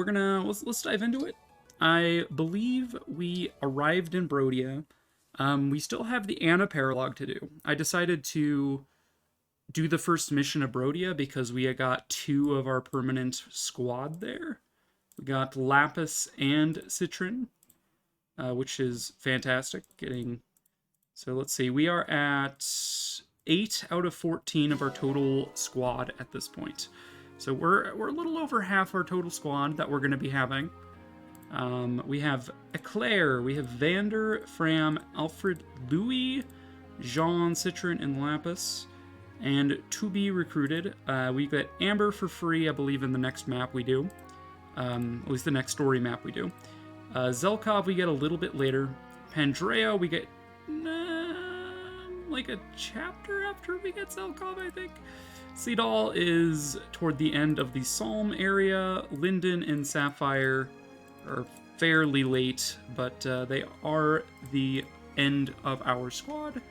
let's dive into it. I believe we arrived in Brodia. We still have the Anna Paralog to do. I decided to do the first mission of Brodia because we got 2 of our permanent squad there. We got Lapis and Citron, which is fantastic. So let's see, we are at 8 out of 14 of our total squad at this point. So we're a little over half our total squad that we're going to be having. We have Eclair, we have Vander, Fram, Alfred, Louis, Jean, Citron, and Lapis. And to be recruited, we get Amber for free, I believe, in the next map we do. At least the next story map we do. Zelkov we get a little bit later. Pandrea we get like a chapter after we get Zelkov, I think. Seadall is toward the end of the Psalm area. Linden and Sapphire are fairly late, but they are the end of our squad.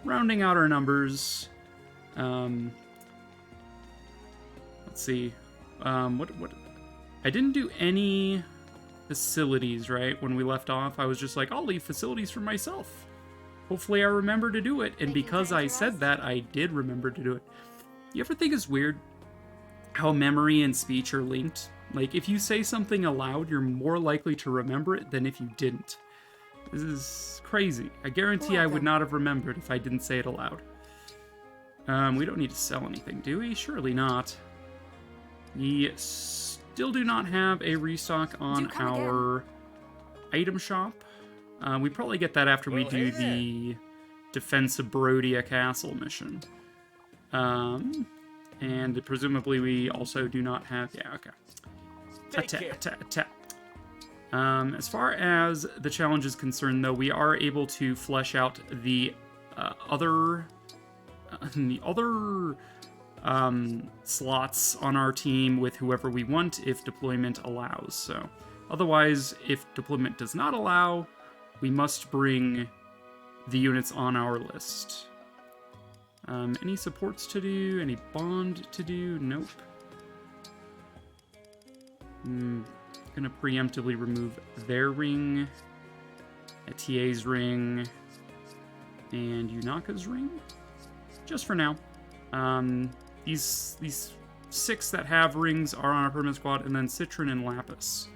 Rounding out our numbers. Let's see. What? I didn't do any facilities, right? When we left off, I was just like, I'll leave facilities for myself. Hopefully I remember to do it. And because I said that, I did remember to do it. You ever think it's weird how memory and speech are linked? Like, if you say something aloud, you're more likely to remember it than if you didn't. This is crazy. I guarantee I would not have remembered if I didn't say it aloud. We don't need to sell anything, do we? Surely not. We still do not have a restock on our item shop. We probably get that after we do the Defense of Brodia Castle mission. And presumably we also do not have... Yeah, okay. Attack. As far as the challenge is concerned, though, we are able to flesh out the other slots on our team with whoever we want if deployment allows. So, otherwise, if deployment does not allow, we must bring the units on our list. Any supports to do? Any bond to do? Nope. Gonna preemptively remove their ring, Etier's ring, and Yunaka's ring, just for now. These 6 that have rings are on our permanent squad, and then Citron and Lapis.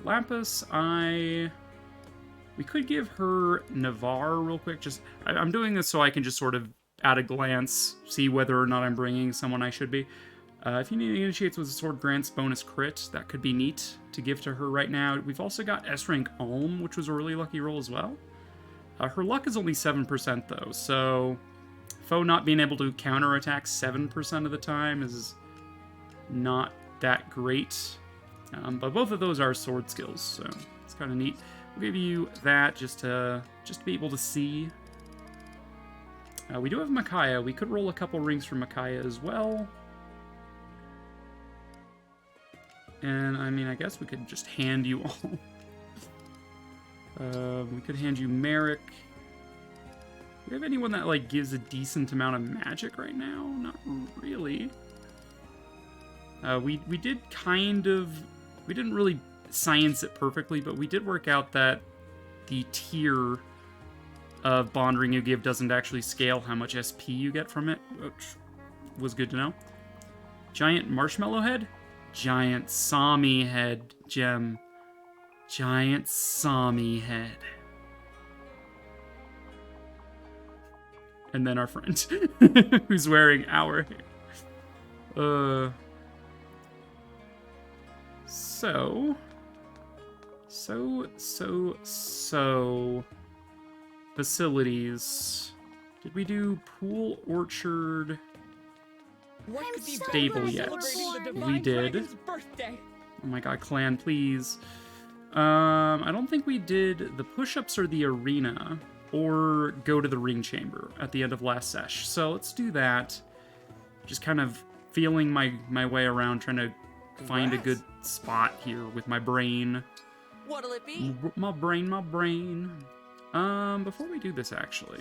Lapis, we could give her Navarre real quick. I'm doing this so I can just sort of, at a glance, see whether or not I'm bringing someone I should be. If you need to initiates with a sword grants bonus crit, that could be neat to give to her right now. We've also got S-rank Ulm, which was a really lucky roll as well. Her luck is only 7% though, so foe not being able to counterattack 7% of the time is not that great. But both of those are sword skills, so it's kind of neat. We'll give you that just to be able to see. We do have Micaiah. We could roll a couple rings for Micaiah as well. And, I mean, I guess we could just hand you all. We could hand you Merrick. Do we have anyone that, like, gives a decent amount of magic right now? Not really. We did kind of... We didn't really science it perfectly, but we did work out that the tier of bond ring you give doesn't actually scale how much SP you get from it, which was good to know. Giant marshmallow head? Giant Sami head gem. Giant Sami head. And then our friend, who's wearing our hair. So. Facilities. Did we do pool, orchard, stable yet? We did. Oh my god, clan, please. I don't think we did the push-ups or the arena, or go to the ring chamber at the end of last sesh. So let's do that. Just kind of feeling my way around, trying to find a good spot here with my brain. What'll it be? My brain. Before we do this, actually,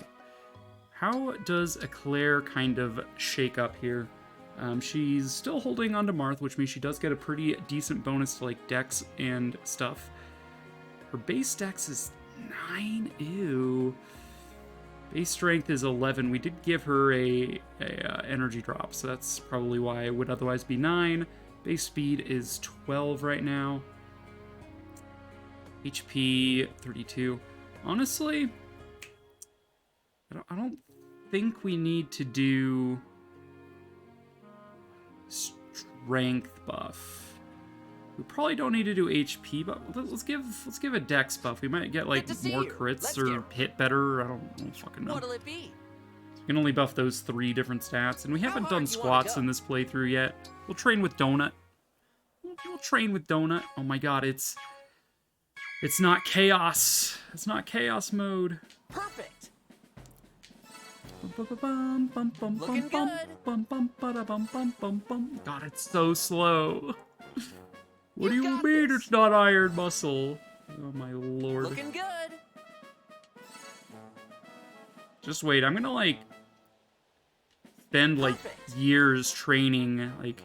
how does Eclair kind of shake up here? She's still holding on to Marth, which means she does get a pretty decent bonus to like dex and stuff. Her base dex is 9. Ew. Base strength is 11. We did give her a energy drop, so that's probably why it would otherwise be 9. Base speed is 12 right now. HP 32. Honestly, I don't think we need to do strength buff. We probably don't need to do HP, but let's give a dex buff. We might get like more crits or hit better. I don't fucking know. What'll it be? We can only buff those 3 different stats, and we haven't done squats in this playthrough yet. We'll train with Donut. We'll train with Donut. Oh my god, it's not chaos. It's not chaos mode. Perfect. Looking good. God, it's so slow. What do you mean it's not iron muscle? Oh my lord. Looking good. Just wait, I'm gonna like spend like years training, like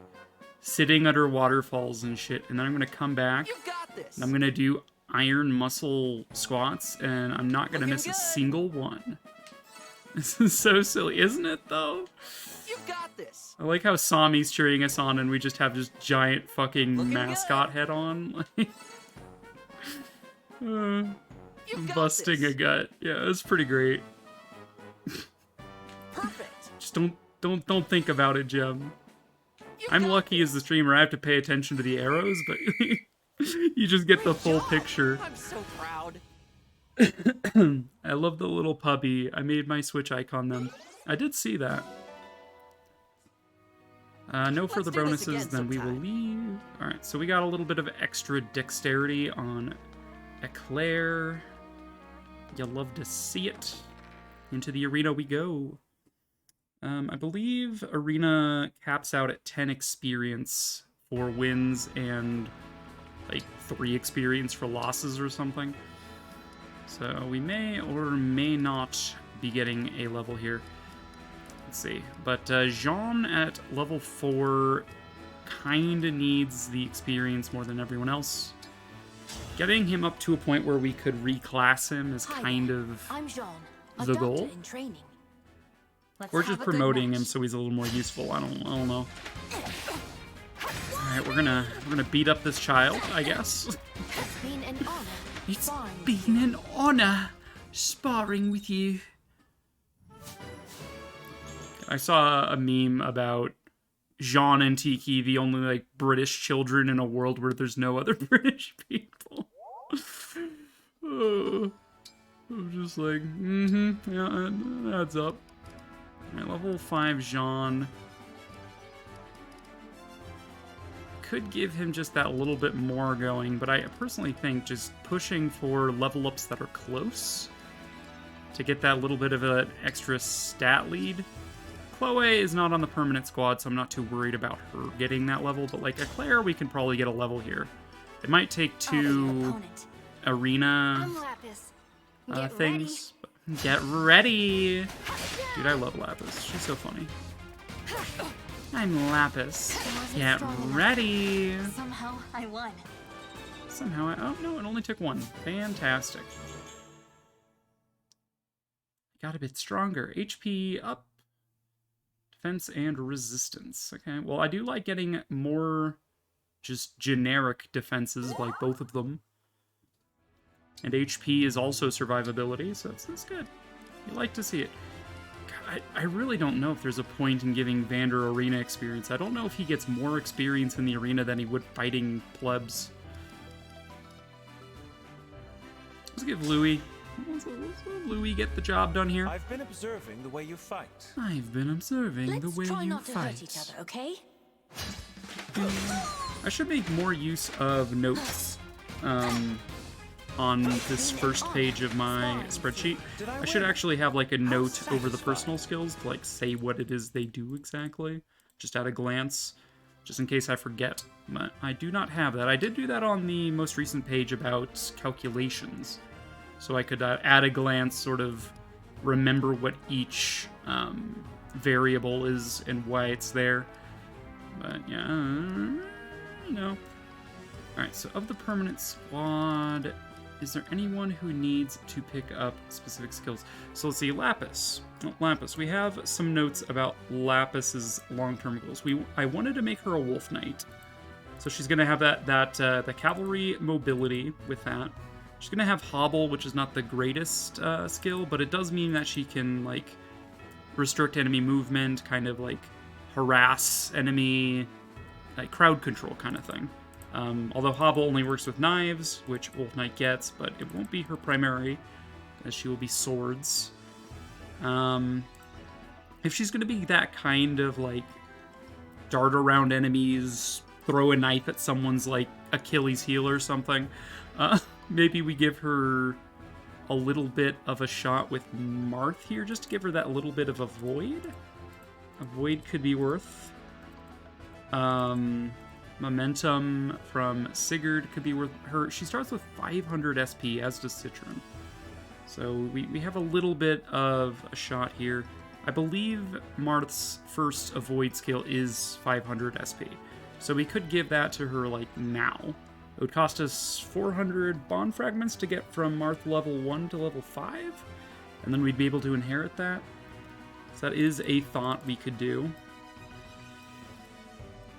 sitting under waterfalls and shit, and then I'm gonna come back and I'm gonna do iron muscle squats, and I'm not gonna miss a single one. This is so silly, isn't it though? You got this. I like how Sami's cheering us on and we just have this giant fucking mascot head on. I'm busting a gut. Yeah, it's pretty great. Perfect. Just don't think about it, Jem. I'm lucky as the streamer. I have to pay attention to the arrows, but you just get the full picture. I'm so proud. I love the little puppy. I made my Switch icon them. I did see that. No further bonuses, then we will leave. Alright, so we got a little bit of extra dexterity on Eclair. You'll love to see it. Into the arena we go. I believe arena caps out at 10 experience for wins and like 3 experience for losses or something. So we may or may not be getting a level here. Let's see. But Jean at level 4 kinda needs the experience more than everyone else. Getting him up to a point where we could reclass him is kind of the goal. Or just promoting him so he's a little more useful. I don't know. Alright, we're gonna beat up this child, I guess. It's been an honor sparring with you. I saw a meme about Jean and Tiki, the only like British children in a world where there's no other British people. I'm just like, yeah, that adds up. Alright, level 5 Jean. Could give him just that little bit more going, but I personally think just pushing for level ups that are close to get that little bit of an extra stat lead. Chloe is not on the permanent squad, so I'm not too worried about her getting that level, but like Eclair, we can probably get a level here. It might take 2 arena things. Get ready! Dude, I love Lapis. She's so funny. I'm Lapis. Get ready! Somehow I won. Oh no, it only took 1. Fantastic. Got a bit stronger. HP up. Defense and resistance. Okay, well, I do like getting more just generic defenses, like both of them. And HP is also survivability, so that's good. You like to see it. God, I really don't know if there's a point in giving Vander arena experience. I don't know if he gets more experience in the arena than he would fighting plebs. Let's give Louis. Let's let Louis get the job done here. I've been observing the way you fight. Let's try not to hurt each other, okay? I should make more use of notes on this first page of my spreadsheet. I should actually have like a note over the personal skills to like say what it is they do exactly, just at a glance, just in case I forget. But I do not have that. I did do that on the most recent page about calculations, so I could at a glance sort of remember what each variable is and why it's there. But yeah, no. Alright, so of the permanent squad, is there anyone who needs to pick up specific skills? So let's see, Lapis. Oh, Lapis, we have some notes about Lapis's long-term goals. I wanted to make her a Wolf Knight. So she's going to have the cavalry mobility with that. She's going to have Hobble, which is not the greatest skill, but it does mean that she can, like, restrict enemy movement, kind of, like, harass enemy, like, crowd control kind of thing. Although Hobble only works with knives, which Wolf Knight gets, but it won't be her primary, as she will be swords. If she's going to be that kind of, like, dart around enemies, throw a knife at someone's, like, Achilles heel or something, maybe we give her a little bit of a shot with Marth here, just to give her that little bit of a void. A void could be worth. Momentum from Sigurd could be worth her. She starts with 500 SP, as does Citron. So we have a little bit of a shot here. I believe Marth's first avoid skill is 500 SP. So we could give that to her, like, now. It would cost us 400 bond fragments to get from Marth level 1 to level 5. And then we'd be able to inherit that. So that is a thought we could do.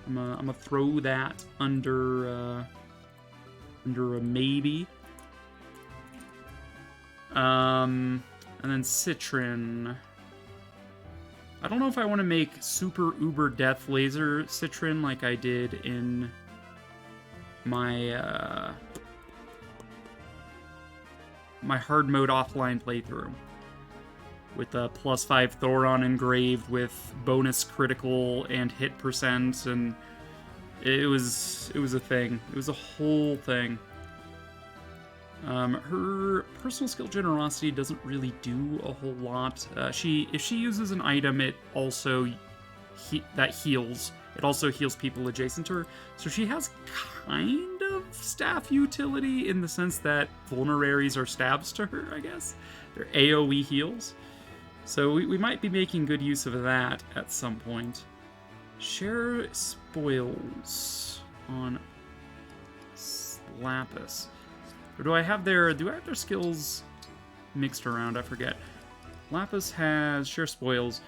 I'm gonna throw that under a maybe. And then Citron. I don't know if I want to make super uber death laser Citron like I did in my my hard mode offline playthrough. With a +5 Thoron engraved with bonus critical and hit percent, and it was a thing. It was a whole thing. Her personal skill generosity doesn't really do a whole lot. If she uses an item, it also that heals. It also heals people adjacent to her. So she has kind of staff utility in the sense that vulneraries are stabs to her, I guess. They're AoE heals. So we might be making good use of that at some point. Share spoils on Lapis. Or do I have their skills mixed around? I forget. Lapis has share spoils.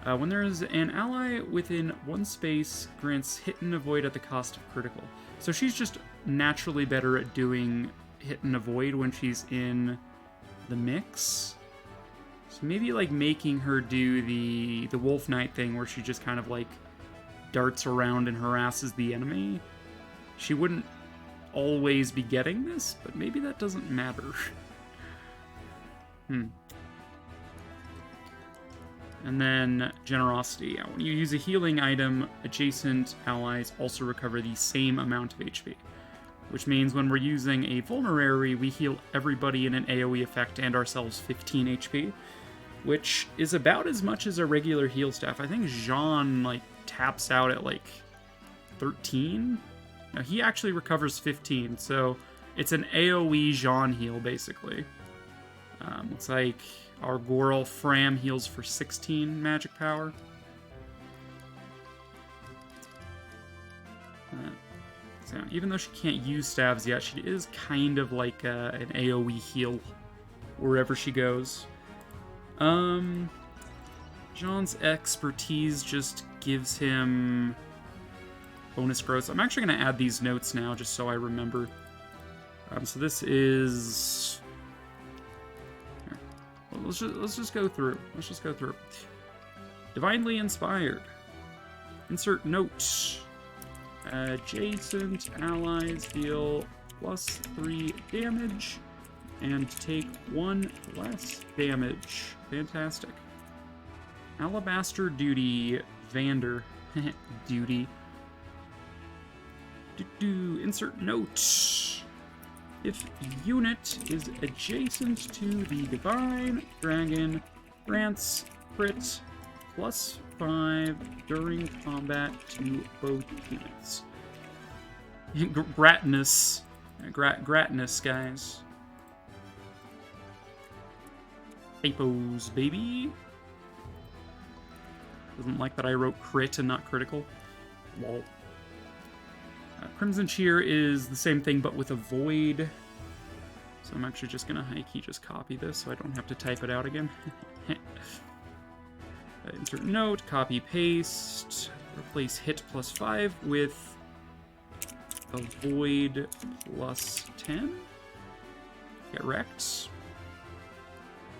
When there is an ally within one space, grants hit and avoid at the cost of critical. So she's just naturally better at doing hit and avoid when she's in the mix. So maybe, like, making her do the Wolf Knight thing where she just kind of, like, darts around and harasses the enemy. She wouldn't always be getting this, but maybe that doesn't matter. And then generosity. When you use a healing item, adjacent allies also recover the same amount of HP. Which means when we're using a vulnerary, we heal everybody in an AoE effect and ourselves 15 HP. Which is about as much as a regular heal staff. I think Jean, like, taps out at, like, 13? No, he actually recovers 15, so it's an AoE Jean heal, basically. Looks like our Gorl Fram heals for 16 magic power. So even though she can't use stabs yet, she is kind of like an AoE heal wherever she goes. Jean's expertise just gives him bonus growth. I'm actually going to add these notes now just so I remember. So this is... Here. Well, let's just go through. Let's just go through. Divinely inspired. Insert note. Adjacent allies deal +3 damage and take 1 less damage. Fantastic. Alabaster Duty, Vander. Duty. Insert note. If unit is adjacent to the Divine Dragon, grants crit +5 during combat to both units. Gratinous. Gratinous, guys. Typos, baby. Doesn't like that I wrote crit and not critical. Lol. Crimson Cheer is the same thing, but with a void. So I'm actually just gonna high key just copy this so I don't have to type it out again. Insert note, copy, paste, replace hit +5 with a void +10. Get wrecked.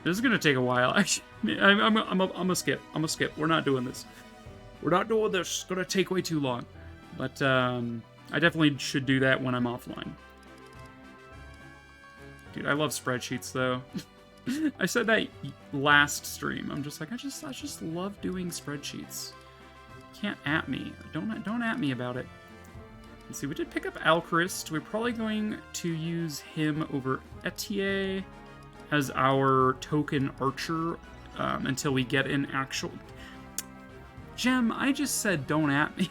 This is gonna take a while. Actually, I'm a skip. I'm a skip. We're not doing this. We're not doing this. It's gonna take way too long. But I definitely should do that when I'm offline. Dude, I love spreadsheets though. I said that last stream. I'm just like, I just love doing spreadsheets. Can't at me. Don't at me about it. Let's see, we did pick up Alchrist. We're probably going to use him over Etier as our token archer until we get an actual... Gem, I just said don't at me.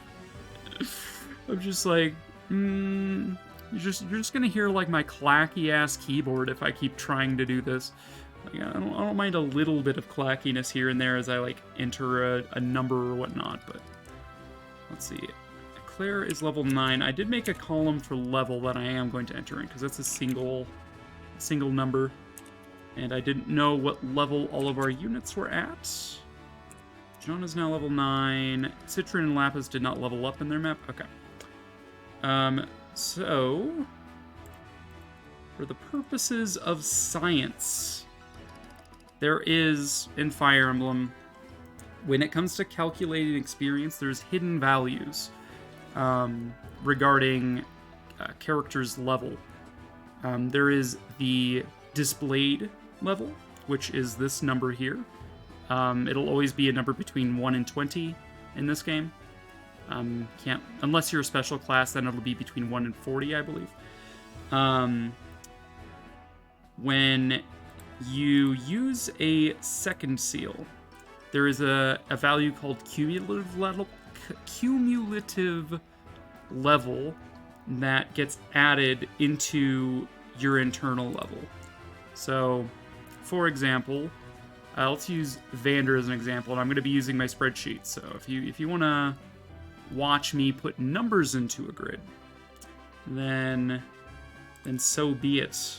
I'm just like, you're just gonna hear like my clacky ass keyboard if I keep trying to do this. Like, I don't mind a little bit of clackiness here and there as I like enter a number or whatnot, but let's see. Claire is level 9. I did make a column for level that I am going to enter in because that's a single number, and I didn't know what level all of our units were at. John is now level 9. Citron and Lapis did not level up in their map. Okay. So, for the purposes of science, there is, in Fire Emblem, when it comes to calculating experience, there's hidden values regarding character's level. There is the displayed level, which is this number here. It'll always be a number between 1 and 20 in this game. Unless you're a special class, then it'll be between 1 and 40, I believe. When you use a second seal, there is a value called cumulative level that gets added into your internal level. So, for example, let's use Vander as an example, and I'm going to be using my spreadsheet. So if you want to watch me put numbers into a grid, then so be it.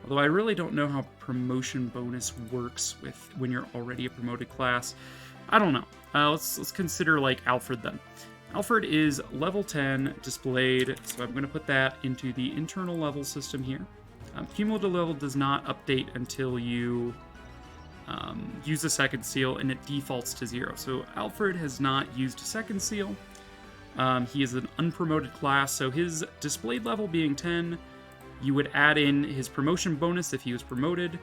Although I really don't know how promotion bonus works with when you're already a promoted class. I don't know. Let's consider like Alfred then. Alfred is level 10 displayed, so I'm going to put that into the internal level system here. Cumulative level does not update until you use a second seal, and it defaults to 0. So Alfred has not used a second seal. He is an unpromoted class, so his displayed level being 10, you would add in his promotion bonus if he was promoted,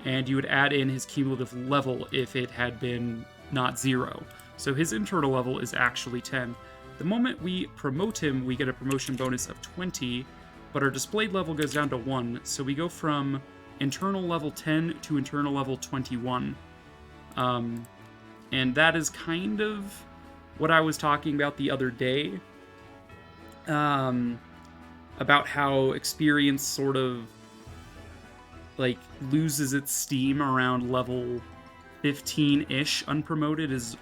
and you would add in his cumulative level if it had been not 0. So his internal level is actually 10. The moment we promote him, we get a promotion bonus of 20, but our displayed level goes down to 1, so we go from internal level 10 to internal level 21. And that is kind of what I was talking about the other day, about how experience sort of like loses its steam around level 15-ish. Unpromoted is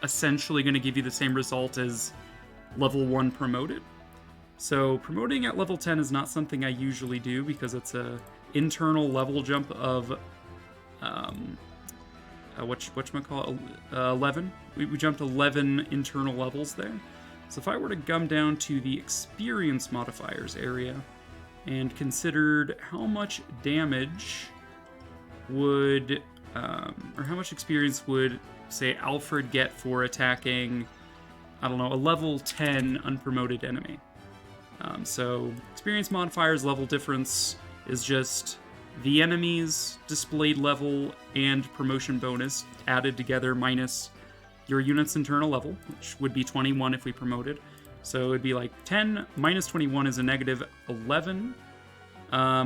essentially going to give you the same result as level 1 promoted. So promoting at level 10 is not something I usually do because it's a internal level jump of whatchamacallit, 11. We jumped 11 internal levels there. So if I were to come down to the experience modifiers area and considered how much damage would, or how much experience would, say, Alfred get for attacking, I don't know, a level 10 unpromoted enemy. So experience modifiers level difference is just the enemy's displayed level and promotion bonus added together minus your unit's internal level, which would be 21 if we promoted. So it'd be like 10 minus 21 is a negative 11.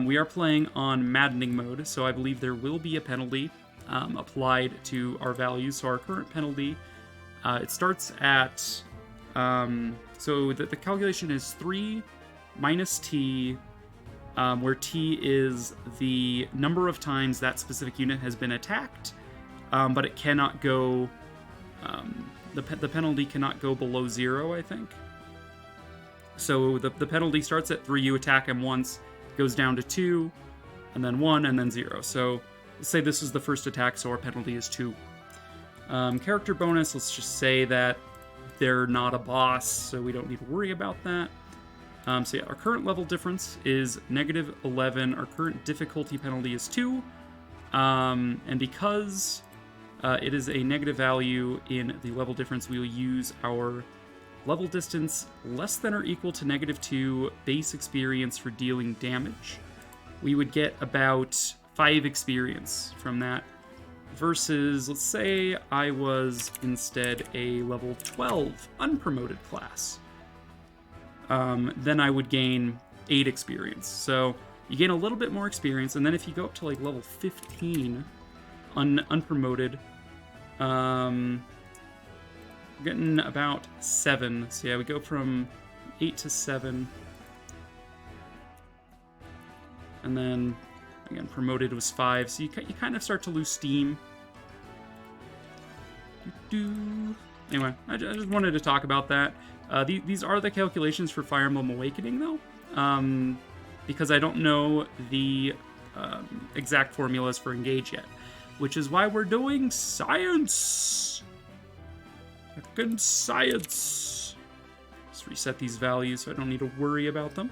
We are playing on Maddening Mode, so I believe there will be a penalty applied to our values. So our current penalty, it starts at, so the calculation is 3 minus T, where T is the number of times that specific unit has been attacked, but it cannot go the penalty cannot go below 0, I think. So the penalty starts at 3, you attack him once, goes down to 2, and then 1, and then 0. So let's say this is the first attack, so our penalty is 2. Character bonus, let's just say that they're not a boss, so we don't need to worry about that. So yeah, our current level difference is -11. Our current difficulty penalty is 2. And because it is a negative value in the level difference, we will use our level distance less than or equal to -2 base experience for dealing damage. We would get about 5 experience from that. Versus, let's say I was instead a level 12 unpromoted class. Then I would gain 8 experience. So you gain a little bit more experience, and then if you go up to like level 15 unpromoted, getting about 7. So yeah, we go from 8 to 7. And then, again, promoted was 5. So you kind of start to lose steam. Anyway, I just wanted to talk about that. These are the calculations for Fire Emblem Awakening, though. Because I don't know the exact formulas for Engage yet. Which is why we're doing science! Fucking science! Let's reset these values so I don't need to worry about them.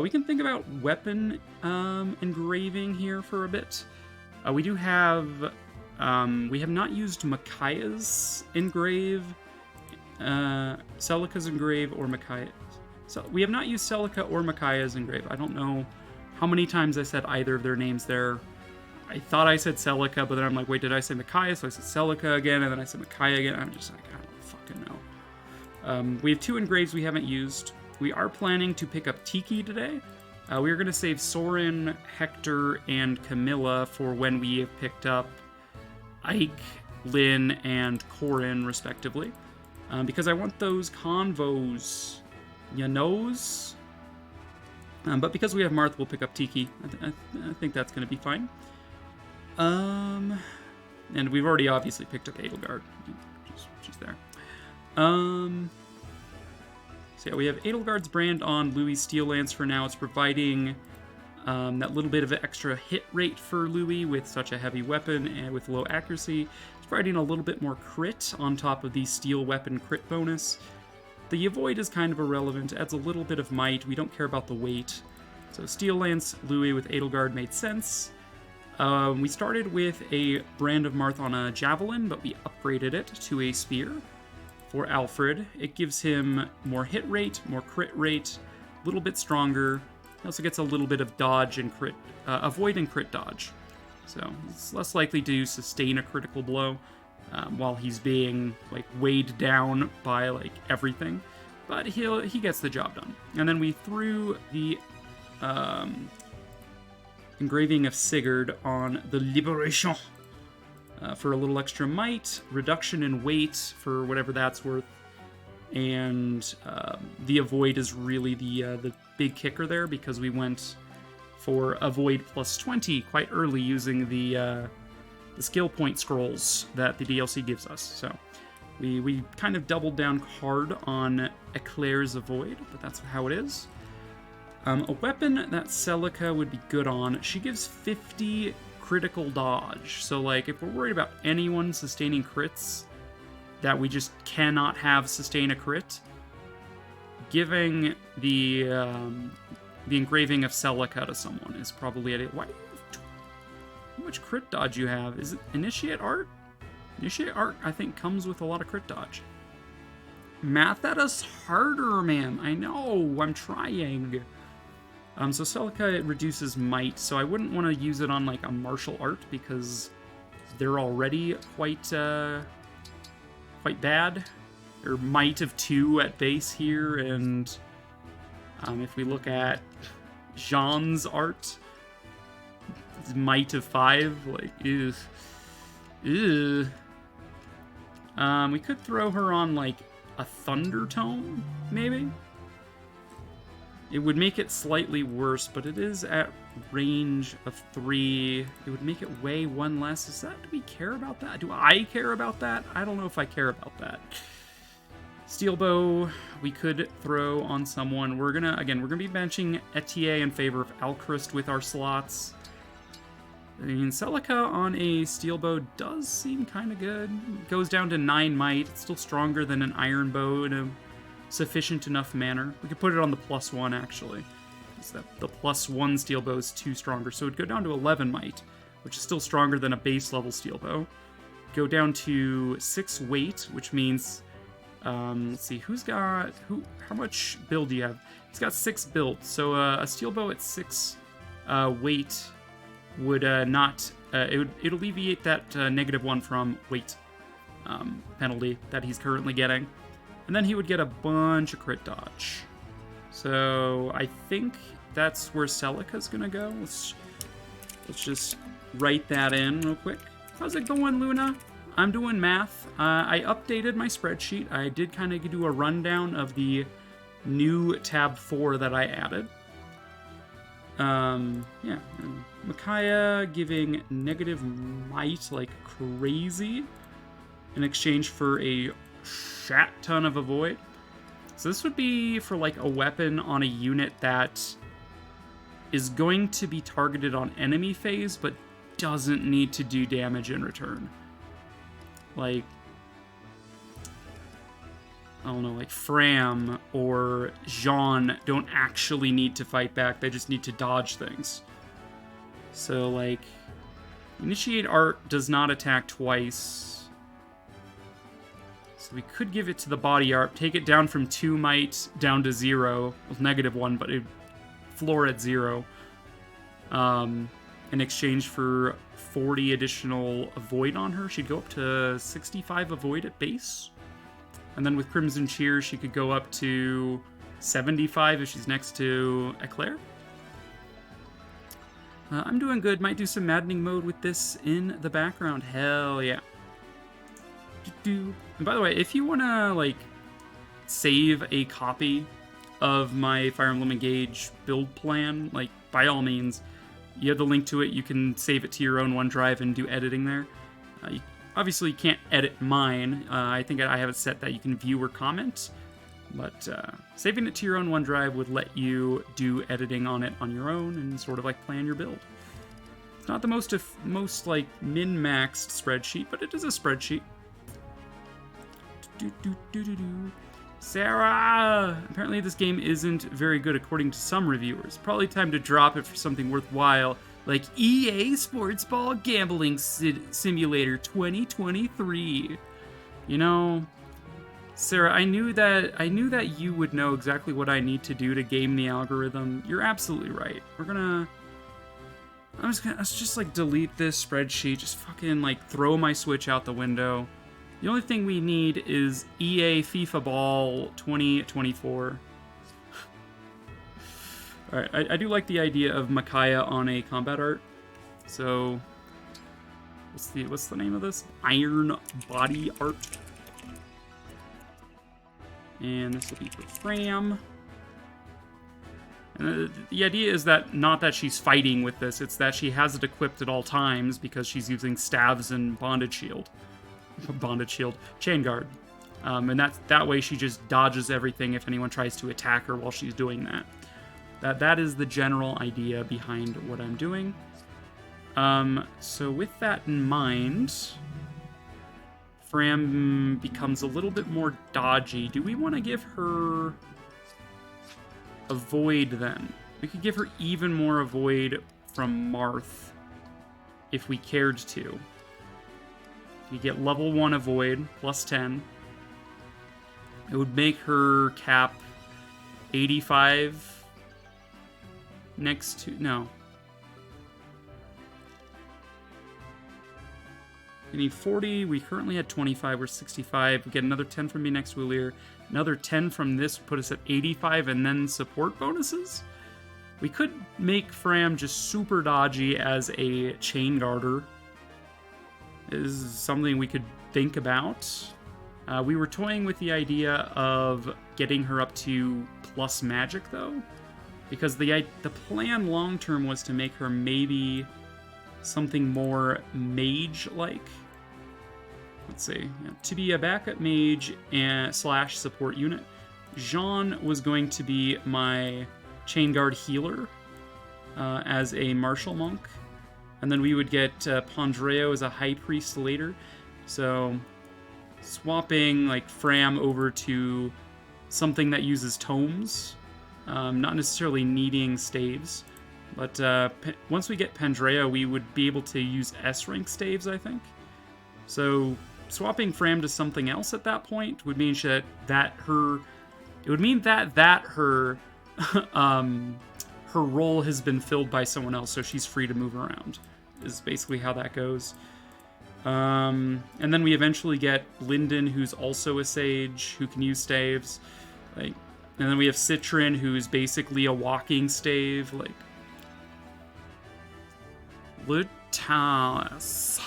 We can think about weapon engraving here for a bit. We do have... we have not used Micaiah's engrave, Celica's engrave, or Micaiah's. So we have not used Celica or Micaiah's engrave. I don't know how many times I said either of their names there. I thought I said Celica, but then I'm like, wait, did I say Micaiah? So I said Celica again, and then I said Micaiah again. I'm just like, I don't fucking know. We have 2 engraves we haven't used. We are planning to pick up Tiki today. We are going to save Soren, Hector, and Camilla for when we have picked up Ike, Lynn, and Corin, respectively. Because I want those convos, you knows? But because we have Marth, we'll pick up Tiki. I think that's going to be fine. And we've already obviously picked up Edelgard. She's there. So yeah, we have Edelgard's brand on Louis' Steel Lance for now. It's providing that little bit of an extra hit rate for Louis with such a heavy weapon and with low accuracy. It's providing a little bit more crit on top of the steel weapon crit bonus. The Avoid is kind of irrelevant. It adds a little bit of might. We don't care about the weight. So Steel Lance, Louis with Edelgard made sense. We started with a brand of Marth on a Javelin, but we upgraded it to a Spear. For Alfred, it gives him more hit rate, more crit rate, a little bit stronger. He also gets a little bit of dodge and crit, avoid and crit dodge. So it's less likely to sustain a critical blow while he's being like weighed down by like everything. But he gets the job done. And then we threw the engraving of Sigurd on the Liberation. For a little extra might, reduction in weight for whatever that's worth, and the Avoid is really the big kicker there because we went for Avoid plus 20 quite early using the skill point scrolls that the DLC gives us. So we kind of doubled down hard on Eclair's Avoid, but that's how it is. A weapon that Celica would be good on, she gives 50 critical dodge. So like if we're worried about anyone sustaining crits that we just cannot have sustain a crit, giving the engraving of Celica to someone is probably a... Why do you have how much crit dodge you have? Is it Initiate Art? Initiate Art, I think, comes with a lot of crit dodge. Math at us harder, man. I know, I'm trying. So Celica, it reduces might, so I wouldn't want to use it on like a martial art because they're already quite bad. They're might of 2 at base here, and if we look at Jean's art, it's might of 5. Like, ew. Ew. We could throw her on like a Thunder Tome, maybe. It would make it slightly worse, but it is at range of 3. It would make it weigh 1 less. Do we care about that? Do I care about that? I don't know if I care about that. Steel bow, we could throw on someone. We're gonna be benching Etier in favor of Alchrist with our slots. I mean, Celica on a steel bow does seem kind of good. It goes down to 9 might. It's still stronger than an iron bow in a sufficient enough manner. We could put it on the +1, actually. The +1 steel bow is 2 stronger, so it'd go down to 11 might, which is still stronger than a base level steel bow. Go down to 6 weight, which means, let's see, how much build do you have? He's got 6 build, so a steel bow at 6 weight would it would alleviate that -1 from weight penalty that he's currently getting. And then he would get a bunch of crit dodge. So I think that's where Celica's gonna go. Let's just write that in real quick. How's it going, Luna? I'm doing math. I updated my spreadsheet. I did kind of do a rundown of the new tab 4 that I added. Yeah, and Micaiah giving negative might like crazy in exchange for a shat ton of avoid. So this would be for like a weapon on a unit that is going to be targeted on enemy phase, but doesn't need to do damage in return. Like, I don't know, like Fram or Jean don't actually need to fight back, they just need to dodge things. So like, Initiate Art does not attack twice. So we could give it to the body art, take it down from 2 might down to 0, with -1, but it'd floor at 0. In exchange for 40 additional avoid on her. She'd go up to 65 avoid at base. And then with Crimson Cheer, she could go up to 75 if she's next to Eclair. I'm doing good. Might do some Maddening Mode with this in the background. Hell yeah. And by the way, if you want to, like, save a copy of my Fire Emblem Engage build plan, like, by all means, you have the link to it. You can save it to your own OneDrive and do editing there. You obviously can't edit mine. I think I have it set that you can view or comment, but saving it to your own OneDrive would let you do editing on it on your own and sort of, like, plan your build. It's not the most like, min-maxed spreadsheet, but it is a spreadsheet. Sarah! Apparently this game isn't very good according to some reviewers. Probably time to drop it for something worthwhile, like EA Sports Ball Gambling Simulator 2023. You know, Sarah, I knew that you would know exactly what I need to do to game the algorithm. You're absolutely right. Let's just like delete this spreadsheet, just fucking like throw my Switch out the window. The only thing we need is EA FIFA Ball 2024. Alright, I do like the idea of Micaiah on a combat art. So, what's the name of this? Iron Body Art. And this will be for Fram. And the idea is that not that she's fighting with this, it's that she has it equipped at all times because she's using staves and bondage shield. Chain guard. And that way she just dodges everything if anyone tries to attack her while she's doing that. That is the general idea behind what I'm doing. So with that in mind, Fram becomes a little bit more dodgy. Do we want to give her avoid then? We could give her even more avoid from Marth if we cared to. You get level 1 avoid, plus 10. It would make her cap 85 next to... No. We need 40. We currently had 25. We're 65. We get another 10 from me next to Alear. Another 10 from this would put us at 85, and then support bonuses? We could make Fram just super dodgy as a chain guarder. Is something we could think about. We were toying with the idea of getting her up to plus magic, though. because the plan long term was to make her maybe something more mage-like. Let's see. Yeah, to be a backup mage and / support unit. Jean was going to be my chain guard healer as a martial monk. And then we would get Pandreo as a high priest later. So swapping like Fram over to something that uses tomes, not necessarily needing staves. But once we get Pandreo, we would be able to use S-rank staves, I think. So swapping Fram to something else at that point would mean that her her role has been filled by someone else, so she's free to move around. Is basically how that goes. And then we eventually get Lyndon, who's also a sage, who can use staves. And then we have Citron, who's basically a walking stave. Lutalis.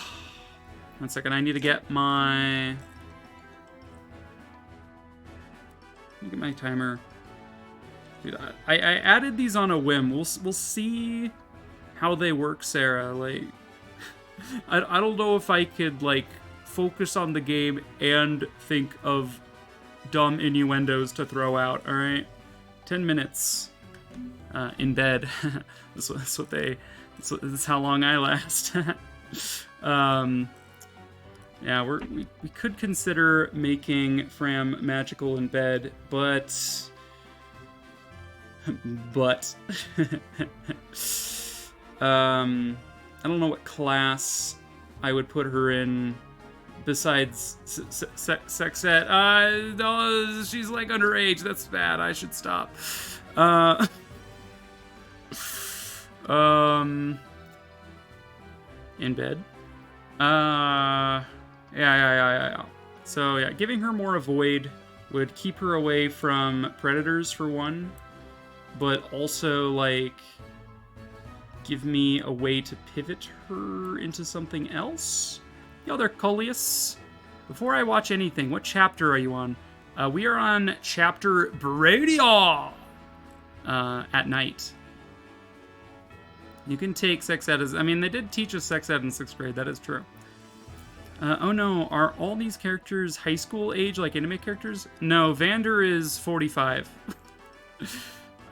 1 second, I need to get my... timer. Dude, I added these on a whim. We'll see how they work, Sarah. I don't know if I could, focus on the game and think of dumb innuendos to throw out, alright? 10 minutes in bed. This is how long I last. Yeah, we could consider making Fram magical in bed, but I don't know what class I would put her in besides Sexette. No, she's underage. That's bad. I should stop. In bed. Yeah. So yeah, giving her more avoid would keep her away from predators for one, but also give me a way to pivot her into something else. Yo there, Coleus. Before I watch anything, what chapter are you on? We are on chapter Bradia at night. You can take sex ed as... I mean, they did teach us sex ed in 6th grade. That is true. Oh no, are all these characters high school age, like anime characters? No, Vander is 45.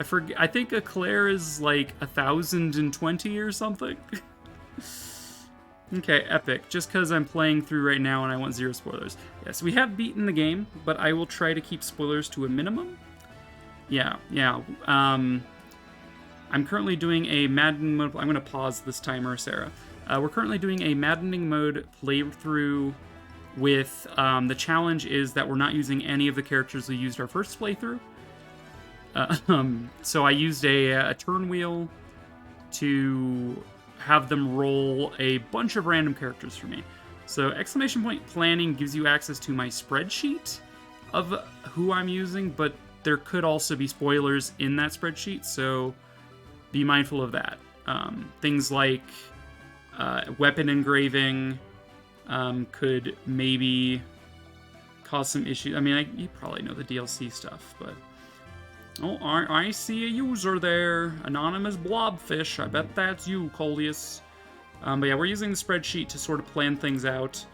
I think a Claire is 1,020 or something. Okay, epic. Just because I'm playing through right now and I want 0 spoilers. Yes, we have beaten the game, but I will try to keep spoilers to a minimum. Yeah. I'm currently doing a Maddening Mode... I'm going to pause this timer, Sarah. We're currently doing a Maddening Mode playthrough with... the challenge is that we're not using any of the characters we used our first playthrough. So I used a turn wheel to have them roll a bunch of random characters for me. So exclamation point planning gives you access to my spreadsheet of who I'm using, but there could also be spoilers in that spreadsheet, so be mindful of that. Things like weapon engraving could maybe cause some issues. I mean, you probably know the DLC stuff, but... Oh, I see a user there. Anonymous Blobfish. I bet that's you, Coleus. But yeah, we're using the spreadsheet to sort of plan things out.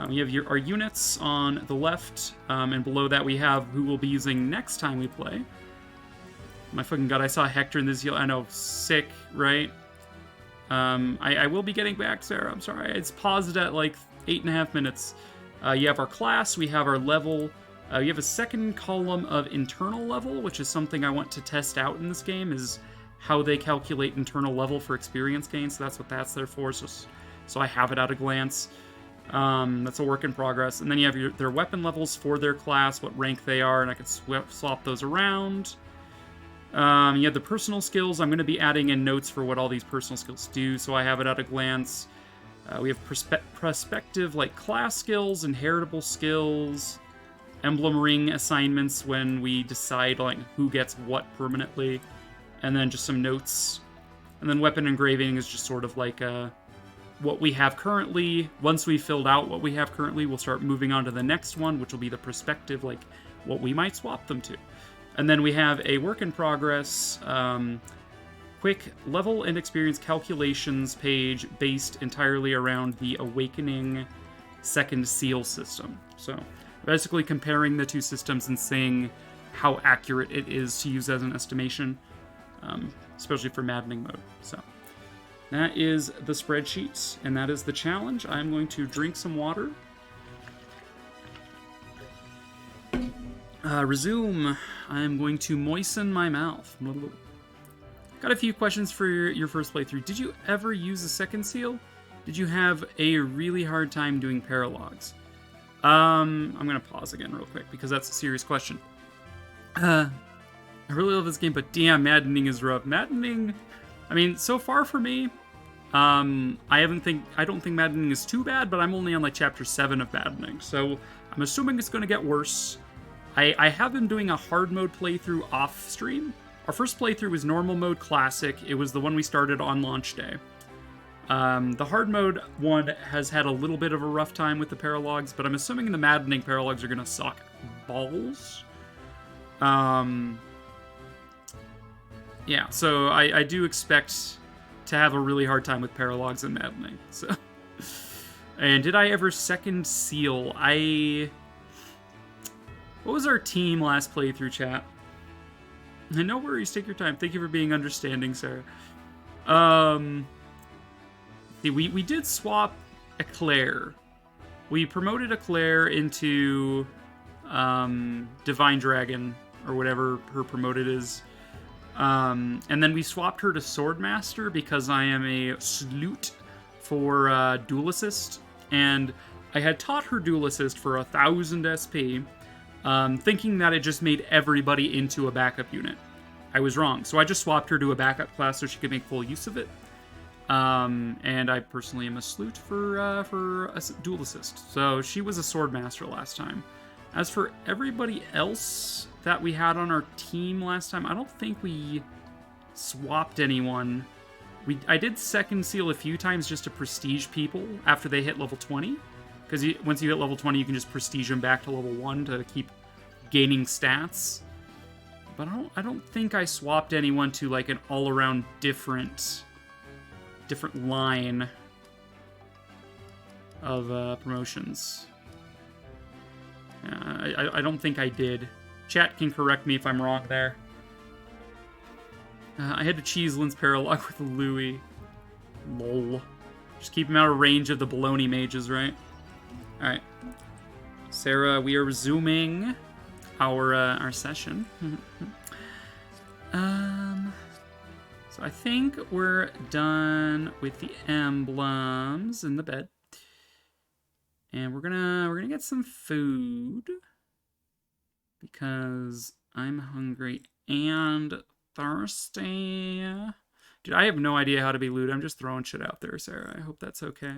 We have our units on the left, and below that we have who we'll be using next time we play. My fucking god, I saw Hector in this deal. I know, sick, right? I will be getting back, Sarah. I'm sorry. It's paused at 8.5 minutes. You have our class, we have our level. You have a second column of internal level, which is something I want to test out in this game, is how they calculate internal level for experience gain, so that's what that's there for, so I have it at a glance. That's a work in progress. And then you have their weapon levels for their class, what rank they are, and I can swap those around. You have the personal skills. I'm going to be adding in notes for what all these personal skills do, so I have it at a glance. We have prospective, class skills, inheritable skills, emblem ring assignments when we decide who gets what permanently, and then just some notes. And then weapon engraving is just sort of what we have currently. Once we've filled out what we have currently, we'll start moving on to the next one, which will be the perspective, what we might swap them to. And then we have a work in progress, quick level and experience calculations page based entirely around the Awakening second seal system. So basically comparing the two systems and seeing how accurate it is to use as an estimation, especially for Maddening Mode. So that is the spreadsheet, and that is the challenge. I'm going to drink some water. Resume. I'm going to moisten my mouth. Got a few questions for your first playthrough. Did you ever use a second seal? Did you have a really hard time doing paralogs? I'm gonna pause again real quick because that's a serious question. I really love this game, but damn, Maddening is rough. Maddening, I mean, so far for me, I don't think Maddening is too bad, but I'm only on like chapter 7 of Maddening, so I'm assuming it's gonna get worse. I have been doing a hard mode playthrough off stream. Our first playthrough was normal mode classic. It was the one we started on launch day. The hard mode one has had a little bit of a rough time with the paralogs, but I'm assuming the Maddening paralogs are gonna suck balls. Yeah, so I do expect to have a really hard time with paralogs in Maddening. So, and did I ever second seal? What was our team last playthrough, chat? No worries, take your time. Thank you for being understanding, Sarah. We did swap Eclair. We promoted Eclair into Divine Dragon, or whatever her promoted is. And then we swapped her to Swordmaster because I am a sloot for Dual Assist. And I had taught her Dual Assist for 1000 SP, thinking that it just made everybody into a backup unit. I was wrong, so I just swapped her to a backup class so she could make full use of it. And I personally am a sloot for a Dual Assist, so she was a Swordmaster last time. As for everybody else that we had on our team last time, I don't think we swapped anyone. I did second seal a few times just to prestige people after they hit level 20. Because once you hit level 20, you can just prestige them back to level 1 to keep gaining stats. But I don't think I swapped anyone to like an all-around different line of promotions. I don't think I did. Chat can correct me if I'm wrong there. I had to cheese Lynn's paralog with Louis. Lol. Just keep him out of range of the baloney mages, right? Alright. Sarah, we are resuming our session. So I think we're done with the emblems in the bed. And we're gonna get some food because I'm hungry and thirsty. Dude, I have no idea how to be lewd. I'm just throwing shit out there, Sarah. I hope that's okay.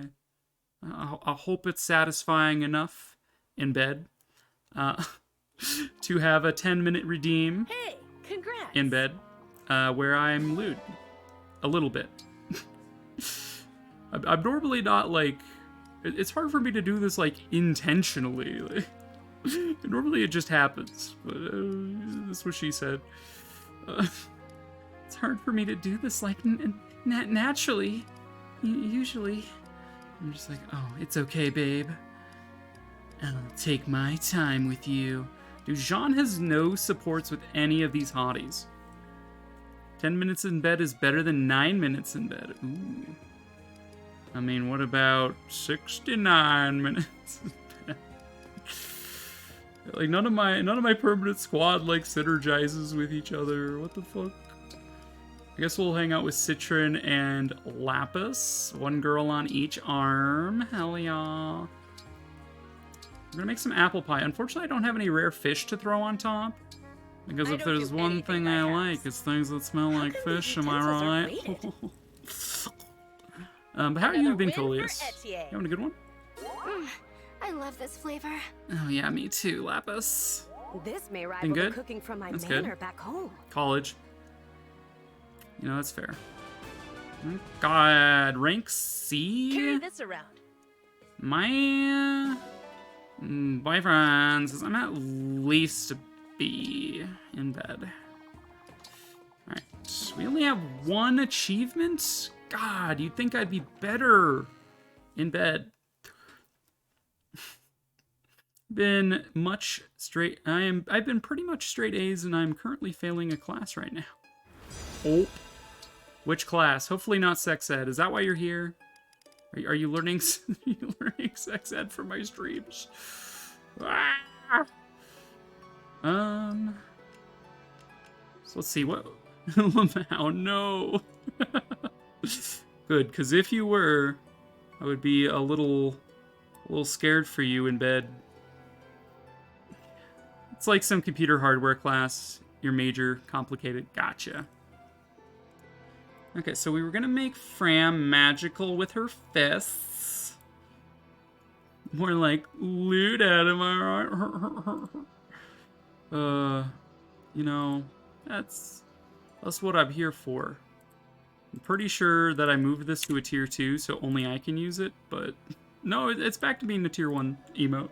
I hope it's satisfying enough in bed to have a 10-minute redeem. Hey, congrats. In bed where I'm lewd. A little bit. I'm normally not like... It's hard for me to do this like intentionally. Like, normally it just happens. But that's what she said. It's hard for me to do this like naturally. Usually. I'm just like, oh, it's okay, babe. I'll take my time with you. Dude, Jean has no supports with any of these hotties. 10 minutes in bed is better than 9 minutes in bed. Ooh. I mean, what about 69 minutes in bed? Like, none of my permanent squad, like, synergizes with each other. What the fuck? I guess we'll hang out with Citron and Lapis. One girl on each arm. Hell yeah. We're gonna make some apple pie. Unfortunately, I don't have any rare fish to throw on top. Because if there's one thing I like, it's things that smell like fish, am I right? But how are you been, Coleus? You having a good one? I love this flavor. Oh yeah, me too, Lapis. This may Been rival good? the cooking from my That's manor good. back home. College. You know, that's fair. God, rank C? Carry this around. My boyfriend says I'm at least a B+. filthy in bed. Alright, we only have one achievement? God, you'd think I'd be better in bed. I've been pretty much straight A's, and I'm currently failing a class right now. Oh. Which class? Hopefully not sex ed. Is that why you're here? Are you learning, sex ed from my streams? Ah! So let's see, what... Oh, no. Good, because if you were, I would be a little scared for you in bed. It's like some computer hardware class. Your major, complicated. Gotcha. Okay, so we were gonna make Fram magical with her fists. More like loot at him, alright? You know, that's what I'm here for. I'm pretty sure that I moved this to a tier 2, so only I can use it, but no, it's back to being a tier 1 emote.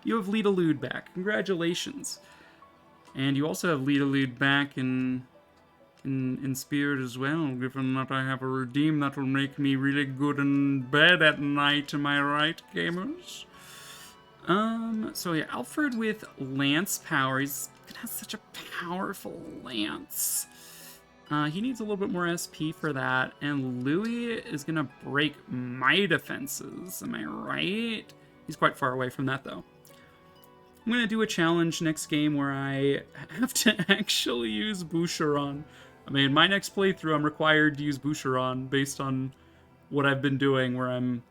You have Lead-a-Lude back. Congratulations. And you also have Lead-a-Lude back in spirit as well, given that I have a redeem that will make me really good in bed at night, am I right, gamers? So yeah, Alfred with lance power. He's gonna have such a powerful lance. He needs a little bit more SP for that, and Louis is gonna break my defenses, am I right? He's quite far away from that, though. I'm gonna do a challenge next game where I have to actually use Boucheron. I mean, my next playthrough, I'm required to use Boucheron based on what I've been doing, where I'm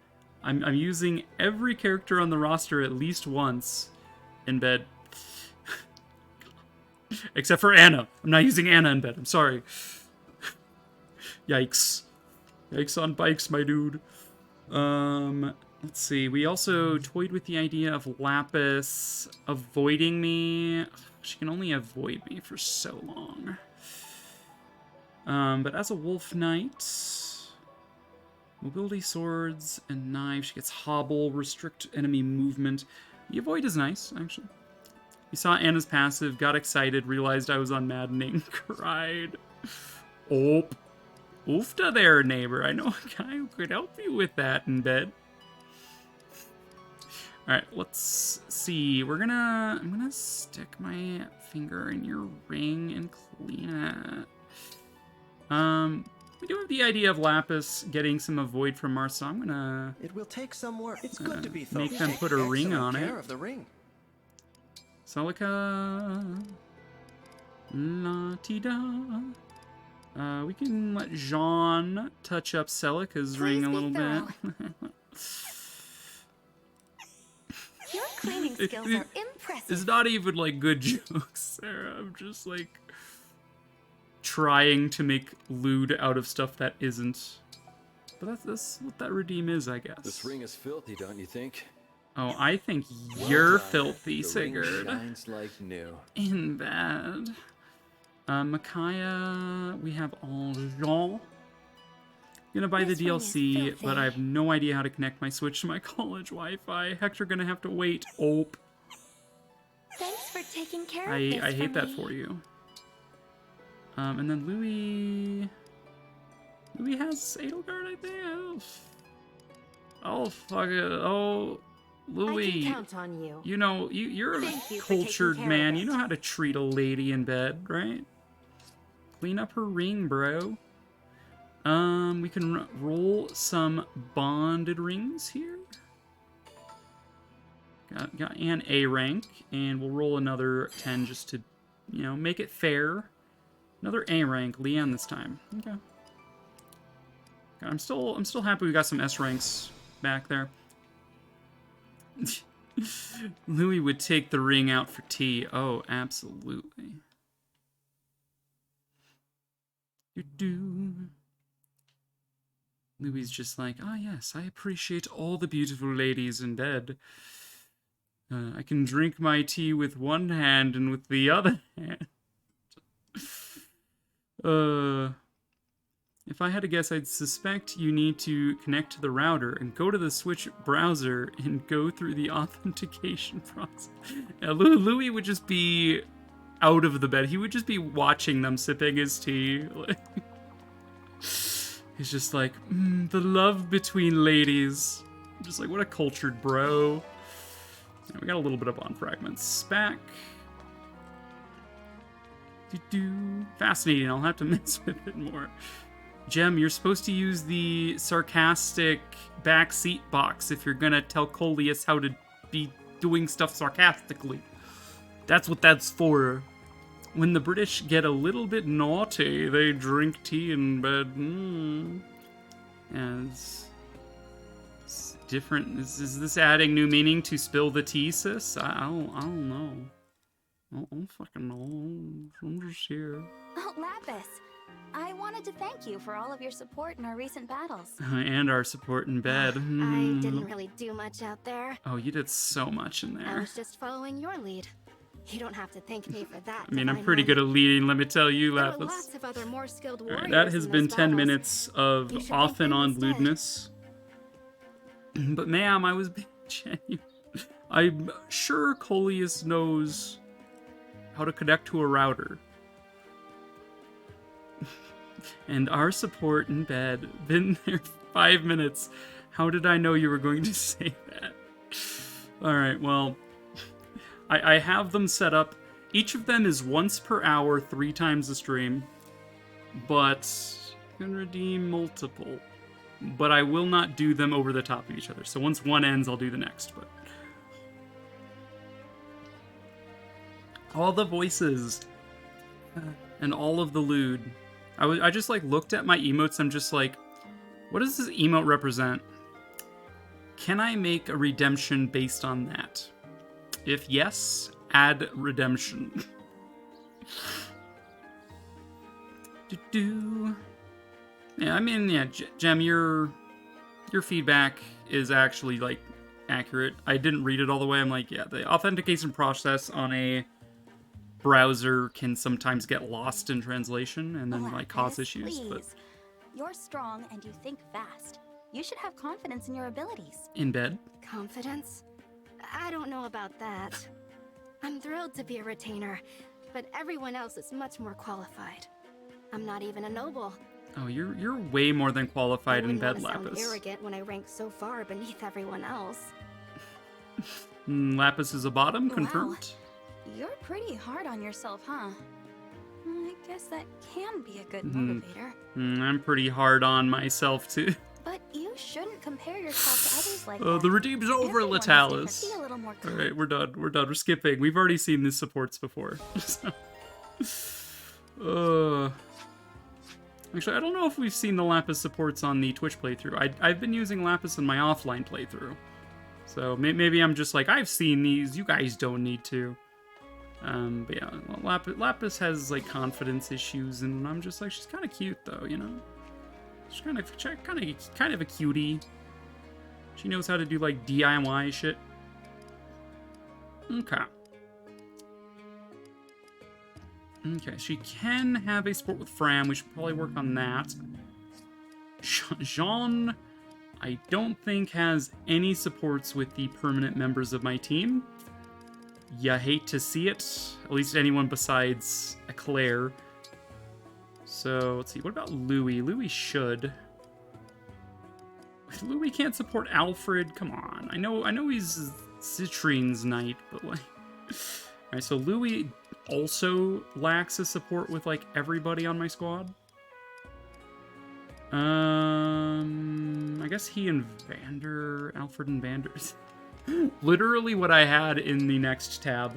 using every character on the roster at least once in bed. Except for Anna. I'm not using Anna in bed. I'm sorry. Yikes. Yikes on bikes, my dude. Let's see. We also toyed with the idea of Lapis avoiding me. She can only avoid me for so long. But as a Wolf Knight, mobility swords and knives. She gets hobble, restrict enemy movement. The avoid is nice, actually. You saw Anna's passive, got excited, realized I was on Maddening, cried. Oh, oofta there, neighbor. I know a guy who could help you with that in bed. Alright, let's see. I'm gonna stick my finger in your ring and clean it. We do have the idea of Lapis getting some avoid from Mars, so I'm gonna... It will take some work. It's good to be make them put a ring on it. Of the ring. Celica... La-ti-da... we can let Jean touch up Celica's ring a little bit. Your cleaning skills are impressive. It's not even, like, good jokes, Sarah. I'm just, like... trying to make lewd out of stuff that isn't. But that's what that redeem is, I guess. This ring is filthy, don't you think? Oh, I think you're filthy, Sigurd. Shines like new. In bed. Micaiah, we have Jean. Gonna buy the DLC, but I have no idea how to connect my Switch to my college Wi-Fi. Hector gonna have to wait. Oh. Thanks for taking care of this I hate for that me. for you. And then Louis has Edelgard, I think. Oh, fuck it. Oh, Louis. I can count on you. You know, you're a Thank you for cultured taking care man. of You it. know how to treat a lady in bed, right? Clean up her ring, bro. We can roll some bonded rings here. Got an A rank, and we'll roll another 10 just to, you know, make it fair. Another A rank, Leanne this time. Okay. I'm still happy we got some S ranks back there. Louis would take the ring out for tea. Oh, absolutely. Louis just like, ah, yes, I appreciate all the beautiful ladies in bed. I can drink my tea with one hand and with the other hand. If I had to guess, I'd suspect you need to connect to the router and go to the Switch browser and go through the authentication process. Yeah, Louis would just be out of the bed. He would just be watching them sipping his tea. He's just like, the love between ladies. I'm just like, what a cultured bro. And we got a little bit of bond fragments back. Fascinating. I'll have to mess with it more. Gem, you're supposed to use the sarcastic backseat box if you're gonna tell Coleus how to be doing stuff sarcastically. That's what that's for. When the British get a little bit naughty, they drink tea in bed. Yeah, it's different. Is this adding new meaning to spill the tea, sis? I don't know. I don't fucking know. I'm just here. Oh, Lapis. I wanted to thank you for all of your support in our recent battles. And our support in bed. I didn't really do much out there. Oh, you did so much in there. I was just following your lead. You don't have to thank me for that. I mean, I'm pretty good at leading, let me tell you, There Lapis. were lots of other more skilled warriors. Alright, that has in been those 10 battles. minutes of You should off and thank on them instead. lewdness. But ma'am, I was being genuine. I'm sure Coleus knows how to connect to a router. And our support in bed. Been there 5 minutes. How did I know you were going to say that? Alright, well, I have them set up. Each of them is once per hour, 3 times the stream. But you can redeem multiple. But I will not do them over the top of each other. So once one ends, I'll do the next. But all the voices and all of the lewd. I just like looked at my emotes. I'm just like, what does this emote represent? Can I make a redemption based on that? If yes, add redemption. Yeah, I mean, yeah, Gem, your feedback is actually like accurate. I didn't read it all the way. I'm like, yeah, the authentication process on a browser can sometimes get lost in translation and then like cause Lapis, issues. But please. You're strong and you think fast. You should have confidence in your abilities. in bed, Confidence? I don't know about that. I'm thrilled to be a retainer, but everyone else is much more qualified. I'm not even a noble. oh, you're way more than qualified in I bed, wouldn't want to Lapis. sound arrogant when I rank so far beneath everyone else. Lapis is a bottom, Wow. confirmed. You're pretty hard on yourself, huh? I guess that can be a good Mhm. motivator. I'm pretty hard on myself too. But you shouldn't compare yourself to others like Oh, that. the redeem's over, Everyone is different. Latalis. Be a little more All kind. right, we're done. We're skipping. We've already seen these supports before. Actually, I don't know if we've seen the Lapis supports on the Twitch playthrough. I've been using Lapis in my offline playthrough. So maybe I'm just like, I've seen these. You guys don't need to. But yeah, well, Lapis has like confidence issues, and I'm just like, she's kind of cute though, you know. She's kind of a cutie. She knows how to do like DIY shit. Okay. Okay, she can have a sport with Fram. We should probably work on that. Jean, I don't think has any supports with the permanent members of my team. You hate to see it. At least anyone besides Claire. So, let's see. What about Louis? Louis should. Louis can't support Alfred. Come on. I know he's Citrine's knight, but like... Alright, so Louis also lacks a support with like everybody on my squad. I guess he and Alfred and Vander. Literally what I had in the next tab.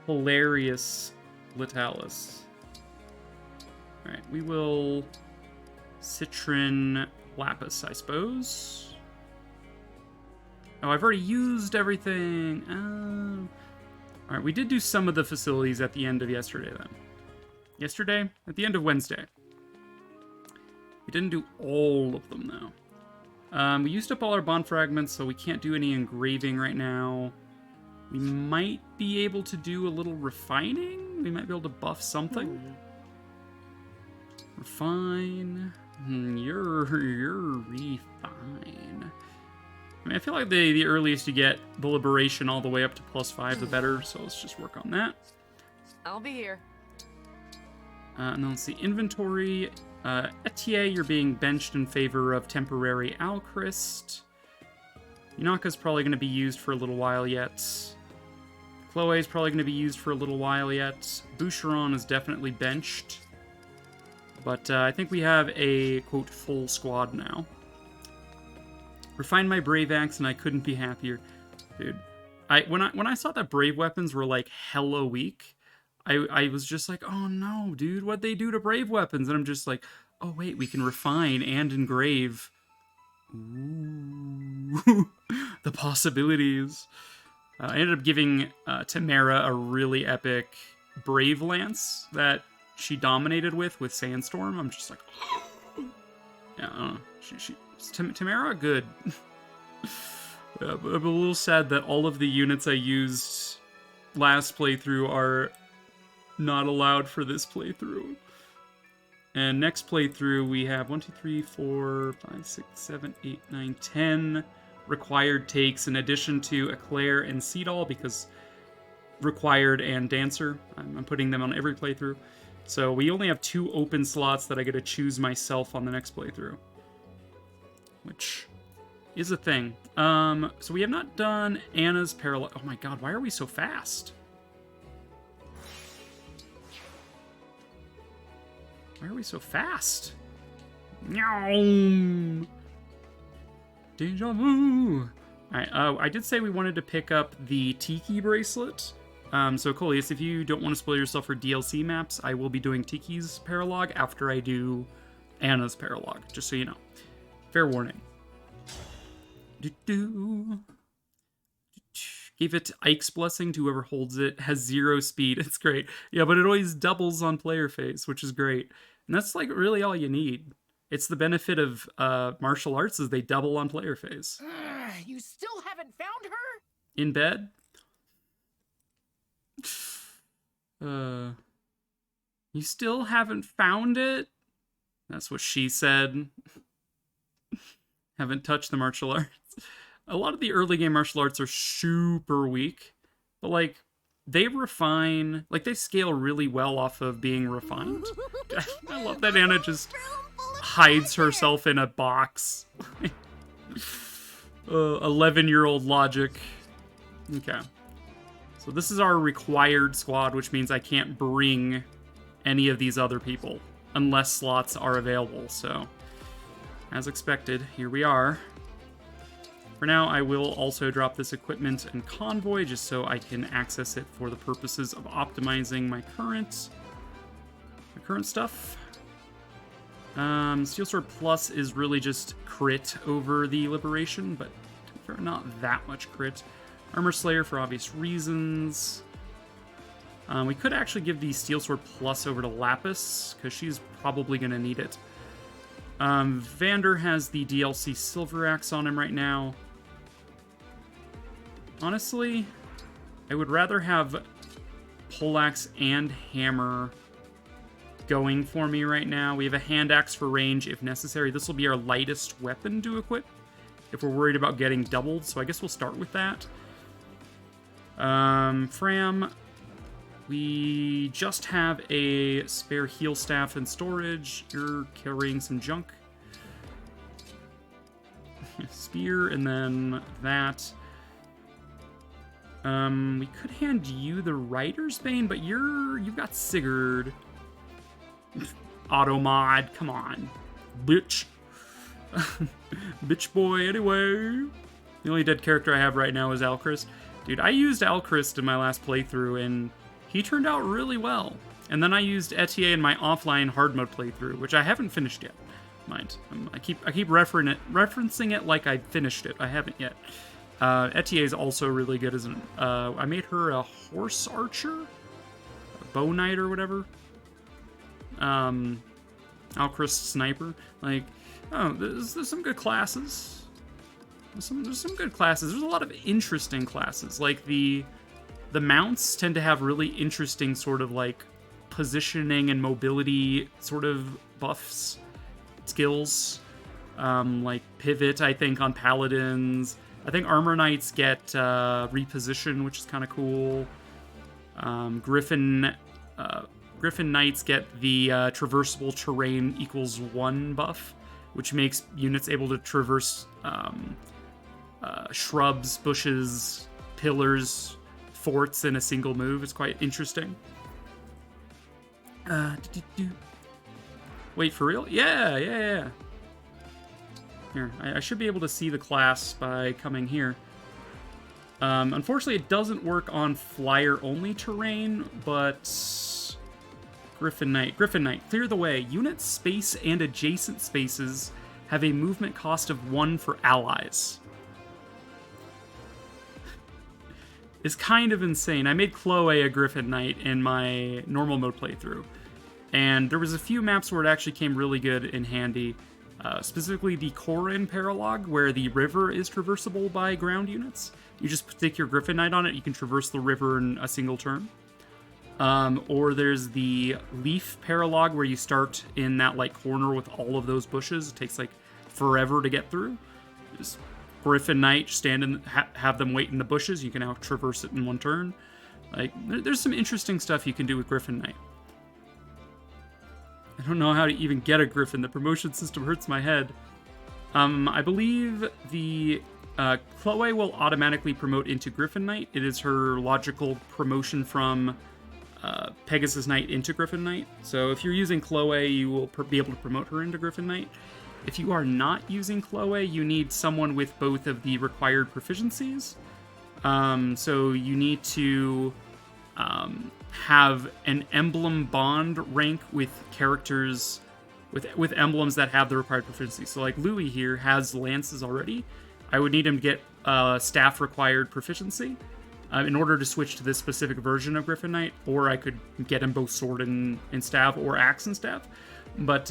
Hilarious Latalis. Alright, we will Citrin Lapis, I suppose. Oh, I've already used everything. Alright, we did do some of the facilities at the end of yesterday, then. Yesterday? At the end of Wednesday. We didn't do all of them, though. We used up all our bond fragments, so we can't do any engraving right now. We might be able to do a little refining? We might be able to buff something. Refine. You're refine. I mean, I feel like the earliest you get the liberation all the way up to +5, the better, so let's just work on that. I'll be here. And then let's see, inventory. Etier, you're being benched in favor of temporary Alchrist. Yunaka's probably going to be used for a little while yet. Chloe's probably going to be used for a little while yet. Boucheron is definitely benched. But I think we have a, quote, full squad now. Refined my Brave Axe and I couldn't be happier. Dude, when I saw that Brave weapons were like hella weak, I was just like, oh no, dude, what'd they do to Brave weapons? And I'm just like, oh wait, we can refine and engrave. Ooh, the possibilities. I ended up giving Tamara a really epic Brave Lance that she dominated with Sandstorm. I'm just like, yeah, I don't know. Tamara, good. Yeah, but I'm a little sad that all of the units I used last playthrough are not allowed for this playthrough. And next playthrough, we have 1, 2, 3, 4, 5, 6, 7, 8, 9, 10 required takes in addition to Alear and Seadall, because required and dancer. I'm putting them on every playthrough. So we only have 2 open slots that I get to choose myself on the next playthrough, which is a thing. So we have not done Anna's parallel. Oh my god, why are we so fast? Why are we so fast? Meow. Deja vu. Alright, I did say we wanted to pick up the Tiki bracelet. So Coleus, if you don't want to spoil yourself for DLC maps, I will be doing Tiki's paralogue after I do Anna's paralogue, just so you know. Fair warning. Give it Ike's blessing to whoever holds it. Has 0 speed. It's great. Yeah, but it always doubles on player face, which is great. And that's like really all you need. It's the benefit of martial arts is they double on player face. You still haven't found her? In bed? You still haven't found it? That's what she said. Haven't touched the martial arts. A lot of the early game martial arts are super weak, but like they refine, like they scale really well off of being refined. I love that Anna just hides herself in a box. 11-year-old logic. Okay. So this is our required squad, which means I can't bring any of these other people unless slots are available. So, as expected, here we are. For now, I will also drop this equipment and convoy just so I can access it for the purposes of optimizing my current stuff. Steel Sword Plus is really just crit over the Liberation, but not that much crit. Armor Slayer for obvious reasons. We could actually give the Steel Sword Plus over to Lapis, because she's probably going to need it. Vander has the DLC Silver Axe on him right now. Honestly, I would rather have Poleaxe and Hammer going for me right now. We have a Hand Axe for range if necessary. This will be our lightest weapon to equip if we're worried about getting doubled, so I guess we'll start with that. Fram, we just have a spare heal staff in storage. You're carrying some junk. Spear, and then that. We could hand you the Rider's Bane, but you've got Sigurd. Auto mod, come on. Bitch. Bitch boy, anyway. The only dead character I have right now is Alchrist. Dude, I used Alchrist in my last playthrough, and he turned out really well. And then I used Etier in my offline hard mode playthrough, which I haven't finished yet. Mind. I keep referencing it like I finished it. I haven't yet. Etier is also really good as an... I made her a horse archer? A bow knight or whatever? Alchrist sniper. Like, oh, there's some good classes. There's some good classes. There's a lot of interesting classes. Like, the mounts tend to have really interesting sort of, like, positioning and mobility sort of buffs. Skills. Like, pivot, I think, on paladins. I think Armor Knights get reposition, which is kind of cool. Griffin Griffin Knights get the traversable terrain equals 1 buff, which makes units able to traverse shrubs, bushes, pillars, forts in a single move. It's quite interesting. Wait, for real? Yeah. Here, I should be able to see the class by coming here. Unfortunately, it doesn't work on flyer-only terrain, but... Griffin Knight. Clear the way. Unit space and adjacent spaces have a movement cost of 1 for allies. It's kind of insane. I made Chloe a Griffin Knight in my normal mode playthrough, and there was a few maps where it actually came really good in handy. Specifically the Corin Paralog, where the river is traversable by ground units. You just stick your Griffin Knight on it, you can traverse the river in a single turn. Or there's the Leaf Paralog, where you start in that like corner with all of those bushes. It takes like forever to get through. Just Griffin Knight, stand in, have them wait in the bushes. You can now traverse it in 1 turn. Like, there's some interesting stuff you can do with Griffin Knight. I don't know how to even get a Griffin. The promotion system hurts my head. I believe the Chloe will automatically promote into Griffin Knight. It is her logical promotion from Pegasus Knight into Griffin Knight. So if you're using Chloe, you will be able to promote her into Griffin Knight. If you are not using Chloe, you need someone with both of the required proficiencies. So you need to have an emblem bond rank with characters with emblems that have the required proficiency. So like Louis here has lances already. I would need him to get staff required proficiency in order to switch to this specific version of Griffin Knight, or I could get him both sword and staff, or axe and staff. But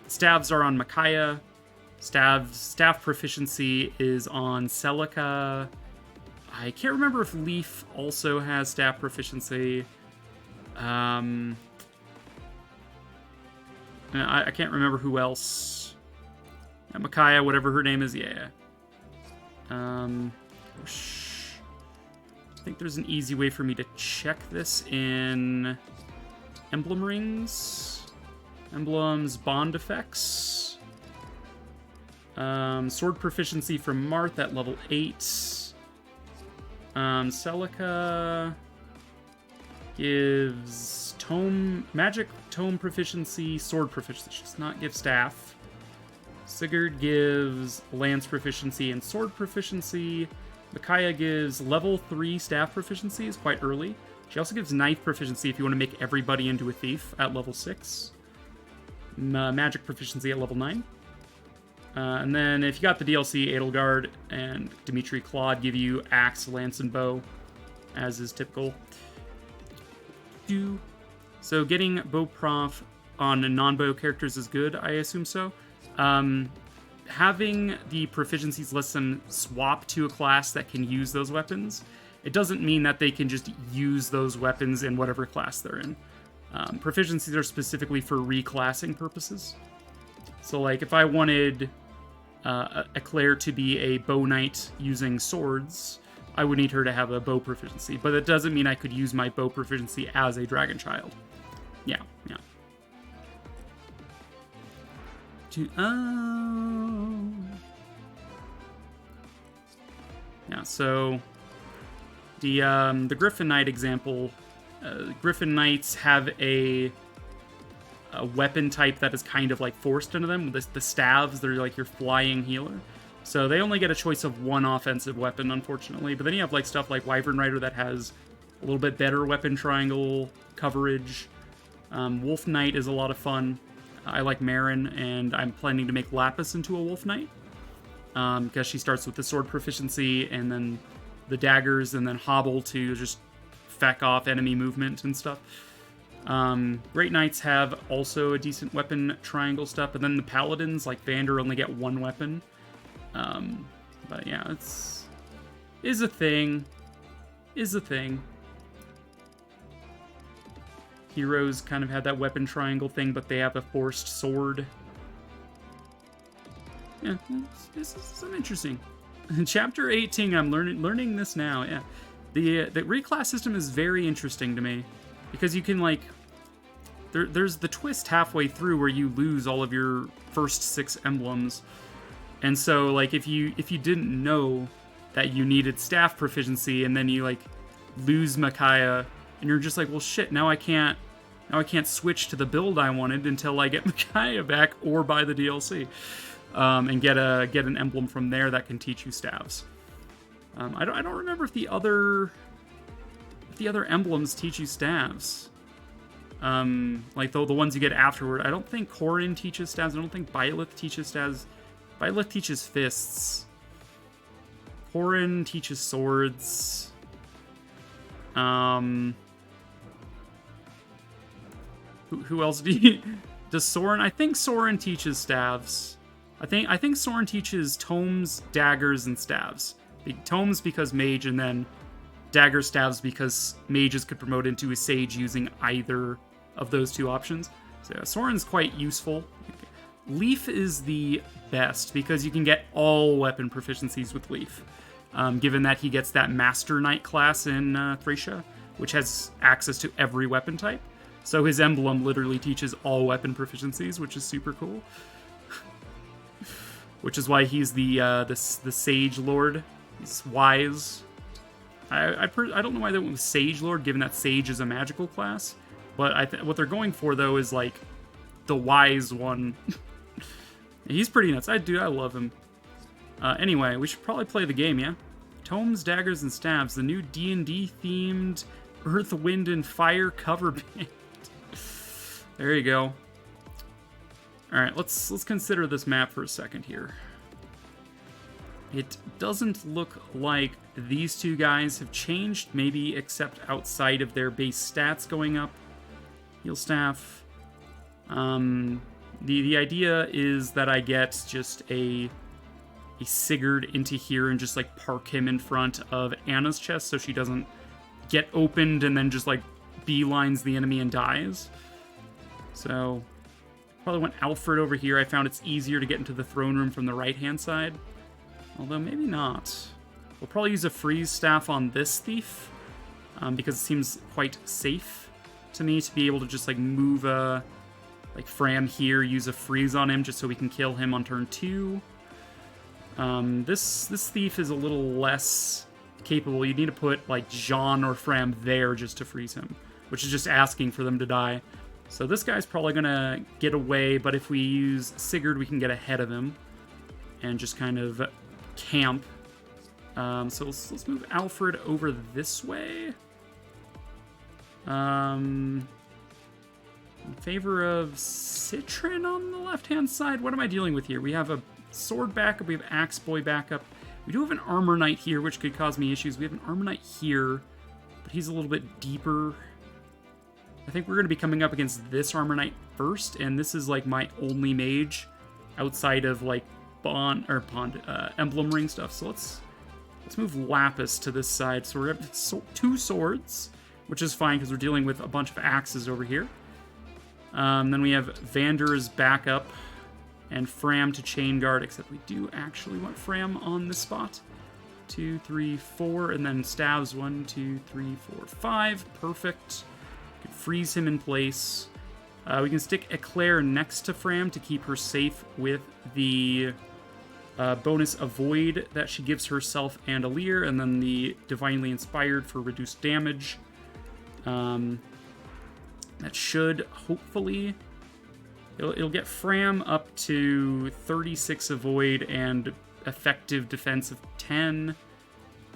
staves are on Micaiah. Staff proficiency is on Celica. I can't remember if Leaf also has staff proficiency. I can't remember who else. Micaiah, whatever her name is, yeah. I think there's an easy way for me to check this in emblem rings. Emblems, bond effects. Sword proficiency from Marth at level 8. Celica gives magic tome proficiency, sword proficiency. She does not give staff. Sigurd gives lance proficiency and sword proficiency. Micaiah gives level 3 staff proficiency, is quite early. She also gives knife proficiency if you want to make everybody into a thief at level 6. Magic proficiency at level 9. And then if you got the DLC, Edelgard and Dimitri Claude give you axe, lance, and bow, as is typical. So getting bow prof on non-bow characters is good, I assume so. Having the proficiencies lets them swap to a class that can use those weapons. It doesn't mean that they can just use those weapons in whatever class they're in. Proficiencies are specifically for reclassing purposes. So, like, if I wanted Eclair to be a bow knight using swords, I would need her to have a bow proficiency. But it doesn't mean I could use my bow proficiency as a dragon child. Yeah. Yeah, so the Griffin Knight example, Griffin Knights have a weapon type that is kind of like forced into them. The staves, they're like your flying healer. So they only get a choice of 1 offensive weapon, unfortunately. But then you have like stuff like Wyvern Rider that has a little bit better weapon triangle coverage. Wolf Knight is a lot of fun. I like Marin, and I'm planning to make Lapis into a Wolf Knight. Because she starts with the sword proficiency, and then the daggers, and then hobble to just feck off enemy movement and stuff. Great Knights have also a decent weapon triangle stuff, but then the Paladins, like Vander, only get 1 weapon. But yeah, is a thing. Heroes kind of had that weapon triangle thing, but they have a forced sword. Yeah, this is some interesting. In Chapter 18, I'm learning this now. Yeah, the reclass system is very interesting to me. Because you can, like... There's the twist halfway through where you lose all of your first 6 emblems. And so, like, if you didn't know that you needed staff proficiency, and then you, like, lose Micaiah, and you're just like, well, shit, now I can't switch to the build I wanted until I get Micaiah back or buy the DLC, and get an emblem from there that can teach you staves. I don't remember if the other emblems teach you staves. Like the ones you get afterward. I don't think Corin teaches staves. I don't think Byleth teaches staves. Byleth teaches fists. Corin teaches swords. Who else does Soren? I think Soren teaches staves. I think Soren teaches tomes, daggers, and staves. Tomes because mage, and then dagger staves because mages could promote into a sage using either of those 2 options. So yeah, Soren's quite useful. Leaf is the best because you can get all weapon proficiencies with Leaf, given that he gets that Master Knight class in Thracia, which has access to every weapon type. So his emblem literally teaches all weapon proficiencies, which is super cool. Which is why he's the Sage Lord. He's wise. I don't know why they went with Sage Lord, given that Sage is a magical class. But what they're going for, though, is, like, the wise one. He's pretty nuts. I love him. Anyway, we should probably play the game, yeah? Tomes, Daggers, and Staves, the new D&D-themed Earth, Wind, and Fire cover band. There you go. Alright, let's consider this map for a second here. It doesn't look like these 2 guys have changed, maybe except outside of their base stats going up. Heal staff. The idea is that I get just a Sigurd into here and just, like, park him in front of Anna's chest so she doesn't get opened and then just, like, beelines the enemy and dies. So, probably went Alfred over here. I found it's easier to get into the throne room from the right-hand side. Although, maybe not. We'll probably use a freeze staff on this thief, because it seems quite safe to me to be able to just, like, move like, Fram here, use a freeze on him just so we can kill him on turn 2. This thief is a little less capable. You need to put, like, Jean or Fram there just to freeze him, which is just asking for them to die. So this guy's probably gonna get away, but if we use Sigurd, we can get ahead of him and just kind of camp. So let's move Alfred over this way. In favor of Citrin on the left-hand side. What am I dealing with here? We have a sword backup, we have axe boy backup. We do have an armor knight here, which could cause me issues. We have an armor knight here, but he's a little bit deeper. I think we're going to be coming up against this armor knight first, and this is, like, my only mage outside of, like, emblem ring stuff. So let's move Lapis to this side. So we're going to have 2 swords, which is fine because we're dealing with a bunch of axes over here. Then we have Vander's backup and Fram to chain guard, except we do actually want Fram on this spot. 2, 3, 4, and then Staves 1, 2, 3, 4, 5. Perfect. Can freeze him in place. We can stick Eclair next to Fram to keep her safe with the bonus Avoid that she gives herself and Alear, and then the Divinely Inspired for reduced damage. That should, hopefully... It'll get Fram up to 36 Avoid and effective defense of 10.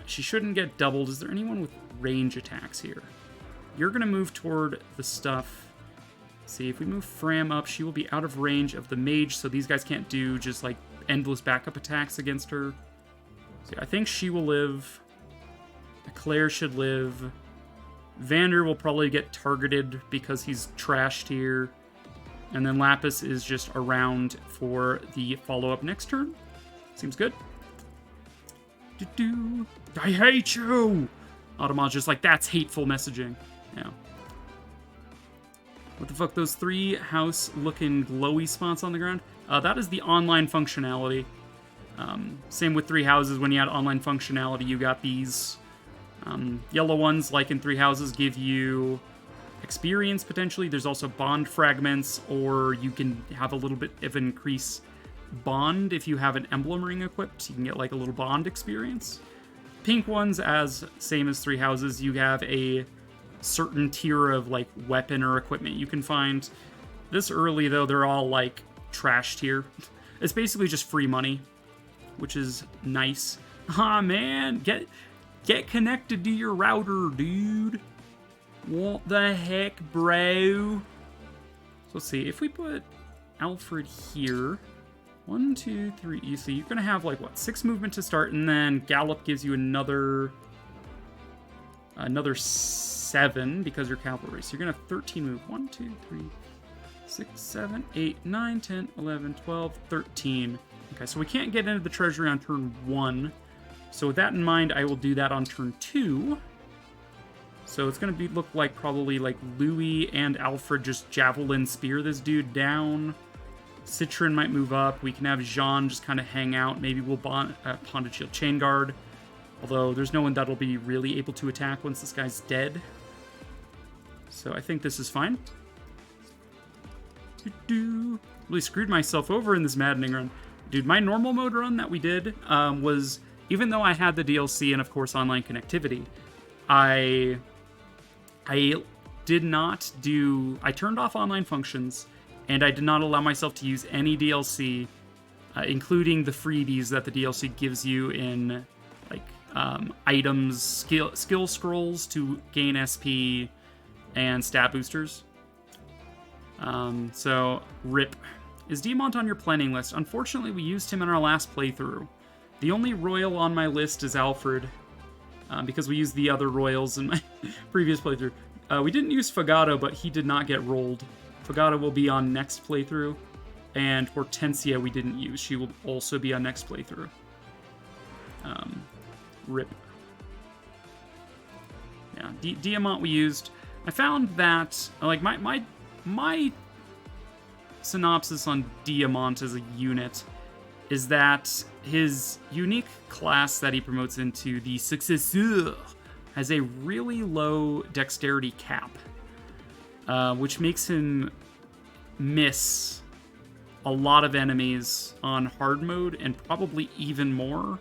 She shouldn't get doubled. Is there anyone with range attacks here? You're going to move toward the stuff. See, if we move Fram up, she will be out of range of the mage, so these guys can't do just, like, endless backup attacks against her. So I think she will live. Claire should live. Vander will probably get targeted because he's trashed here. And then Lapis is just around for the follow-up next turn. Seems good. I hate you! Automat's just like, that's hateful messaging. Yeah. What the fuck, those 3 house-looking glowy spots on the ground? That is the online functionality. Same with 3 houses. When you add online functionality, you got these yellow ones, like in 3 houses, give you experience, potentially. There's also bond fragments, or you can have a little bit of an increase bond if you have an emblem ring equipped. You can get like a little bond experience. Pink ones, as same as Three Houses, you have a certain tier of like weapon or equipment you can find. This early, though, they're all like trash tier. It's basically just free money, which is nice. Ah, man, get connected to your router, dude. What the heck, bro? So let's see, if we put Alfred here, 1, 2, 3, you see, you're gonna have like what, 6 movement to start, and then Gallop gives you another 7 because you're cavalry. So you're gonna have 13 move. 1, 2, 3, 6, 7, 8, 9, 10, 11, 12, 13. Okay, so we can't get into the treasury on turn 1. So with that in mind, I will do that on turn 2. So it's going to look like probably like Louis and Alfred just javelin spear this dude down. Citron might move up. We can have Jean just kind of hang out. Maybe we'll Ponded Shield Chain Guard. Although there's no one that'll be really able to attack once this guy's dead. So I think this is fine. Really screwed myself over in this maddening run. Dude, my normal mode run that we did was, even though I had the DLC and of course online connectivity, I did not do... I turned off online functions, and I did not allow myself to use any DLC, including the freebies that the DLC gives you in, like, items, skill scrolls to gain SP, and stat boosters. So, RIP. Is Diamant on your planning list? Unfortunately, we used him in our last playthrough. The only royal on my list is Alfred, because we used the other royals in my previous playthrough. We didn't use Fagato, but he did not get rolled. Fagato will be on next playthrough, and Hortensia we didn't use. She will also be on next playthrough. RIP. Yeah, Diamant we used. I found that, like, my synopsis on Diamant as a unit is that his unique class that he promotes into, the Successeur, has a really low dexterity cap, which makes him miss a lot of enemies on hard mode, and probably even more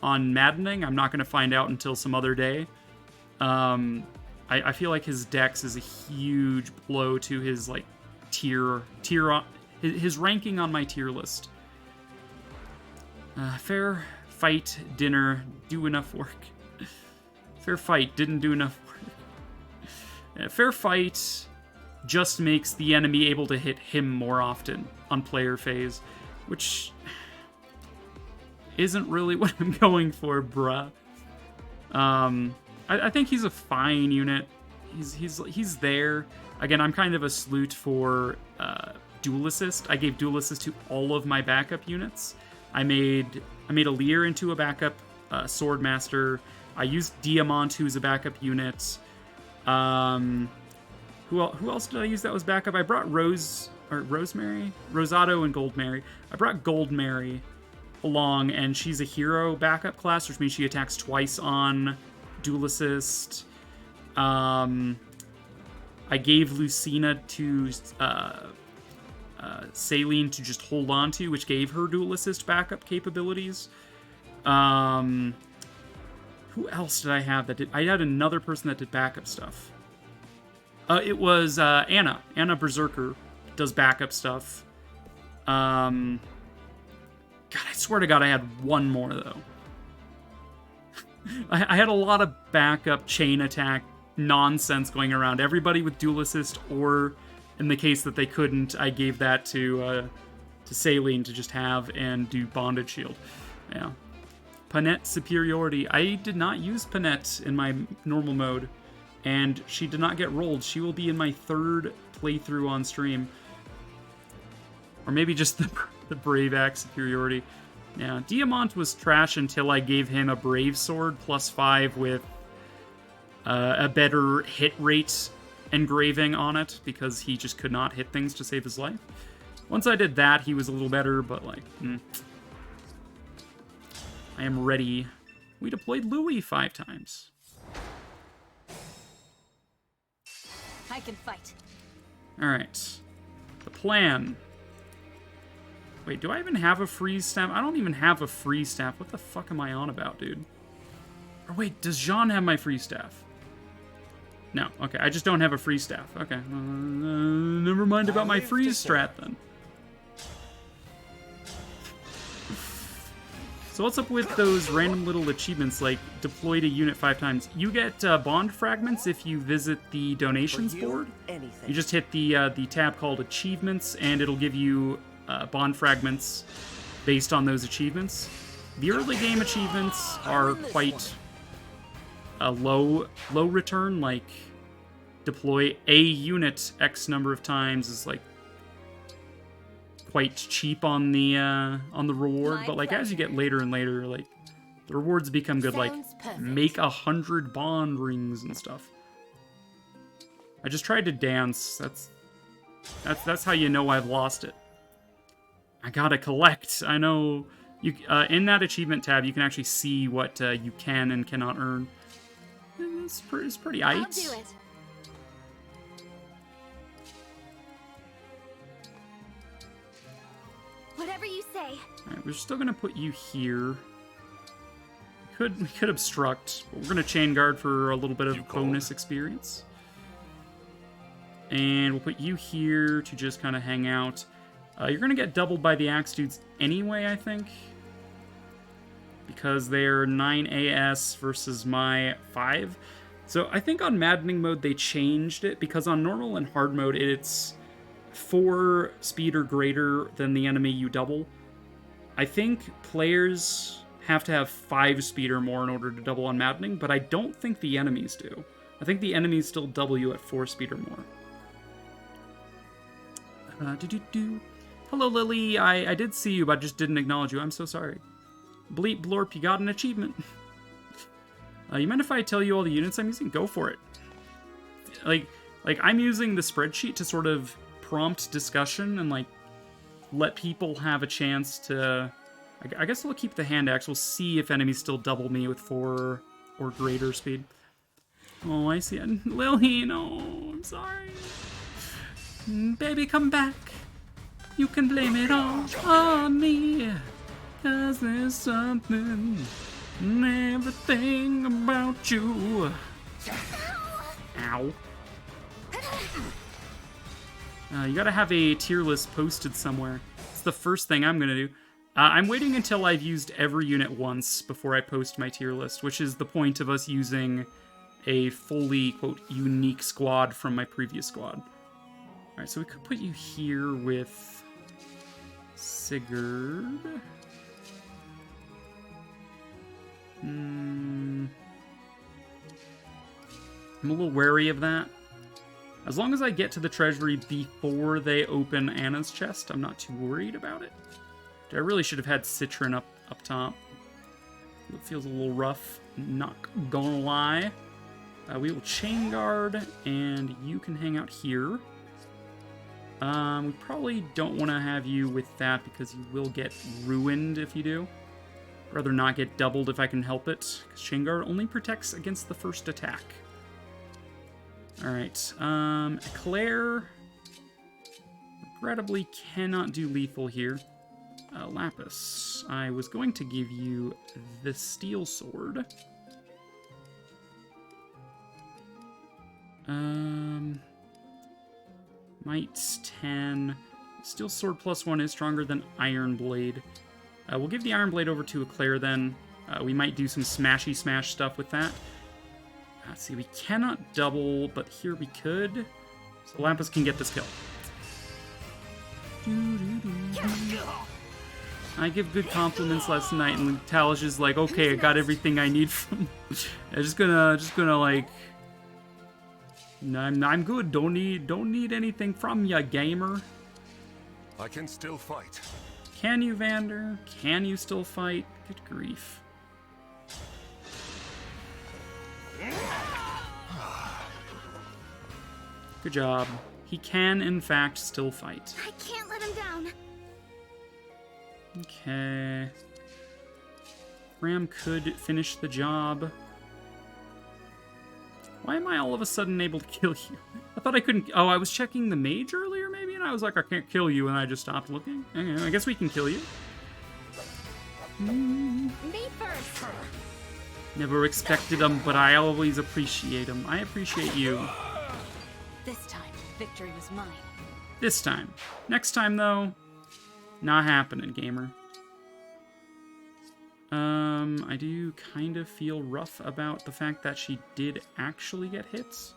on maddening. I'm not going to find out until some other day. I feel like his dex is a huge blow to his like his ranking on my tier list. Fair fight, dinner, do enough work. Fair fight, didn't do enough work. Fair fight just makes the enemy able to hit him more often on player phase, which isn't really what I'm going for, bruh. I think he's a fine unit. He's there. Again, I'm kind of a sleut for dual assist. I gave dual assist to all of my backup units. I made Alear into a backup swordmaster. I used Diamant, who's a backup unit. Who else did I use that was backup? I brought Rosemary, Rosado, and Goldmary. I brought Goldmary along, and she's a hero backup class, which means she attacks twice on dual assist. I gave Lucina to Saline to just hold on to, which gave her dual assist backup capabilities. Who else did I have that did? I had another person that did backup stuff. It was Anna. Anna Berserker does backup stuff. God, I swear to God, I had one more, though. I had a lot of backup chain attack nonsense going around. Everybody with dual assist, or in the case that they couldn't, I gave that to Saline to just have and do Bonded Shield. Yeah. Panette Superiority. I did not use Panette in my normal mode, and she did not get rolled. She will be in my 3rd playthrough on stream. Or maybe just the Brave Axe Superiority. Yeah, Diamant was trash until I gave him a Brave Sword +5 with a better hit rate engraving on it, because he just could not hit things to save his life. Once I did that, he was a little better, but like, I am ready. We deployed Louis 5 times. I can fight. Alright. The plan. Wait, do I even have a freeze staff? I don't even have a freeze staff. What the fuck am I on about, dude? Or wait, does Jean have my freeze staff? No, okay, I just don't have a freeze staff. Okay, never mind about my freeze strat then. So what's up with those random little achievements, like deploy to unit 5 times? You get bond fragments if you visit the donations board. You just hit the tab called Achievements, and it'll give you bond fragments based on those achievements. The early game achievements are quite low return, like deploy a unit X number of times is like quite cheap on the reward, but like as you get later and later, like the rewards become good. Like make 100 bond rings and stuff. I just tried to dance. That's how you know I've lost it. I gotta collect. I know you in that achievement tab you can actually see what you can and cannot earn. It's pretty I'll aight. do it. Whatever you say. Alright, we're still gonna put you here. We could obstruct, but we're gonna chain guard for a little bit of bonus experience. And we'll put you here to just kind of hang out. You're gonna get doubled by the axe dudes anyway, I think, because they're 9 AS versus my 5. So I think on Maddening Mode they changed it, because on normal and hard mode it's 4 speed or greater than the enemy you double. I think players have to have 5 speed or more in order to double on Maddening, but I don't think the enemies do. I think the enemies still double you at 4 speed or more. Hello, Lily. I did see you, but I just didn't acknowledge you. I'm so sorry. Bleep Blorp, you got an achievement. You mind if I tell you all the units I'm using? Go for it. Like I'm using the spreadsheet to sort of prompt discussion and like let people have a chance to. I guess we'll keep the hand axe. We'll see if enemies still double me with 4 or greater speed. Oh, I see it. Lily, no, I'm sorry. Baby, come back. You can blame it all on me. 'Cause there's something in everything about you. Ow. You gotta have a tier list posted somewhere. It's the first thing I'm gonna do. I'm waiting until I've used every unit once before I post my tier list, which is the point of us using a fully, quote, unique squad from my previous squad. Alright, so we could put you here with Sigurd. I'm a little wary of that. As long as I get to the treasury before they open Anna's chest, I'm not too worried about it. I really should have had Citron up top. It feels a little rough, not gonna lie. We will chain guard, and you can hang out here. We probably don't want to have you with that because you will get ruined if you do. I'd rather not get doubled if I can help it, because chain guard only protects against the first attack. Alright, Claire regrettably cannot do lethal here. Lapis, I was going to give you the steel sword. Might's 10. Steel sword +1 is stronger than Iron Blade. We'll give the Iron Blade over to Eclair then. We might do some smashy smash stuff with that. Let's see, we cannot double, but here we could. So Lapis can get this kill. I give good compliments last night, and Talish is like, okay, I got everything I need from. I'm just gonna like. I'm good. Don't need anything from ya, gamer. I can still fight. Can you, Vander? Can you still fight? Good grief. Good job. He can, in fact, still fight. I can't let him down. Okay. Ram could finish the job. Why am I all of a sudden able to kill you? I thought I couldn't... Oh, I was checking the mage earlier, maybe? And I was like, I can't kill you, and I just stopped looking. Okay, I guess we can kill you. Me first. Never expected them, but I always appreciate them. I appreciate you. This time, victory was mine. This time. Next time, though, not happening, gamer. I do kind of feel rough about the fact that she did actually get hits.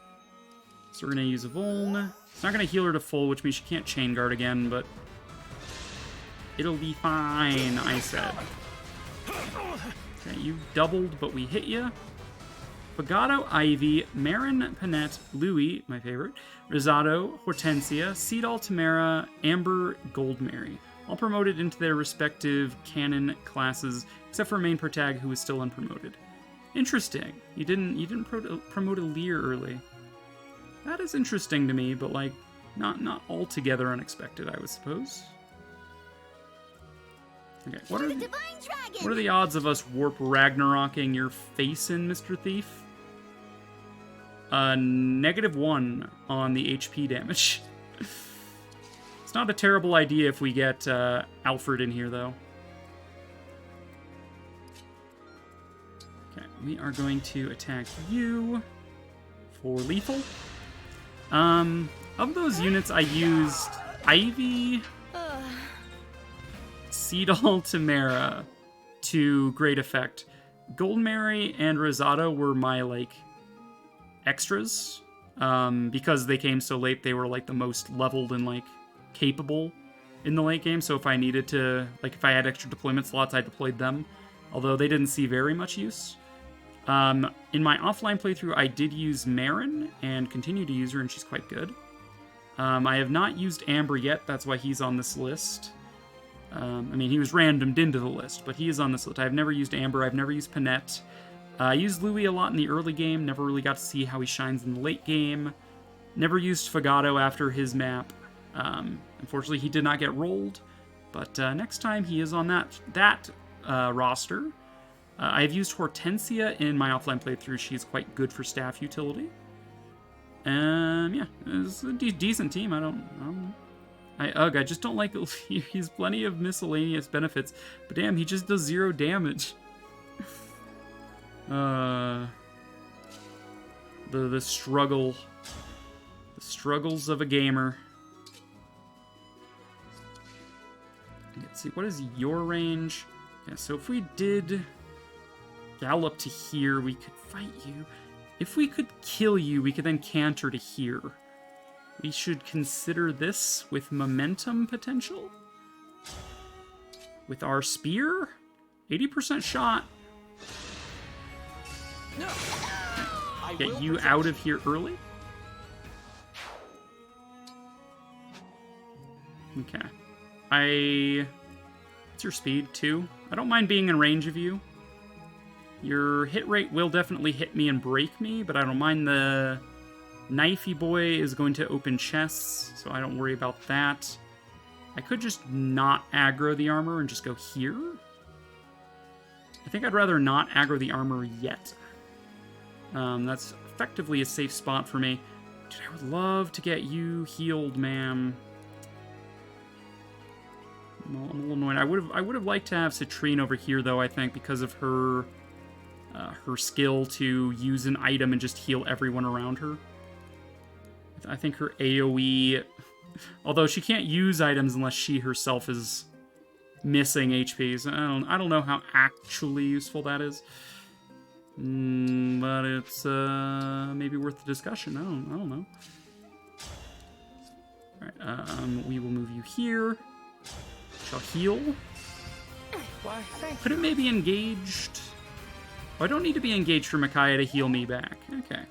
So we're going to use a Vuln. It's not going to heal her to full, which means she can't chain guard again, but it'll be fine, I said. Okay, you doubled, but we hit you. Fagotto, Ivy, Marin, Panette, Louis, my favorite, Risotto, Hortensia, Seadall, Tamara, Amber, Goldmary. All promoted into their respective canon classes, except for main protag, who is still unpromoted. Interesting. You didn't promote Alear early. That is interesting to me, but like not altogether unexpected, I would suppose. Okay, what are the odds of us warp Ragnarocking your face in, Mr. Thief? -1 on the HP damage. It's not a terrible idea if we get Alfred in here, though. Okay, we are going to attack you for lethal. Of those units, I used Ivy, Seadall, Tamara to great effect. Goldmary and Risotto were my, like, extras. Because they came so late, they were, like, the most leveled and, like, capable in the late game. So if I needed to, like, if I had extra deployment slots, I deployed them. Although they didn't see very much use. In my offline playthrough, I did use Marin and continue to use her, and she's quite good. I have not used Amber yet. That's why he's on this list. I mean, he was randomed into the list, but he is on this list. I've never used Amber. I've never used Panette. I used Louis a lot in the early game. Never really got to see how he shines in the late game. Never used Fagotto after his map. Unfortunately, he did not get rolled. But next time, he is on that roster. I've used Hortensia in my offline playthrough. She's quite good for staff utility. Yeah, it's a decent team. I don't know. I just don't like he has plenty of miscellaneous benefits, but damn, he just does 0 damage. The struggles of a gamer. Let's see, what is your range? Yeah, so if we did gallop to here, we could fight you. If we could kill you, we could then canter to here. We should consider this with momentum potential. With our spear? 80% shot. Get you out of here early. Okay. What's your speed? 2? I don't mind being in range of you. Your hit rate will definitely hit me and break me, but I don't mind the... Knifey boy is going to open chests, so I don't worry about that. I could just not aggro the armor and just go here. I think I'd rather not aggro the armor yet. That's effectively a safe spot for me. Dude, I would love to get you healed, ma'am. I'm a little annoyed. I would have liked to have Citrine over here, though, I think, because of her skill to use an item and just heal everyone around her. I think her AoE, although she can't use items unless she herself is missing HPs. I don't know how actually useful that is, but it's maybe worth the discussion. I don't know. All right, we will move you here. Shall heal. Could it maybe engaged? Oh, I don't need to be engaged for Micaiah to heal me back. Okay.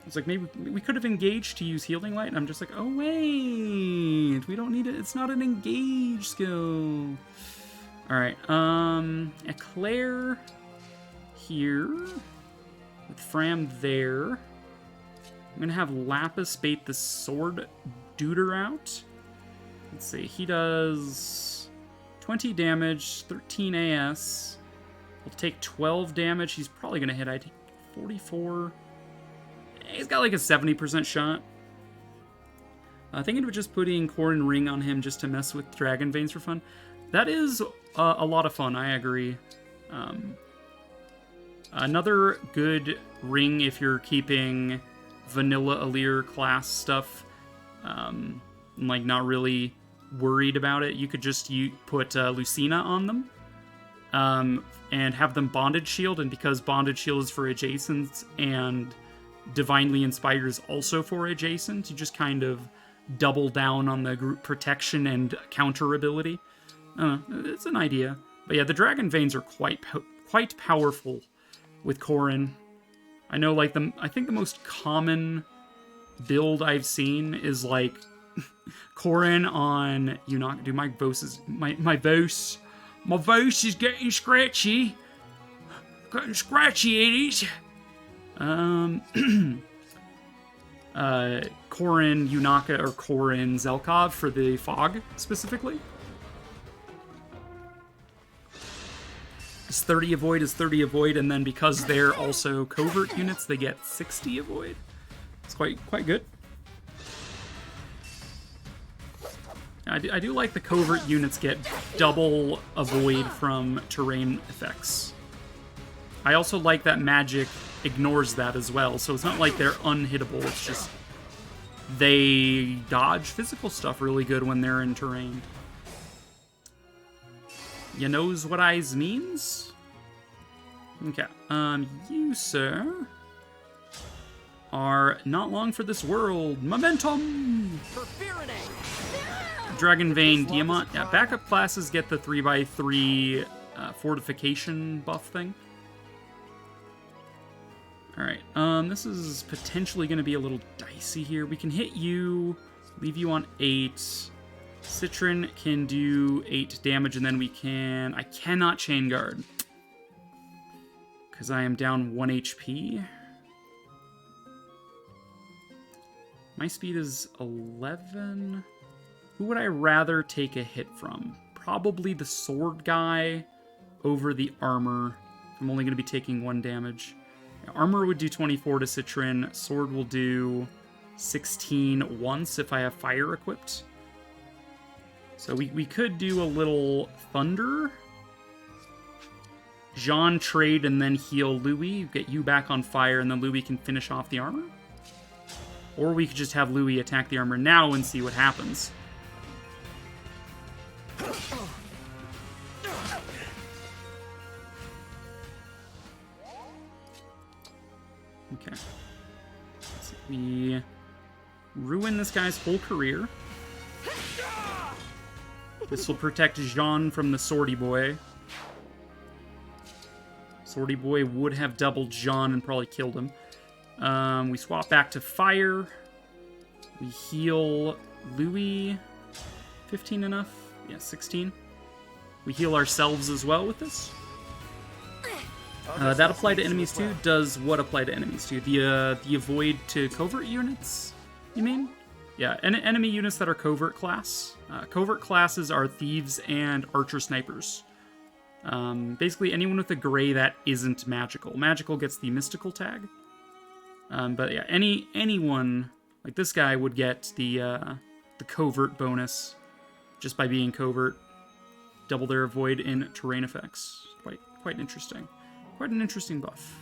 It's like, maybe we could have engaged to use Healing Light, and I'm just like, oh, wait. We don't need it. It's not an engage skill. All right. Eclair here. With Fram there. I'm going to have Lapis bait the Sword Duder out. Let's see. He does 20 damage, 13 AS. He'll take 12 damage. He's probably going to hit. I take 44... He's got like a 70% shot. Thinking of just putting Corrin Ring on him just to mess with Dragon Veins for fun. That is a lot of fun, I agree. Another good ring if you're keeping vanilla Alear class stuff, and like not really worried about it, you could just put Lucina on them, and have them Bondage Shield, and because Bondage Shield is for adjacent and Divinely Inspired is also for adjacent, you just kind of double down on the group protection and counter ability. It's an idea. But yeah, the Dragon Veins are quite powerful with Corrin. I know, like, I think the most common build I've seen is, like, Corrin on Unaka. Dude, my voice is getting scratchy. Getting scratchy, it is. Corrin Unaka or Corrin Zelkov for the fog specifically. Is 30 avoid is 30 avoid, and then because they're also covert units, they get 60 avoid. It's quite good. I do like the covert units get double avoid from terrain effects. I also like that magic ignores that as well, so it's not like they're unhittable, it's just they dodge physical stuff really good when they're in terrain. You knows what I means? Okay, you, sir, are not long for this world. Momentum! Dragon Vein Diamant. Yeah, backup classes get the 3x3 fortification buff thing. Alright, this is potentially going to be a little dicey here. We can hit you, leave you on 8. Citron can do 8 damage, and then we can... I cannot Chain Guard, because I am down 1 HP. My speed is 11. Who would I rather take a hit from? Probably the sword guy over the armor. I'm only going to be taking 1 damage. Armor would do 24 to Citron. Sword will do 16 once if I have fire equipped. So we could do a little thunder. Jean trade and then heal Louis. Get you back on fire, and then Louis can finish off the armor. Or we could just have Louis attack the armor now and see what happens. Okay. So we ruin this guy's whole career. This will protect Jean from the Swordy Boy. Swordy Boy would have doubled Jean and probably killed him. We swap back to fire. We heal Louis. 15 enough? Yeah, 16. We heal ourselves as well with this. That apply to enemies too? Does what apply to enemies too? The avoid to covert units, you mean? Yeah, enemy units that are covert class. Covert classes are thieves and archer snipers. Basically anyone with a gray that isn't magical. Magical gets the mystical tag. But yeah, anyone like this guy would get the covert bonus just by being covert. Double their avoid in terrain effects. Quite interesting. Quite an interesting buff.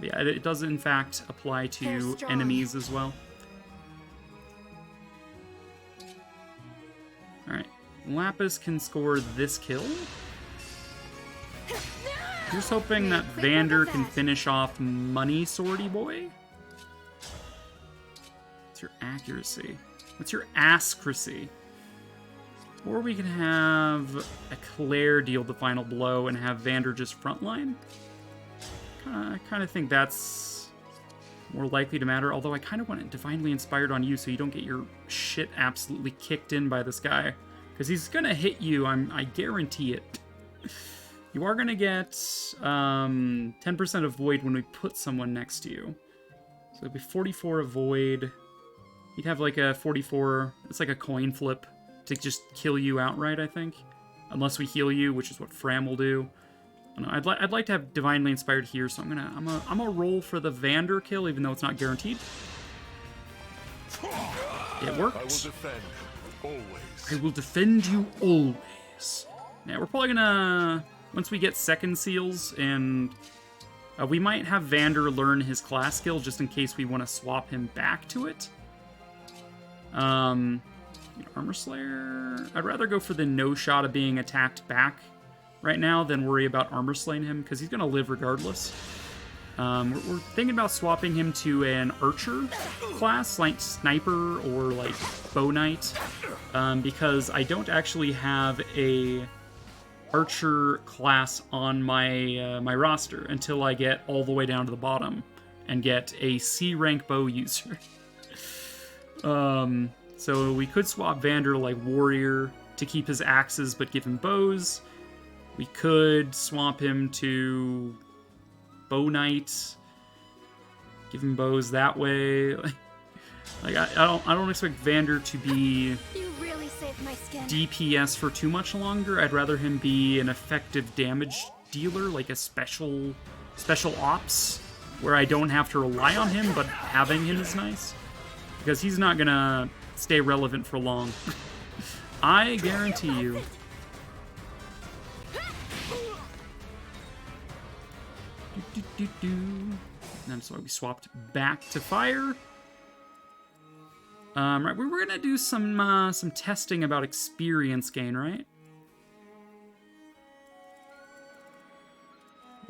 Yeah, it does in fact apply to enemies as well. Alright, Lapis can score this kill. Here's hoping that Vander can finish off Money Swordy Boy. What's your accuracy? What's your ascracy? Or we can have a Claire deal the final blow and have Vander just frontline. I kind of think that's more likely to matter, although I kind of want it Divinely Inspired on you so you don't get your shit absolutely kicked in by this guy. Because he's going to hit you, I guarantee it. You are going to get 10% avoid when we put someone next to you. So it'd be 44 avoid. He'd have like a 44, it's like a coin flip to just kill you outright, I think. Unless we heal you, which is what Fram will do. don't know, I'd like to have Divinely Inspired here, so I'm gonna roll for the Vander kill, even though it's not guaranteed. It worked. I will defend, always. I will defend you always. Yeah, we're probably gonna, once we get second seals, and we might have Vander learn his class skill just in case we want to swap him back to it. Armor Slayer. I'd rather go for the no shot of being attacked back right now than worry about armor slaying him, because he's gonna live regardless. We're thinking about swapping him to an archer class, like sniper or like bow knight, because I don't actually have a archer class on my my roster until I get all the way down to the bottom and get a C rank bow user. So we could swap Vander like warrior to keep his axes but give him bows. We could swap him to bow knight, give him bows that way. Like I don't expect Vander to be You really saved my skin. DPS for too much longer. I'd rather him be an effective damage dealer, like a special ops, where I don't have to rely on him, but having him is nice. Because he's not gonna stay relevant for long. I guarantee you. And that's why we swapped back to fire. Right, we were gonna do some testing about experience gain, right?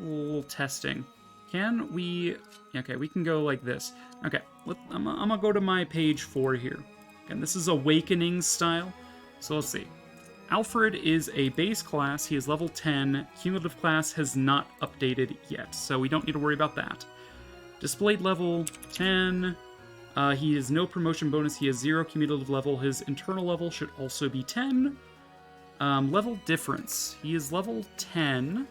A little testing. Can we? Okay, we can go like this. Okay, I'm gonna go to my page 4 here. And this is Awakening style. So let's see. Alfred is a base class. He is level 10. Cumulative class has not updated yet, so we don't need to worry about that. Displayed level 10. He has no promotion bonus. He has 0 cumulative level. His internal level should also be 10. Level difference. He is level 10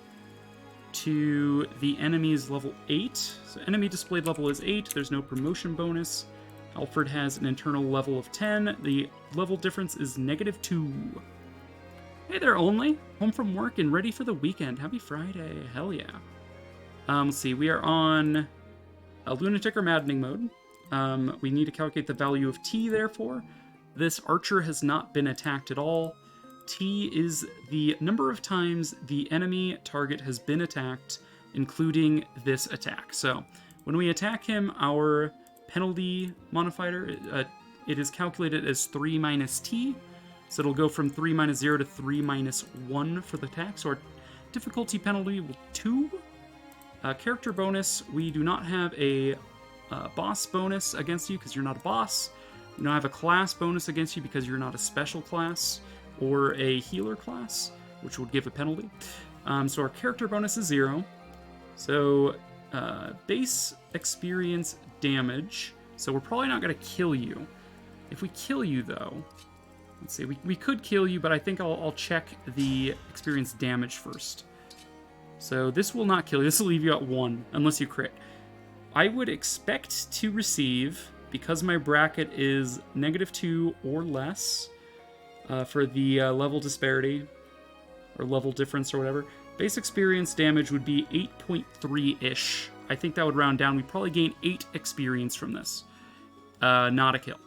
to the enemy's level 8. So enemy displayed level is 8. There's no promotion bonus. Alfred has an internal level of 10. The level difference is -2. Hey there, Only. Home from work and ready for the weekend. Happy Friday. Hell yeah. Let's see. We are on a Lunatic or Maddening Mode. We need to calculate the value of T, therefore. This archer has not been attacked at all. T is the number of times the enemy target has been attacked, including this attack. So when we attack him, our penalty modifier, it is calculated as 3 minus T. So it'll go from 3 minus 0 to 3 minus 1 for the attack. So our difficulty penalty will 2. Character bonus, we do not have a boss bonus against you because you're not a boss. We don't have a class bonus against you because you're not a special class or a healer class, which would give a penalty. So our character bonus is 0. So base experience damage. So we're probably not going to kill you. If we kill you, though, let's see, we could kill you, but I think I'll check the experience damage first. So this will not kill you. This will leave you at 1, unless you crit. I would expect to receive, because my bracket is -2 or less for the level disparity, or level difference or whatever, base experience damage would be 8.3-ish. I think that would round down. We'd probably gain 8 experience from this. Not a kill.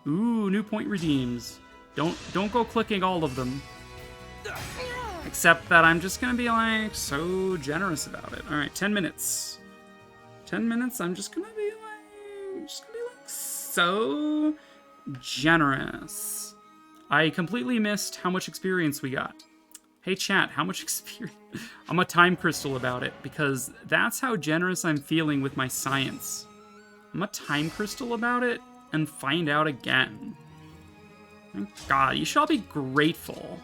Ooh, new point redeems. Don't go clicking all of them. Except that I'm just gonna be like so generous about it. All right, 10 minutes. 10 minutes. I'm just gonna be like so generous. I completely missed how much experience we got. Hey chat, how much experience? I'm a time crystal about it because that's how generous I'm feeling with my science. I'm a time crystal about it and find out again. Thank God, you should all be grateful.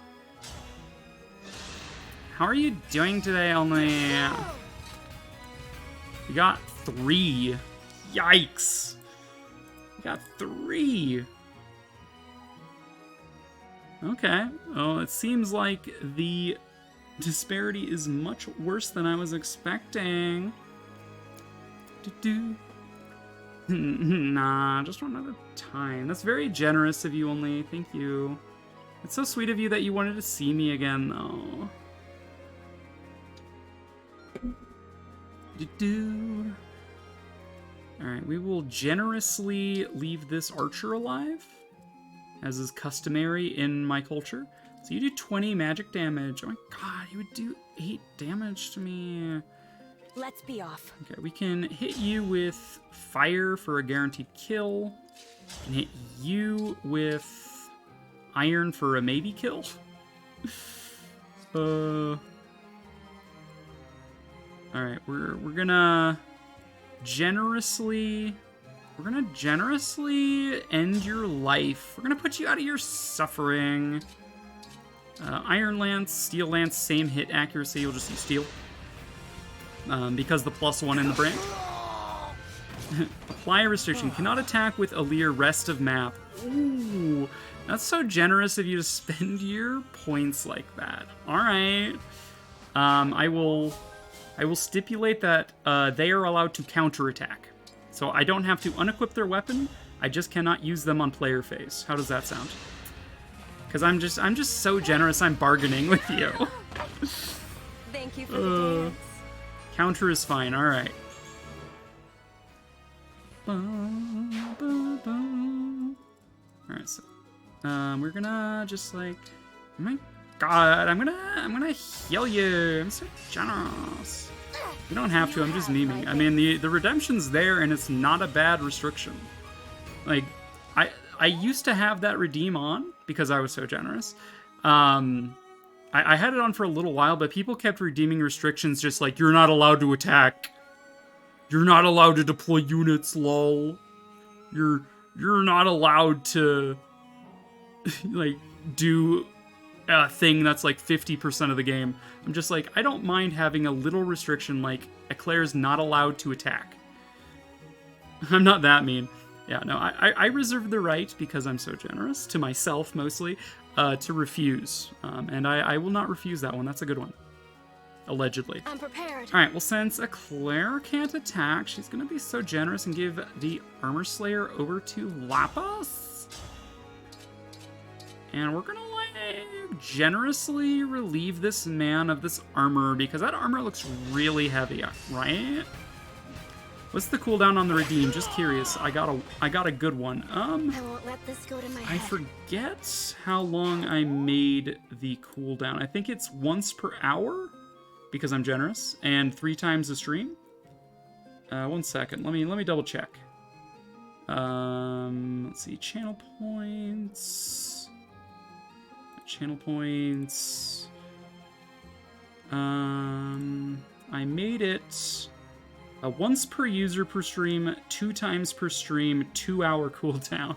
How are you doing today, Only? We got 3. Yikes. We got 3. Okay. Oh, it seems like the disparity is much worse than I was expecting. Nah, just run out of time. That's very generous of you, Only. Thank you. It's so sweet of you that you wanted to see me again, though. Alright, we will generously leave this archer alive, as is customary in my culture. So you do 20 magic damage. Oh my god, you would do 8 damage to me. Let's be off. Okay, we can hit you with fire for a guaranteed kill. We can hit you with iron for a maybe kill. Alright, we're gonna generously end your life. We're gonna put you out of your suffering. Iron Lance, Steel Lance, same hit accuracy. You'll just use Steel. Because the +1 in the brain. Apply a restriction. Cannot attack with Alear rest of map. Ooh, that's so generous of you to spend your points like that. Alright. I will stipulate that they are allowed to counterattack. So I don't have to unequip their weapon. I just cannot use them on player phase. How does that sound? Because I'm just so generous. I'm bargaining with you. Thank you for the dance. Counter is fine. All right. All right. So, we're gonna just like, oh my god, I'm gonna heal you. I'm so generous. You don't have to. I'm just memeing. I mean, the redemption's there, and it's not a bad restriction. Like, I used to have that redeem on because I was so generous. I had it on for a little while, but people kept redeeming restrictions just like, you're not allowed to attack. You're not allowed to deploy units, lol. You're not allowed to, like, do a thing that's like 50% of the game. I'm just like, I don't mind having a little restriction like, Eclair's not allowed to attack. I'm not that mean. Yeah, no, I reserve the right, because I'm so generous, to myself mostly, to refuse. And I will not refuse that one. That's a good one. Allegedly. I'm prepared. Alright, well, since Eclair can't attack, she's gonna be so generous and give the Armor Slayer over to Lapis. And we're gonna, like, generously relieve this man of this armor, because that armor looks really heavy, right? What's the cooldown on the redeem? Just curious. I got a good one. I won't let this go to my I head. forget how long I made the cooldown. I think it's once per hour, because I'm generous, and 3 times a stream. 1 second. Let me double check. Let's see. Channel points. Channel points. I made it once per user per stream, 2 times per stream, 2-hour cooldown.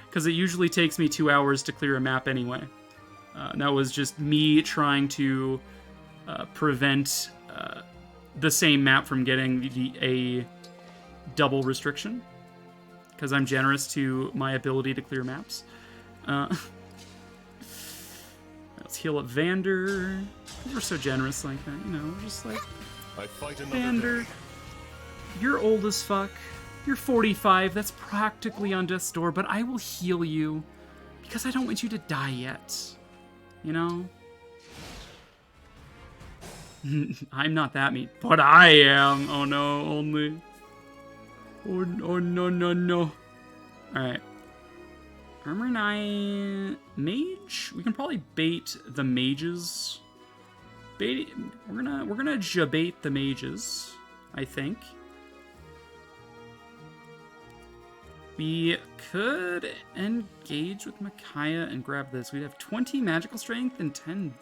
Because it usually takes me 2 hours to clear a map anyway. That was just me trying to prevent the same map from getting a double restriction. Because I'm generous to my ability to clear maps. Let's heal up Vander. We're so generous like that, you know, we're just like, I fight another Vander, day. you're old as fuck. You're 45, that's practically on death's door, but I will heal you because I don't want you to die yet. You know? I'm not that mean, but I am. Oh no, only. Oh no, no, no. Alright. Armor 9 mage? We can probably bait the mages. We're gonna jabait the mages, I think. We could engage with Micaiah and grab this. We'd have 20 magical strength and 10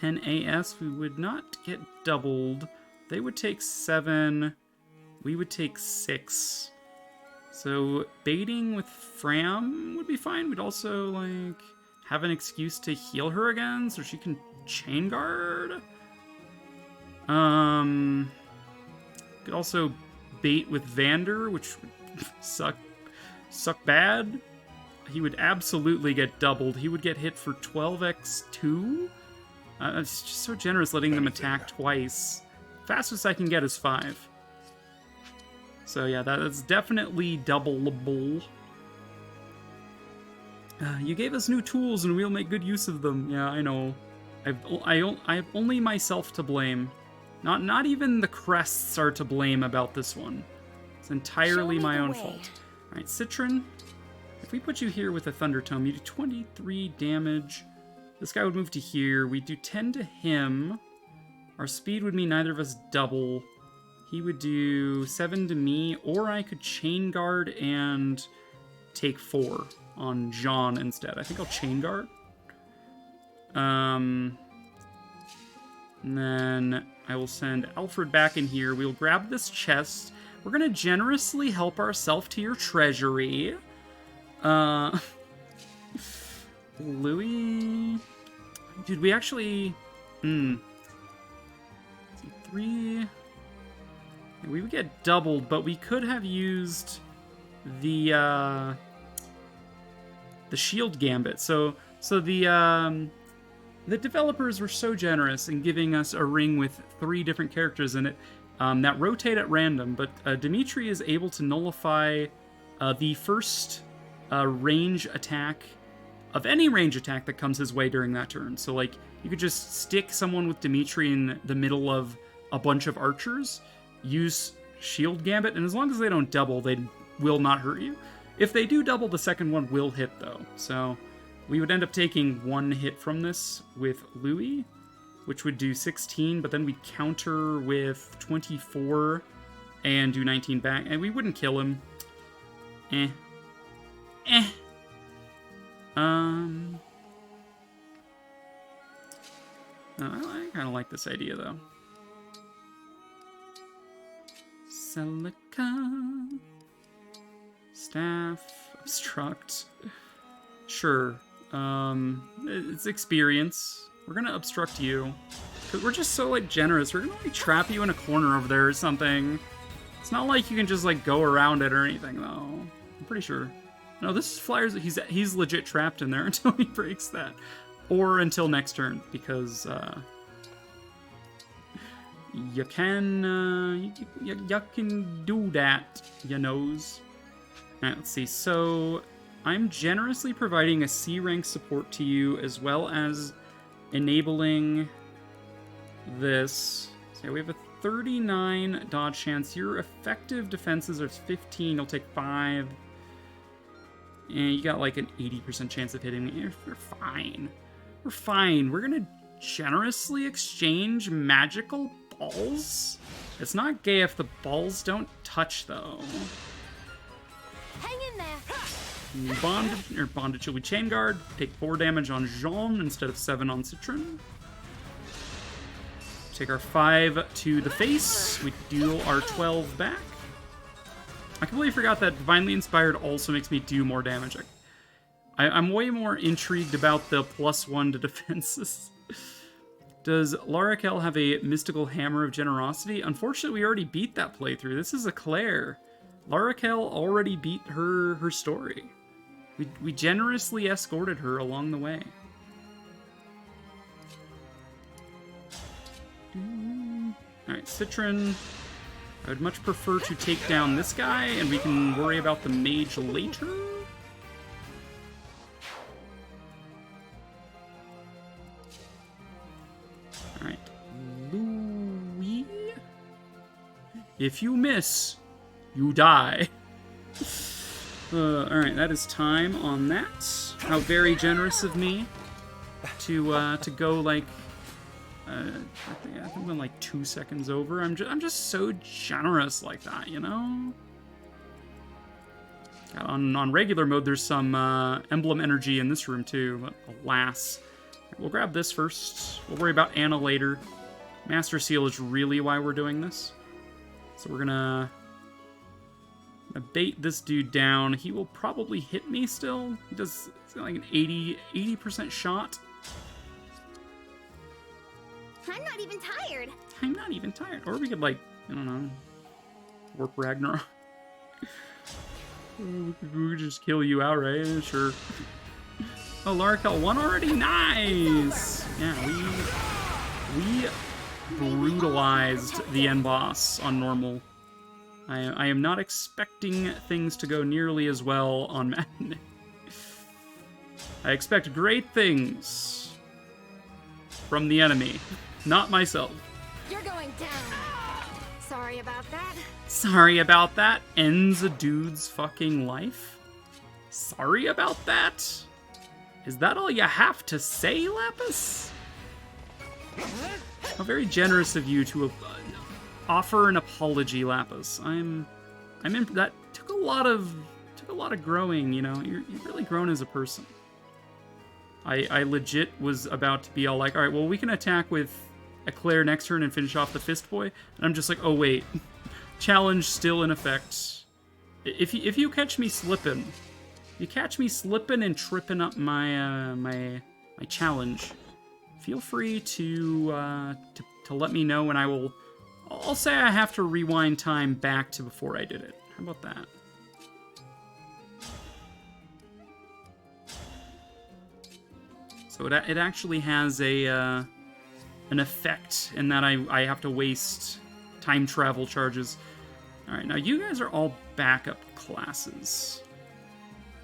AS. We would not get doubled. They would take 7. We would take 6. So baiting with Fram would be fine. We'd also, like, have an excuse to heal her again so she can chain guard. Could also bait with Vander, which would suck bad. He would absolutely get doubled. He would get hit for 12x2. It's just so generous letting them attack twice. Fastest I can get is 5. So yeah, that's definitely doubleable. You gave us new tools and we'll make good use of them. Yeah, I know. I have only myself to blame. Not even the crests are to blame about this one. It's entirely my own fault. All right, Citron. If we put you here with a Thunder Tome, you do 23 damage. This guy would move to here. We do 10 to him. Our speed would mean neither of us double. He would do 7 to me, or I could Chain Guard and take 4 on Jean instead. I think I'll Chain Guard. And then I will send Alfred back in here. We'll grab this chest. We're going to generously help ourselves to your treasury. Louis... Dude, we actually... 3... We would get doubled, but we could have used the shield gambit. So the developers were so generous in giving us a ring with 3 different characters in it that rotate at random, but Dimitri is able to nullify the first range attack of any range attack that comes his way during that turn. So, like, you could just stick someone with Dimitri in the middle of a bunch of archers, use shield gambit, and as long as they don't double, they will not hurt you. If they do double, the second one will hit, though. So we would end up taking 1 hit from this with Louis, which would do 16, but then we'd counter with 24 and do 19 back, and we wouldn't kill him. I kind of like this idea, though. Celica. Staff. Obstruct. Sure. It's experience. We're gonna obstruct you. Because we're just so, like, generous. We're gonna, like, trap you in a corner over there or something. It's not like you can just, like, go around it or anything, though. I'm pretty sure. No, this is Flyers. He's legit trapped in there until he breaks that. Or until next turn, because, you can, you can do that, you knows. Alright, let's see. So, I'm generously providing a C rank support to you, as well as enabling this. So we have a 39 dodge chance. Your effective defenses are 15. You'll take 5. And you got like an 80% chance of hitting me. You're fine. We're fine. We're gonna generously exchange magical balls. It's not gay if the balls don't touch, though. Hang in there. Bondage. We chain guard. Take 4 damage on Jean instead of 7 on Citron. Take our 5 to the face. We deal our 12 back. I completely forgot that Divinely Inspired also makes me do more damage. I'm way more intrigued about the +1 to defenses. Does Larakel have a mystical hammer of generosity? Unfortunately, we already beat that playthrough. This is a Claire. Larakel already beat her story. We generously escorted her along the way. Alright, Citron. I would much prefer to take down this guy, and we can worry about the mage later. Alright. Louis? If you miss, you die. Alright, that is time on that. How very generous of me to go, like, I think I'm like 2 seconds over. I'm just so generous like that, you know? On regular mode, there's some emblem energy in this room too, but alas. We'll grab this first. We'll worry about Anna later. Master Seal is really why we're doing this. So we're gonna bait this dude down. He will probably hit me still. He does like an 80% shot. I'm not even tired. I'm not even tired. Or we could, like, I don't know, warp Ragnarok. We could just kill you outright, sure. Oh, Larakel 1 already? Nice! Yeah, we brutalized the end boss on normal. I am not expecting things to go nearly as well on Maddening. I expect great things from the enemy. Not myself. You're going down. Sorry about that. Sorry about that. Ends a dude's fucking life? Sorry about that? Is that all you have to say, Lapis? How very generous of you to offer an apology, Lapis. I'm in. That took a lot of growing. You know, you've really grown as a person. I legit was about to be all like, all right, well, we can attack with Eclair next turn and finish off the Fist Boy, and I'm just like, oh wait, challenge still in effect. If you catch me slipping, and tripping up my my challenge, feel free to let me know, and I'll say I have to rewind time back to before I did it. How about that? So it actually has an effect in that I have to waste time travel charges. All right, now you guys are all backup classes.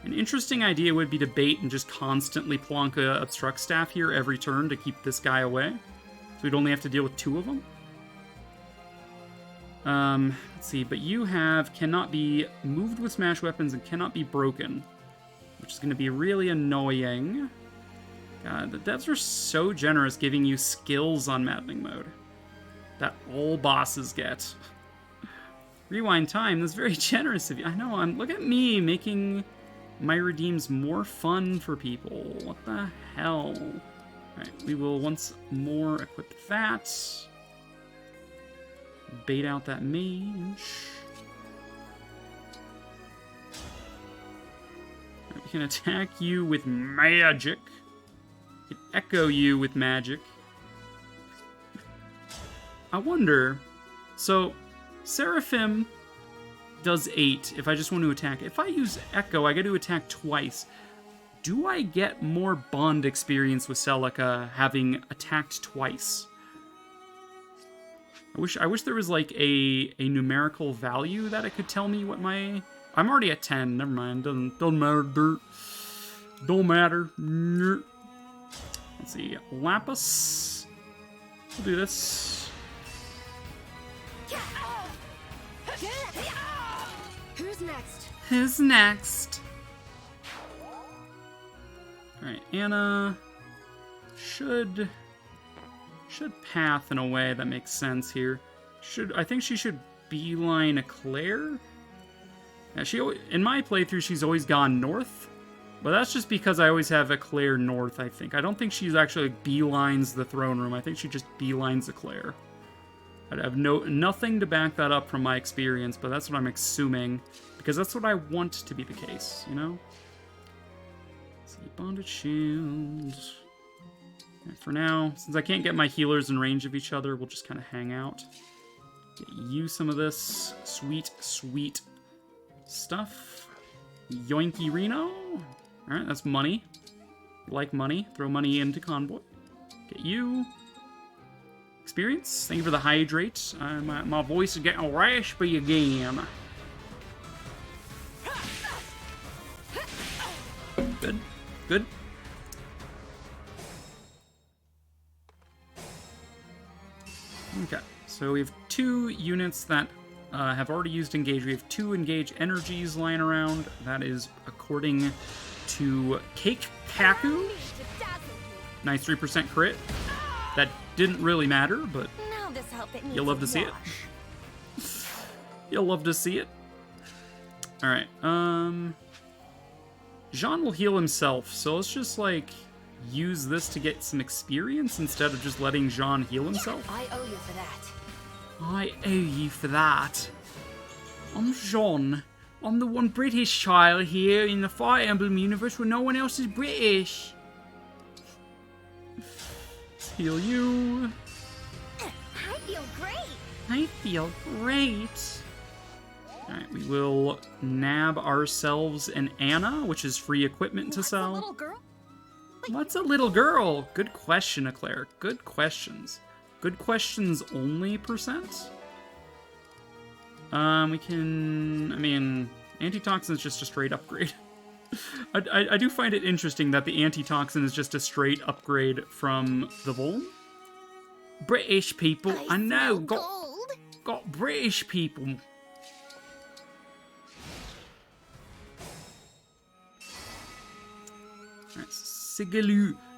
An interesting idea would be to bait and just constantly plonk a obstruct staff here every turn to keep this guy away. So we'd only have to deal with 2 of them. Let's see, but you cannot be moved with smash weapons and cannot be broken, which is going to be really annoying. God, the devs are so generous giving you skills on Maddening Mode that all bosses get. Rewind time, that's very generous of you. I know, look at me making my redeems more fun for people. What the hell? Alright, we will once more equip that. Bait out that mage. Right, we can attack you with magic. We can echo you with magic. I wonder... So, Seraphim does 8 if I just want to attack. If I use Echo, I get to attack twice. Do I get more bond experience with Celica having attacked twice? I wish there was like a numerical value that it could tell me what my... I'm already at 10. Never mind. Doesn't matter. Dirt. Don't matter. Let's see. Lapis. We'll do this. Who's next? Who's next? Alright, Anna should path in a way that makes sense here. I think she should beeline Eclair. Yeah, in my playthrough, she's always gone north, but that's just because I always have Eclair north, I think. I don't think she's actually beelines the throne room. I think she just beelines Eclair. I have nothing to back that up from my experience, but that's what I'm assuming, because that's what I want to be the case, you know? Let's see, bonded shield. Right, for now, since I can't get my healers in range of each other, we'll just kind of hang out. Get you some of this sweet, sweet stuff. Yoinky Reno. Alright, that's money. Like money. Throw money into Convoy. Get you. Experience. Thank you for the hydrate. My voice is getting raspy again. Good. Good. Okay, so we have 2 units that have already used Engage. We have 2 Engage energies lying around. That is according to Cake Kaku. Nice 3% crit. That didn't really matter, but Now this outfit needs you'll love a to see it. wash. You'll love to see it. Alright, Jean will heal himself, so let's just, like, use this to get some experience instead of just letting Jean heal himself. I owe you for that. I owe you for that. I'm Jean. I'm the one British child here in the Fire Emblem universe where no one else is British. Let's heal you. I feel great. I feel great. Alright, we will nab ourselves an Anna, which is free equipment to sell. Little girl? What's a little girl? Good question, Eclair. Good questions. Good questions only %? We can... I mean, antitoxin is just a straight upgrade. I do find it interesting that the antitoxin is just a straight upgrade from the Vuln. British people. I know. smell gold. Got British people. Alright,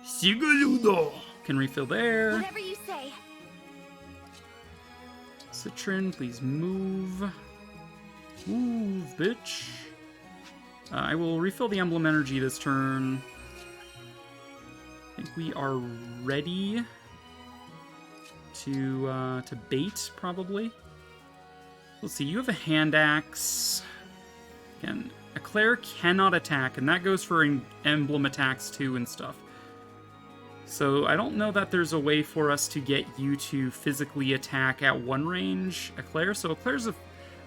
Sigaludo. Can refill there. Whatever you say. Citron, please move. Move, bitch. I will refill the emblem energy this turn. I think we are ready to bait, probably. Let's see, you have a hand axe. Again, Eclair cannot attack, and that goes for emblem attacks too and stuff. So I don't know that there's a way for us to get you to physically attack at one range, Eclair. So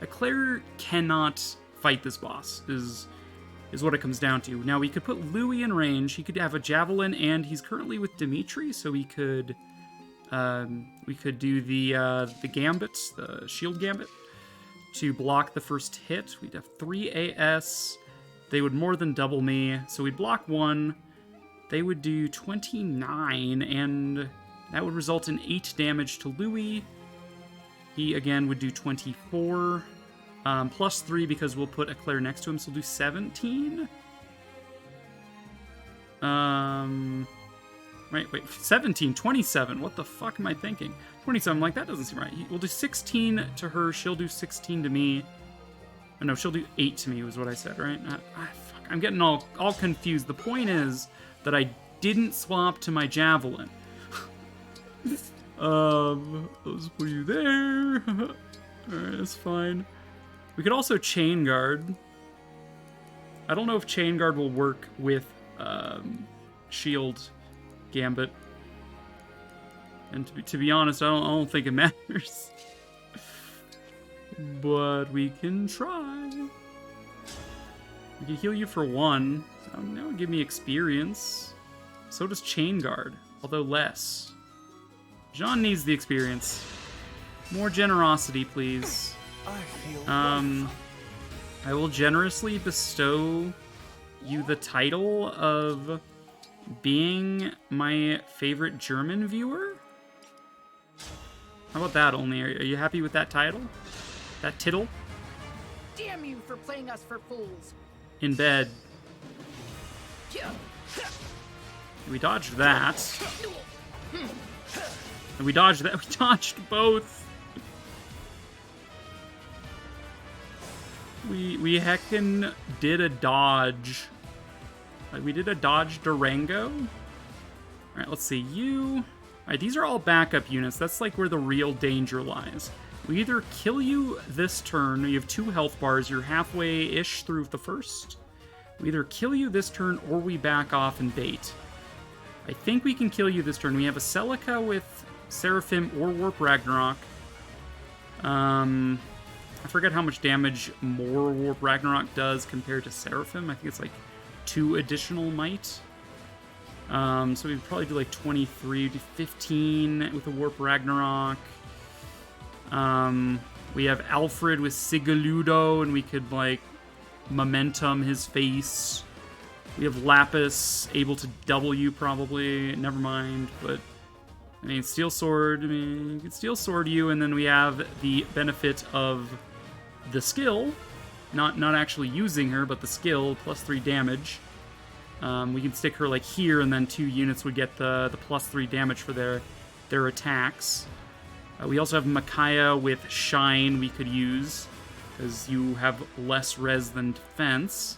Eclair cannot fight this boss, is what it comes down to. Now, we could put Louis in range. He could have a javelin, and he's currently with Dimitri, so we could do the gambit, the shield gambit, to block the first hit. We'd have 3 AS. They would more than double me, so we'd block 1. They would do 29, and that would result in 8 damage to Louis. He, again, would do 24. Plus 3 because we'll put Eclair next to him, so we'll do 17. Wait, 17, 27. What the fuck am I thinking? 27, like, that doesn't seem right. We'll do 16 to her, she'll do 16 to me. Oh, no, she'll do 8 to me, was what I said, right? Fuck, I'm getting all confused. The point is that I didn't swap to my javelin. Let's put you there. Alright, that's fine. We could also Chain Guard. I don't know if Chain Guard will work with Shield Gambit. And to be honest, I don't think it matters. But we can try. We can heal you for 1. That would give me experience. So does Chain Guard, although less. Jean needs the experience. More generosity, please. I feel I will generously bestow you the title of being my favorite German viewer. How about that only? Are you happy with that title? That tittle? Damn you for playing us for fools. In bed. We dodged that. And we dodged that. We dodged both. We heckin' did a dodge. Like, we did a dodge Durango. Alright, let's see. You... Alright, these are all backup units. That's like where the real danger lies. We either kill you this turn, you have 2 health bars, you're halfway-ish through the first. We either kill you this turn, or we back off and bait. I think we can kill you this turn. We have a Celica with Seraphim or Warp Ragnarok. I forget how much damage more Warp Ragnarok does compared to Seraphim. I think it's like 2 additional might. So we'd probably do like 23, do 15 with a Warp Ragnarok. We have Alfred with Sigaludo, and we could like momentum his face. We have Lapis, able to W probably. Never mind, but I mean, Steel Sword. I mean, you can Steel Sword you, and then we have the benefit of the skill, not actually using her, but the skill, plus 3 damage. We can stick her like here, and then 2 units would get the plus 3 damage for their attacks. We also have Micaiah with Shine we could use, because you have less res than defense.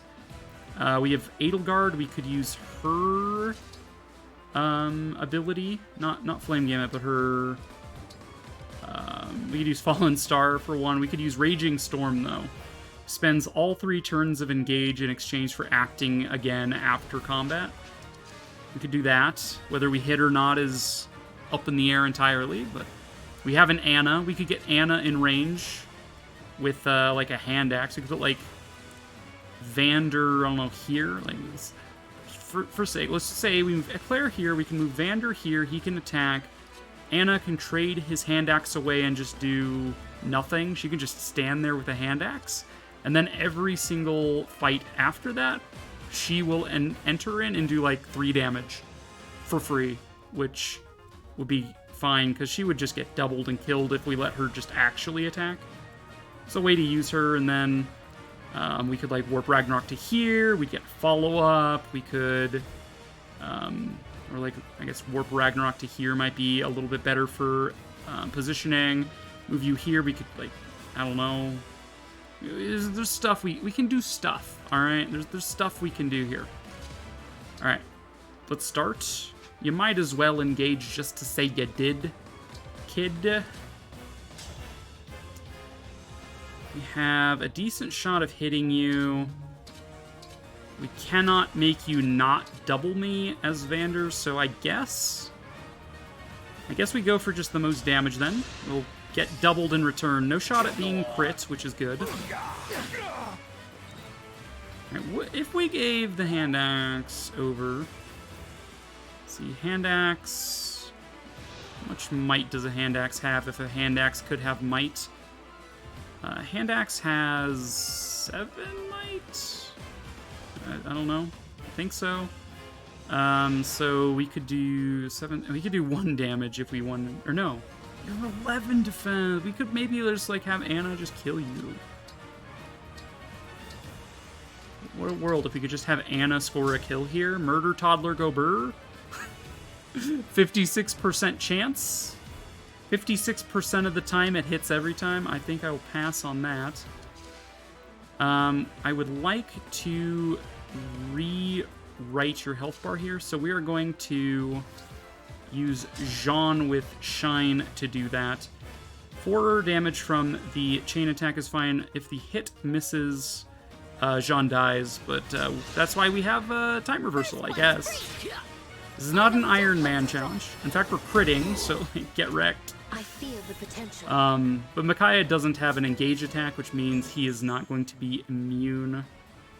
We have Edelgard, we could use her ability, not Flame Gamut, but her... we could use Fallen Star for 1. We could use Raging Storm, though. Spends all 3 turns of Engage in exchange for acting again after combat. We could do that. Whether we hit or not is up in the air entirely, but we have an Anna. We could get Anna in range with like a hand axe. We could put like Vander, I don't know, here. Like for sake, let's say we move Eclair here. We can move Vander here. He can attack. Anna can trade his hand axe away and just do nothing. She can just stand there with a hand axe. And then every single fight after that, she will enter in and do like 3 damage for free, which would be fine, because she would just get doubled and killed if we let her just actually attack. It's a way to use her, and then we could, like, warp Ragnarok to here, we'd get follow-up, we could, or, like, I guess warp Ragnarok to here might be a little bit better for positioning. Move you here, we could, like, I don't know. There's stuff, we can do stuff, alright? There's stuff we can do here. Alright, let's start. You might as well engage just to say you did, kid. We have a decent shot of hitting you. We cannot make you not double me as Vander, so I guess we go for just the most damage then. We'll get doubled in return. No shot at being crit, which is good. Right, if we gave the hand axe over... Let's see, hand axe... How much might does a hand axe have if a hand axe could have might? Hand axe has 7 might? I don't know. I think so. So we could do 7... We could do 1 damage if we won... Or no. You have 11 defense. We could maybe just, like, have Anna just kill you. What a world if we could just have Anna score a kill here. Murder toddler go burr. 56% chance. 56% of the time it hits every time. I think I will pass on that. I would like to rewrite your health bar here. So we are going to use Jean with Shine to do that. 4 damage from the chain attack is fine. If the hit misses, Jean dies. But that's why we have time reversal, I guess. This is not an Iron Man challenge. In fact, we're critting, so get wrecked. I feel the potential. But Micaiah doesn't have an engage attack, which means he is not going to be immune.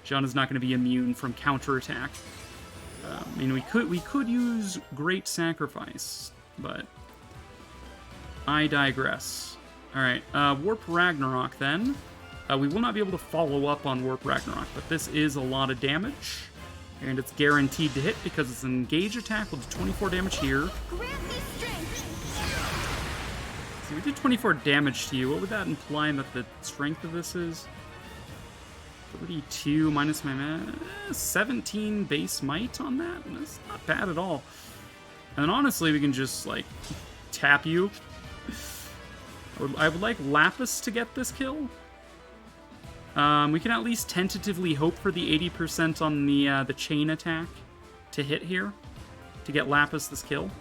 Jean is not going to be immune from counterattack. I mean, we could use Great Sacrifice, but I digress. All right, Warp Ragnarok then. We will not be able to follow up on Warp Ragnarok, but this is a lot of damage. And it's guaranteed to hit because it's an engage attack. We'll do 24 damage here. See, we did 24 damage to you. What would that imply that the strength of this is? 32 minus my 17 base might on that? That's not bad at all. And honestly, we can just, like, tap you. I would like Lapis to get this kill. We can at least tentatively hope for the 80% on the chain attack to hit here, to get Lapis this kill.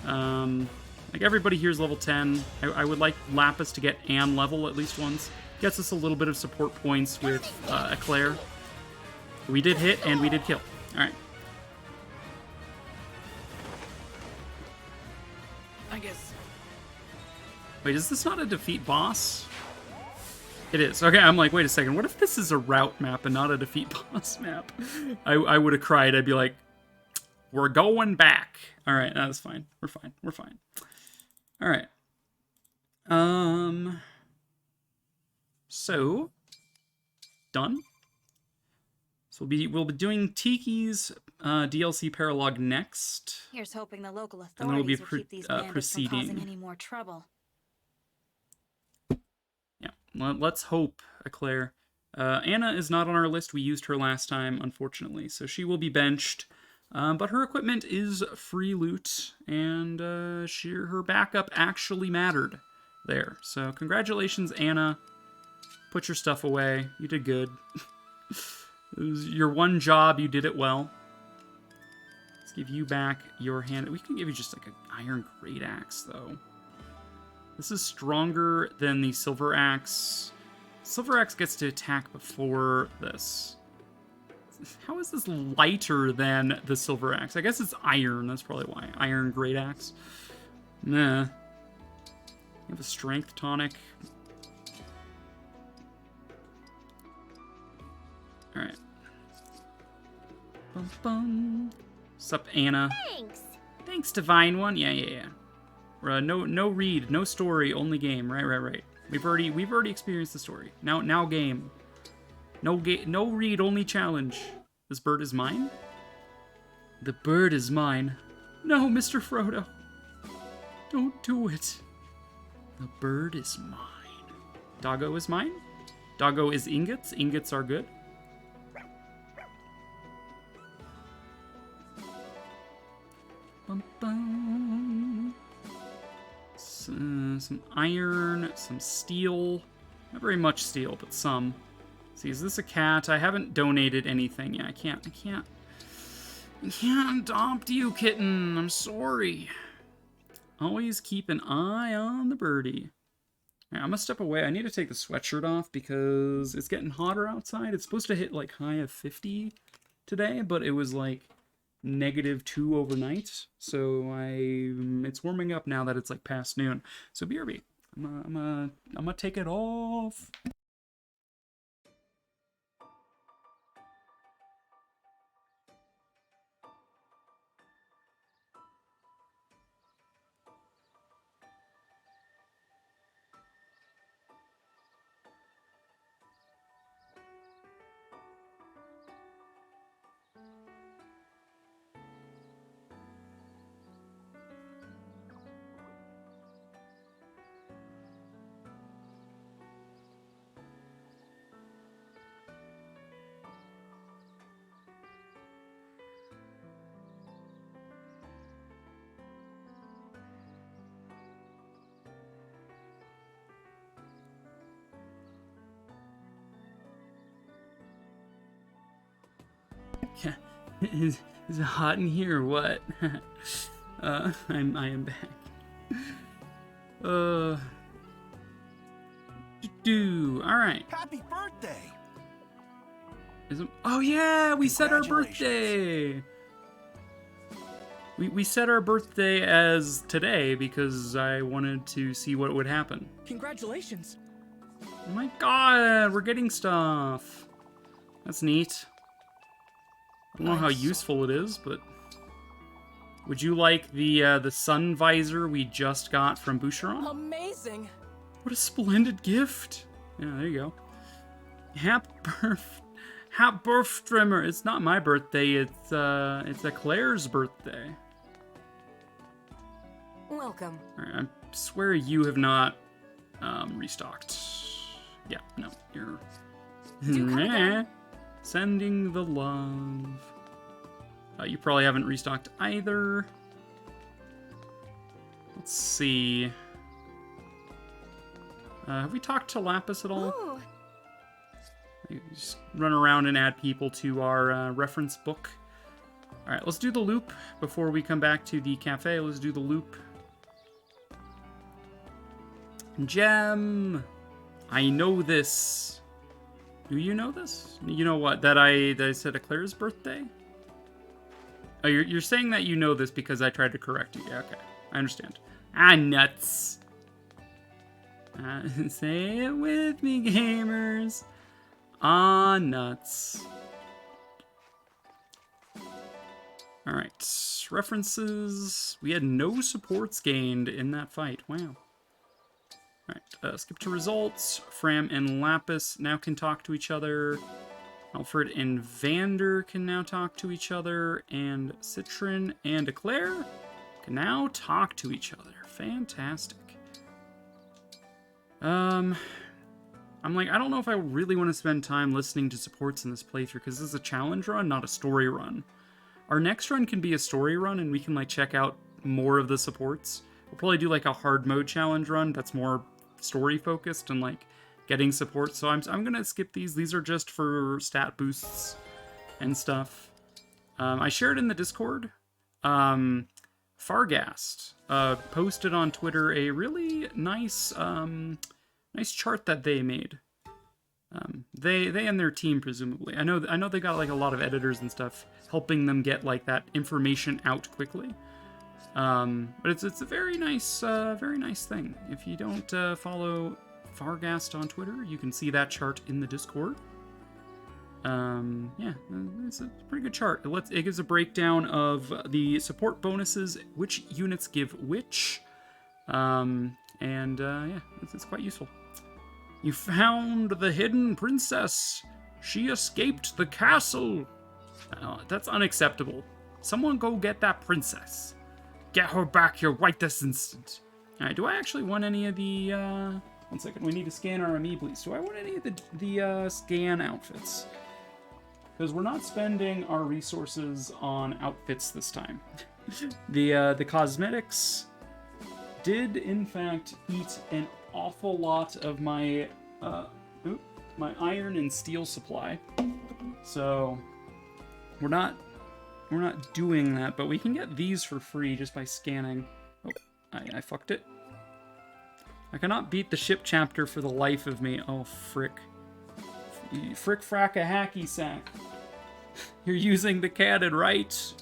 Like, everybody here is level 10. I would like Lapis to get Anne level at least once. Gets us a little bit of support points with Eclair. We did hit, and we did kill. Alright. I guess. Wait, is this not a defeat boss? It is. Okay, I'm like, wait a second. What if this is a route map and not a defeat boss map? I would have cried. I'd be like, we're going back. All right, that's fine. We're fine. We're fine. All right. So, done. So we'll be doing Tiki's DLC Paralog next. Here's hoping the local And then we'll be authorities will keep these bandits from causing proceeding. any more trouble. Yeah, let's hope, Eclair. Anna is not on our list. We used her last time, unfortunately, so she will be benched. But her equipment is free loot, and her backup actually mattered there. So congratulations, Anna. Put your stuff away. You did good. It was your one job. You did it well. Let's give you back your hand. We can give you just like an iron great axe, though. This is stronger than the silver axe. Silver axe gets to attack before this. How is this lighter than the silver axe? I guess it's iron. That's probably why. Iron great axe. Nah. You have a strength tonic. Alright. Bum bum. Sup, Anna? Thanks. Thanks, Divine One. Yeah. No read, no story, only game. Right. We've already experienced the story. Now game. No read, only challenge. This bird is mine? The bird is mine. No, Mr. Frodo. Don't do it. The bird is mine. Doggo is mine? Doggo is ingots. Ingots are good. Bum, bum. Some iron, some steel. Not very much steel, but some. See, is this a cat? I haven't donated anything. Yeah, I can't adopt you, kitten. I'm sorry. Always keep an eye on the birdie. Right, I'm gonna step away. I need to take the sweatshirt off because it's getting hotter outside. It's supposed to hit like high of 50 today, but it was like -2 overnight. So it's warming up now that it's like past noon. So BRB, I'm gonna take it off. Yeah, is it hot in here or what? I am back. All right. Happy birthday! Oh yeah, we set our birthday. We set our birthday as today because I wanted to see what would happen. Congratulations! Oh my god, we're getting stuff. That's neat. I don't know how useful it is, but would you like the sun visor we just got from Boucheron? Amazing! What a splendid gift! Yeah, there you go. Happy birth, Trimmer. It's not my birthday. It's Claire's birthday. Welcome. All right, I swear you have not restocked. Yeah, no, you're. Do come again. Sending the love. You probably haven't restocked either. Let's see. Have we talked to Lapis at all? Ooh, Just run around and add people to our reference book. Alright, let's do the loop before we come back to the cafe. Let's do the loop. Gem! I know this. Do you know this? You know what? That I said Claire's birthday? Oh, you're saying that you know this because I tried to correct you. Yeah, okay. I understand. Ah, nuts. Say it with me, gamers. Ah, nuts. Alright. References. We had no supports gained in that fight. Wow. Alright, skip to results. Fram and Lapis now can talk to each other. Alfred and Vander can now talk to each other. And Citron and Eclair can now talk to each other. Fantastic. I'm like, I don't know if I really want to spend time listening to supports in this playthrough, because this is a challenge run, not a story run. Our next run can be a story run, and we can, like, check out more of the supports. We'll probably do, like, a hard mode challenge run that's more story focused and like getting support. So I'm gonna skip these. These are just for stat boosts and stuff. I shared in the Discord. Fargast posted on Twitter a really nice nice chart that they made. They and their team presumably. I know they got like a lot of editors and stuff helping them get like that information out quickly. But it's a very nice thing. If you don't follow Fargast on Twitter, you can see that chart in the Discord. Yeah, it's a pretty good chart. It gives a breakdown of the support bonuses, which units give which, yeah, it's quite useful. You found the hidden princess. She escaped the castle. That's unacceptable. Someone go get that princess. Get her back here right this instant. Alright, do I actually want any of the, one second, we need to scan our amiiblis. Do I want any of the scan outfits? Because we're not spending our resources on outfits this time. The cosmetics did, in fact, eat an awful lot of my, my iron and steel supply. So, we're not doing that, but we can get these for free just by scanning. Oh, I fucked it. I cannot beat the ship chapter for the life of me. Oh, frick. Frick frack a hacky sack. You're using the cannon, right?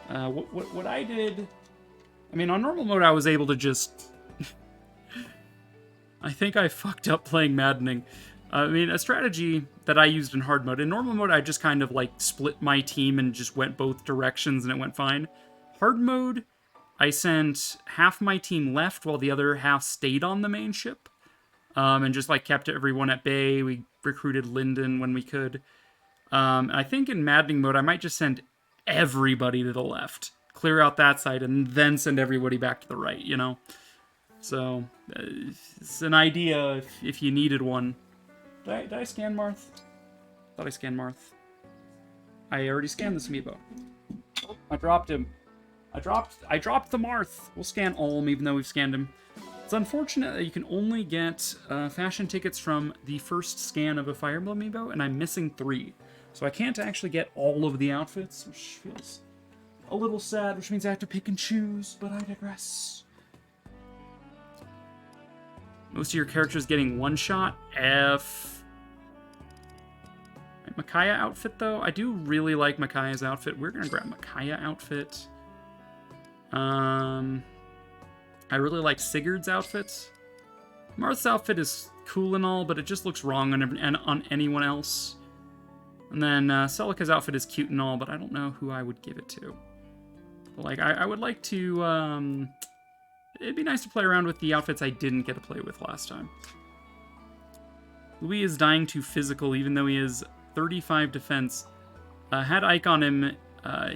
What I did... I mean, on normal mode, I was able to just... I think I fucked up playing Maddening. I mean, a strategy that I used in hard mode. In normal mode, I just kind of, like, split my team and just went both directions and it went fine. Hard mode, I sent half my team left while the other half stayed on the main ship. And just, like, kept everyone at bay. We recruited Lyndon when we could. I think in Maddening mode, I might just send everybody to the left. Clear out that side and then send everybody back to the right, you know? So, it's an idea if you needed one. Did I scan Marth? Thought I scanned Marth. I already scanned this amiibo. Oh, I dropped him. I dropped the Marth. We'll scan Olm even though we've scanned him. It's unfortunate that you can only get fashion tickets from the first scan of a Fire Emblem amiibo, and I'm missing 3. So I can't actually get all of the outfits, which feels a little sad, which means I have to pick and choose, but I digress. Most of your characters getting one shot? F. Right, Micaiah outfit, though? I do really like Micaiah's outfit. We're going to grab Micaiah outfit. I really like Sigurd's outfit. Marth's outfit is cool and all, but it just looks wrong on anyone else. And then Celica's outfit is cute and all, but I don't know who I would give it to. But, like, I would like to... It'd be nice to play around with the outfits I didn't get to play with last time. Louis is dying to physical, even though he has 35 defense. Had Ike on him,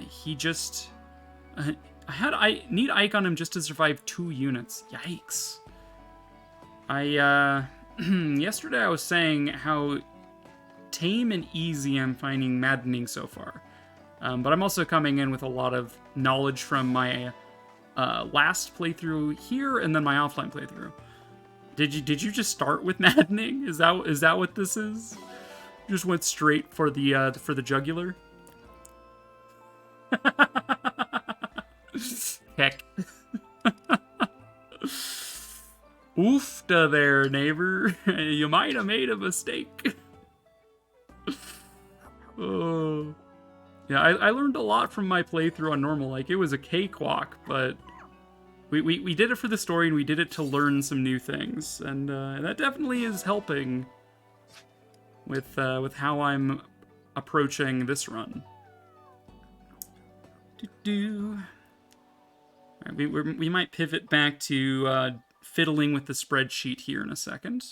he just... I need Ike on him just to survive 2 units. Yikes. Yesterday I was saying how tame and easy I'm finding Maddening so far. But I'm also coming in with a lot of knowledge from my last playthrough here and then my offline playthrough. Did you just start with Maddening? Is that what this is? You just went straight for the jugular? Heck. Oofta there, neighbor. You might have made a mistake. Oh. Yeah, I learned a lot from my playthrough on normal. Like, it was a cakewalk, but we did it for the story and we did it to learn some new things. And that definitely is helping with how I'm approaching this run. Right, we might pivot back to fiddling with the spreadsheet here in a second.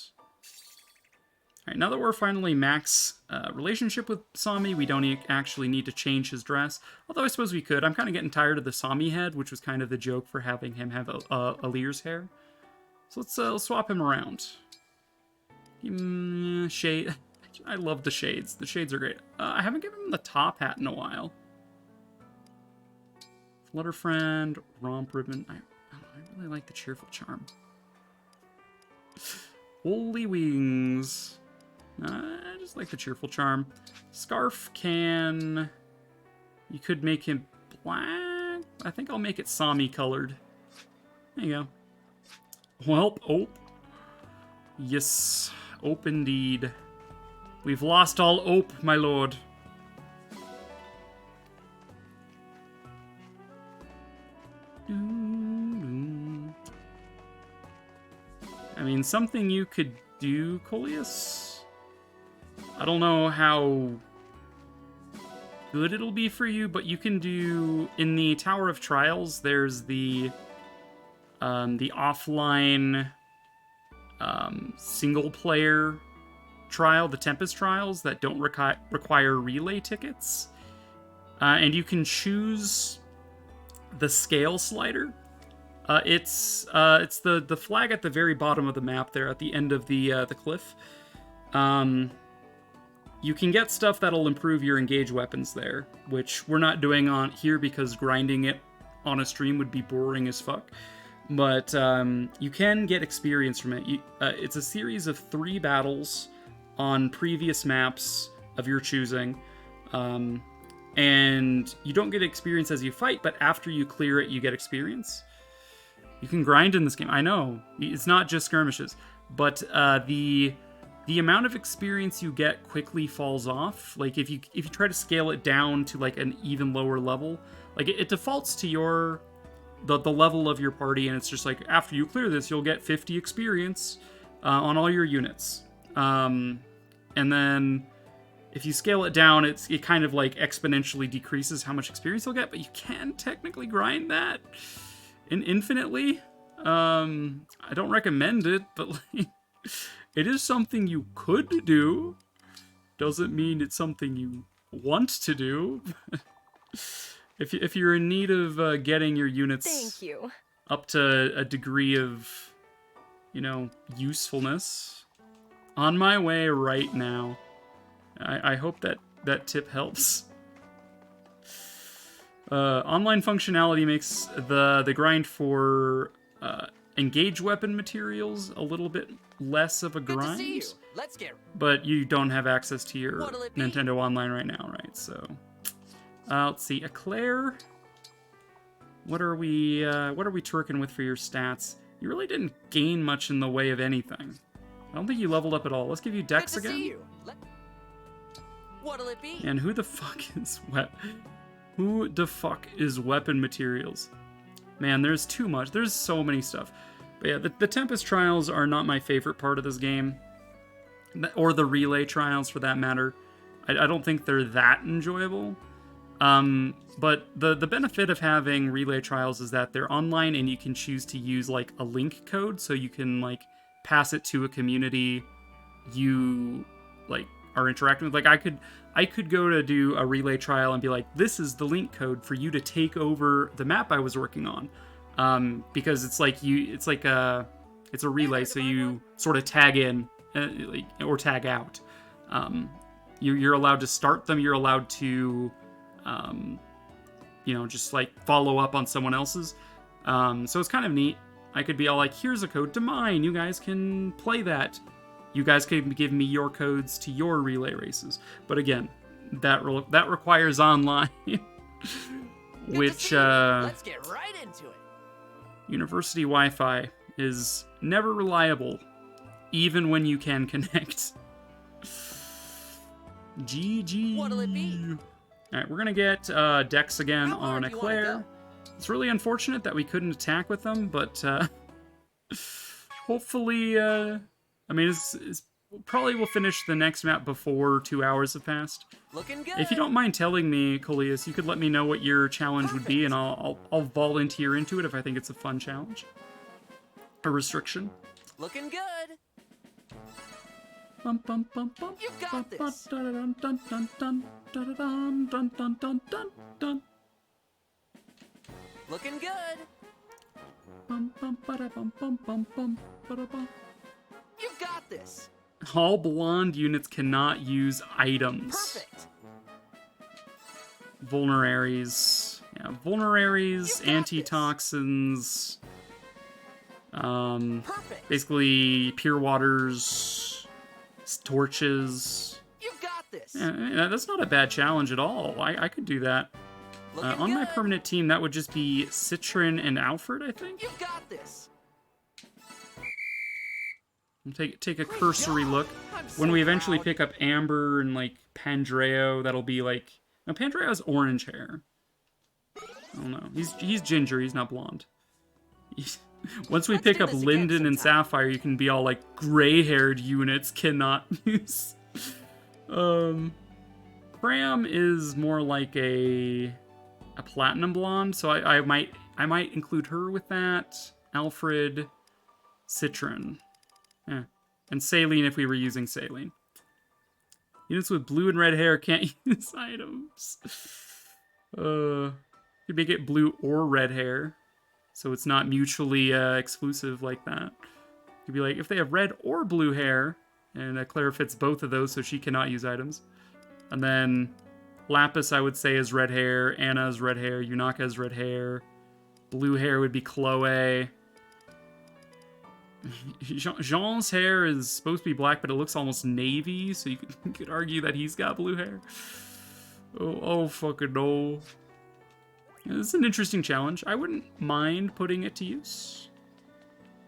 Alright, now that we're finally max relationship with Sami, we don't actually need to change his dress. Although I suppose we could. I'm kind of getting tired of the Sami head, which was kind of the joke for having him have Alear's hair. So let's swap him around. Shade. I love the shades. The shades are great. I haven't given him the top hat in a while. Flutter Friend, Romp Ribbon. I really like the Cheerful Charm. Holy Wings. I just like the Cheerful Charm. Scarf can... You could make him black. I think I'll make it Sami colored. There you go. Well, oh. Yes, ope indeed. We've lost all ope, my lord. I mean, something you could do, Coleus. I don't know how good it'll be for you, but you can do in the Tower of Trials. There's the offline single player trial, the Tempest trials that don't require relay tickets, and you can choose the scale slider. It's the flag at the very bottom of the map there, at the end of the cliff. You can get stuff that'll improve your engage weapons there, which we're not doing on here because grinding it on a stream would be boring as fuck. But you can get experience from it. It's a series of 3 battles on previous maps of your choosing. And you don't get experience as you fight, but after you clear it, you get experience. You can grind in this game. I know, it's not just skirmishes, but the amount of experience you get quickly falls off. Like if you try to scale it down to like an even lower level, like it defaults to the level of your party, and it's just like after you clear this, you'll get 50 experience on all your units. And then if you scale it down, it kind of like exponentially decreases how much experience you'll get, but you can technically grind that infinitely. I don't recommend it, but like, it is something you could do. Doesn't mean it's something you want to do. If you're in need of getting your units Thank you. up to a degree of, usefulness, on my way right now. I hope that tip helps. Online functionality makes the grind for engage weapon materials a little bit less of a grind. Good to see you. Let's get. But you don't have access to your What'll it be? Nintendo Online right now, right? So, let's see, Eclair. What are we twerking with for your stats? You really didn't gain much in the way of anything. I don't think you leveled up at all. Let's give you Dex Good to again. see you. What'll it be? And who the fuck is weapon materials? Man, there's too much. There's so many stuff. But yeah, the Tempest Trials are not my favorite part of this game. Or the Relay Trials, for that matter. I don't think they're that enjoyable. But the benefit of having Relay Trials is that they're online and you can choose to use, like, a link code. So you can, like, pass it to a community you, like, are interacting with. Like, I could go to do a relay trial and be like, this is the link code for you to take over the map I was working on, because it's a relay, so you sort of tag in or tag out. You're allowed to start them. You're allowed to, just like follow up on someone else's. So it's kind of neat. I could be all like, here's a code to mine. You guys can play that. You guys can give me your codes to your relay races. But again, that requires online, which Let's get right into it. University Wi-Fi is never reliable, even when you can connect. GG. What'll it be? All right, we're gonna get Dex again How on hard do you wanna Eclair. go? It's really unfortunate that we couldn't attack with them, but hopefully, it's probably we'll finish the next map before 2 hours have passed. Looking good. If you don't mind telling me, Coleus, you could let me know what your challenge would be, and I'll volunteer into it if I think it's a fun challenge. A restriction. Looking good. Bum, bum, bum, bum, You got this. dun, dun, dun, dun, dun, dun, dun, dun, dun, dun, dun. Looking good. Bum, bum, bada, bum, bum, bum, bum, bada, bum. You got this. All blonde units cannot use items. Perfect. Vulneraries. Yeah, vulneraries, You got antitoxins. Perfect. Basically, pure waters, torches. You got this. Yeah, that's not a bad challenge at all. I could do that. Looking On my good. permanent team, that would just be Citron and Alfred, I think. You got this. We'll take a cursory look. I'm When so we eventually proud. pick up Amber and, like, Pandreo, that'll be, like... No, Pandreo has orange hair. I don't know. He's ginger, he's not blonde. Once we Let's pick do up this again Linden and sometime. Sapphire, you can be all, like, gray-haired units cannot use... Bram is more like a platinum blonde, so I might include her with that. Alfred, Citron, and Saline if we were using Saline. Units with blue and red hair can't use items. You could make it blue or red hair, so it's not mutually exclusive like that. You could be like, if they have red or blue hair, and Clara fits both of those, so she cannot use items. And then Lapis, I would say, is red hair. Anna is red hair. Yunaka is red hair. Blue hair would be Chloe. Jean's hair is supposed to be black, but it looks almost navy, so you could argue that he's got blue hair. Oh fucking no. This is an interesting challenge. I wouldn't mind putting it to use.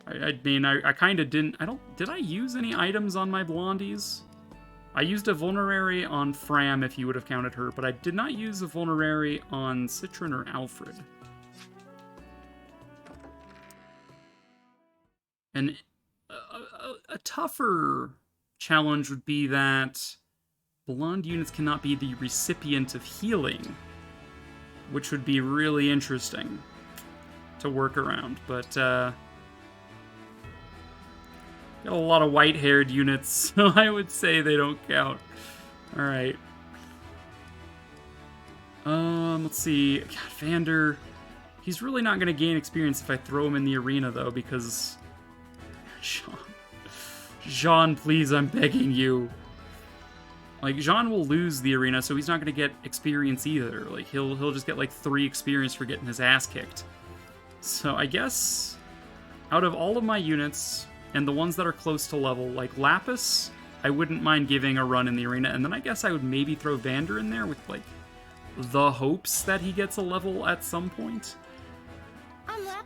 I mean, I kind of didn't... Did I use any items on my blondies? I used a vulnerary on Fram, if you would have counted her, but I did not use a vulnerary on Citron or Alfred. And a tougher challenge would be that blonde units cannot be the recipient of healing, which would be really interesting to work around. But got a lot of white-haired units, so I would say they don't count. All right. Let's see. God, Vander. He's really not going to gain experience if I throw him in the arena, though, because... Jean, please, I'm begging you. Like, Jean will lose the arena, so he's not going to get experience either. Like, he'll just get, like, 3 experience for getting his ass kicked. So, I guess, out of all of my units, and the ones that are close to level, like Lapis, I wouldn't mind giving a run in the arena, and then I guess I would maybe throw Vander in there with, like, the hopes that he gets a level at some point.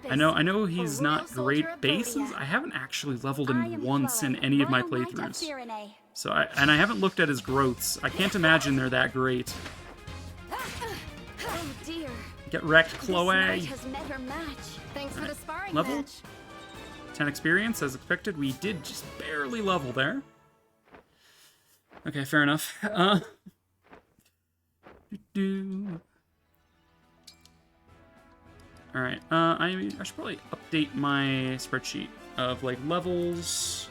I know he's not great bases. I haven't actually leveled him once in any of my playthroughs. So I haven't looked at his growths. I can't imagine they're that great. Oh dear. Get wrecked, Chloe. Thanks for the sparring Level? match. 10 experience, as expected. We did just barely level there. Okay, fair enough. Alright, I should probably update my spreadsheet of, like, levels.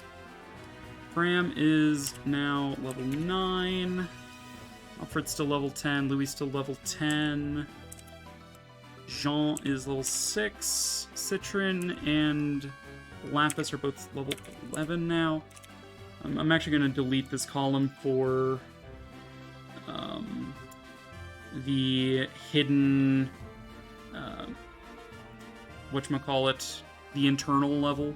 Fram is now level 9. Alfred's still level 10. Louis still level 10. Jean is level 6. Citron and Lapis are both level 11 now. I'm actually going to delete this column for the hidden... whatchamacallit, the internal level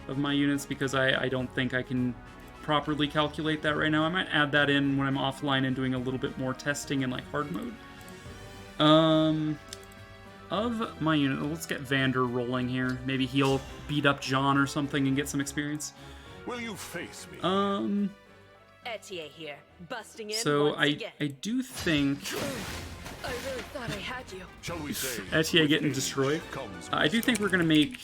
of my units, because I don't think I can properly calculate that right now. I might add that in when I'm offline and doing a little bit more testing in, like, hard mode. Of my unit, let's get Vander rolling here. Maybe he'll beat up John or something and get some experience. Will you face me? Etier here, busting in So once again. I do think... I really thought I had you. Shall we say... Etier with getting age destroyed. comes I do think we're going to make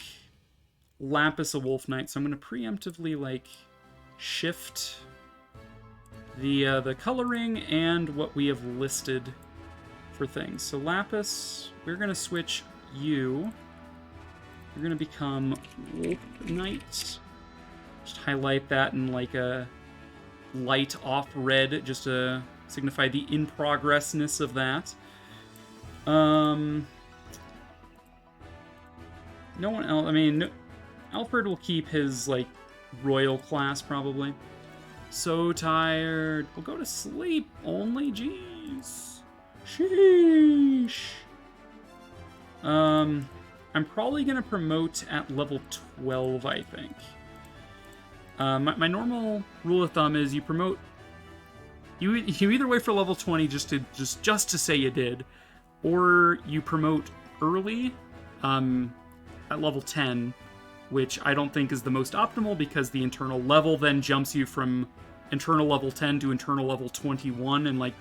Lapis a Wolf Knight, so I'm going to preemptively, like, shift the coloring and what we have listed for things. So Lapis, we're going to switch you. You're going to become Wolf Knight. Just highlight that in, like, a light off red, just to signify the in-progressness of that. No one else. I mean, no, Alfred will keep his, like, royal class, probably. So tired. We'll go to sleep only. Jeez. Sheesh. I'm probably going to promote at level 12, I think. My normal rule of thumb is you promote... You either wait for level 20 just to say you did, or you promote early at level 10, which I don't think is the most optimal because the internal level then jumps you from internal level 10 to internal level 21 and, like,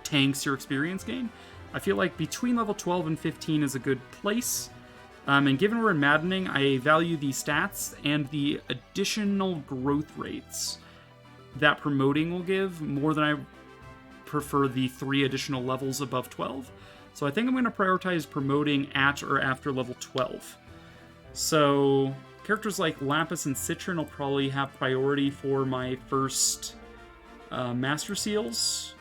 tanks your experience gain. I feel like between level 12 and 15 is a good place. And given we're in Maddening, I value the stats and the additional growth rates that promoting will give more than I prefer the 3 additional levels above 12. So I think I'm going to prioritize promoting at or after level 12. So characters like Lapis and Citron will probably have priority for my first Master Seals.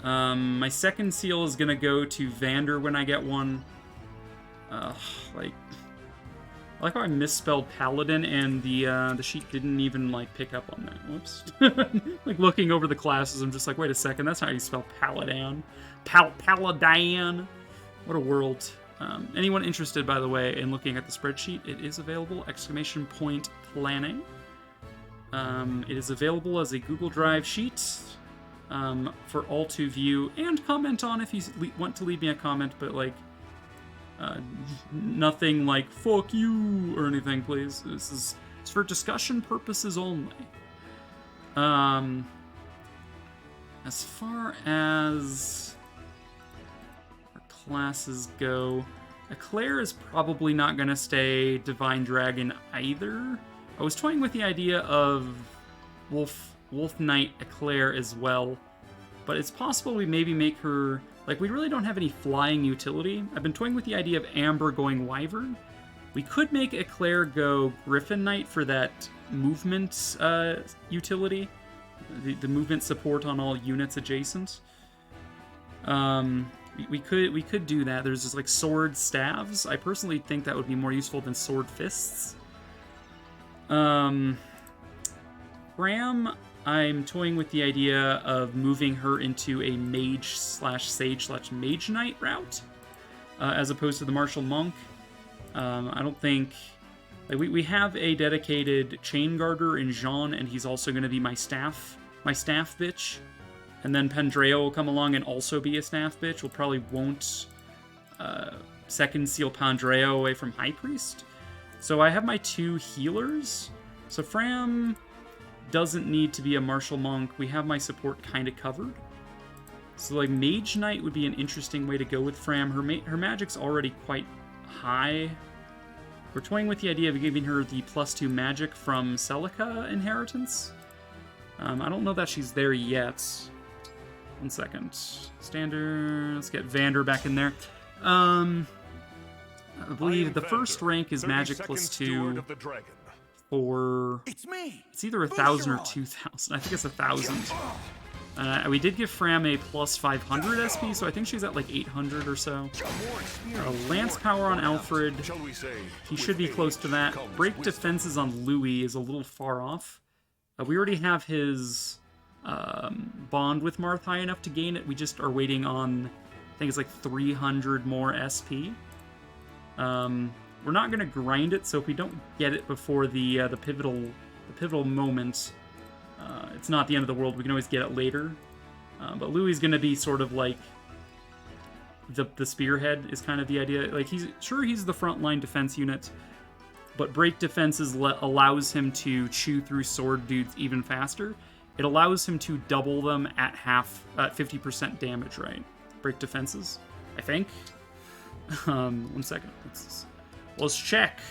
My second seal is gonna go to Vander when I get one. Like, I like how I misspelled Paladin, and the sheet didn't even, like, pick up on that. Whoops. Like, looking over the classes, I'm just like, wait a second, that's not how you spell Paladin. Paladin! What a world. Anyone interested, by the way, in looking at the spreadsheet, it is available, ! Planning. It is available as a Google Drive sheet for all to view and comment on if you want to leave me a comment, but, like, nothing like fuck you or anything, please. It's for discussion purposes only. As far as our classes go, Eclair is probably not going to stay Divine Dragon either. I was toying with the idea of Wolf Knight Eclair as well, but it's possible we maybe make her... Like, we really don't have any flying utility. I've been toying with the idea of Amber going Wyvern. We could make Eclair go Griffin Knight for that movement utility. The movement support on all units adjacent. We could do that. There's just, like, sword staves. I personally think that would be more useful than sword fists. Ram... I'm toying with the idea of moving her into a mage/sage/mage knight route, as opposed to the martial monk. I don't think... Like, we have a dedicated chain guarder in Jean, and he's also going to be my staff bitch. And then Pendreo will come along and also be a staff bitch. We'll probably won't second seal Pendreo away from High Priest. So I have my 2 healers. So Fram... doesn't need to be a martial monk. We have my support kind of covered. So, like, Mage Knight would be an interesting way to go with Fram. Her magic's already quite high. We're toying with the idea of giving her the +2 magic from Celica inheritance. I don't know that she's there yet. 1 second. Standard. Let's get Vander back in there. I believe the first rank is magic +2. For... It's either 1,000 or 2,000. I think it's 1,000. We did give Fram a +500 SP, so I think she's at like 800 or so. Lance power on Alfred. He should be close to that. Break defenses on Louis is a little far off. We already have his bond with Marth high enough to gain it. We just are waiting on, I think it's like 300 more SP. We're not going to grind it, so if we don't get it before the pivotal moment, it's not the end of the world. We can always get it later. But Louis is going to be sort of like the spearhead is kind of the idea. Like, he's the frontline defense unit, but break defenses allows him to chew through sword dudes even faster. It allows him to double them at 50% damage, right? Break defenses, I think. 1 second. Let's check.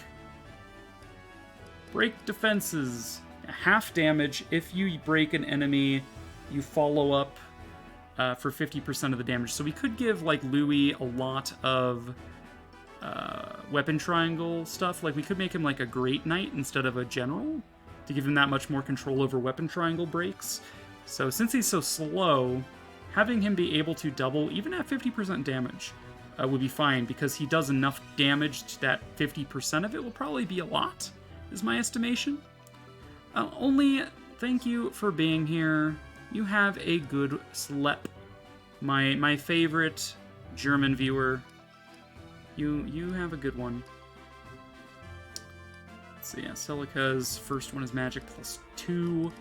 Break defenses. Half damage. If you break an enemy, you follow up for 50% of the damage. So we could give, like, Louis a lot of weapon triangle stuff. Like, we could make him like a great knight instead of a general to give him that much more control over weapon triangle breaks. So since he's so slow, having him be able to double even at 50% damage would be fine, because he does enough damage that 50% of it will probably be a lot, is my estimation. Only, thank you for being here. You have a good slep. My favorite German viewer. You have a good one. Let's see, yeah, Celica's first one is magic +2.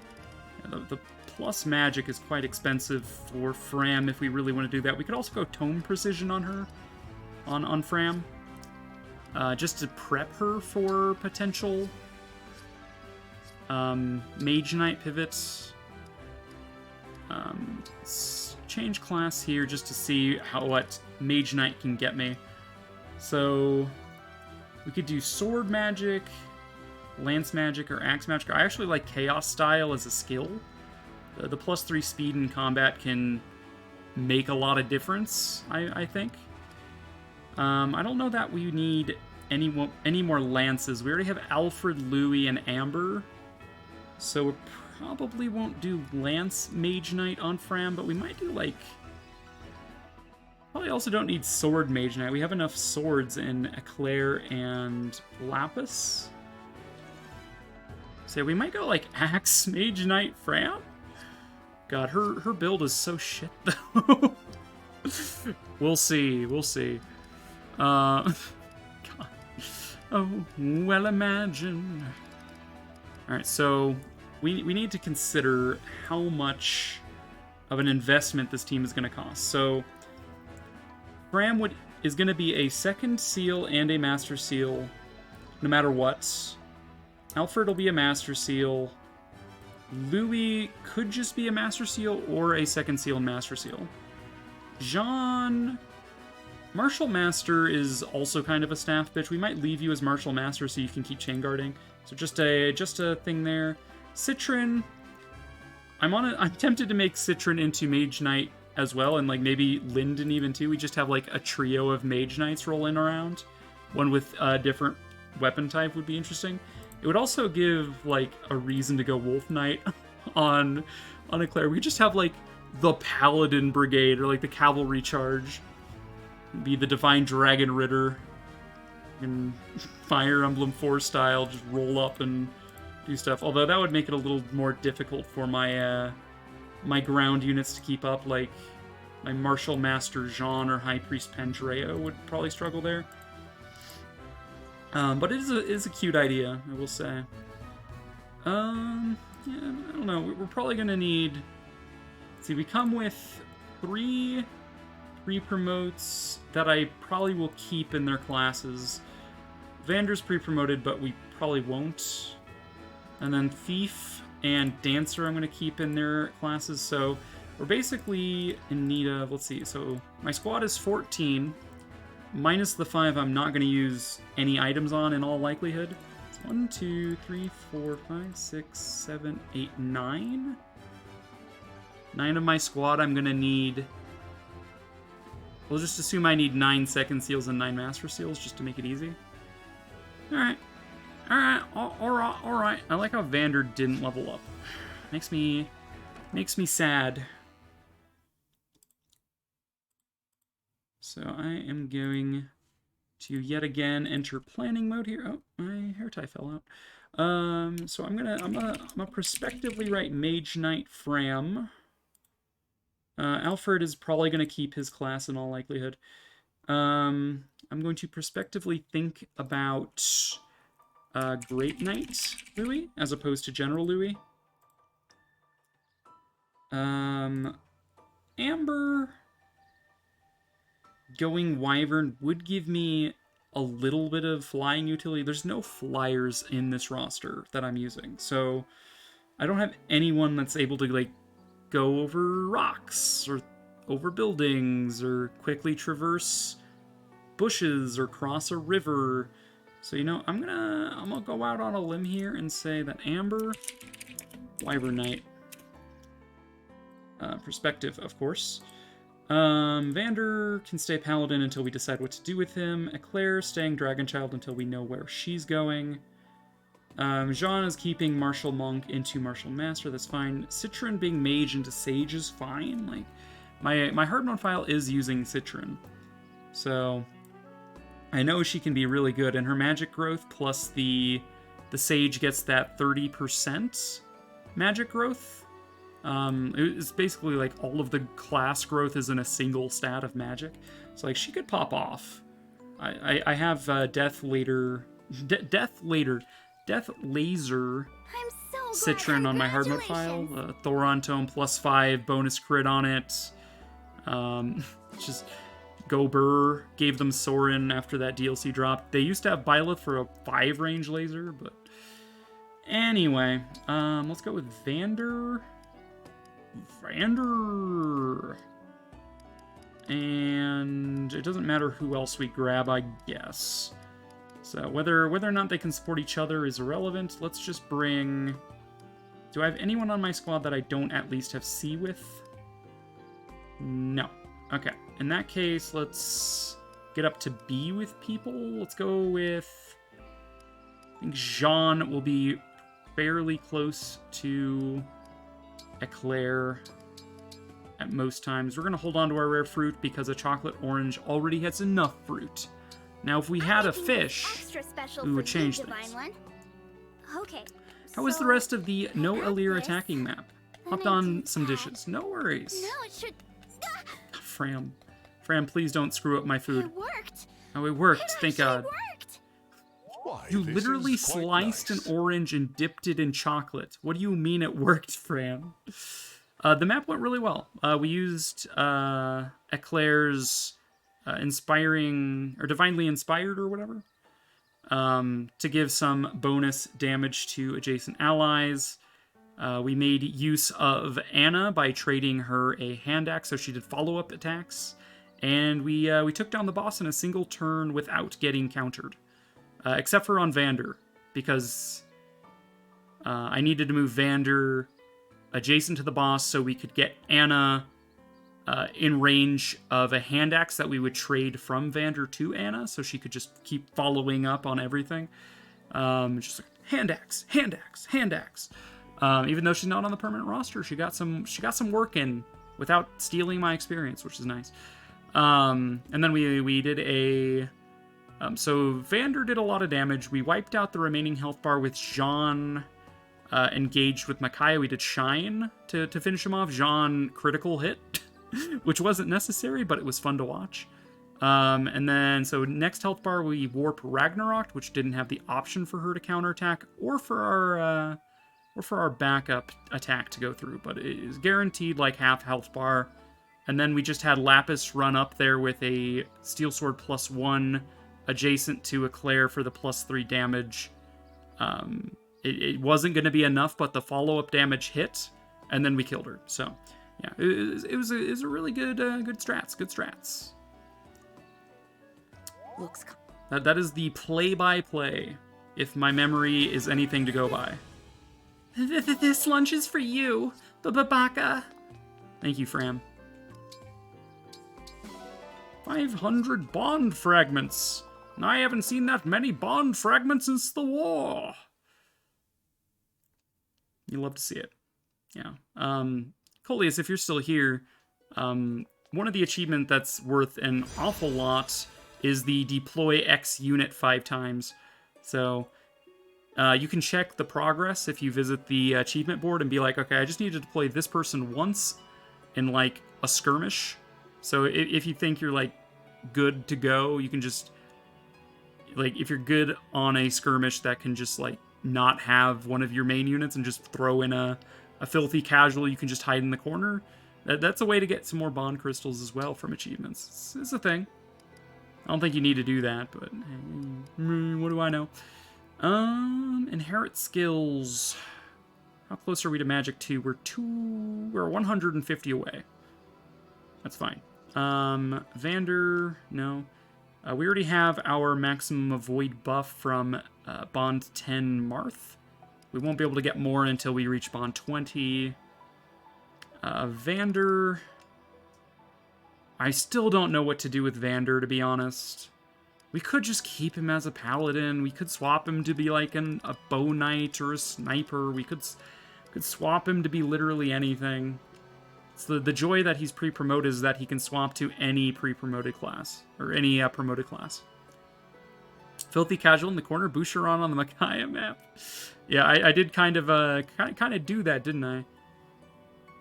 Yeah, the plus magic is quite expensive for Fram if we really want to do that. We could also go Tome Precision on her. On Fram, just to prep her for potential Mage Knight pivots. Let's change class here just to see what Mage Knight can get me. So we could do Sword Magic, Lance Magic, or Axe Magic. I actually like Chaos Style as a skill. The +3 speed in combat can make a lot of difference, I think. I don't know that we need any more lances. We already have Alfred, Louis, and Amber. So we probably won't do Lance Mage Knight on Fram, but we might do, like, Probably also don't need Sword Mage Knight. We have enough swords in Eclair and Lapis. So we might go like Axe Mage Knight Fram. God, her build is so shit though. We'll see. We'll see. God. Oh, well, imagine. All right, so we need to consider how much of an investment this team is going to cost. So Fram is going to be a second seal and a master seal, no matter what. Alfred will be a master seal. Louis could just be a master seal or a second seal and master seal. Jean, Martial Master is also kind of a staff bitch. We might leave you as Martial Master so you can keep chain guarding. So just a thing there. Citron, I'm tempted to make Citron into Mage Knight as well, and like maybe Lyndon even too. We just have like a trio of Mage Knights rolling around. One with a different weapon type would be interesting. It would also give like a reason to go Wolf Knight on Eclair. We just have like the Paladin Brigade or like the Cavalry Charge. Be the Divine Dragon Ritter. And Fire Emblem 4 style, just roll up and do stuff. Although that would make it a little more difficult for my my ground units to keep up. Like my Martial Master Jean or High Priest Pandreo would probably struggle there. But it is a cute idea, I will say. Yeah, I don't know. We're probably gonna need. See, we come with three promotes that I probably will keep in their classes. Vander's pre-promoted, but we probably won't. And then Thief and Dancer I'm going to keep in their classes. So we're basically in need of, let's see, so my squad is 14, minus the 5 I'm not going to use any items on in all likelihood. It's 1, 2, 3, 4, 5, 6, 7, 8, 9. 9 of my squad I'm going to need. We'll just assume I need 9 second seals and 9 master seals just to make it easy. Alright. Alright. I like how Vander didn't level up. Makes me sad. So I am going to yet again enter planning mode here. Oh, my hair tie fell out. So I'm gonna prospectively write Mage Knight Fram. Alfred is probably going to keep his class in all likelihood. I'm going to prospectively think about Great Knight Louis as opposed to General Louis. Amber going Wyvern would give me a little bit of flying utility. There's no flyers in this roster that I'm using, so I don't have anyone that's able to like go over rocks or over buildings or quickly traverse bushes or cross a river. So, you know, I'm gonna go out on a limb here and say that Amber, Wyvern Knight. Perspective, of course. Vander can stay Paladin until we decide what to do with him. Eclair staying Dragon Child until we know where she's going. Jean is keeping Martial Monk into Martial Master, that's fine. Citron being Mage into Sage is fine. Like, my hard mode file is using Citron. So I know she can be really good, and her magic growth plus the Sage gets that 30% magic growth. It's basically like all of the class growth is in a single stat of magic. So like she could pop off. I have Death Laser I'm so Citron on my hard mode file. Thoron Tome +5 bonus crit on it. Just Gober gave them Sorin after that DLC dropped. They used to have Byleth for a 5 range laser, but anyway, let's go with Vander. And it doesn't matter who else we grab, I guess. So whether or not they can support each other is irrelevant. Let's just bring... Do I have anyone on my squad that I don't at least have C with? No. Okay. In that case, let's get up to B with people. Let's go with... I think Jean will be fairly close to Eclair. at most times. We're going to hold on to our rare fruit because a chocolate orange already has enough fruit. Now, if we had a fish, we would change things. Okay. How was the rest of the no Alear attacking map? Hopped on some dishes. No worries. No, it should. Fram. Fram, please don't screw up my food. It worked. Oh, it worked. It Thank God. worked. Why, You this literally is quite sliced nice. an orange and dipped it in chocolate. What do you mean it worked, Fram? The map went really well. We used Eclair's inspiring, or divinely inspired, or whatever, to give some bonus damage to adjacent allies. We made use of Anna by trading her a hand axe, so she did follow-up attacks. And we took down the boss in a single turn without getting countered. Except for on Vander, because I needed to move Vander adjacent to the boss so we could get Anna in range of a hand axe that we would trade from Vander to Anna, so she could just keep following up on everything. Just like, hand axe, hand axe, hand axe. Even though she's not on the permanent roster, she got some work in without stealing my experience, which is nice. And then we did a... so Vander did a lot of damage. We wiped out the remaining health bar with Jean engaged with Micaiah. We did Shine to finish him off. Jean critical hit, which wasn't necessary, but it was fun to watch. And then, so next health bar, we warp Ragnarok, which didn't have the option for her to counterattack, or for our backup attack to go through, but it is guaranteed like half health bar. And then we just had Lapis run up there with a Steel Sword +1 adjacent to Eclair for the +3 damage. It wasn't going to be enough, but the follow-up damage hit, and then we killed her. So, yeah, it was a really good strats. Good strats. Looks. That is the play-by-play, if my memory is anything to go by. This lunch is for you, Babaka. Thank you, Fram. 500 bond fragments. I haven't seen that many bond fragments since the war. You love to see it. Yeah. Coleus, if you're still here, one of the achievements that's worth an awful lot is the deploy X unit 5 times. So you can check the progress if you visit the achievement board and be like, okay, I just need to deploy this person once in like a skirmish. So if you think you're like good to go, you can just, like, if you're good on a skirmish that can just like not have one of your main units and just throw in a filthy casual, you can just hide in the corner. That's a way to get some more bond crystals as well from achievements. It's a thing. I don't think you need to do that, but what do I know? Inherit skills. How close are we to Magic 2? We're 150 away. That's fine. Vander, no. We already have our maximum avoid buff from Bond 10 Marth. We won't be able to get more until we reach Bond 20. Vander... I still don't know what to do with Vander, to be honest. We could just keep him as a paladin. We could swap him to be like a bow knight or a sniper. We could swap him to be literally anything. So the joy that he's pre-promoted is that he can swap to any pre-promoted class, or any promoted class. Filthy casual in the corner, Boucheron on the Micaiah map. Yeah, I did kind of do that, didn't I?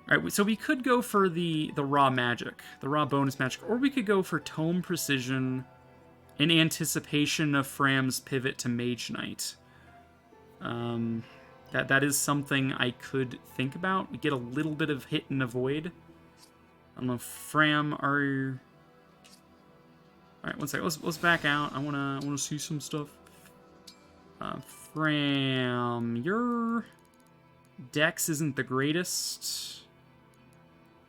All right, so we could go for the raw magic, the raw bonus magic, or we could go for Tome Precision in anticipation of Fram's pivot to Mage Knight. That is something I could think about. We get a little bit of hit and avoid. I don't know, Fram, are... Alright, one second. Let's back out. I wanna see some stuff. Fram, your dex isn't the greatest.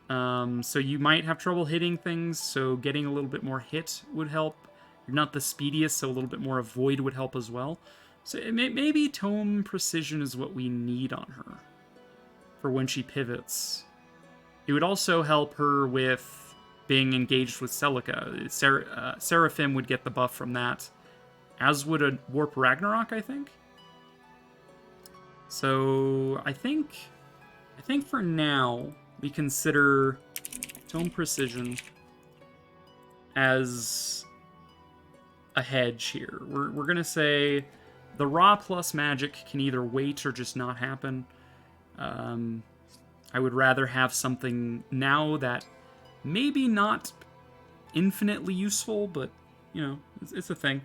So you might have trouble hitting things, so getting a little bit more hit would help. You're not the speediest, so a little bit more avoid would help as well. So maybe Tome Precision is what we need on her for when she pivots. It would also help her with being engaged with Celica. Seraphim would get the buff from that, as would a Warp Ragnarok, I think. So I think for now we consider Tome Precision as a hedge here. We're going to say the raw plus magic can either wait or just not happen. I would rather have something now that maybe not infinitely useful, but, you know, it's a thing.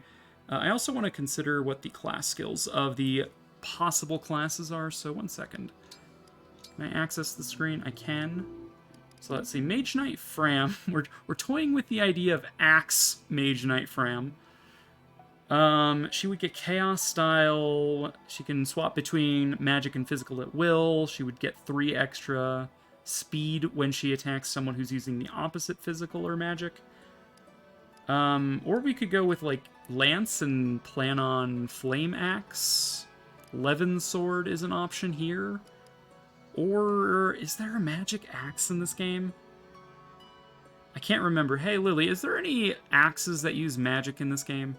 I also want to consider what the class skills of the possible classes are, so 1 second. Can I access the screen? I can. So let's see, Mage Knight Fram. We're toying with the idea of Axe Mage Knight Fram. She would get Chaos Style. She can swap between magic and physical at will. She would get 3 extra speed when she attacks someone who's using the opposite physical or magic. Or we could go with, like, Lance and plan on Flame Axe. Levin Sword is an option here. Or is there a magic axe in this game? I can't remember. Hey, Lily, is there any axes that use magic in this game?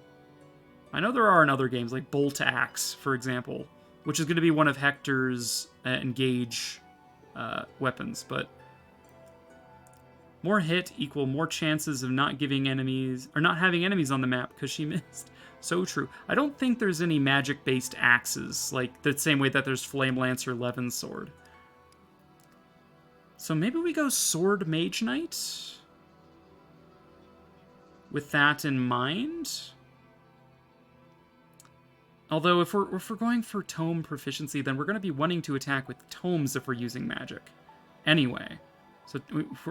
I know there are in other games, like Bolt Axe, for example, which is going to be one of Hector's Engage weapons, but more hit equal more chances of not giving enemies, or not having enemies on the map because she missed. So true. I don't think there's any magic-based axes, like the same way that there's Flame Lance or Levin Sword. So maybe we go Sword Mage Knight? With that in mind? Although if we're going for Tome Proficiency, then we're going to be wanting to attack with Tomes if we're using magic. Anyway. So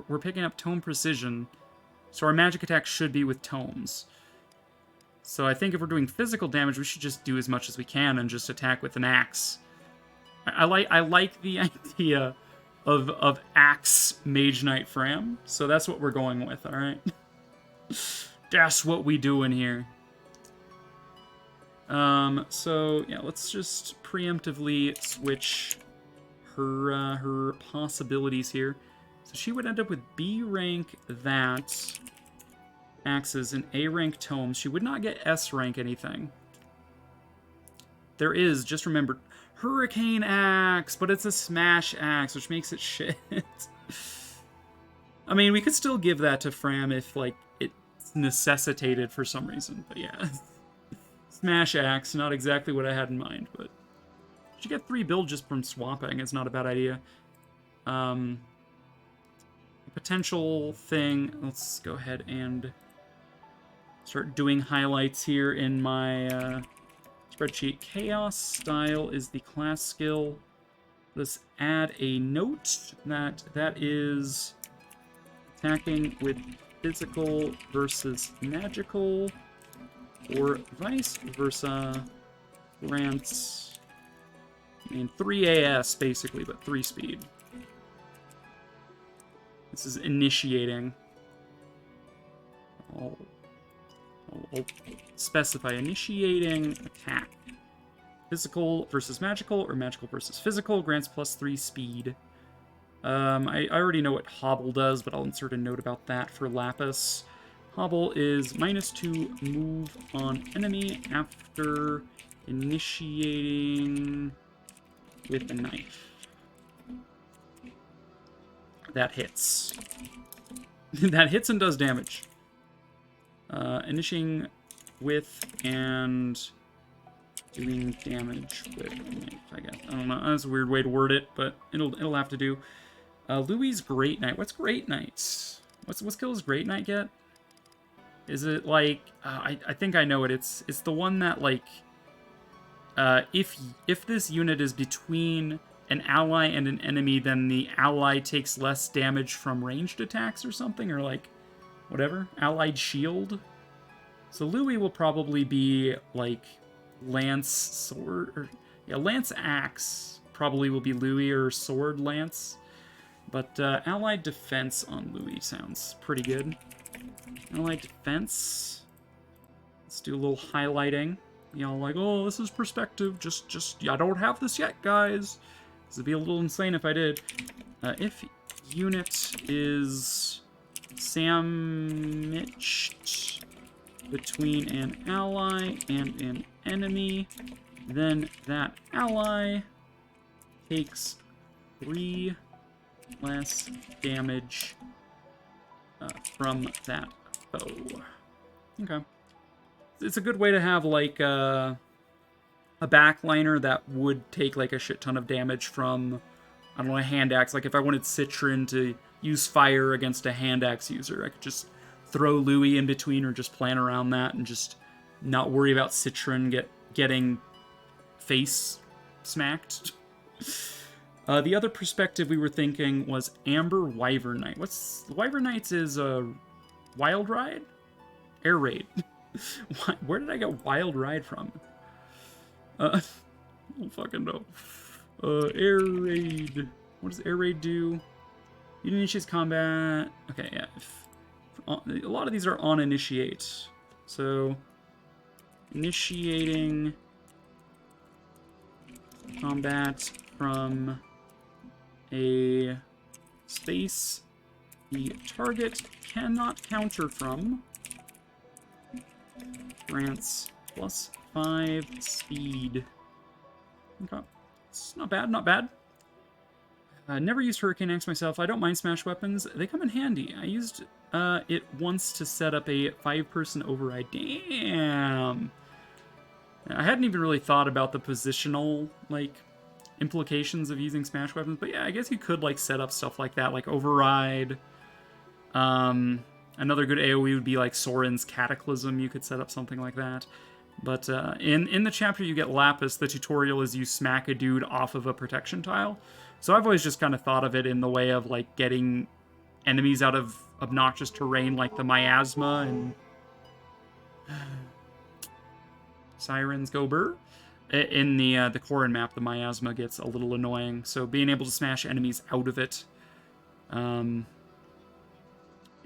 we're picking up Tome Precision, so our magic attack should be with Tomes. So I think if we're doing physical damage, we should just do as much as we can and just attack with an axe. I like the idea of Axe Mage Knight Fram, so that's what we're going with, alright? That's what we do in here. So, yeah, let's just preemptively switch her possibilities here. So she would end up with B rank that axes and A rank tomes. She would not get S rank anything. There is, just remember, Hurricane Axe, but it's a Smash Axe, which makes it shit. I mean, we could still give that to Fram if, like, it's necessitated for some reason, but yeah. Smash Axe, not exactly what I had in mind, but you get 3 build just from swapping. It's not a bad idea. Potential thing, let's go ahead and start doing highlights here in my spreadsheet. Chaos Style is the class skill. Let's add a note that is attacking with physical versus magical, or vice versa. Grants, I mean, 3 AS basically, but 3 speed. This is initiating. I'll specify initiating attack. Physical versus magical, or magical versus physical. Grants +3 speed. I already know what Hobble does, but I'll insert a note about that for Lapis. Hobble is -2 move on enemy after initiating with a knife. That hits. That hits and does damage. Initiating with and doing damage with, I guess. I don't know. That's a weird way to word it, but it'll have to do. Louis' Great Knight. What's Great Knight? What skill does Great Knight get? Is it like I think I know it. It's the one that, like, if this unit is between an ally and an enemy, then the ally takes less damage from ranged attacks or something, or like whatever. Allied shield. So Louis will probably be like Lance Sword, or yeah, Lance Axe probably will be Louis, or Sword Lance. But Allied Defense on Louis sounds pretty good. Allied Defense. Let's do a little highlighting. Y'all like, oh, this is perspective. Just I don't have this yet, guys. This would be a little insane if I did. If unit is sandwiched between an ally and an enemy, then that ally takes 3 less damage from that bow. Okay. It's a good way to have, like, a backliner that would take, like, a shit ton of damage from, I don't know, a hand axe. Like, if I wanted Citron to use fire against a hand axe user, I could just throw Louis in between or just plan around that and just not worry about Citron getting face smacked. The other perspective we were thinking was Amber Wyvern Knight. Wyvern Knights is a wild ride? Air raid. Where did I get wild ride from? I don't fucking know. Air raid. What does air raid do? You initiate combat. Okay, yeah. A lot of these are on initiate. So, initiating combat from a space the target cannot counter from. Grants +5 speed. Okay. It's not bad, not bad. Never used Hurricane Axe myself. I don't mind smash weapons. They come in handy. I used it once to set up a 5-person override. Damn! I hadn't even really thought about the positional, like, implications of using smash weapons, but yeah, I guess you could, like, set up stuff like that, like override. Another good AoE would be, like, Soren's Cataclysm. You could set up something like that. But in the chapter you get Lapis, the tutorial is you smack a dude off of a protection tile. So I've always just kind of thought of it in the way of, like, getting enemies out of obnoxious terrain, like the Miasma and Sirens Go Burr. In the Corrin map, the Miasma gets a little annoying, so being able to smash enemies out of it, yeah,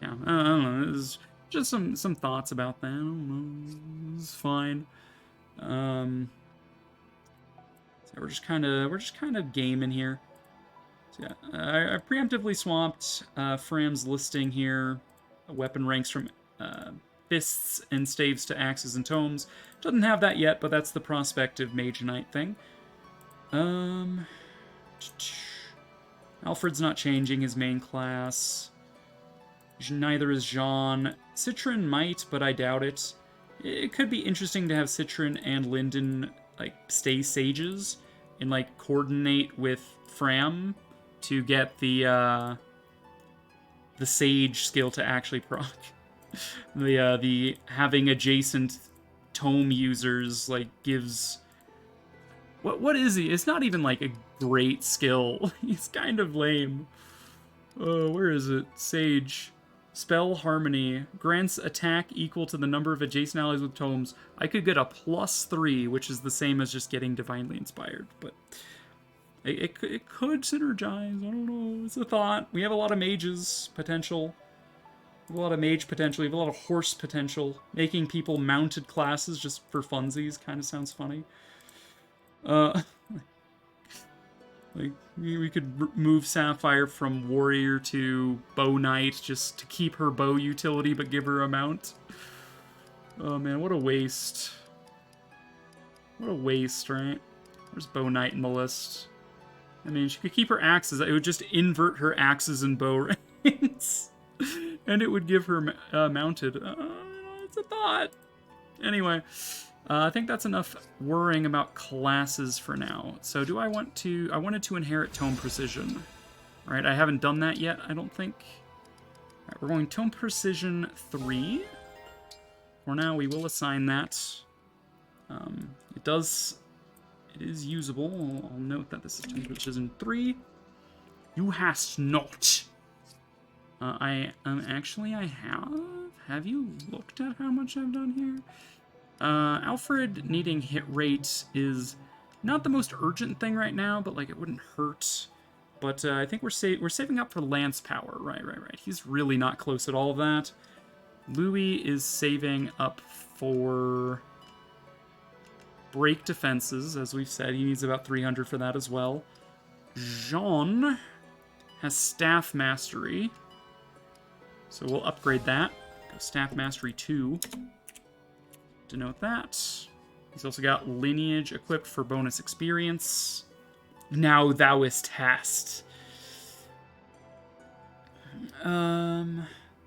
I don't know. It's just some thoughts about that. I don't know. It's fine. So we're just kind of gaming here. So yeah, I preemptively swapped Fram's listing here. Weapon ranks from fists and staves to axes and tomes. Doesn't have that yet, but that's the prospective Mage Knight thing. Alfred's not changing his main class. Neither is Jean. Citron might, but I doubt it. It could be interesting to have Citron and Lyndon, like, stay sages and, like, coordinate with Fram to get the sage skill to actually proc. The having adjacent tome users, like, gives... What is he? It's not even, like, a great skill. He's kind of lame. Where is it? Sage. Spell Harmony. Grants attack equal to the number of adjacent allies with tomes. I could get a +3, which is the same as just getting Divinely Inspired, but... It could synergize. I don't know. It's a thought. We have a lot of mages potential. We have a lot of mage potential. We have a lot of horse potential. Making people mounted classes just for funsies kind of sounds funny. Like, we could move Sapphire from warrior to bow knight just to keep her bow utility but give her a mount. Oh man, what a waste. What a waste, right? There's bow knight in the list. I mean, she could keep her axes. It would just invert her axes and bow ranks. And it would give her mounted. It's a thought. Anyway, I think that's enough worrying about classes for now. So do I want to... I wanted to inherit Tome Precision. Right, I haven't done that yet, I don't think. All right, we're going Tome Precision 3. For now, we will assign that. It is usable. I'll note that this is Tome Precision 3. You hast not. Actually, I have. Have you looked at how much I've done here? Alfred needing hit rate is not the most urgent thing right now, but, like, it wouldn't hurt. But I think we're saving up for Lance Power. Right. He's really not close at all of that. Louis is saving up for break defenses, as we've said. He needs about 300 for that as well. Jean has Staff Mastery. So we'll upgrade that. Go Staff Mastery 2. Denote that. He's also got Lineage equipped for bonus experience. Now thou ist hast.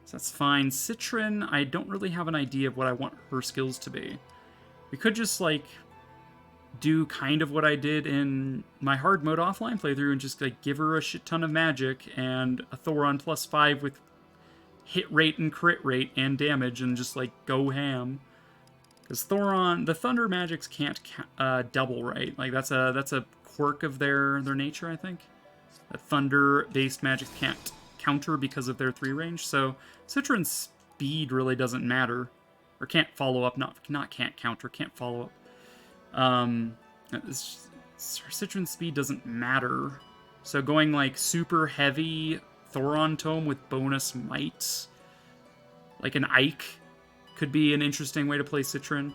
So that's fine. Citron, I don't really have an idea of what I want her skills to be. We could just, like, do kind of what I did in my hard mode offline playthrough and just, like, give her a shit ton of magic and a Thoron +5 with hit rate and crit rate and damage and just, like, go ham. Because Thoron, the thunder magics can't double, right? Like, that's a quirk of their nature, I think. That thunder-based magic can't counter because of their 3 range, so Citron's speed really doesn't matter. Or can't follow up, not can't counter, can't follow up. Citron's speed doesn't matter. So going like super heavy Thoron Tome with bonus might, like an Ike, could be an interesting way to play Citron.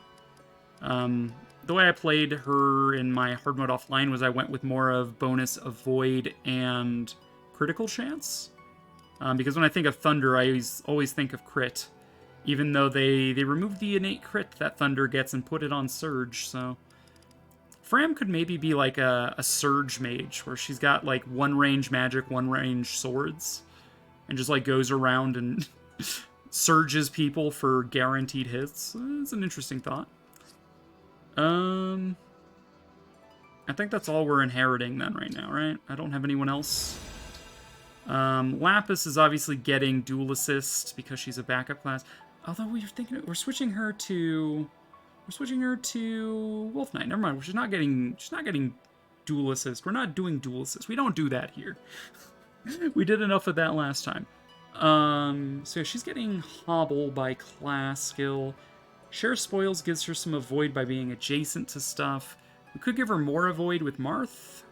The way I played her in my hard mode offline was I went with more of bonus avoid and critical chance. Because when I think of Thunder, I always think of crit. Even though they removed the innate crit that Thunder gets and put it on Surge, so... Fram could maybe be like a Surge mage, where she's got like 1 range magic, 1 range swords, and just like goes around and surges people for guaranteed hits. It's an interesting thought. I think that's all we're inheriting then right now, right? I don't have anyone else. Lapis is obviously getting dual assist because she's a backup class. Although we're switching her to Wolf Knight. Never mind. She's not getting dual assist. We're not doing dual assist. We don't do that here. We did enough of that last time. So she's getting Hobble by class skill. Share Spoils gives her some avoid by being adjacent to stuff. We could give her more avoid with Marth.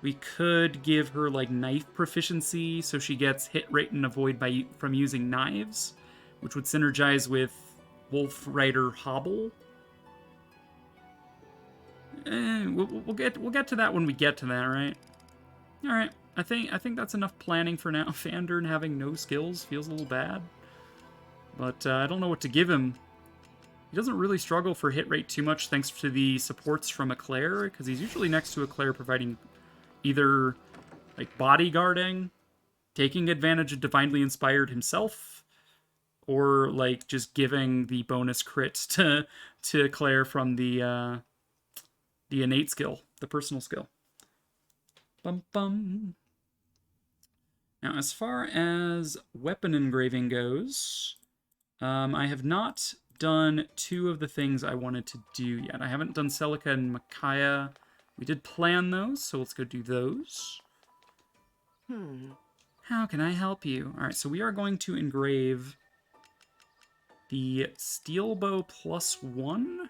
We could give her like knife proficiency, so she gets hit rate and avoid from using knives, which would synergize with Wolf Rider Hobble. We'll get to that when we get to that, right? All right. I think that's enough planning for now. Fandern having no skills feels a little bad, but I don't know what to give him. He doesn't really struggle for hit rate too much thanks to the supports from Eclair, because he's usually next to Eclair providing either like bodyguarding, taking advantage of Divinely Inspired himself, or like just giving the bonus crit to Eclair from the innate skill, the personal skill. Bum bum. Now, as far as weapon engraving goes, I have not done 2 of the things I wanted to do yet. I haven't done Celica and Micaiah. We did plan those, so let's go do those. How can I help you? All right, so we are going to engrave the Steel Bow +1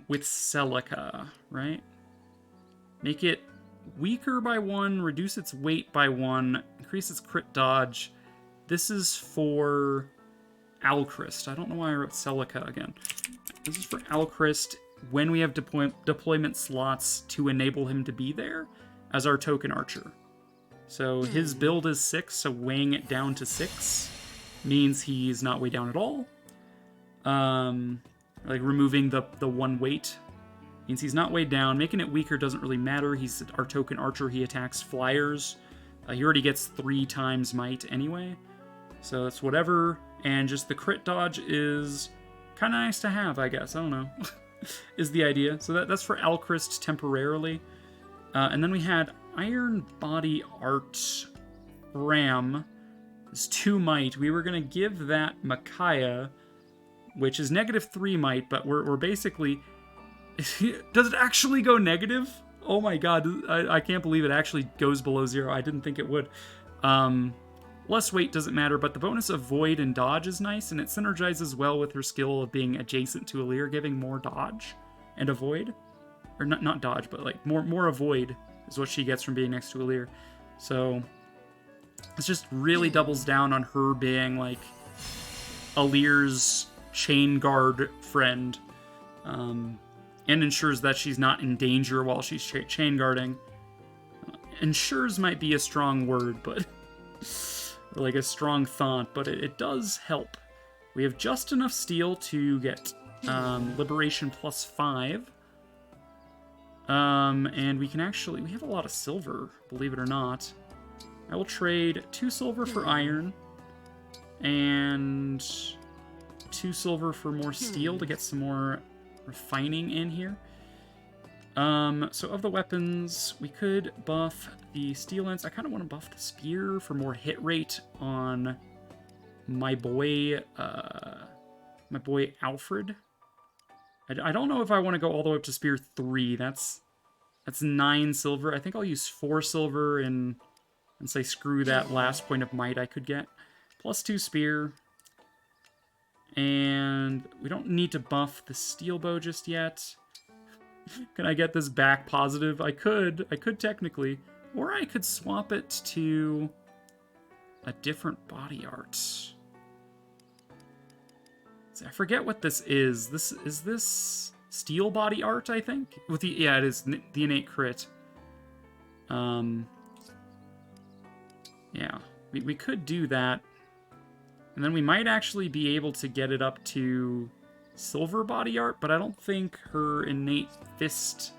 with Celica, right? Make it weaker by 1, reduce its weight by 1, increase its crit dodge. This is for Alchrist. I don't know why I wrote Celica again. This is for Alchrist when we have deployment slots to enable him to be there as our token archer. So his build is 6, so weighing it down to 6 means he's not weighed down at all. Like removing the 1 weight means he's not weighed down. Making it weaker doesn't really matter. He's our token archer. He attacks flyers. He already gets 3 times might anyway. So that's whatever. And just the crit dodge is kind of nice to have, I guess. I don't know. Is the idea. So that's for Alchrist temporarily. And then we had Iron Body Art Ram. It's 2 might. We were going to give that Micaiah, which is -3 might, but we're basically... Does it actually go negative? Oh my god, I can't believe it actually goes below 0. I didn't think it would. Less weight doesn't matter, but the bonus of Void and Dodge is nice, and it synergizes well with her skill of being adjacent to Alear, giving more Dodge and Avoid. Or not Dodge, but like more Avoid is what she gets from being next to Alear. So it just really doubles down on her being like Alear's chain guard friend, and ensures that she's not in danger while she's chain guarding. Ensures might be a strong word, but like a strong thought, but it does help. We have just enough steel to get Liberation +5. And we have a lot of silver, believe it or not. I will trade 2 silver for iron and 2 silver for more steel to get some more refining in here. So of the weapons, we could buff the steel lance. I kind of want to buff the spear for more hit rate on my boy Alfred. I don't know if I want to go all the way up to spear 3. That's 9 silver. I think I'll use 4 silver and say screw that last point of might I could get. Plus 2 spear. And we don't need to buff the steel bow just yet. Can I get this back positive? I could technically. Or I could swap it to a different body art. See, I forget what this is. Is this steel body art, I think? With the it is the innate crit. Yeah. We could do that. And then we might actually be able to get it up to silver body art, but I don't think her innate fist,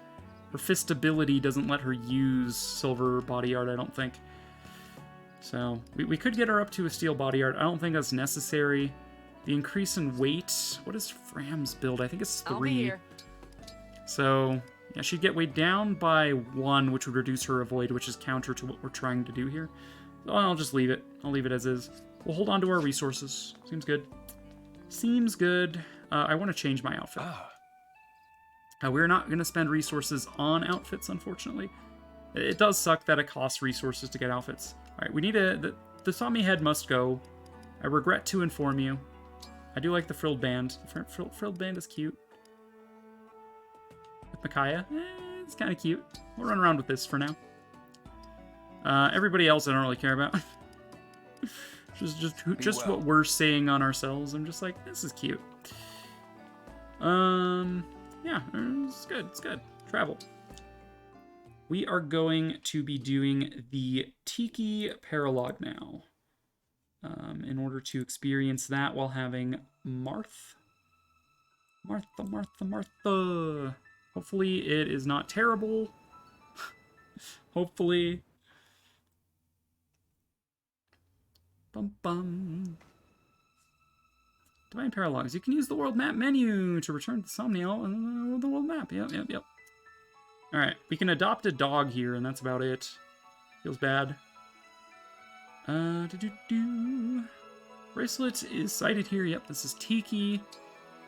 her fist ability doesn't let her use silver body art, I don't think. So, we could get her up to a steel body art. I don't think that's necessary. The increase in weight, what is Fram's build? I think it's 3. I'll be here. So, yeah, she'd get weighed down by 1, which would reduce her avoid, which is counter to what we're trying to do here. So I'll just leave it. I'll leave it as is. We'll hold on to our resources. Seems good. Seems good. I want to change my outfit. We're not going to spend resources on outfits, unfortunately. It does suck that it costs resources to get outfits. Alright, we need the Thami head must go. I regret to inform you. I do like the frilled band. The frilled band is cute. With Micaiah, it's kind of cute. We'll run around with this for now. Everybody else I don't really care about. just what we're saying on ourselves. I'm just like, this is cute. Yeah, it's good. It's good. Travel. We are going to be doing the Tiki Paralog now. In order to experience that while having Martha. Hopefully it is not terrible. Hopefully. Bum bum. Divine Paralogs. You can use the world map menu to return to Somniel and the world map. Yep. Alright, we can adopt a dog here, and that's about it. Feels bad. Bracelet is sighted here. Yep, this is Tiki.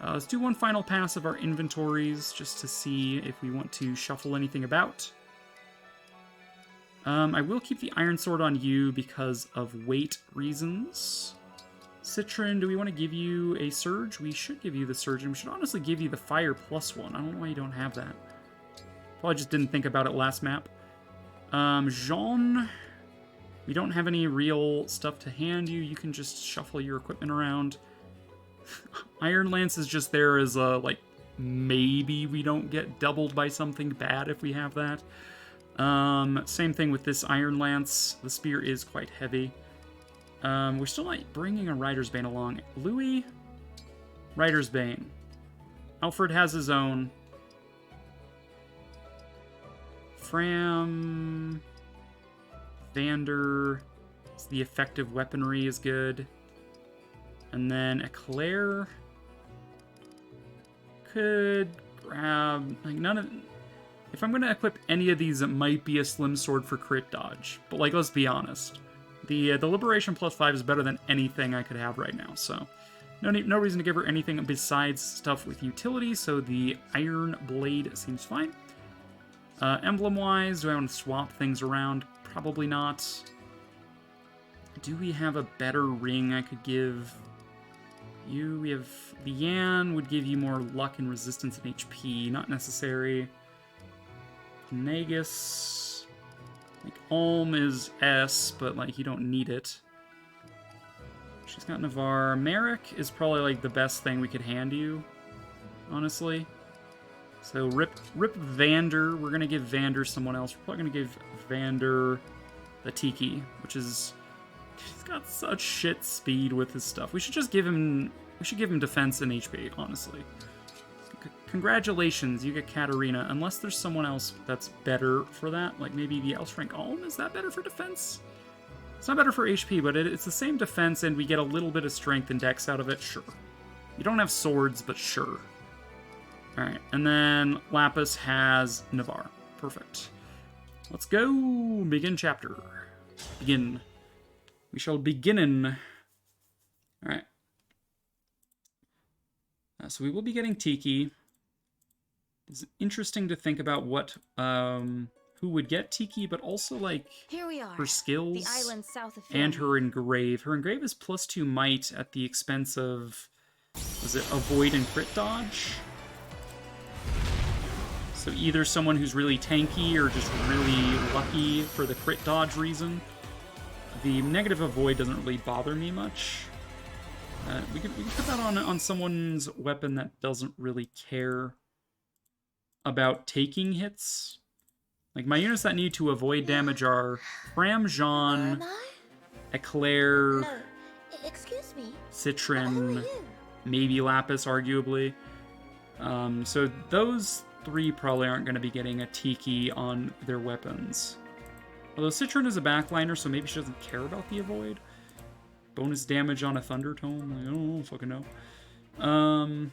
Let's do one final pass of our inventories just to see if we want to shuffle anything about. I will keep the Iron Sword on you because of weight reasons. Citron, do we want to give you a Surge? We should give you the Surge, and we should honestly give you the Fire +1. I don't know why you don't have that. Probably just didn't think about it last map. Jean, we don't have any real stuff to hand you. You can just shuffle your equipment around. Iron Lance is just there as a, like, maybe we don't get doubled by something bad if we have that. Same thing with this Iron Lance. The spear is quite heavy. We're still not bringing a Rider's Bane along. Louis, Rider's Bane. Alfred has his own. Fram, Vander, the effective weaponry is good. And then Eclair could grab, like, none of... If I'm going to equip any of these, it might be a Slim Sword for crit dodge. But, like, let's be honest. The Liberation +5 is better than anything I could have right now, so... No reason to give her anything besides stuff with utility, so the Iron Blade seems fine. Emblem-wise, do I want to swap things around? Probably not. Do we have a better ring I could give you? We have... The Yan would give you more luck and resistance and HP. Not necessary. Nagus. Like, Ulm is S, but, like, you don't need it. She's got Navarre. Merrick is probably, like, the best thing we could hand you, honestly. So, rip Vander. We're going to give Vander someone else. We're probably going to give Vander the Tiki, which is... He's got such shit speed with his stuff. We should just give him... We should give him defense and HP, honestly. Congratulations, you get Katarina. Unless there's someone else that's better for that. Like maybe the Elstrink Ulm? Is that better for defense? It's not better for HP, but it's the same defense, and we get a little bit of strength and dex out of it, sure. You don't have swords, but sure. Alright, and then Lapis has Navarre. Perfect. Let's go! Begin chapter. Begin. We shall begin. Alright. So we will be getting Tiki. It's interesting to think about what, who would get Tiki, but also, like, Here we are. her skills The island south of and Philly. her Engrave. Her Engrave is +2 might at the expense of, was it Avoid and Crit Dodge? So either someone who's really tanky or just really lucky for the crit dodge reason. The negative Avoid doesn't really bother me much. We can put that on someone's weapon that doesn't really care about taking hits. Like, my units that need to avoid damage are Pram Jean, Eclair, No, excuse me. Citron, maybe Lapis, arguably. So those 3 probably aren't going to be getting a Tiki on their weapons. Although Citron is a backliner, so maybe she doesn't care about the Avoid. Bonus damage on a Thunder Tome? Like, I don't fucking know.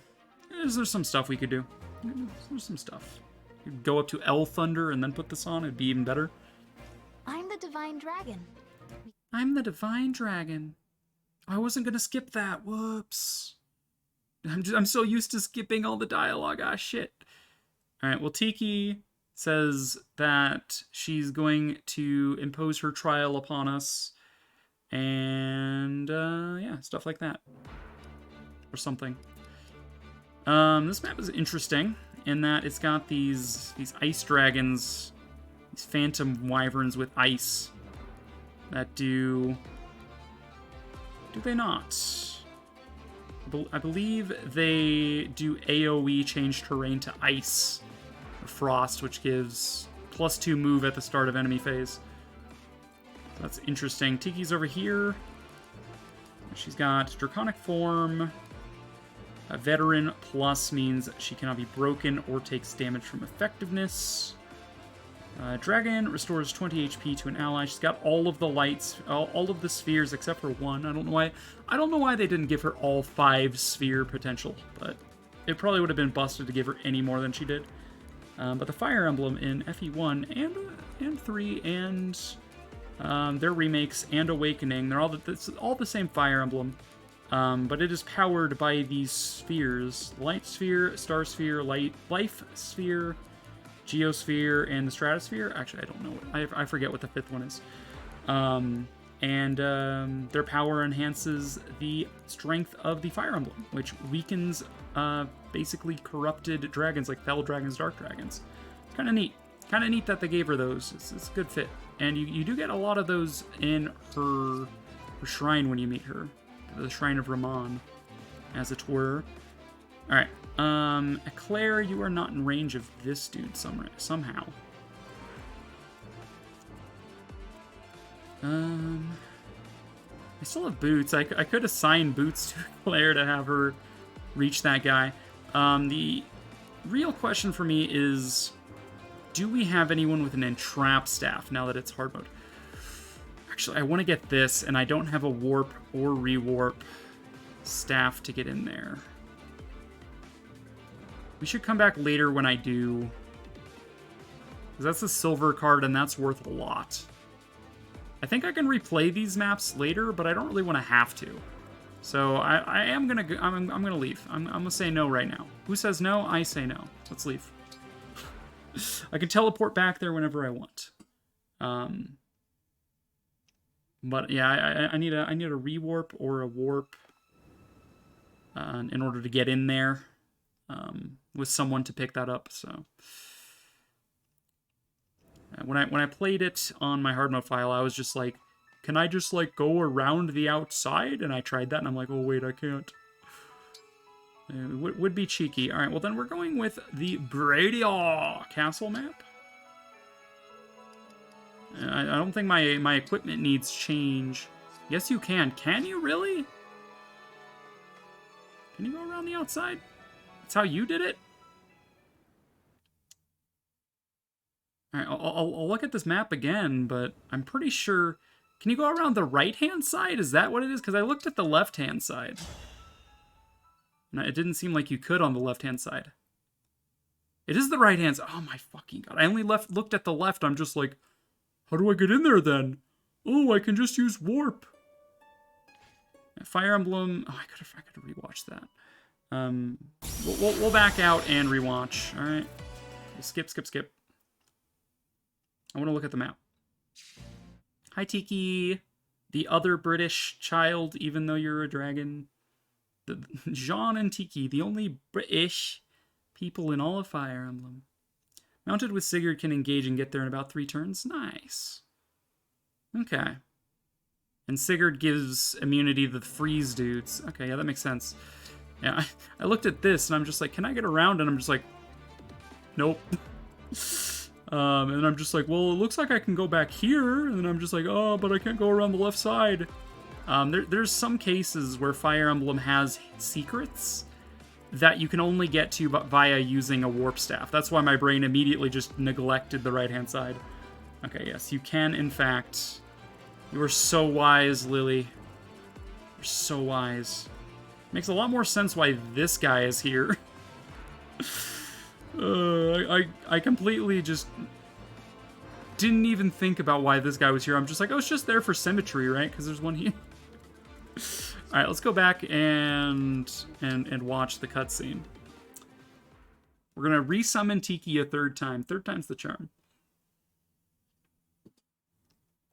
There's some stuff we could do. There's some stuff. You could go up to L Thunder and then put this on, it'd be even better. I'm the Divine Dragon. I'm the Divine Dragon. I wasn't gonna skip that. Whoops. I'm so used to skipping all the dialogue. Ah, shit. Alright, well, Tiki says that she's going to impose her trial upon us. And, yeah, stuff like that. Or something. This map is interesting in that it's got these ice dragons, these phantom wyverns with ice that do they not? I believe they do AoE change terrain to ice or frost, which gives +2 move at the start of enemy phase. So that's interesting. Tiki's over here. She's got Draconic Form. A Veteran Plus means she cannot be broken or takes damage from effectiveness. Dragon restores 20 HP to an ally. She's got all of the lights, all of the spheres except for one. I don't know why they didn't give her all 5 sphere potential, but it probably would have been busted to give her any more than she did. But the Fire Emblem in FE1 and 3 and their remakes and Awakening, it's all the same Fire Emblem. But it is powered by these spheres: Light Sphere, Star Sphere, Life Sphere, Geosphere, and the Stratosphere. Actually, I don't know. I forget what the 5th one is. Their power enhances the strength of the Fire Emblem, which weakens basically corrupted dragons like Fell Dragons, Dark Dragons. It's kind of neat. Kind of neat that they gave her those. It's a good fit. And you do get a lot of those in her shrine when you meet her. The Shrine of Raman, as it were. Alright. Eclair, you are not in range of this dude somehow. I still have boots. I could assign boots to Eclair to have her reach that guy. The real question for me is, do we have anyone with an Entrap Staff now that it's hard mode? Actually, I want to get this, and I don't have a warp or rewarp staff to get in there. We should come back later when I do, because that's a silver card, and that's worth a lot. I think I can replay these maps later, but I don't really want to have to. So I'm gonna leave. I'm gonna say no right now. Who says no? I say no. Let's leave. I can teleport back there whenever I want. But yeah, I need a rewarp or a warp in order to get in there with someone to pick that up. So when I played it on my hard mode file, I was just like, can I just like go around the outside? And I tried that, and I'm like, oh wait, I can't. It would be cheeky. All right, well then we're going with the Bradia Castle map. I don't think my equipment needs change. Yes, you can. Can you really? Can you go around the outside? That's how you did it? Alright, I'll look at this map again, but I'm pretty sure Can you go around the right-hand side? Is that what it is? Because I looked at the left-hand side. And it didn't seem like you could on the left-hand side. It is the right-hand side. Oh my fucking god. I only looked at the left. I'm just like, how do I get in there then? Oh, I can just use warp. Fire Emblem. Oh, I could rewatch that. We'll back out and rewatch. All right. We'll skip. I want to look at the map. Hi, Tiki. The other British child, even though you're a dragon. Jean and Tiki, the only British people in all of Fire Emblem. Mounted with Sigurd can engage and get there in about 3 turns. Nice. Okay. And Sigurd gives immunity to the freeze dudes. Okay, yeah, that makes sense. Yeah, I looked at this and I'm just like, can I get around? And I'm just like, nope. And I'm just like, well, it looks like I can go back here. And then I'm just like, oh, but I can't go around the left side. There's some cases where Fire Emblem has secrets that you can only get to via using a warp staff. That's why my brain immediately just neglected the right-hand side. Okay, yes, you can, in fact. You are so wise, Lily. You're so wise. Makes a lot more sense why this guy is here. I completely just didn't even think about why this guy was here. I'm just like, oh, it's just there for symmetry, right? Because there's one here. All right, let's go back and watch the cutscene. We're gonna resummon Tiki a 3rd time. 3rd time's the charm.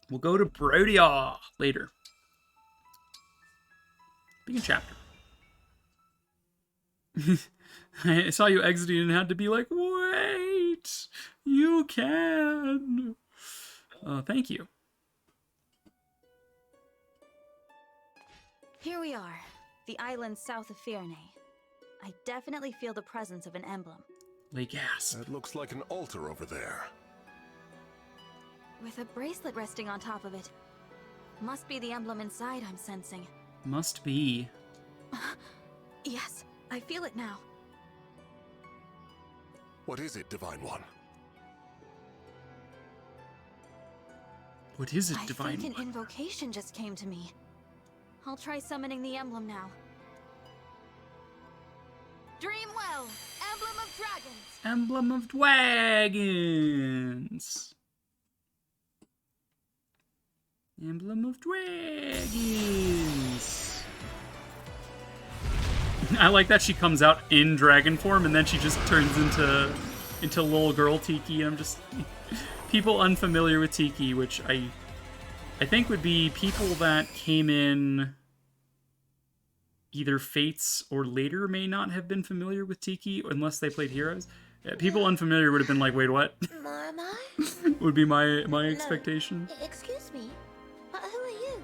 We'll go to Brodia later. Begin chapter. I saw you exiting and had to be like, wait, you can. Thank you. Here we are, the island south of Fierne. I definitely feel the presence of an emblem. Lake Ass. It looks like an altar over there. With a bracelet resting on top of it. Must be the emblem inside I'm sensing. Must be. Yes, I feel it now. What is it, Divine One? What is it, I Divine think One? an invocation just came to me. I'll try summoning the emblem now. Dream well, Emblem of Dragons! Emblem of Dragons! Emblem of Dragons! I like that she comes out in dragon form and then she just turns into little girl Tiki. And I'm just... people unfamiliar with Tiki, which I think would be people that came in either Fates or later may not have been familiar with Tiki unless they played Heroes. Yeah, people unfamiliar would have been like, wait, what? Mama? Would be my expectation. Excuse me, but who are you?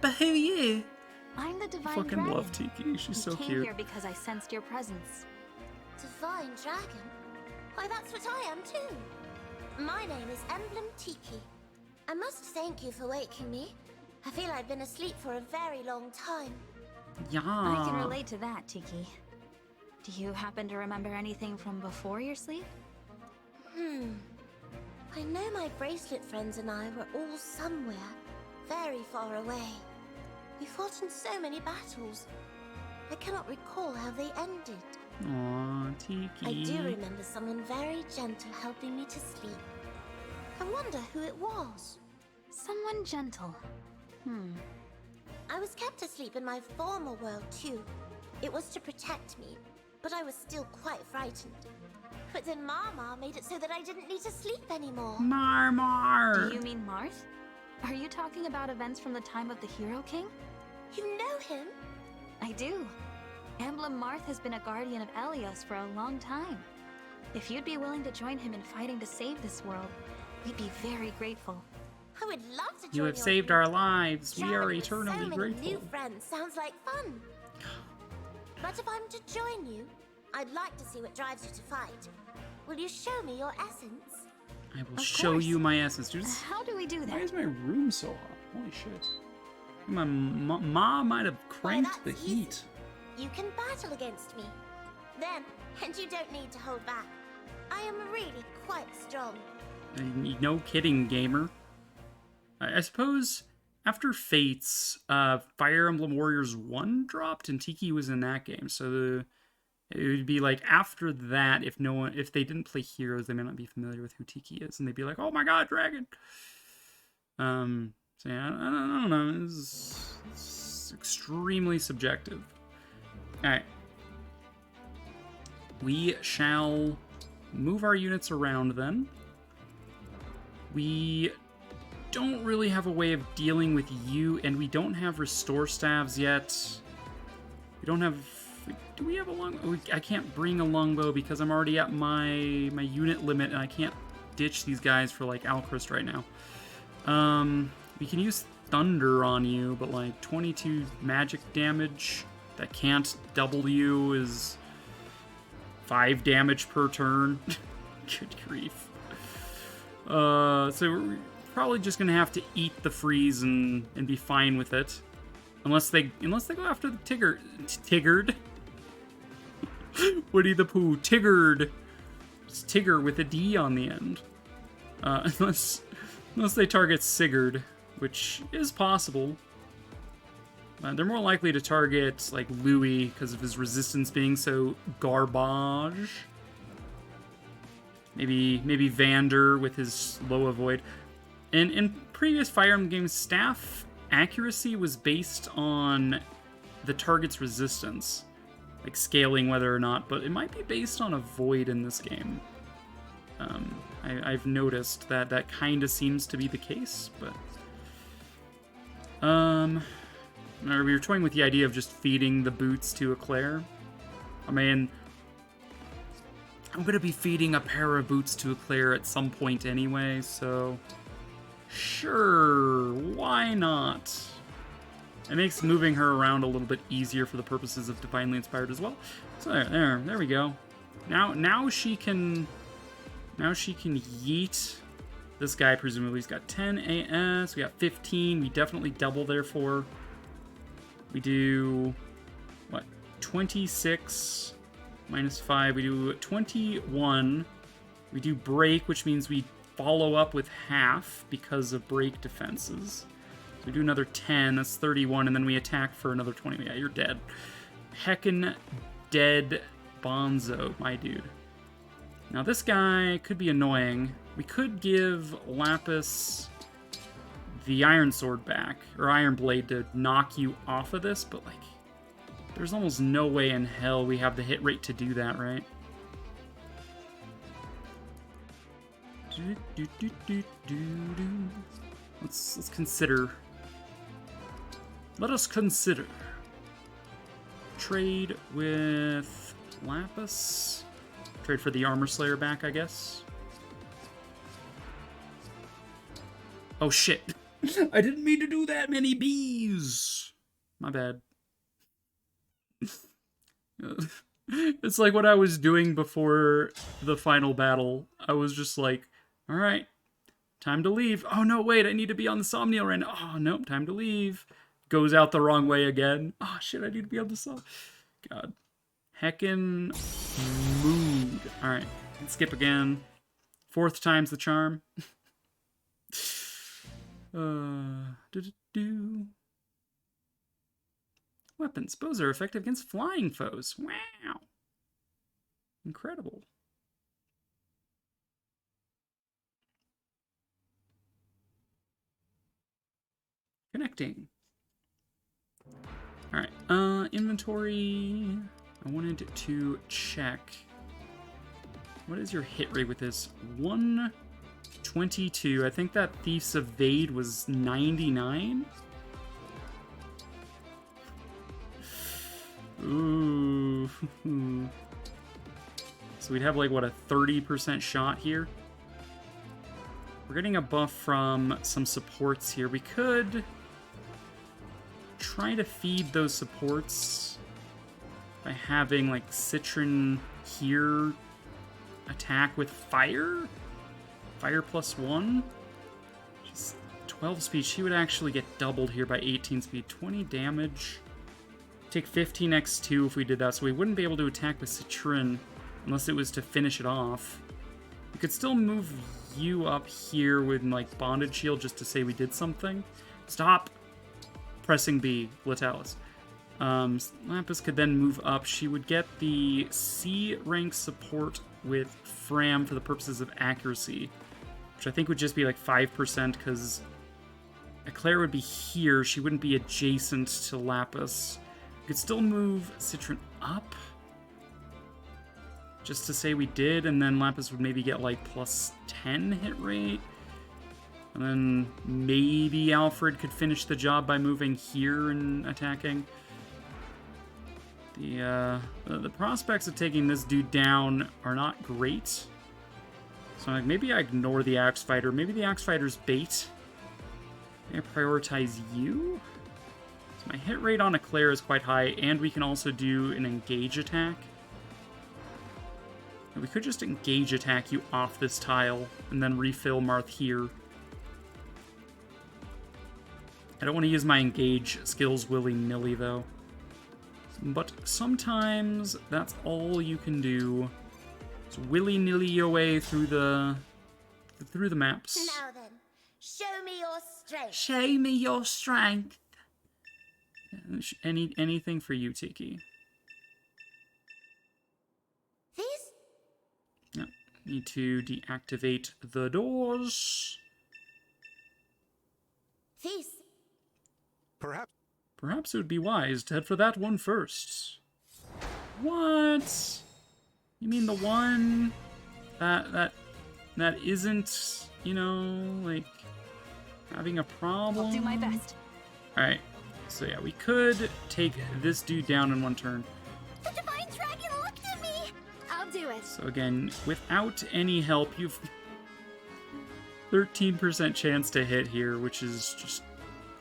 But who are you? I'm the Divine Fucking Dragon. love Tiki. She's so I came cute. here because I sensed your presence. Divine Dragon? Why, that's what I am too. My name is Emblem Tiki. I must thank you for waking me. I feel I've been asleep for a very long time. Yeah. I can relate to that, Tiki. Do you happen to remember anything from before your sleep? I know my bracelet friends and I were all somewhere, very far away. We fought in so many battles. I cannot recall how they ended. Aw, Tiki. I do remember someone very gentle helping me to sleep. I wonder who it was. Someone gentle. I was kept asleep in my former world too. It was to protect me, but I was still quite frightened. But then Mama made it so that I didn't need to sleep anymore. Marmar. Do you mean Marth? Are you talking about events from the time of the Hero King? You know him? I do. Emblem Marth has been a guardian of Elios for a long time. If you'd be willing to join him in fighting to save this world, we'd be very grateful. I would love to join You have your saved group. our lives. We are Traveling with eternally so many grateful. new friends sounds like fun. But if I'm to join you, I'd like to see what drives you to fight. Will you show me your essence? I will Of show course. you my essence. Dude, How do we do why that? is my room so hot? Holy shit. My mom might have cranked the that's easy. heat. You can battle against me. Then, and you don't need to hold back. I am really quite strong. No kidding, gamer. I suppose after Fates, Fire Emblem Warriors 1 dropped, and Tiki was in that game. So it would be like after that, if they didn't play Heroes, they may not be familiar with who Tiki is, and they'd be like, "Oh my God, Dragon!" So yeah, I don't know. It's extremely subjective. All right, we shall move our units around then. We don't really have a way of dealing with you, and we don't have restore staves yet. We don't have... Do we have a longbow? I can't bring a longbow because I'm already at my unit limit, and I can't ditch these guys for, like, Alchrist right now. We can use Thunder on you, but, like, 22 magic damage that can't double you is 5 damage per turn. Good grief. So we're probably just gonna have to eat the freeze and be fine with it, unless they go after the Tiggered. Woody the Pooh, Tiggered. It's Tigger with a D on the end. Unless they target Sigurd, which is possible. They're more likely to target like Louis because of his resistance being so garbage. Maybe Vander with his low avoid. In previous Fire Emblem games, staff accuracy was based on the target's resistance, like scaling whether or not, but it might be based on avoid in this game. I've noticed that kind of seems to be the case, but we were toying with the idea of just feeding the boots to Eclair. I mean, I'm gonna be feeding a pair of boots to Eclair at some point anyway, so sure, why not? It makes moving her around a little bit easier for the purposes of Divinely Inspired as well. So there we go. Now she can yeet this guy. Presumably he's got 10 AS. We got 15. We definitely double therefore. We do what? 26 minus 5. We do 21. We do break, which means we follow up with half because of break defenses. So we do another 10, that's 31, and then we attack for another 20. Yeah, you're dead. Heckin' dead Bonzo, my dude. Now this guy could be annoying. We could give Lapis the Iron Sword back, or Iron Blade, to knock you off of this, but like, there's almost no way in hell we have the hit rate to do that, right? Let's consider. Let us consider. Trade with Lapis. Trade for the Armor Slayer back, I guess. Oh shit. I didn't mean to do that many bees. My bad. It's like what I was doing before the final battle. I was just like, alright, time to leave. Oh no, wait, I need to be on the Somniel right now. Oh nope, time to leave. Goes out the wrong way again. Oh shit, I need to be on the Somniel. God. Heckin' mood. Alright, let's skip again. 4th time's the charm. Weapons. Bows are effective against flying foes. Wow. Incredible. Connecting. Alright, inventory. I wanted to check. What is your hit rate with this? 122. I think that Thief's Evade was 99. Ooh. So we'd have like, what, a 30% shot here? We're getting a buff from some supports here. We could try to feed those supports by having like Citron here attack with fire? Fire +1? She's 12 speed. She would actually get doubled here by 18 speed. 20 damage. Take 15 x2 if we did that, so we wouldn't be able to attack with Citron unless it was to finish it off. We could still move you up here with like Bonded Shield just to say we did something. Stop! pressing B, Latalis. Lapis could then move up. She would get the C rank support with Fram for the purposes of accuracy, which I think would just be like 5%, because Eclair would be here. She wouldn't be adjacent to Lapis. We could still move Citron up, just to say we did, and then Lapis would maybe get like plus 10 hit rate. And then maybe Alfred could finish the job by moving here and attacking. The prospects of taking this dude down are not great. So like, maybe I ignore the Axe Fighter. Maybe the Axe Fighter's bait. Maybe I prioritize you. So my hit rate on Eclair is quite high, and we can also do an engage attack. And we could just engage attack you off this tile, and then refill Marth here. I don't want to use my engage skills willy-nilly, though. But sometimes that's all you can do. It's willy-nilly your way through the maps. Now then, show me your strength. Show me your strength. Anything for you, Tiki. These? Yeah. Need to deactivate the doors. These? Perhaps it would be wise to head for that one first. What? You mean the one that isn't, you know, like having a problem? I'll do my best. Alright. So yeah, we could take this dude down in one turn. The Divine Dragon looked at me! I'll do it. So again, without any help, you've 13% chance to hit here, which is just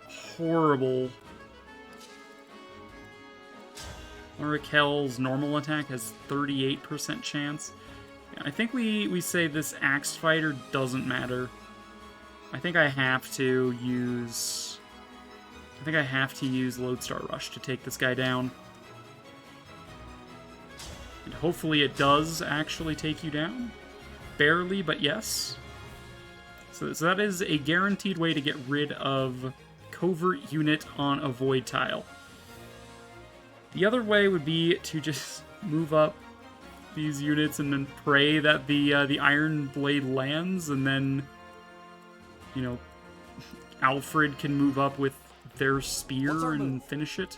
horrible. Raquel's normal attack has 38% chance. Yeah, I think we say this Axe Fighter doesn't matter. I think I have to use Lodestar Rush to take this guy down. And hopefully it does actually take you down. Barely, but yes. So that is a guaranteed way to get rid of covert unit on a void tile. The other way would be to just move up these units and then pray that the Iron Blade lands, and then, you know, Alfred can move up with their spear and finish it.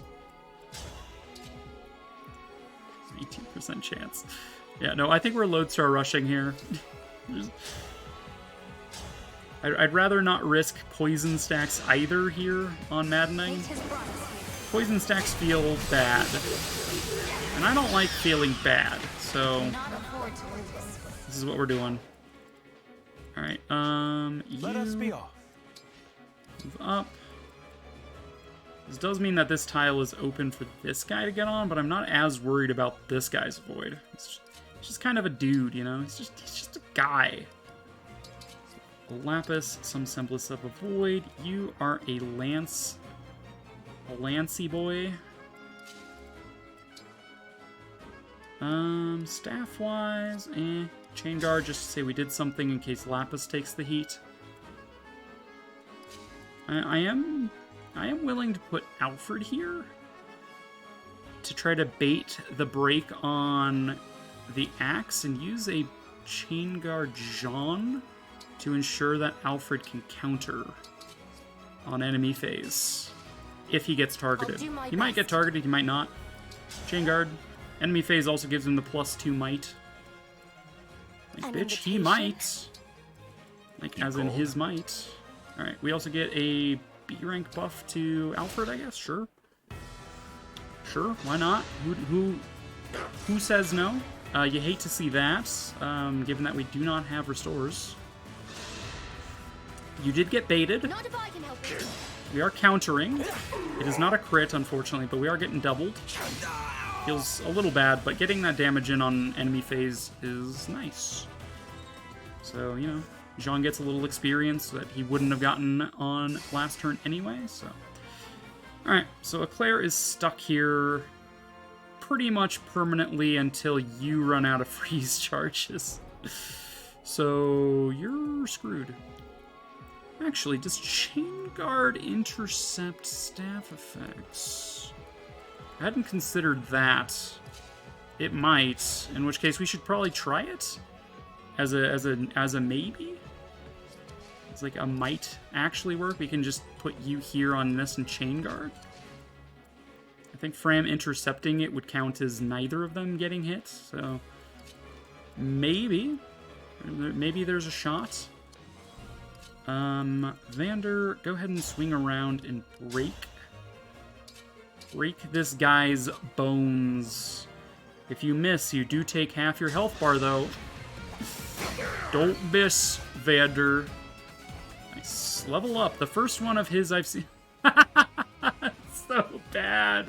18% chance. Yeah, no, I think we're Lodestar rushing here. I'd rather not risk poison stacks either here on Maddening. Poison stacks feel bad, and I don't like feeling bad, so this is what we're doing. Alright, Let us be off. Move up. This does mean that this tile is open for this guy to get on, but I'm not as worried about this guy's void. It's just kind of a dude, you know? He's just a guy. A Lapis, some semblance of a void. You are a Lancy boy. Staff-wise, Chain Guard, just to say we did something in case Lapis takes the heat. I am willing to put Alfred here to try to bait the break on the axe and use a Chain Guard Jean to ensure that Alfred can counter on enemy phase. If he gets targeted. He might get targeted, he might not. Chain Guard. Enemy phase also gives him the +2 might. Like, bitch, he might. Like, as in his might. Alright, we also get a B rank buff to Alfred, I guess? Sure. Sure, why not? Who says no? You hate to see that, given that we do not have restores. You did get baited. Not if I can help it. We are countering. It is not a crit, unfortunately, but we are getting doubled. Feels a little bad, but getting that damage in on enemy phase is nice. So, you know, Jean gets a little experience that he wouldn't have gotten on last turn anyway, so. Alright, so Eclair is stuck here pretty much permanently until you run out of freeze charges. So, you're screwed. Actually, does Chain Guard intercept staff effects? I hadn't considered that. It might, in which case we should probably try it as a maybe. It's like a might actually work. We can just put you here on this and Chain Guard. I think Fram intercepting it would count as neither of them getting hit, so maybe there's a shot. Vander, go ahead and swing around and break this guy's bones. If you miss, you do take half your health bar, though. Don't miss, Vander. Nice. Level up. The first one of his I've seen. So bad.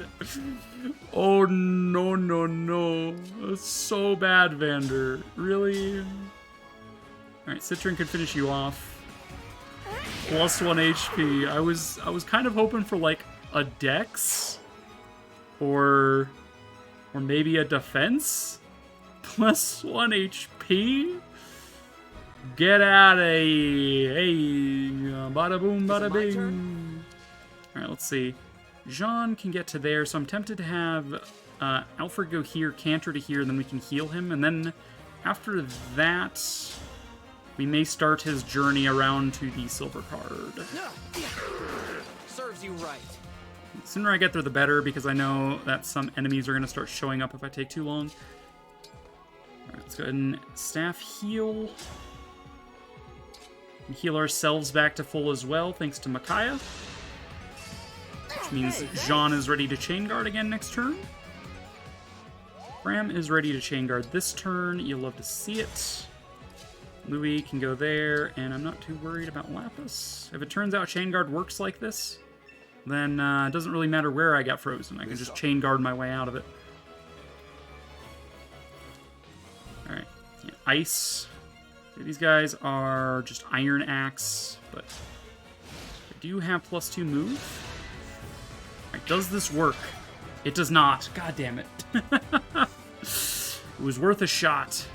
Oh, no, no, no. That's so bad, Vander. Really? Alright, Citron can finish you off. Plus 1 HP. I was kind of hoping for, like, a dex. Or maybe a defense? Plus 1 HP? Get out of here. Hey, bada boom, bada bing. Alright, let's see. Jean can get to there, so I'm tempted to have Alfred go here, Cantor to here, and then we can heal him. And then after that, we may start his journey around to the silver card. Serves you right. The sooner I get there, the better, because I know that some enemies are going to start showing up if I take too long. Alright, let's go ahead and staff heal. And heal ourselves back to full as well, thanks to Micaiah. Which means Jean is ready to Chain Guard again next turn. Fram is ready to Chain Guard this turn. You'll love to see it. Louis can go there, and I'm not too worried about Lapis. If it turns out Chain Guard works like this, then it doesn't really matter where I got frozen. I can just Chain Guard my way out of it. Alright. Yeah, ice. So these guys are just Iron Axe, but I do have +2 move. Alright, does this work? It does not. God damn it. It was worth a shot.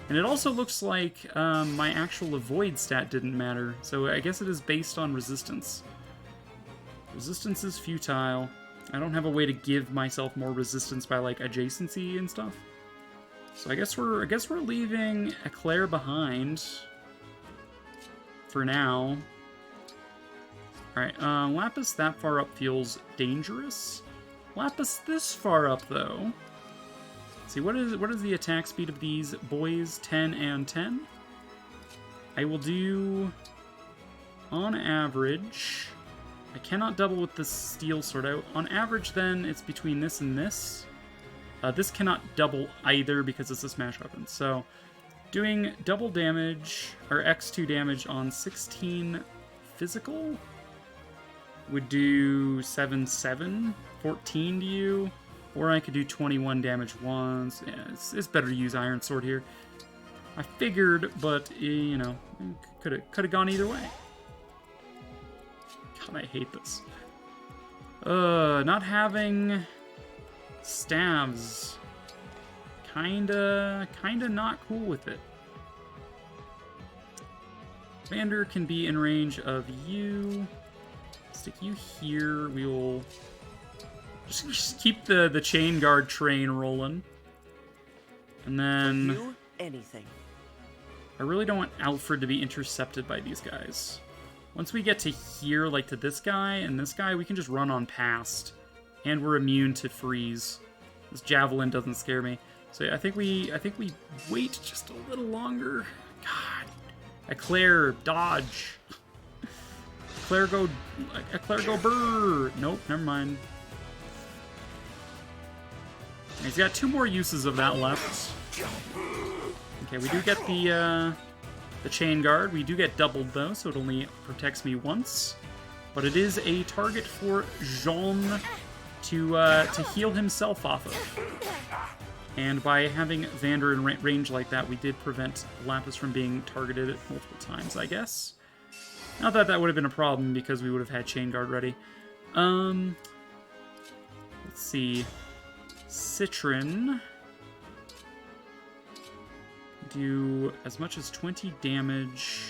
And it also looks like my actual avoid stat didn't matter, so I guess it is based on resistance. Resistance is futile. I don't have a way to give myself more resistance by like adjacency and stuff. So I guess we're leaving Eclair behind for now. Alright, Lapis that far up feels dangerous. Lapis this far up though. See, what is the attack speed of these boys? 10 and 10. I will do, on average, I cannot double with the steel sword out. On average, then, it's between this and this. This cannot double either because it's a smash weapon. So, doing double damage, or x2 damage on 16 physical would do 7, 14 to you. Or I could do 21 damage once. Yeah, it's better to use Iron Sword here. I figured, but, you know, could have gone either way. God, I hate this. Not having stabs. Kinda not cool with it. Vander can be in range of you. Stick you here. We will just keep the Chain Guard train rolling. And then You, anything. I really don't want Alfred to be intercepted by these guys. Once we get to here, like to this guy and this guy, we can just run on past. And we're immune to freeze. This javelin doesn't scare me. So yeah, I think we wait just a little longer. God. Eclair, dodge. Eclair go brrr. Nope, never mind. He's got 2 more uses of that left. Okay, we do get the Chain Guard. We do get doubled though, so it only protects me once. But it is a target for Jean to heal himself off of. And by having Vander in range like that, we did prevent Lapis from being targeted multiple times, I guess. Not that that would have been a problem because we would have had Chain Guard ready. Let's see. Citron. Do as much as 20 damage.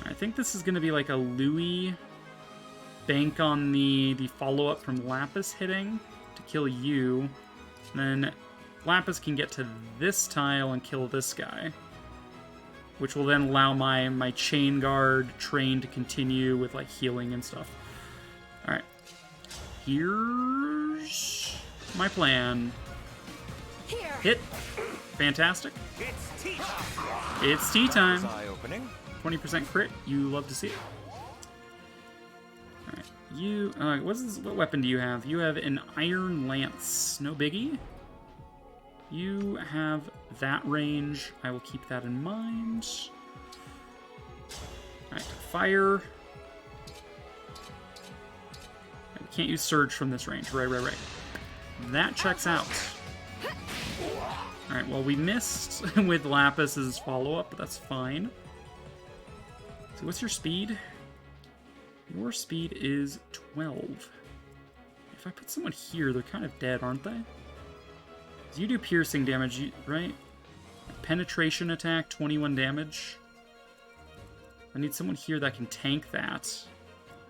Alright, I think this is going to be like a Louis bank on the follow-up from Lapis hitting to kill you. And then Lapis can get to this tile and kill this guy, which will then allow my chain guard train to continue with like healing and stuff. Alright. Here's my plan. Here. Hit. Fantastic. It's tea time. It's tea time. Eye-opening. 20% crit. You love to see it. Alright. You, what weapon do you have? You have an Iron Lance. No biggie. You have that range. I will keep that in mind. Alright, fire. I can't use Surge from this range. Right. That checks out. Alright, well, we missed with Lapis's follow-up, but that's fine. So what's your speed? Your speed is 12. If I put someone here, they're kind of dead, aren't they? You do piercing damage, right? Penetration attack, 21 damage. I need someone here that can tank that.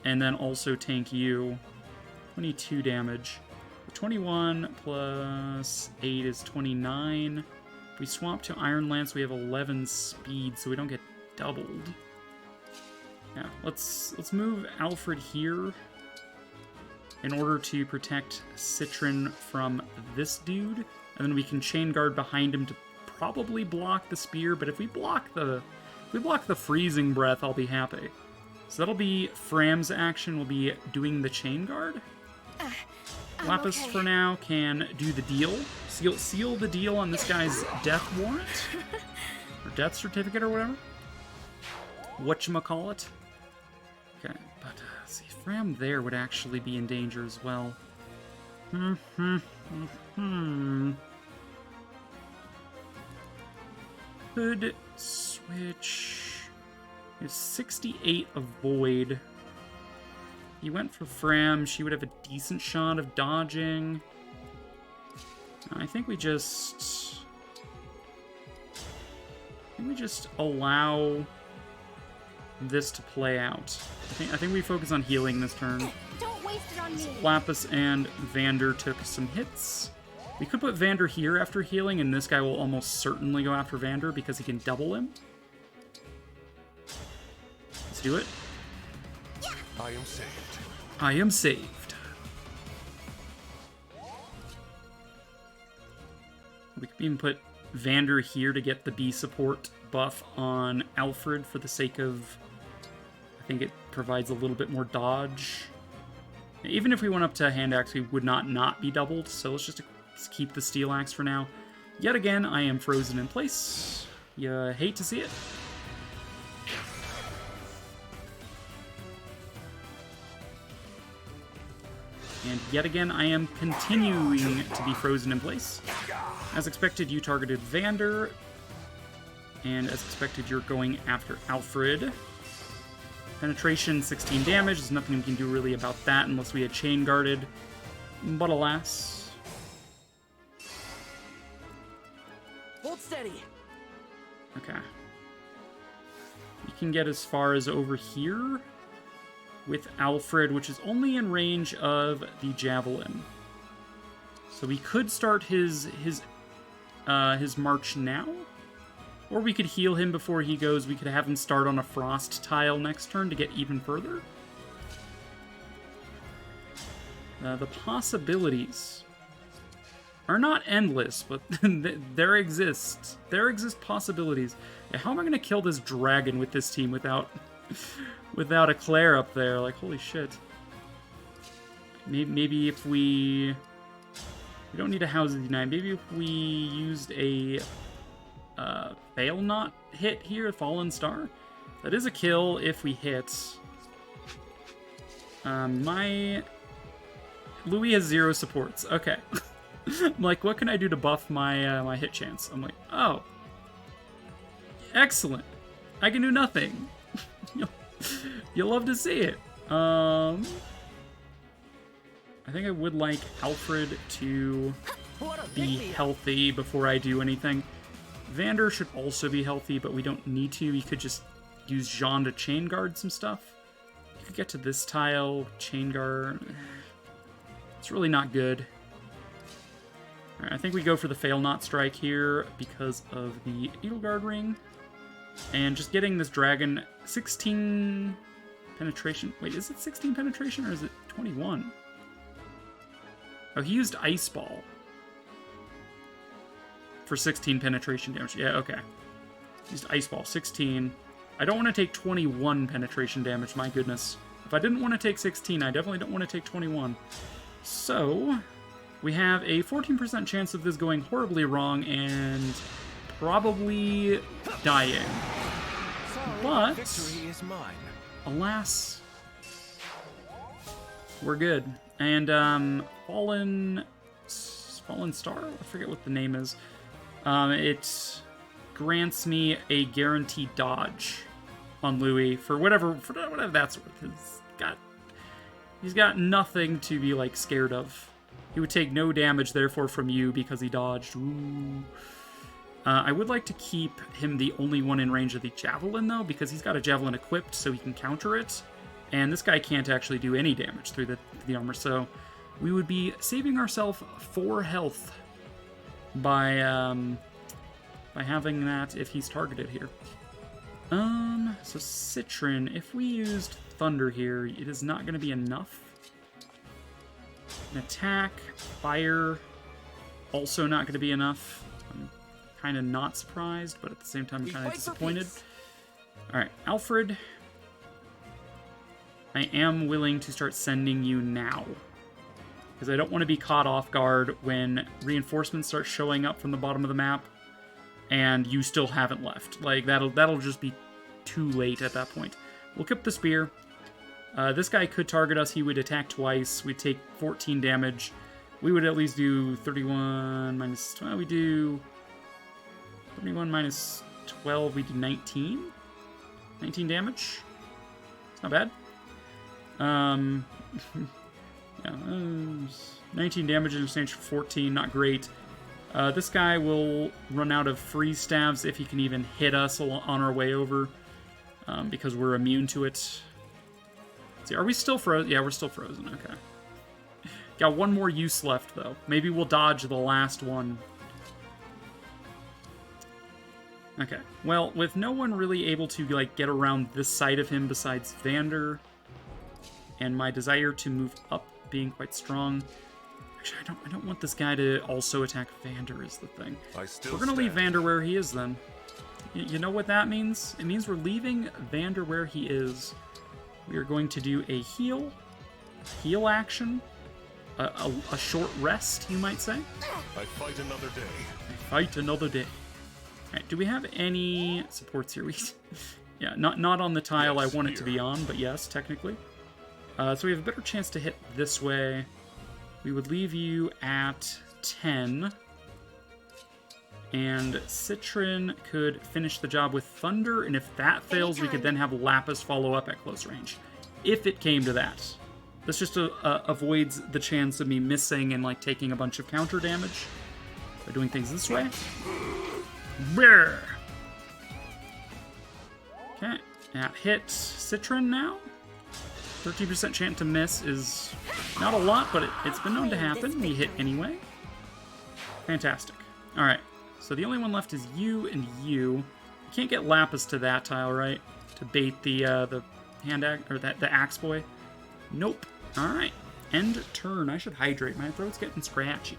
And then also tank you. 22 damage. 21 plus 8 is 29. If we swap to Iron Lance, we have 11 speed, so we don't get doubled. Yeah, let's move Alfred here in order to protect Citron from this dude. And then we can chain guard behind him to probably block the spear, but if we block the freezing breath, I'll be happy. So that'll be Fram's action, will be doing the chain guard. Lapis for now can do the deal. Seal the deal on this guy's death warrant. Or death certificate or whatever. Whatchamacallit. Okay, but see, Fram there would actually be in danger as well. Could switch. It's 68 of Void. He went for Fram. She would have a decent shot of dodging. I think we just allow this to play out. I think we focus on healing this turn. Don't waste it on me. Lapis and Vander took some hits. We could put Vander here after healing, and this guy will almost certainly go after Vander because he can double him. Let's do it. I am saved. I am saved. We could even put Vander here to get the B support buff on Alfred for the sake of... I think it provides a little bit more dodge. Even if we went up to Hand Axe, we would not be doubled, so let's keep the Steel Axe for now. Yet again, I am frozen in place. You hate to see it. And yet again, I am continuing to be frozen in place. As expected, you targeted Vander. And as expected, you're going after Alfred. Penetration, 16 damage. There's nothing we can do really about that unless we had chain guarded. But alas. Hold steady. Okay. You can get as far as over here with Alfred, which is only in range of the Javelin. So we could start his march now. Or we could heal him before he goes. We could have him start on a frost tile next turn to get even further. The possibilities are not endless, but there exist possibilities. Yeah, how am I going to kill this dragon with this team without a Claire up there? Like, holy shit. Maybe if we don't need a House of Unite. Maybe if we used a Fail Not hit here, Fallen Star. That is a kill if we hit. My Louis has 0 supports. Okay. I'm like, what can I do to buff my my hit chance? I'm like, oh, excellent. I can do nothing. You'll love to see it. I think I would like Alfred to be healthy before I do anything. Vander should also be healthy, but we don't need to. He could just use Jean to chain guard some stuff. You could get to this tile, chain guard. It's really not good. Alright, I think we go for the Fail Not Strike here because of the Edelgard ring. And just getting this dragon 16 penetration. Wait, is it 16 penetration or is it 21? Oh, he used Ice Ball for 16 penetration damage. Yeah, okay. Used Ice Ball, 16. I don't want to take 21 penetration damage, my goodness. If I didn't want to take 16, I definitely don't want to take 21. So, we have a 14% chance of this going horribly wrong and probably dying. But, Victory is mine. alas, we're good. And, Fallen Star? I forget what the name is. It grants me a guaranteed dodge on Louis for whatever that's worth. He's got nothing to be like scared of. He would take no damage, therefore, from you because he dodged. Ooh. I would like to keep him the only one in range of the javelin, though, because he's got a javelin equipped, so he can counter it. And this guy can't actually do any damage through the armor, so we would be saving ourselves 4 health by having that if he's targeted here. So Citron, if we used Thunder here, it is not going to be enough. An attack, Fire, also not going to be enough. I'm kind of not surprised, but at the same time, I'm kind of disappointed. Alright, Alfred. I am willing to start sending you now. Because I don't want to be caught off guard when reinforcements start showing up from the bottom of the map and you still haven't left. Like, that'll just be too late at that point. We'll keep the spear. This guy could target us. He would attack twice. We'd take 14 damage. We would at least do 31 minus 12. We do 31 minus 12. We do 19. 19 damage. It's not bad. Yeah, 19 damage in exchange for 14. Not great. This guy will run out of freeze staves if he can even hit us on our way over, because we're immune to it. Let's see, are we still frozen? Yeah, we're still frozen. Okay. Got one more use left, though. Maybe we'll dodge the last one. Okay. Well, with no one really able to like get around this side of him besides Vander, and my desire to move up being quite strong. Actually, I don't want this guy to also attack Vander is the thing. We're going to leave Vander where he is then. You know what that means? It means we're leaving Vander where he is. We are going to do a heal action, a short rest, you might say. I fight another day. I fight another day. All right, do we have any supports here? Yeah, not on the tile I want it to be on, but yes, technically. So we have a better chance to hit this way. We would leave you at 10. And Citron could finish the job with Thunder, and if that fails, we could then have Lapis follow up at close range. If it came to that. This just avoids the chance of me missing and like taking a bunch of counter damage by doing things this way. Brrr. Okay, that hit Citron now. 13% chance to miss is not a lot, but it's been known to happen. We hit anyway. Fantastic. All right, so the only one left is you and you. You can't get Lapis to that tile, right? To bait the hand axe or the axe boy. Nope. All right. End turn. I should hydrate. My throat's getting scratchy.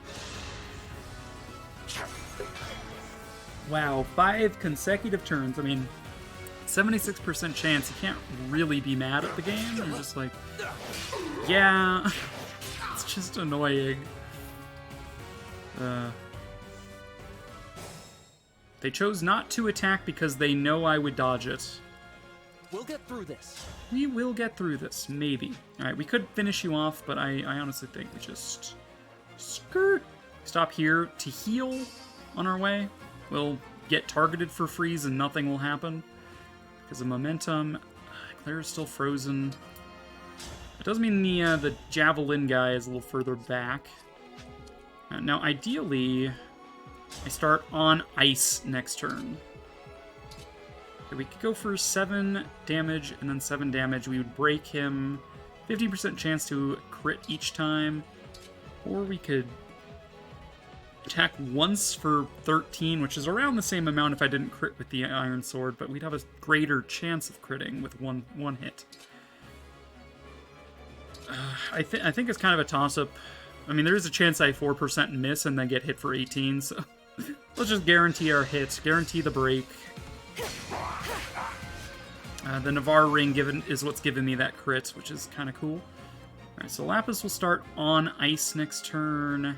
Wow, 5 consecutive turns. I mean, 76% chance. You can't really be mad at the game. You're just like, yeah, it's just annoying. They chose not to attack because they know I would dodge it. We'll get through this. We will get through this, maybe. Alright, we could finish you off, but I honestly think we just stop here to heal on our way. We'll get targeted for freeze and nothing will happen. Because of momentum. Claire's still frozen. It does mean the Javelin guy is a little further back. Now, ideally, I start on ice next turn. Okay, we could go for 7 damage and then 7 damage. We would break him, 50% chance to crit each time. Or we could attack once for 13, which is around the same amount if I didn't crit with the Iron Sword, but we'd have a greater chance of critting with one hit. I think it's kind of a toss-up. I mean, there is a chance I 4% miss and then get hit for 18, so let's just guarantee our hits, guarantee the break. The Navarre ring is what's giving me that crit, which is kind of cool. Alright, so Lapis will start on ice next turn.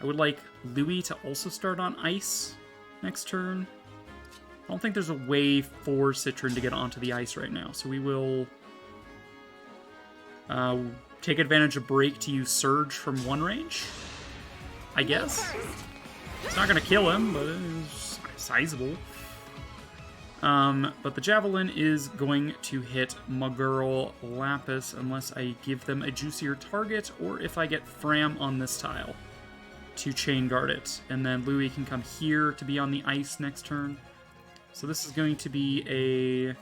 I would like Louis to also start on ice next turn. I don't think there's a way for Citron to get onto the ice right now, so we will take advantage of break to use Surge from 1 range, I guess. It's not going to kill him, but it's sizable. But the Javelin is going to hit Magurl Lapis unless I give them a juicier target, or if I get Fram on this tile to chain guard it. And then Louis can come here to be on the ice next turn. So this is going to be a...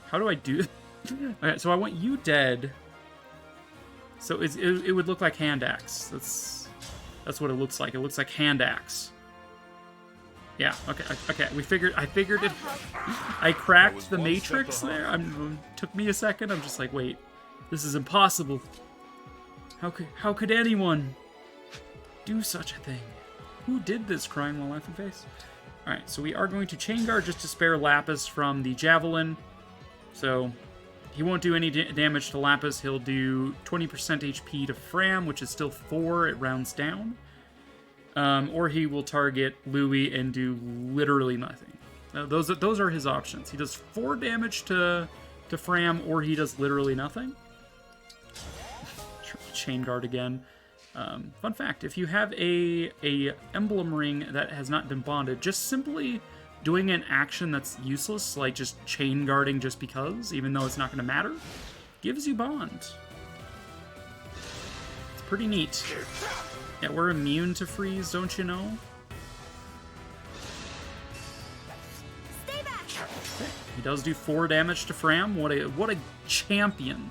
How do I do... Okay, so I want you dead. So it would look like Hand Axe. That's what it looks like. It looks like Hand Axe. Yeah, okay. I figured it. I cracked the matrix there. Took me a second. I'm just like, wait, this is impossible. How could anyone do such a thing? Who did this? Crying while laughing face. All right, so we are going to chain guard just to spare Lapis from the Javelin. So he won't do any damage to Lapis. He'll do 20% HP to Fram, which is still 4. It rounds down. Or he will target Louis and do literally nothing. Those are his options. He does 4 damage to Fram, or he does literally nothing. Chain guard again. Fun fact: if you have a emblem ring that has not been bonded, just simply doing an action that's useless, like just chain guarding just because, even though it's not going to matter, gives you bond. It's pretty neat. Yeah, we're immune to freeze, don't you know? Stay back. Okay. He does do 4 damage to Fram. What a champion.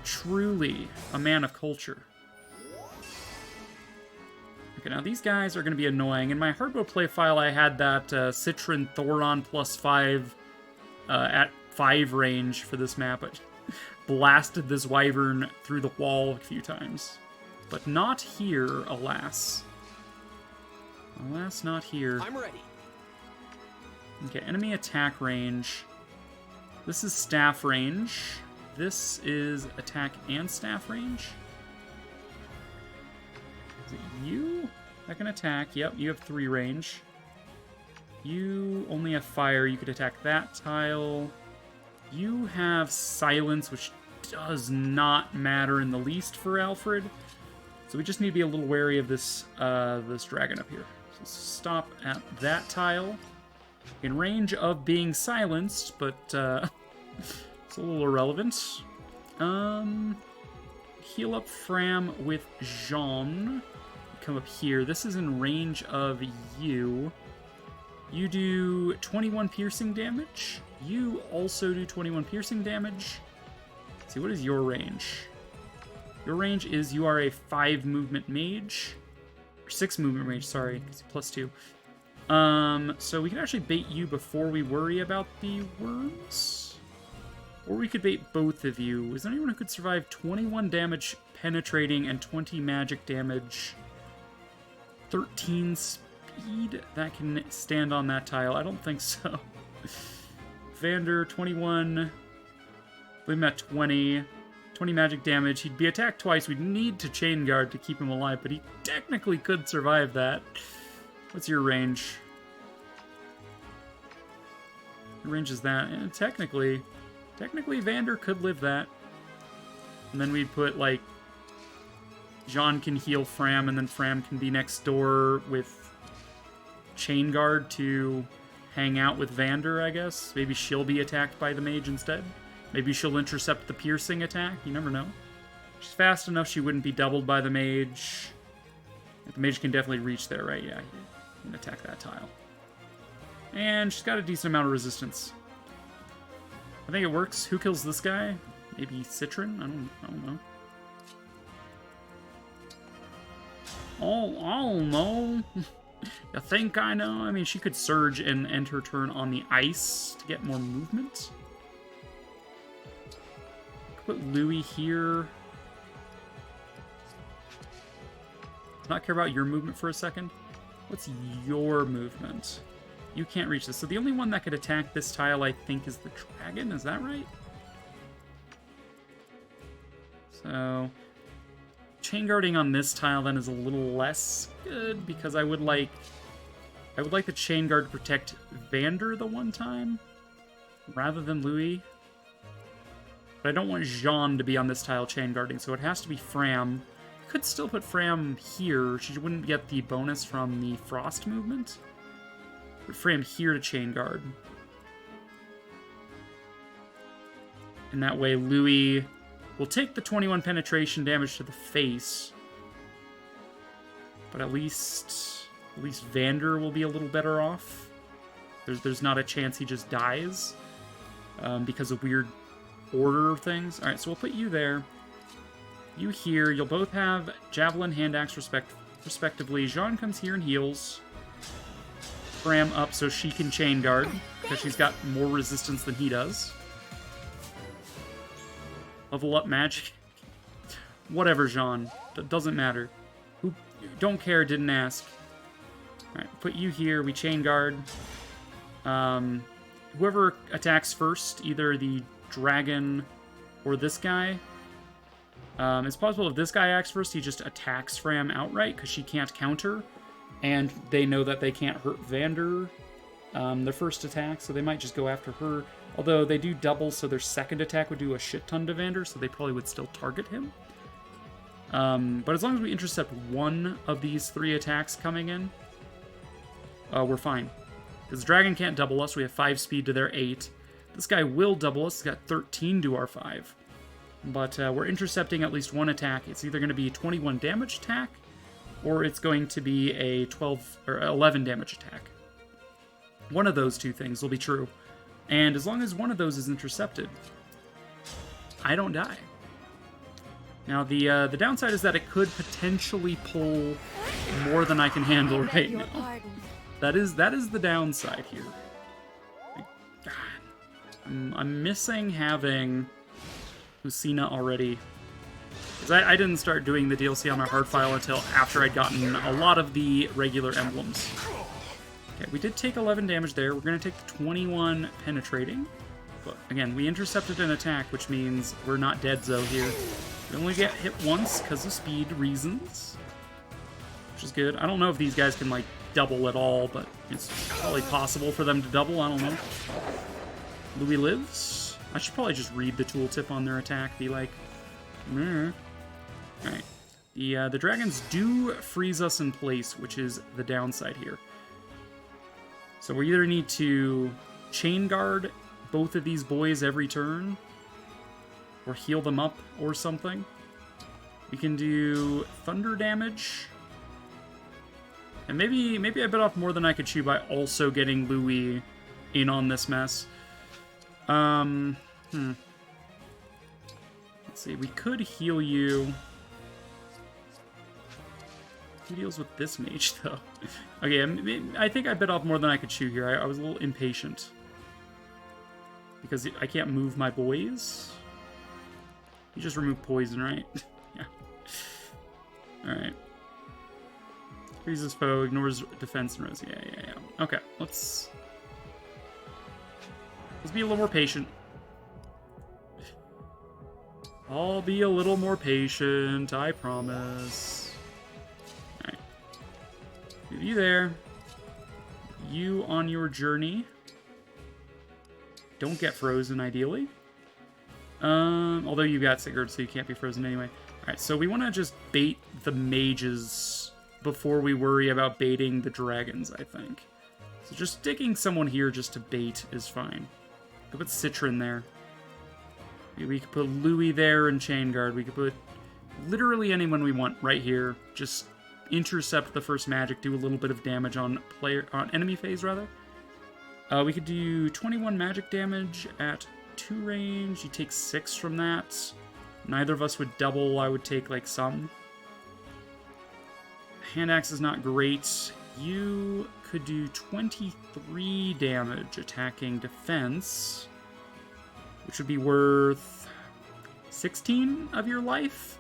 Truly a man of culture. Okay, now these guys are going to be annoying. In my hardboiled play file, I had that Citron Thoron +5 at 5 range for this map. I blasted this wyvern through the wall a few times. But not here, alas. Alas, not here. I'm ready. Okay, enemy attack range. This is staff range. This is attack and staff range. Is it you that can attack? Yep, you have 3 range. You only have fire. You could attack that tile. You have silence, which does not matter in the least for Alfred. So we just need to be a little wary of this this dragon up here. So stop at that tile. In range of being silenced, but it's a little irrelevant. Heal up Fram with Jean. Come up here. This is in range of you. You do 21 piercing damage. You also do 21 piercing damage. Let's see, what is your range? Your range is you are a 5 movement mage. Or 6 movement mage, sorry, because +2. So we can actually bait you before we worry about the worms. Or we could bait both of you. Is there anyone who could survive 21 damage penetrating and 20 magic damage? 13 speed? That can stand on that tile. I don't think so. Vander, 21. We've at 20. 20 magic damage. He'd be attacked twice. We'd need to chain guard to keep him alive, but he technically could survive that. What's your range? Your range is that. And technically Vander could live that. And then we'd put, like, Jean can heal Fram, and then Fram can be next door with chain guard to hang out with Vander, I guess. Maybe she'll be attacked by the mage instead. Maybe she'll intercept the piercing attack. You never know. She's fast enough she wouldn't be doubled by the mage. The mage can definitely reach there, right? Yeah, he can attack that tile. And she's got a decent amount of resistance. I think it works. Who kills this guy? Maybe Citron? I don't know. I don't know. You think I know? I mean, she could surge and end her turn on the ice to get more movement. Put Louis here. Not care about your movement for a second. What's your movement? You can't reach this. So the only one that could attack this tile, I think, is the dragon. Is that right? So chain guarding on this tile then is a little less good because I would like the chain guard to protect Vander the one time rather than Louis. But I don't want Jean to be on this tile chain guarding, so it has to be Fram. Could still put Fram here. She wouldn't get the bonus from the frost movement. Put Fram here to chain guard. And that way Louis will take the 21 penetration damage to the face. But at least Vander will be a little better off. There's not a chance he just dies because of weird order things. Alright, so we'll put you there. You here. You'll both have Javelin, Hand Axe, respectively. Jean comes here and heals. Fram up so she can chain guard, because she's got more resistance than he does. Level up magic. Whatever, Jean. Doesn't matter. Who don't care, didn't ask. Alright, put you here. We chain guard. Whoever attacks first, either the dragon or this guy. It's possible if this guy acts first, he just attacks Fram outright, because she can't counter. And they know that they can't hurt Vander their first attack, so they might just go after her. Although they do double, so their second attack would do a shit ton to Vander, so they probably would still target him. But as long as we intercept one of these 3 attacks coming in, we're fine. Because the dragon can't double us, we have 5 speed to their 8. This guy will double us, he's got 13 to our 5. But we're intercepting at least one attack. It's either going to be a 21 damage attack, or it's going to be a 12 or 11 damage attack. One of those two things will be true. And as long as one of those is intercepted, I don't die. Now, the downside is that it could potentially pull more than I can handle right now. That is the downside here. God, I'm missing having Lucina already. Because I didn't start doing the DLC on my hard file until after I'd gotten a lot of the regular emblems. Okay, we did take 11 damage there. We're going to take 21 penetrating. But again, we intercepted an attack, which means we're not dead-zo here. We only get hit once because of speed reasons, which is good. I don't know if these guys can, like, double at all, but it's probably possible for them to double. I don't know. Louis lives. I should probably just read the tooltip on their attack. Be like, Alright. The dragons do freeze us in place, which is the downside here. So we either need to chain guard both of these boys every turn, or heal them up or something. We can do thunder damage. And maybe I bit off more than I could chew by also getting Louis in on this mess. Let's see, we could heal you. Who deals with this mage, though? Okay, I think I bit off more than I could chew here. I was a little impatient. Because I can't move my boys. You just remove poison, right? Yeah. Alright. Freezes foe, ignores defense and res. Yeah. Okay, let's be a little more patient. I'll be a little more patient, I promise. Alright. Leave you there. You on your journey. Don't get frozen, ideally. Although you got Sigurd, so you can't be frozen anyway. Alright, so we want to just bait the mages before we worry about baiting the dragons, I think. So just sticking someone here just to bait is fine. Could put Citron there. We could put Louis there and chain guard. We could put literally anyone we want right here. Just intercept the first magic, do a little bit of damage on enemy phase rather. We could do 21 magic damage at 2 range. You take 6 from that. Neither of us would double. I would take, like, some. Hand axe is not great. You could do 23 damage attacking defense, which would be worth 16 of your life?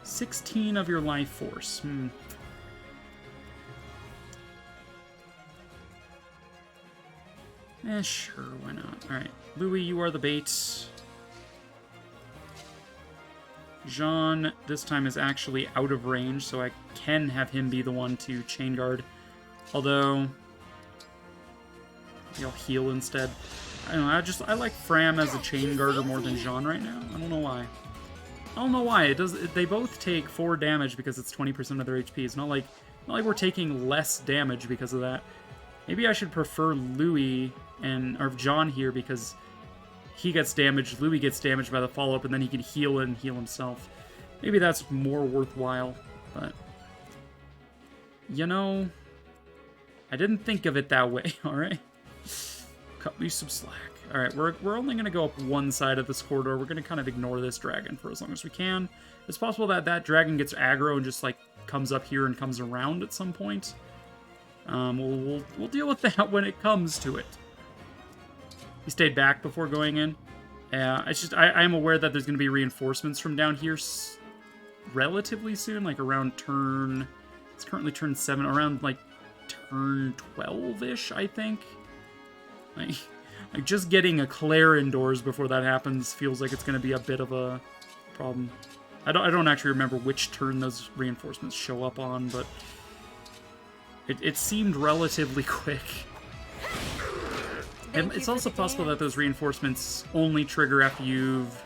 16 of your life force. Sure, why not? Alright, Louis, you are the bait. Jean, this time, is actually out of range, so I can have him be the one to chain guard. Although, maybe I'll heal instead. I don't know, I like Fram as a chain guarder more than Jean right now. I don't know why. I don't know why. They both take 4 damage because it's 20% of their HP. It's not like we're taking less damage because of that. Maybe I should prefer Louis or John here because he gets damaged, Louis gets damaged by the follow-up, and then he can heal and heal himself. Maybe that's more worthwhile, but... You know... I didn't think of it that way, alright? Cut me some slack. Alright, we're only going to go up one side of this corridor. We're going to kind of ignore this dragon for as long as we can. It's possible that that dragon gets aggro and just, like, comes up here and comes around at some point. We'll deal with that when it comes to it. He stayed back before going in. It's just, I am aware that there's going to be reinforcements from down here relatively soon, like around turn... It's currently turn 7, around, like, turn 12-ish, I think. Like just getting a Claire indoors before that happens feels like it's going to be a bit of a problem. I don't actually remember which turn those reinforcements show up on, but... It seemed relatively quick. And it's also possible that those reinforcements only trigger after you've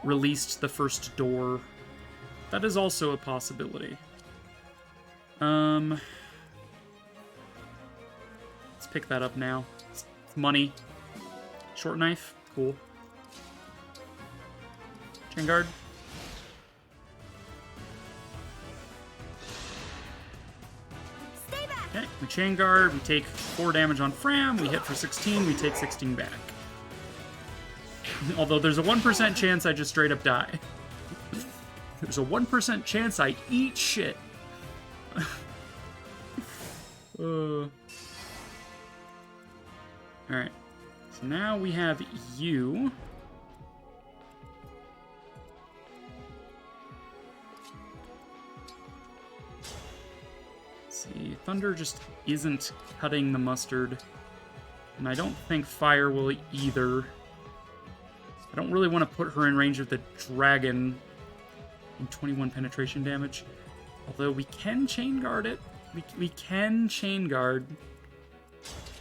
released the first door. That is also a possibility. Let's pick that up now. It's money. Short knife. Cool. Chain guard. Okay, we chain guard, we take 4 damage on Fram, we hit for 16, we take 16 back. Although there's a 1% chance I just straight up die. There's a 1% chance I eat shit. Alright. So now we have you. See, Thunder just isn't cutting the mustard. And I don't think Fire will either. I don't really want to put her in range of the dragon. And 21 penetration damage. Although we can chain guard it. We can chain guard.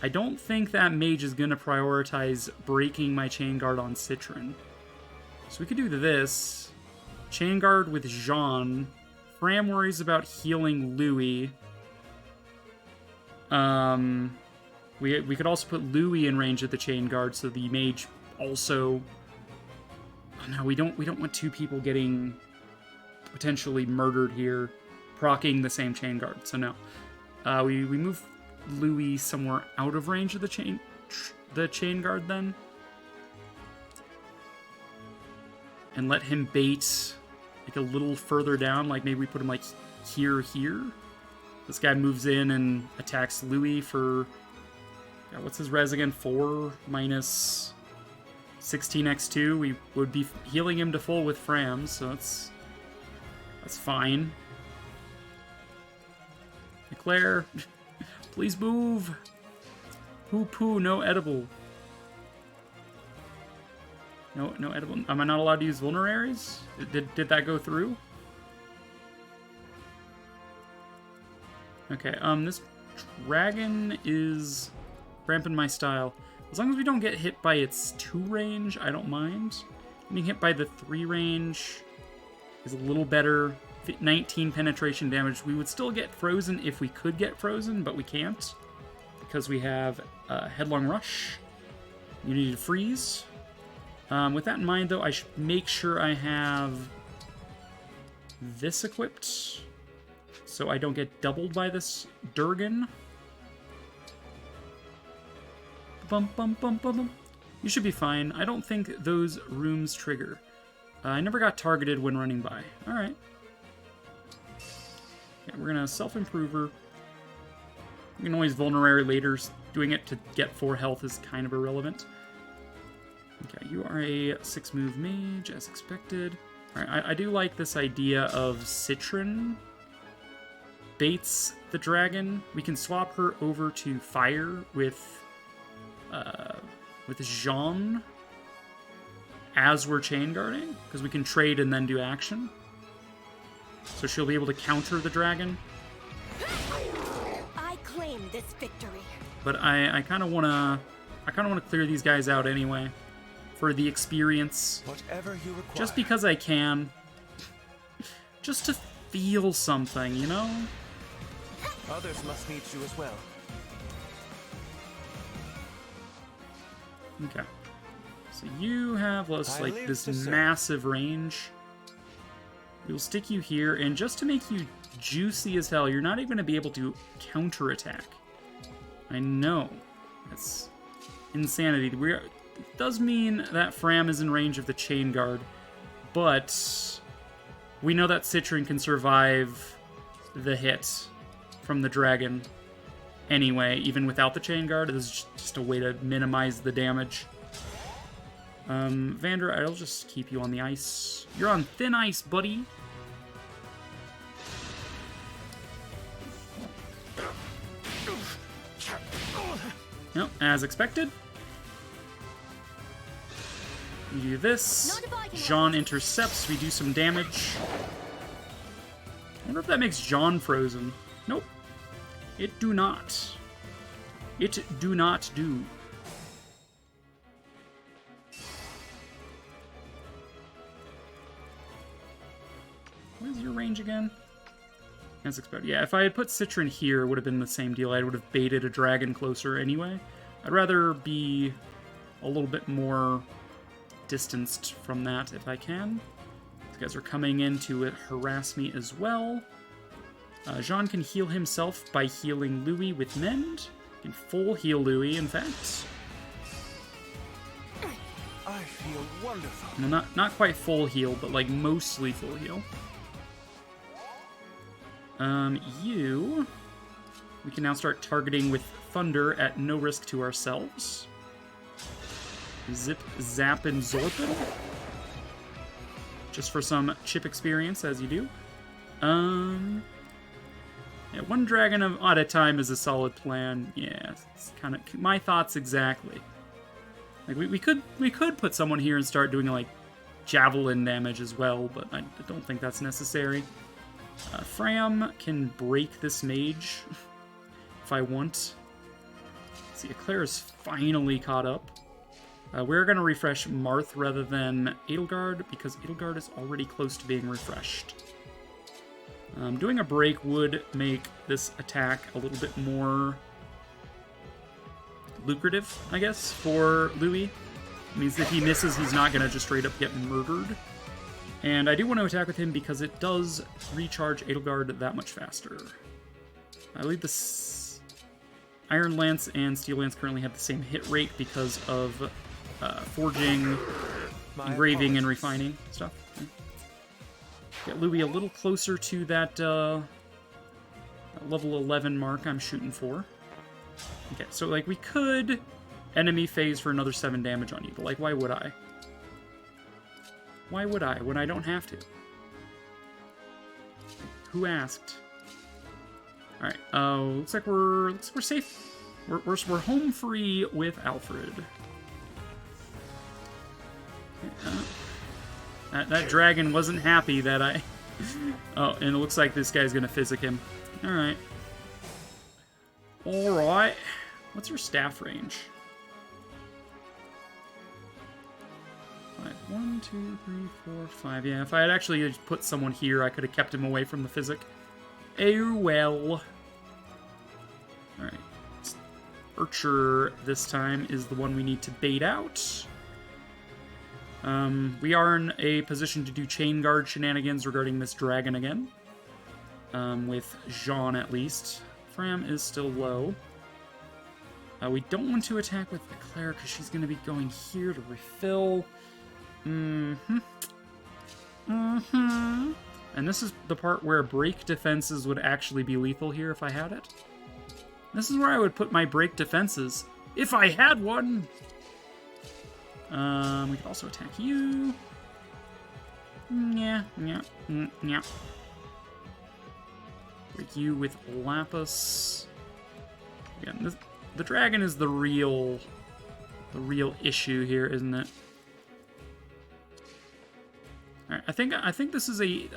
I don't think that mage is going to prioritize breaking my chain guard on Citron. So we could do this. Chain guard with Jean. Fram worries about healing Louis. We could also put Louis in range of the chain guard, so the mage also... Oh, no, we don't want 2 people getting potentially murdered here, proccing the same chain guard, so no. We move Louis somewhere out of range of the chain guard then. And let him bait like a little further down, like maybe we put him like here. This guy moves in and attacks Louis for... what's his res again? 4 minus 16x2. We would be healing him to full with Fram, so that's fine. Claire, please move. Poo, no edible. No edible. Am I not allowed to use vulneraries? Did that go through? Okay, this dragon is ramping my style. As long as we don't get hit by its 2 range, I don't mind. Getting hit by the 3 range is a little better. 19 penetration damage. We would still get frozen if we could get frozen, but we can't. Because we have Headlong Rush. Unity to Freeze. With that in mind, though, I should make sure I have this equipped, so I don't get doubled by this Durgan. bum, bum, bum, bum, bum. You should be fine. I don't think those rooms trigger. I never got targeted when running by. Alright. Yeah, we're gonna self-improver. We can always vulnerary later. Doing it to get 4 health is kind of irrelevant. Okay, you are a 6-move mage, as expected. Alright, I do like this idea of Citron baits the dragon. We can swap her over to fire with Jean as we're chain guarding, because we can trade and then do action. So she'll be able to counter the dragon. I claim this victory. But I kind of want to clear these guys out anyway for the experience. Whatever you require. Just because I can. Just to feel something, you know? Others must need you as well. Okay. So you have, like this massive range. We'll stick you here, and just to make you juicy as hell, you're not even going to be able to counterattack. I know. That's insanity. It does mean that Fram is in range of the chain guard, but we know that Citron can survive the hit from the dragon anyway, even without the chain guard. This is just a way to minimize the damage. Vander, I'll just keep you on the ice. You're on thin ice, buddy. Nope, as expected. We do this. Jean intercepts. We do some damage. I wonder if that makes Jean frozen. Nope. It do not. It do not do. What is your range again? As expected. Yeah, if I had put Citron here, it would have been the same deal. I would have baited a dragon closer anyway. I'd rather be a little bit more distanced from that if I can. These guys are coming in to harass me as well. Jean can heal himself by healing Louis with Mend. He can full heal Louis, in fact. I feel wonderful. No, not quite full heal, but like mostly full heal. We can now start targeting with Thunder at no risk to ourselves. Zip, Zap, and Zorpin. Just for some chip experience, as you do. Yeah, one dragon at a time is a solid plan. Yeah, it's kind of my thoughts exactly. Like we could put someone here and start doing like javelin damage as well, but I don't think that's necessary. Fram can break this mage if I want. Let's see, Eclair is finally caught up. We're going to refresh Marth rather than Edelgard because Edelgard is already close to being refreshed. Doing a break would make this attack a little bit more lucrative, I guess, for Louis. It means if he misses, he's not going to just straight up get murdered. And I do want to attack with him because it does recharge Edelgard that much faster. I believe the Iron Lance and Steel Lance currently have the same hit rate because of forging, engraving, and refining stuff. Okay. Get Louis a little closer to that level 11 mark I'm shooting for. Okay, so like we could enemy phase for another 7 damage on you, but like why would I? Why would I when I don't have to? Who asked? All right. Looks like we're safe. We're home free with Alfred. Okay, that dragon wasn't happy that I. Oh, and it looks like this guy's gonna physic him. All right. All right. What's your staff range? 1, 2, 3, 4, 5. Yeah, if I had actually just put someone here, I could have kept him away from the physic. Oh well. Alright. Archer this time is the one we need to bait out. We are in a position to do chain guard shenanigans regarding this dragon again. With Jean at least. Fram is still low. We don't want to attack with Eclair because she's going to be going here to refill. And this is the part where break defenses would actually be lethal here if I had it. This is where I would put my break defenses if I had one. We could also attack you. Yeah. Break you with Lapis. Again, the dragon is the real issue here, isn't it? All right, I think this is a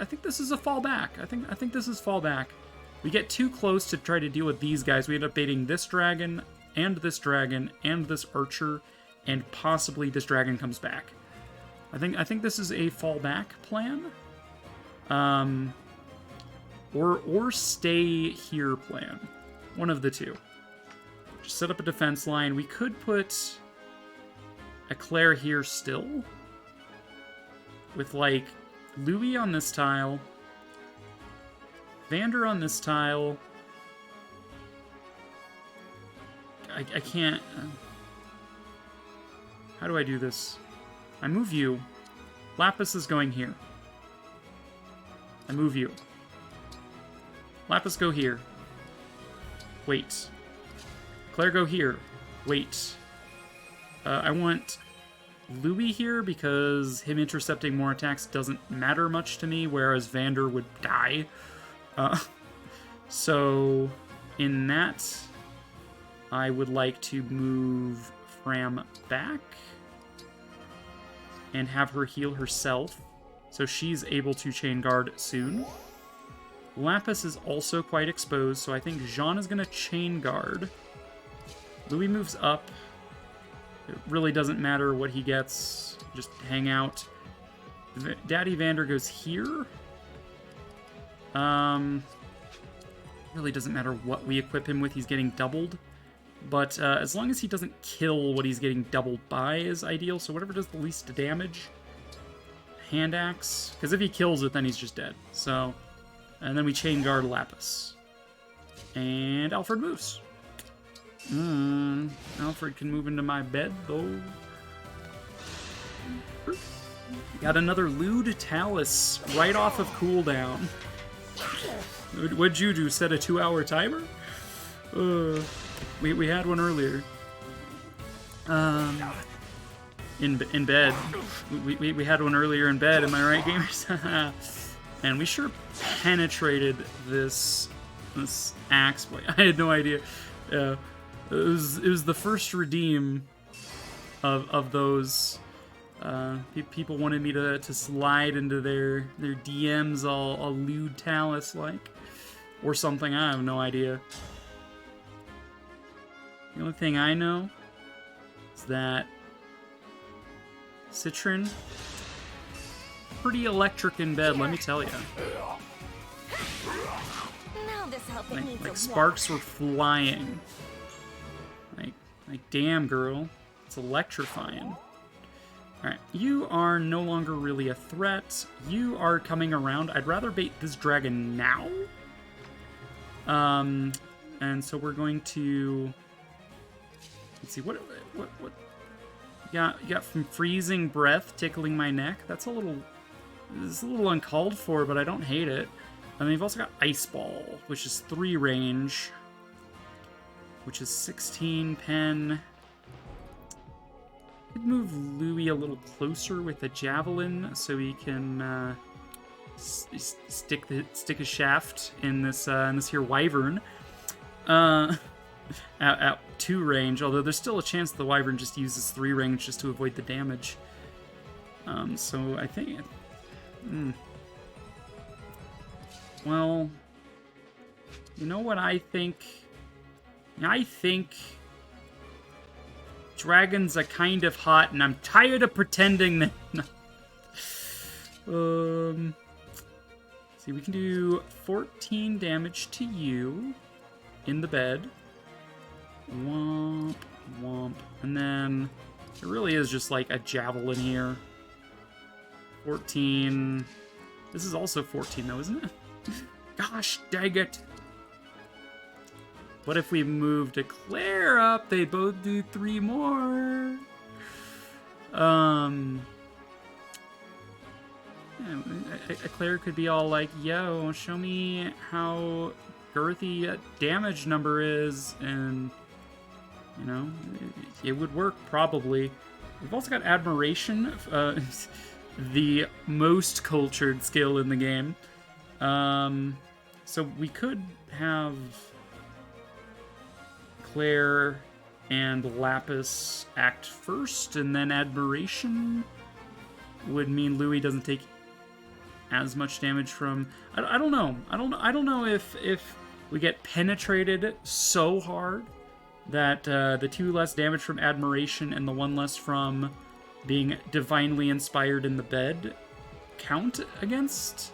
fallback. I think this is fallback. We get too close to try to deal with these guys. We end up baiting this dragon and this archer, and possibly this dragon comes back. I think this is a fallback plan. Or stay here plan. One of the two. Just set up a defense line. We could put Eclair here still. With, like, Louis on this tile. Vander on this tile. I can't... how do I do this? I move you. Lapis is going here. I move you. Lapis, go here. Wait. Claire, go here. Wait. I want Louis here because him intercepting more attacks doesn't matter much to me, whereas Vander would die. So, in that, I would like to move Fram back and have her heal herself, so she's able to chain guard soon. Lapis is also quite exposed, so I think Jean is going to chain guard. Louis moves up. It really doesn't matter what he gets. Just hang out. Daddy Vander goes here. Really doesn't matter what we equip him with. He's getting doubled. But as long as he doesn't kill what he's getting doubled by is ideal. So whatever does the least damage. Hand axe. Because if he kills it, then he's just dead. So... and then we chain guard Lapis. And Alfred moves. Alfred can move into my bed, though. Got another lewd Talus right off of cooldown. What'd you do? Set a 2-hour timer? We had one earlier. In bed. We had one earlier in bed. Am I right, gamers? And we sure penetrated this axe. Boy, I had no idea. It was the first redeem of those. People wanted me to slide into their DMs all lewd Talus like, or something. I have no idea. The only thing I know is that Citron, pretty electric in bed, let me tell you. Now this helping needs Like a sparks were flying. Like damn, girl, it's electrifying. All right, you are no longer really a threat. You are coming around. I'd rather bait this dragon now. And so we're going to. Let's see what you got from freezing breath tickling my neck. It's a little uncalled for, but I don't hate it. And then you've also got Ice Ball, which is 3 range, which is 16 pen. Could move Louis a little closer with a javelin so he can stick a shaft in this here wyvern at 2 range. Although there's still a chance the wyvern just uses 3 range just to avoid the damage. So I think. Well, you know what I think? I think dragons are kind of hot, and I'm tired of pretending that. See, we can do 14 damage to you in the bed. Womp, womp. And then it really is just like a javelin here. 14. This is also 14 though, isn't it? Gosh dang it. What if we moved Eclair up? They both do 3 more. Eclair could be all like, yo, show me how girthy a damage number is, and, you know, it would work, probably. We've also got Admiration, the most cultured skill in the game. So we could have Claire and Lapis act first, and then Admiration would mean Louis doesn't take as much damage from... I don't know. I don't know if we get penetrated so hard that the 2 less damage from Admiration and the 1 less from being divinely inspired in the bed count against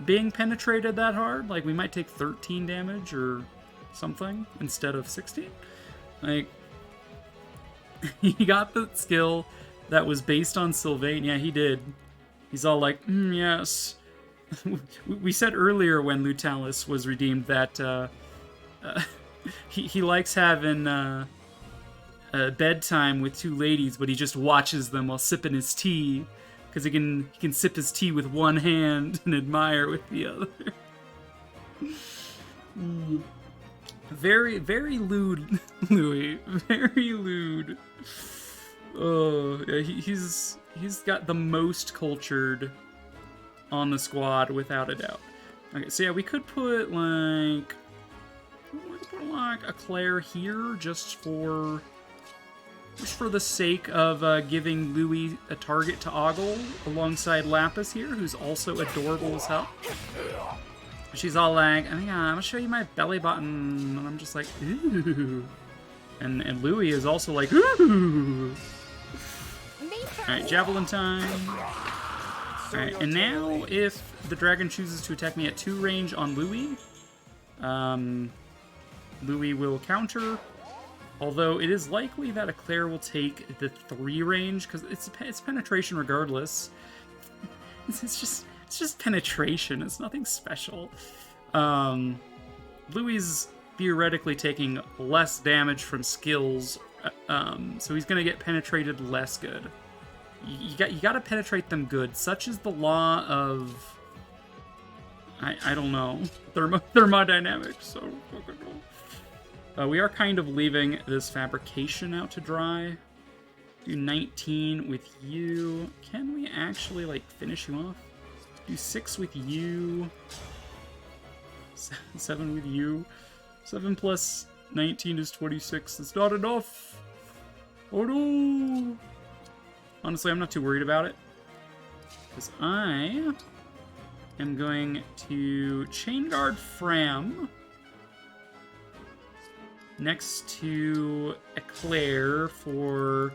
being penetrated that hard. Like, we might take 13 damage or something instead of 16. Like, he got the skill that was based on Sylvain. Yeah, he did. He's all like, yes. We said earlier when Lutalis was redeemed that he likes having bedtime with 2 ladies, but he just watches them while sipping his tea, because he can sip his tea with one hand and admire with the other. Very, very lewd, Louis. Very lewd. Oh, yeah, he's got the most cultured on the squad, without a doubt. Okay, so yeah, we could put like a Claire here just for the sake of giving Louis a target to ogle alongside Lapis here, who's also adorable as hell. She's all like, oh yeah, I'm gonna show you my belly button, and I'm just like, ooh. And Louis is also like, ooh. Alright, Javelin time. Alright, and now if the dragon chooses to attack me at 2 range on Louis, Louis will counter. Although it is likely that Eclair will take the 3 range, because it's penetration regardless. It's just penetration. It's nothing special. Louis is theoretically taking less damage from skills, so he's gonna get penetrated less good. You gotta penetrate them good. Such is the law of I don't know, thermodynamics. So fucking cool. We are kind of leaving this fabrication out to dry. Do 19 with you. Can we actually like finish you off? Do 6 with you. 7 with you. 7 plus 19 is 26. That's not enough. Oh no. Honestly, I'm not too worried about it, because I am going to Chain Guard Fram next to Eclair for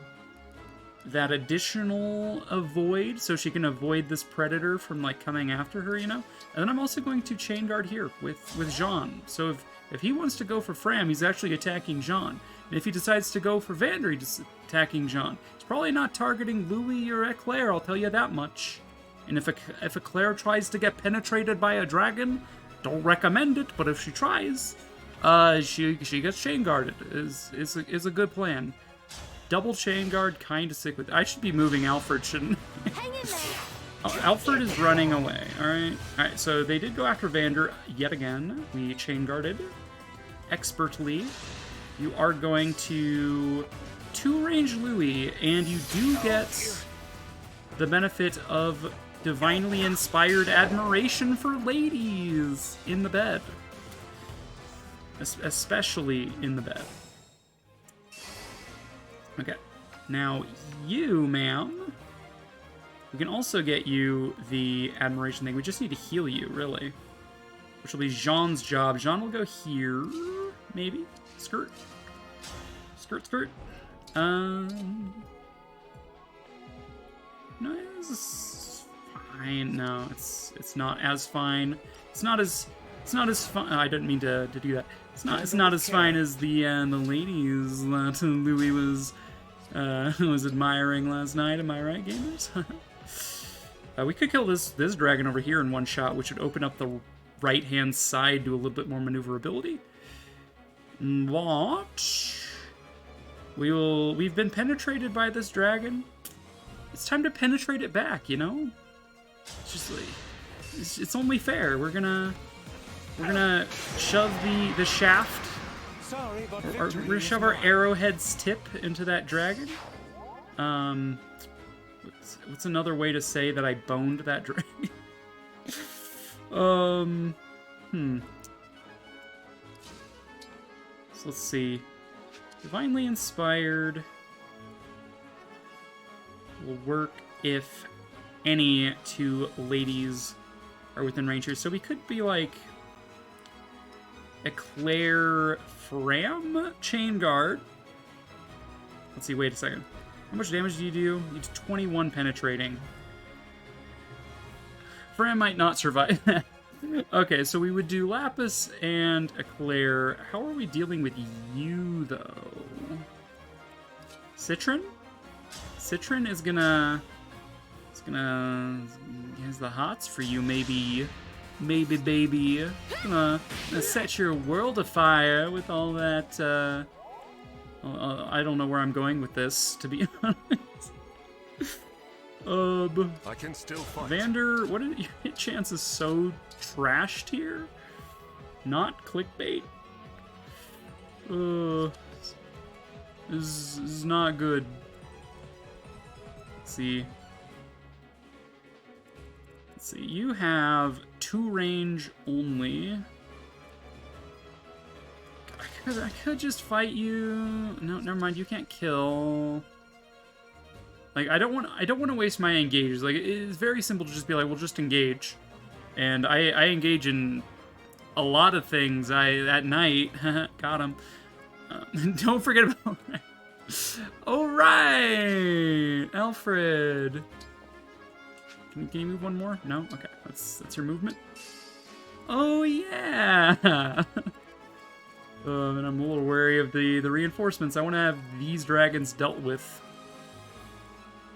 that additional avoid, so she can avoid this predator from like coming after her, you know? And then I'm also going to Chain Guard here with Jean. So if he wants to go for Fram, he's actually attacking Jean. And if he decides to go for Vander, he's attacking Jean. He's probably not targeting Louis or Eclair, I'll tell you that much. And if Eclair tries to get penetrated by a dragon, don't recommend it, but if she tries, she gets Chain Guarded. Is a good plan. Double Chain Guard, kind of sick with it. I should be moving Alfred, shouldn't I? Hang in there. Oh, Alfred is running away, alright? Alright, so they did go after Vander yet again. We Chain Guarded expertly. You are going to 2-range Louis, and you do get the benefit of divinely inspired admiration for ladies in the bed. Especially in the bed. Okay, now you, ma'am, we can also get you the admiration thing. We just need to heal you, really, which will be Jean's job. Jean will go here, maybe. Skirt. No, this is fine. No, it's not as fine. It's not as fine. I didn't mean to do that. It's not as fine as the ladies that Louis was admiring last night. Am I right, gamers? We could kill this dragon over here in one shot, which would open up the right-hand side to a little bit more maneuverability. What? We've been penetrated by this dragon. It's time to penetrate it back, you know? It's just like, it's only fair. We're gonna shove the shaft, Sorry, but or we're victory gonna is shove our mine. arrowhead's tip into that dragon. What's another way to say that I boned that dragon? So let's see. Divinely inspired will work if any two ladies are within range here. So we could be like Eclair Fram Chain Guard. Let's see, wait a second. How much damage do you do? You do 21 penetrating. Fram might not survive that. Okay, so we would do Lapis and Eclair. How are we dealing with you, though? Citron? Citron is gonna... He has the hots for you, maybe. Maybe, baby. Gonna set your world afire with all that, I don't know where I'm going with this, to be honest. I can still fight. Vander, what are your hit chances so trashed here? Not clickbait. This is not good. Let's see. You have 2 range only. I could just fight you. No, never mind. You can't kill. Like, I don't want to waste my engages. Like, it's very simple to just be like, we'll just engage. And I engage in a lot of things. At night, got him. Don't forget about that. All right, Alfred. Can you move one more? No? Okay, that's your movement. Oh yeah. And I'm a little wary of the reinforcements. I want to have these dragons dealt with.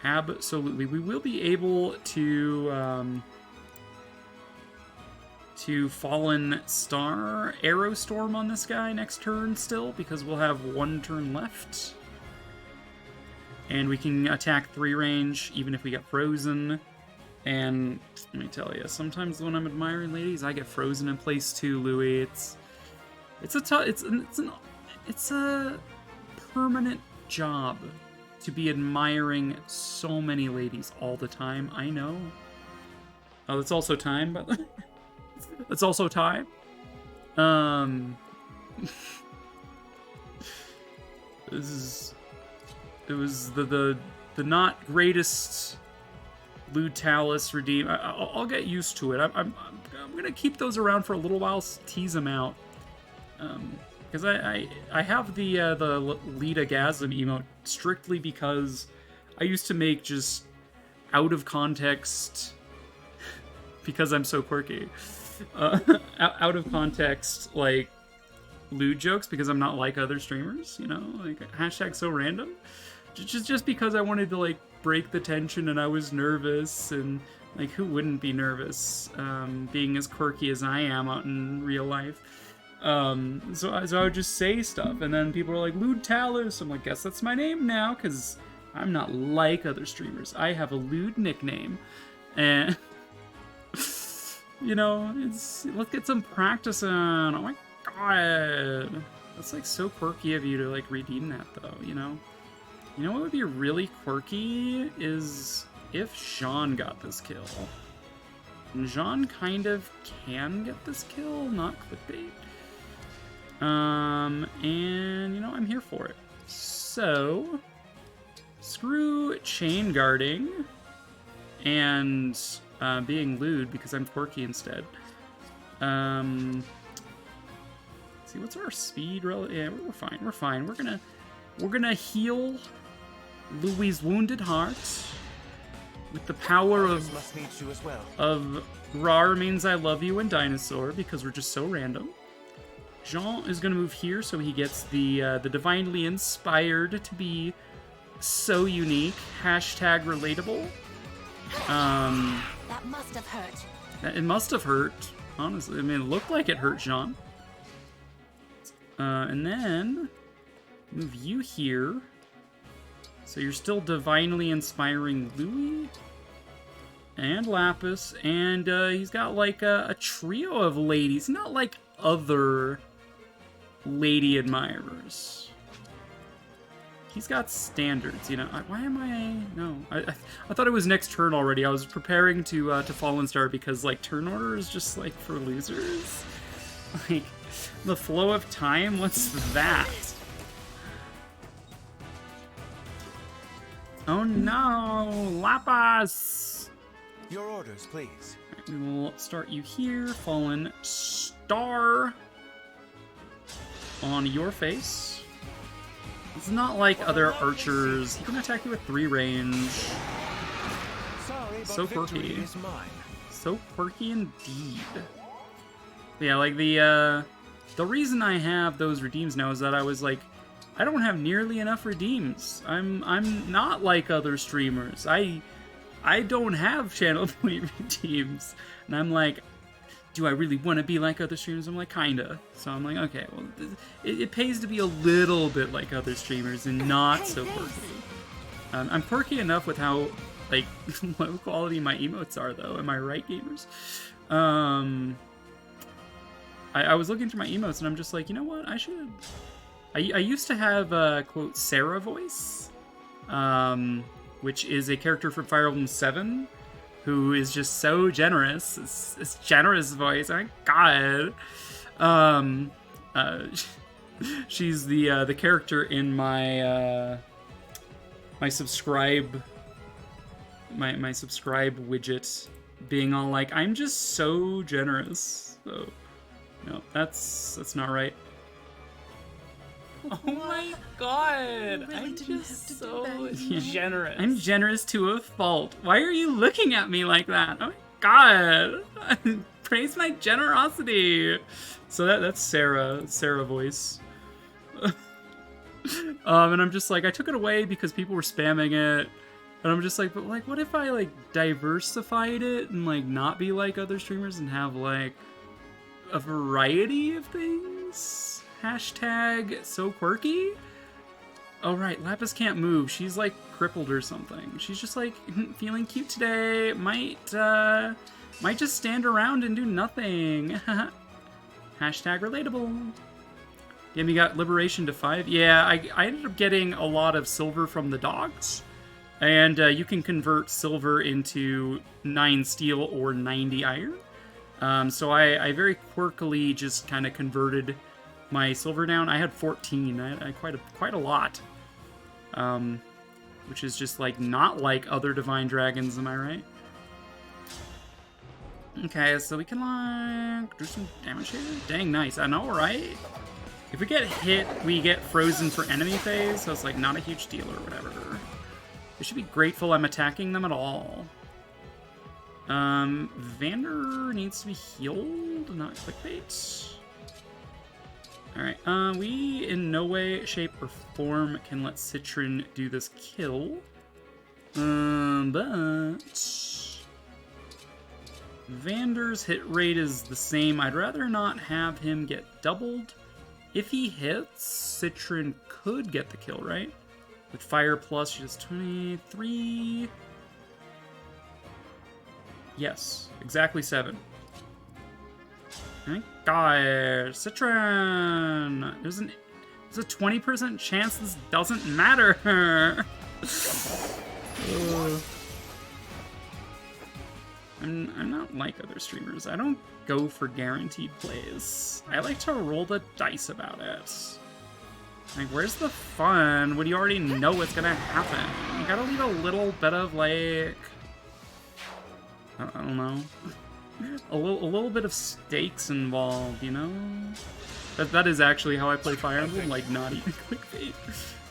Absolutely. We will be able to Fallen Star Arrow Storm on this guy next turn still, because we'll have 1 turn left. And we can attack 3 range, even if we get frozen. And let me tell you, sometimes when I'm admiring ladies, I get frozen in place too, Louis. It's a permanent job to be admiring so many ladies all the time. I know. Oh, it's also time, but it's also time. It was the not greatest Lewd Talus redeem. I'll get used to it. I'm gonna keep those around for a little while, tease them out. Because I have the Lead-a-gasm emote strictly because I used to make just out of context, because I'm so quirky, out of context, like, lewd jokes, because I'm not like other streamers, you know, like, hashtag so random. Just because I wanted to, like, break the tension and I was nervous, and, like, who wouldn't be nervous, being as quirky as I am out in real life. So I would just say stuff, and then people are like, Lewd Talus. I'm like, guess that's my name now, because I'm not like other streamers. I have a lewd nickname, and you know, let's get some practice on. Oh my god, that's like so quirky of you to like redeem that, though. You know what would be really quirky is if Jean got this kill. And Jean kind of can get this kill, not clickbait. And, you know, I'm here for it. So, screw chain guarding and being lewd, because I'm quirky instead. See, what's our speed? Yeah, we're fine. We're fine. We're gonna heal Louis' wounded heart with the power of Must need you as well. Rar means I love you and dinosaur, because we're just so random. Jean is going to move here, so he gets the divinely inspired to be so unique. Hashtag relatable. That must have hurt. It must have hurt, honestly. I mean, it looked like it hurt Jean. And then move you here. So you're still divinely inspiring Louis and Lapis, and he's got like a trio of ladies, not like other lady admirers. He's got standards, you know. Why am I... No. I thought it was next turn already. I was preparing to Fallen Star because, like, turn order is just, like, for losers. Like, the flow of time? What's that? Oh, no! Lapis! Your orders, please. Right, we will start you here. Fallen Star on your face. It's not like other archers. He can attack you with 3 range. Sorry, but So victory quirky. is mine. So quirky indeed. Yeah, like the reason I have those redeems now is that I was like, I don't have nearly enough redeems. I'm not like other streamers. I don't have channel point redeems. And I'm like, do I really want to be like other streamers? I'm like, kinda. So I'm like, okay, well, it pays to be a little bit like other streamers and not so quirky. I'm quirky enough with how, like, low quality my emotes are, though. Am I right, gamers? I was looking through my emotes and I'm just like, you know what? I should... I used to have a, quote, Sarah voice, which is a character from Fire Emblem 7, who is just so generous. It's generous voice. Oh my god. She's the character in my my subscribe widget, being all like, I'm just so generous. So no, that's not right. Oh my god! I'm just so generous. I'm generous to a fault. Why are you looking at me like that? Oh my god! Praise my generosity! So that's Sarah voice. And I'm just like, I took it away because people were spamming it. And I'm just like, but like, what if I like diversified it and like not be like other streamers and have like a variety of things? Hashtag so quirky? Oh right, Lapis can't move. She's like crippled or something. She's just like feeling cute today. Might just stand around and do nothing. Hashtag relatable. Yeah, we got Liberation to 5. Yeah, I ended up getting a lot of silver from the dogs. And you can convert silver into 9 steel or 90 iron. So I very quirkily just kind of converted my silver down. I had 14. I had quite a lot. Which is just like not like other divine dragons, am I right? Okay, so we can like do some damage here. Dang nice. I know, right? If we get hit, we get frozen for enemy phase, so it's like not a huge deal or whatever. They should be grateful I'm attacking them at all. Vander needs to be healed, not clickbait. Alright, we in no way, shape, or form can let Citron do this kill. But Vander's hit rate is the same. I'd rather not have him get doubled. If he hits, Citron could get the kill, right? With Fire Plus, she does 23. Yes, exactly 7. Thank God, Citron! There's a 20% chance this doesn't matter! I'm not like other streamers. I don't go for guaranteed plays. I like to roll the dice about it. Like, where's the fun when you already know what's gonna happen? You gotta leave a little bit of, like... I don't know. A little bit of stakes involved, you know? That is actually how I play Fire Emblem, like, not even clickbait.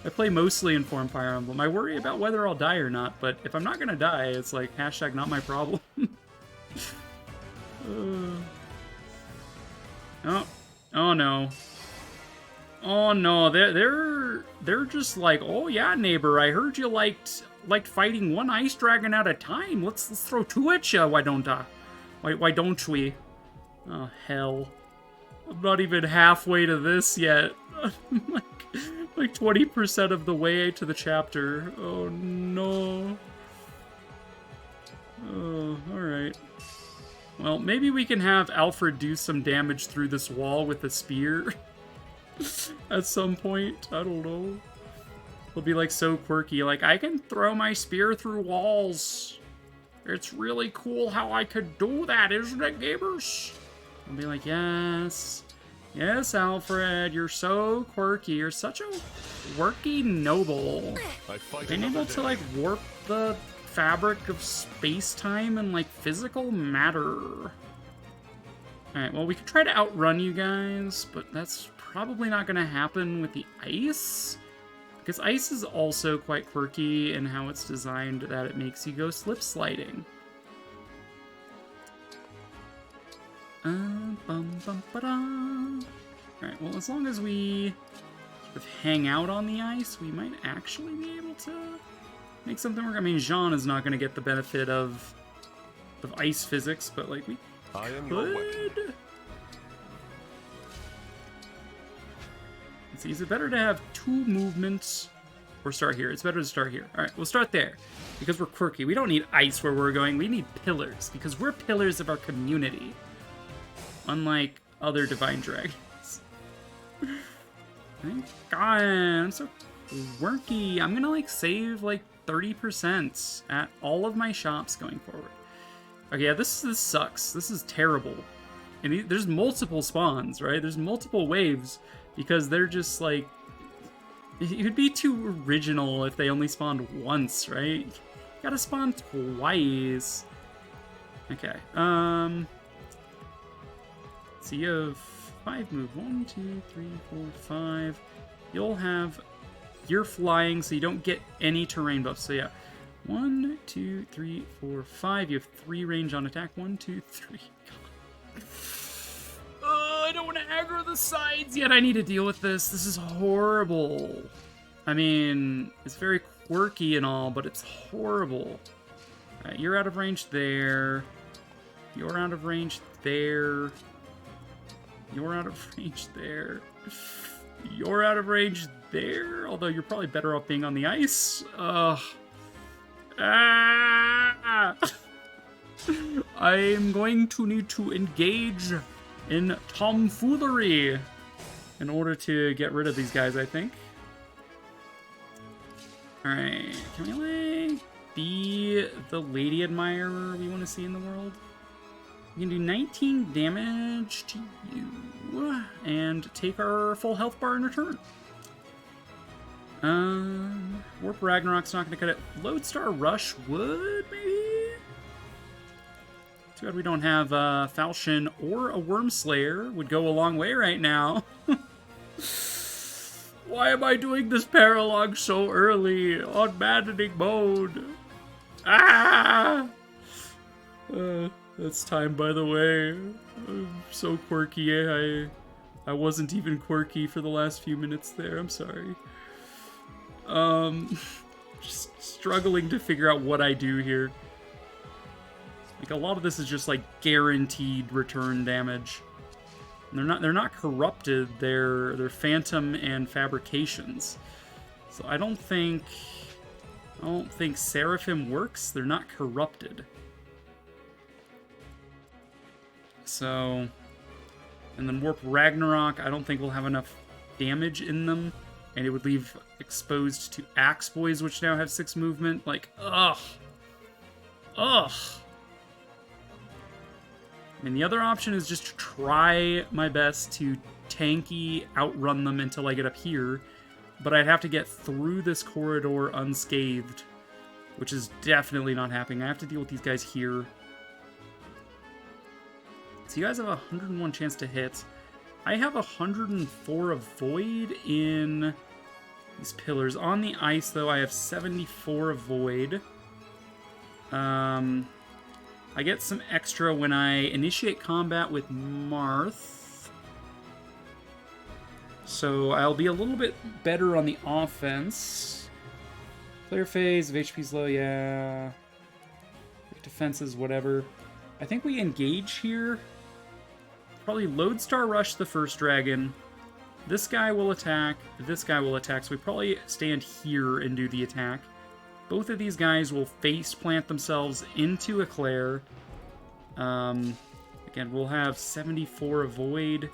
I play mostly informed Fire Emblem. I worry about whether I'll die or not, but if I'm not gonna die, it's like, hashtag not my problem. Oh no. Oh no, they're just like, oh yeah, neighbor, I heard you liked fighting one ice dragon at a time. Let's throw 2 at you. Why don't we? Oh hell. I'm not even halfway to this yet. like 20% of the way to the chapter. Oh no. Oh, alright. Well, maybe we can have Alfred do some damage through this wall with a spear at some point. I don't know. He'll be like so quirky, like, I can throw my spear through walls. It's really cool how I could do that, isn't it, gamers? I'll be like, yes. Yes, Alfred, you're so quirky. You're such a quirky noble. Being able to, like, warp the fabric of space-time and, like, physical matter. Alright, well, we could try to outrun you guys, but that's probably not going to happen with the ice. Because ice is also quite quirky in how it's designed that it makes you go slip sliding. Alright, well, as long as we sort of hang out on the ice, we might actually be able to make something work. I mean, Jean is not going to get the benefit of ice physics, but, like, we could. Let's see, is it better to have 2 movements or start here? It's better to start here. Alright, we'll start there. Because we're quirky. We don't need ice where we're going. We need pillars. Because we're pillars of our community. Unlike other divine dragons. Thank God, I'm so quirky. I'm gonna, like, save, like, 30% at all of my shops going forward. Okay, yeah, this sucks. This is terrible. And there's multiple spawns, right? There's multiple waves. Because they're just, like... It would be too original if they only spawned once, right? You gotta spawn twice. Okay, so you have 5 move. 1, 2, 3, 4, 5. You'll have... You're flying, so you don't get any terrain buffs. So yeah. 1, 2, 3, 4, 5. You have 3 range on attack. 1, 2, 3. God. I don't want to aggro the sides yet. I need to deal with this. This is horrible. I mean, it's very quirky and all, but it's horrible. Alright, you're out of range there. You're out of range there. You're out of range there. You're out of range there. Although you're probably better off being on the ice. Ugh. Ah! I'm going to need to engage in tomfoolery in order to get rid of these guys, I think. Alright, can we, like, be the lady admirer we want to see in the world? We can do 19 damage to you and take our full health bar in return. Warp Ragnarok's not going to cut it. Lodestar Rush would, maybe? Too bad we don't have Falchion or a Wormslayer. Would go a long way right now. Why am I doing this paralogue so early on Maddening Mode? Ah! That's time, by the way. I'm so quirky. I wasn't even quirky for the last few minutes there. I'm sorry. Just struggling to figure out what I do here. Like, a lot of this is just, like, guaranteed return damage. And they're not corrupted, they're phantom and fabrications. So I don't think Seraphim works. They're not corrupted. So, and then Warp Ragnarok, I don't think we'll have enough damage in them, and it would leave exposed to Axe Boys, which now have 6 movement. Like, ugh. I mean, the other option is just to try my best to tanky outrun them until I get up here, but I'd have to get through this corridor unscathed, which is definitely not happening. I have to deal with these guys here. So you guys have a 101 chance to hit. I have 104 of Void in these pillars. On the ice, though, I have 74 of Void. I get some extra when I initiate combat with Marth. So I'll be a little bit better on the offense. Player phase, if HP's low, yeah. Defenses, whatever. I think we engage here. Probably Lodestar Rush the first dragon. This guy will attack. This guy will attack. So we probably stand here and do the attack. Both of these guys will face plant themselves into Eclair. Again, we'll have 74 avoid.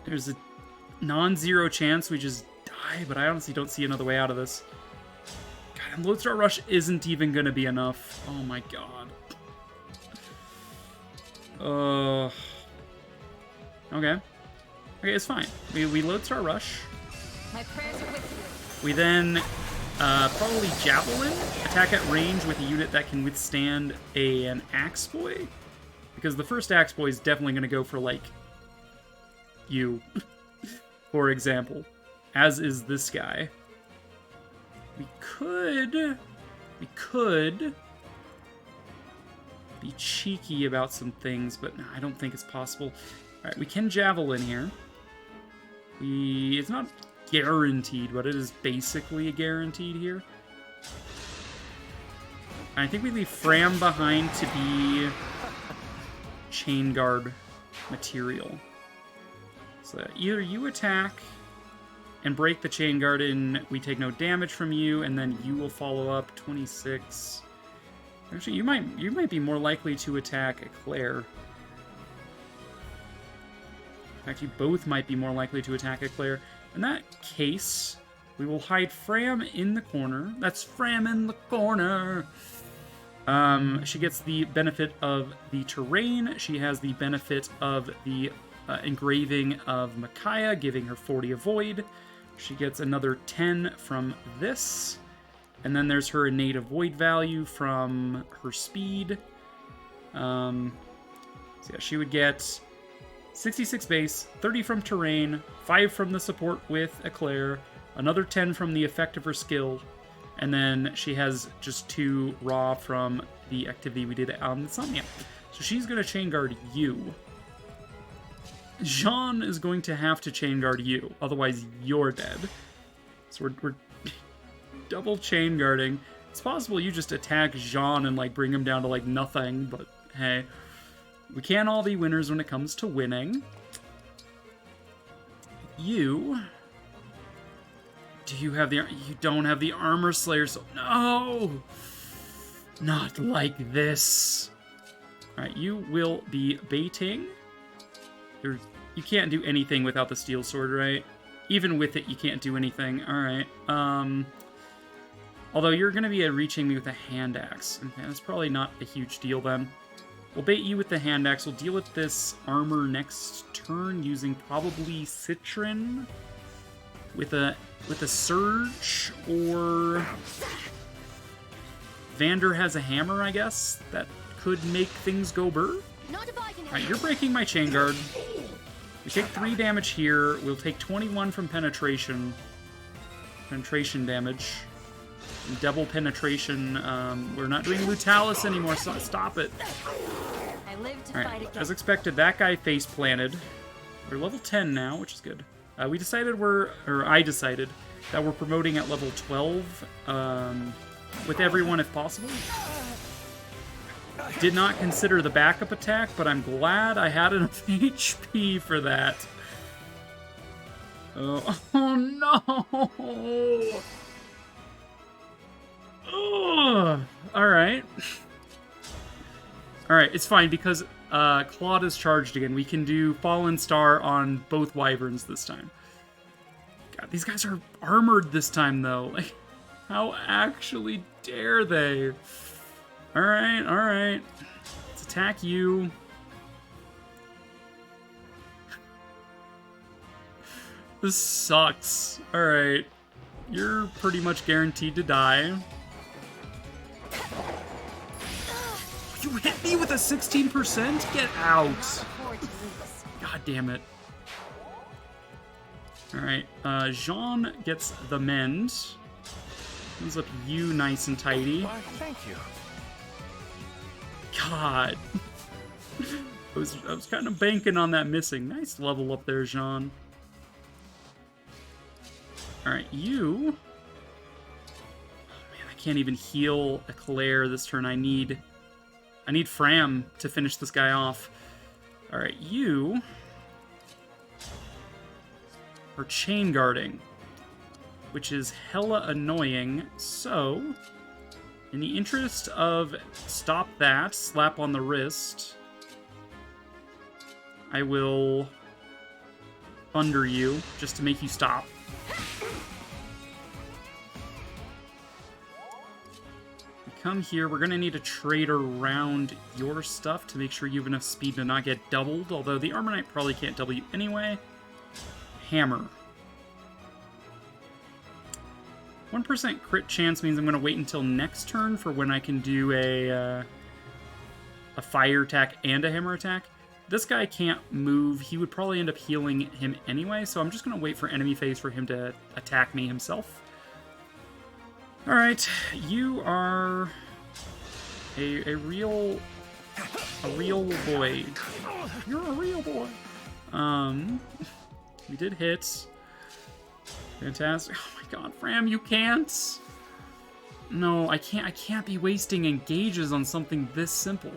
There's a non-zero chance we just die, but I honestly don't see another way out of this. God, and Lodestar Rush isn't even going to be enough. Oh my god. Okay. Okay, it's fine. We Lodestar Rush. My prayers are with you. We then probably Javelin, attack at range with a unit that can withstand an Axe Boy. Because the first Axe Boy is definitely going to go for, like, you, for example. As is this guy. We could be cheeky about some things, but no, I don't think it's possible. Alright, we can Javelin here. It's not guaranteed, but it is basically a guaranteed here. I think we leave Fram behind to be Chain Guard material. So either you attack and break the Chain Guard and we take no damage from you, and then you will follow up 26. Actually, you might be more likely to attack Eclair. Actually, both might be more likely to attack Eclair. In that case, we will hide Fram in the corner. That's Fram in the corner. She gets the benefit of the terrain. She has the benefit of the engraving of Micaiah, giving her 40 avoid. She gets another 10 from this. And then there's her innate avoid value from her speed. So yeah, she would get 66 base, 30 from terrain, 5 from the support with Eclair, another 10 from the effect of her skill, and then she has just 2 raw from the activity we did on Insomnia. So she's going to Chain Guard you. Jean is going to have to Chain Guard you, otherwise you're dead. So we're double Chain Guarding. It's possible you just attack Jean and like bring him down to like nothing, but hey. We can't all be winners when it comes to winning. You don't have the Armor Slayer, so no! Not like this. Alright, you will be baiting. You can't do anything without the Steel Sword, right? Even with it, you can't do anything. Alright, although you're going to be reaching me with a Hand Axe. Okay, that's probably not a huge deal then. We'll bait you with the Hand Axe. We'll deal with this armor next turn using probably Citron with a Surge, or Vander has a hammer, I guess, that could make things go burr. Alright, you're breaking my Chain Guard. We take 3 damage here. We'll take 21 from penetration damage. Double penetration. We're not doing Lutalis anymore, so stop it. I live to All fight right, again. as expected, that guy face planted. We're level 10 now, which is good. I decided that we're promoting at level 12 with everyone if possible. Did not consider the backup attack, but I'm glad I had enough HP for that. Oh no! Alright. Alright, it's fine because Claude is charged again. We can do Fallen Star on both Wyverns this time. God, these guys are armored this time, though. Like, how actually dare they? Alright, alright. Let's attack you. This sucks. Alright. You're pretty much guaranteed to die. You hit me with a 16%? Get out. God damn it. Alright, Jean gets the mend. Heals up you nice and tidy. Why, thank you. God. I was kind of banking on that missing. Nice level up there, Jean. Alright, you... Oh man, I can't even heal Eclair this turn. I need Fram to finish this guy off. Alright, you... are chain guarding, which is hella annoying. So, in the interest of stop that, slap on the wrist, I will thunder you just to make you stop. Come here, we're gonna need to trade around your stuff to make sure you have enough speed to not get doubled, although the Armor Knight probably can't double you anyway. Hammer. 1% crit chance means I'm gonna wait until next turn for when I can do a fire attack and a hammer attack. This guy can't move. He would probably end up healing him anyway, so I'm just gonna wait for enemy phase for him to attack me himself. Alright, you are a real boy. You're a real boy. We did hit. Fantastic. Oh my god, Fram, you can't. No, I can't be wasting engages on something this simple.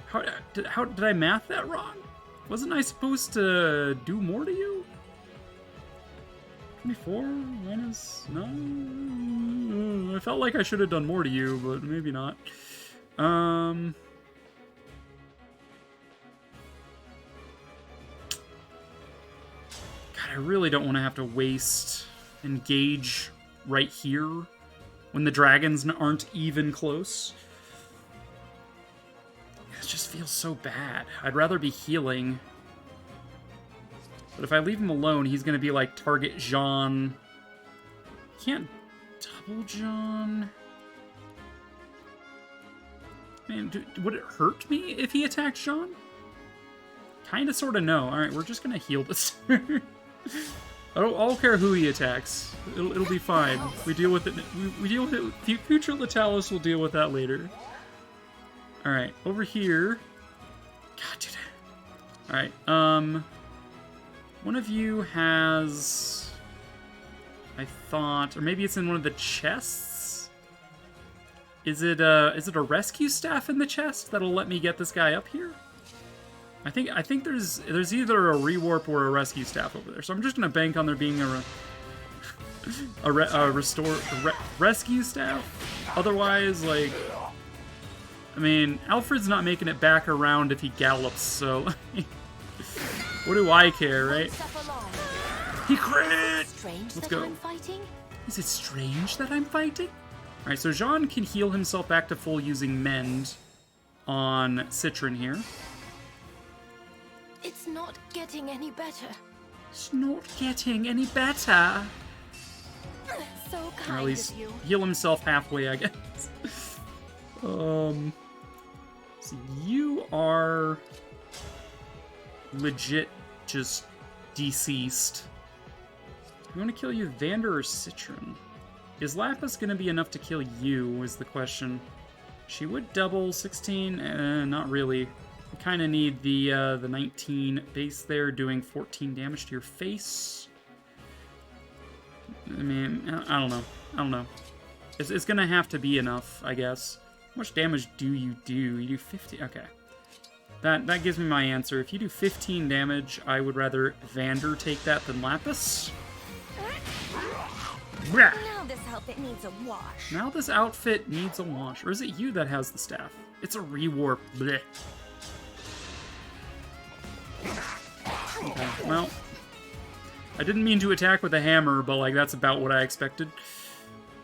How did I math that wrong? Wasn't I supposed to do more to you? 24 minus 9? I felt like I should have done more to you, but maybe not. God, I really don't want to have to waste engage right here when the dragons aren't even close. It just feels so bad. I'd rather be healing. But if I leave him alone, he's going to be like target Jean. Can't double Jean. Man, would it hurt me if he attacked Jean? Kinda, sorta, no. Alright, we're just going to heal this. I don't care who he attacks. It'll be fine. We deal with it. We deal with it. Future Latalis will deal with that later. Alright, over here. God, dude. Alright, one of you has, I thought, or maybe it's in one of the chests? Is it a rescue staff in the chest that'll let me get this guy up here? I think there's either a rewarp or a rescue staff over there. So I'm just gonna bank on there being a rescue staff. Otherwise, like, I mean, Alfred's not making it back around if he gallops, so what do I care, right? He crit! Let's go. Is it strange that I'm fighting? Alright, so Jean can heal himself back to full using Mend on Citron here. It's not getting any better. It's not getting any better. So kind or at least of you. Heal himself halfway, I guess. So you are legit just deceased. I'm going to kill you, Vander or Citron? Is Lapis going to be enough to kill you, is the question. She would double 16, not really. We kind of need the 19 base there, doing 14 damage to your face. I mean, I don't know. It's going to have to be enough, I guess. How much damage do? You do 50? Okay. That gives me my answer. If you do 15 damage, I would rather Vander take that than Lapis. Now this outfit needs a wash. Now this outfit needs a wash. Or is it you that has the staff? It's a rewarp. Blech. Okay, well, I didn't mean to attack with a hammer, but like that's about what I expected.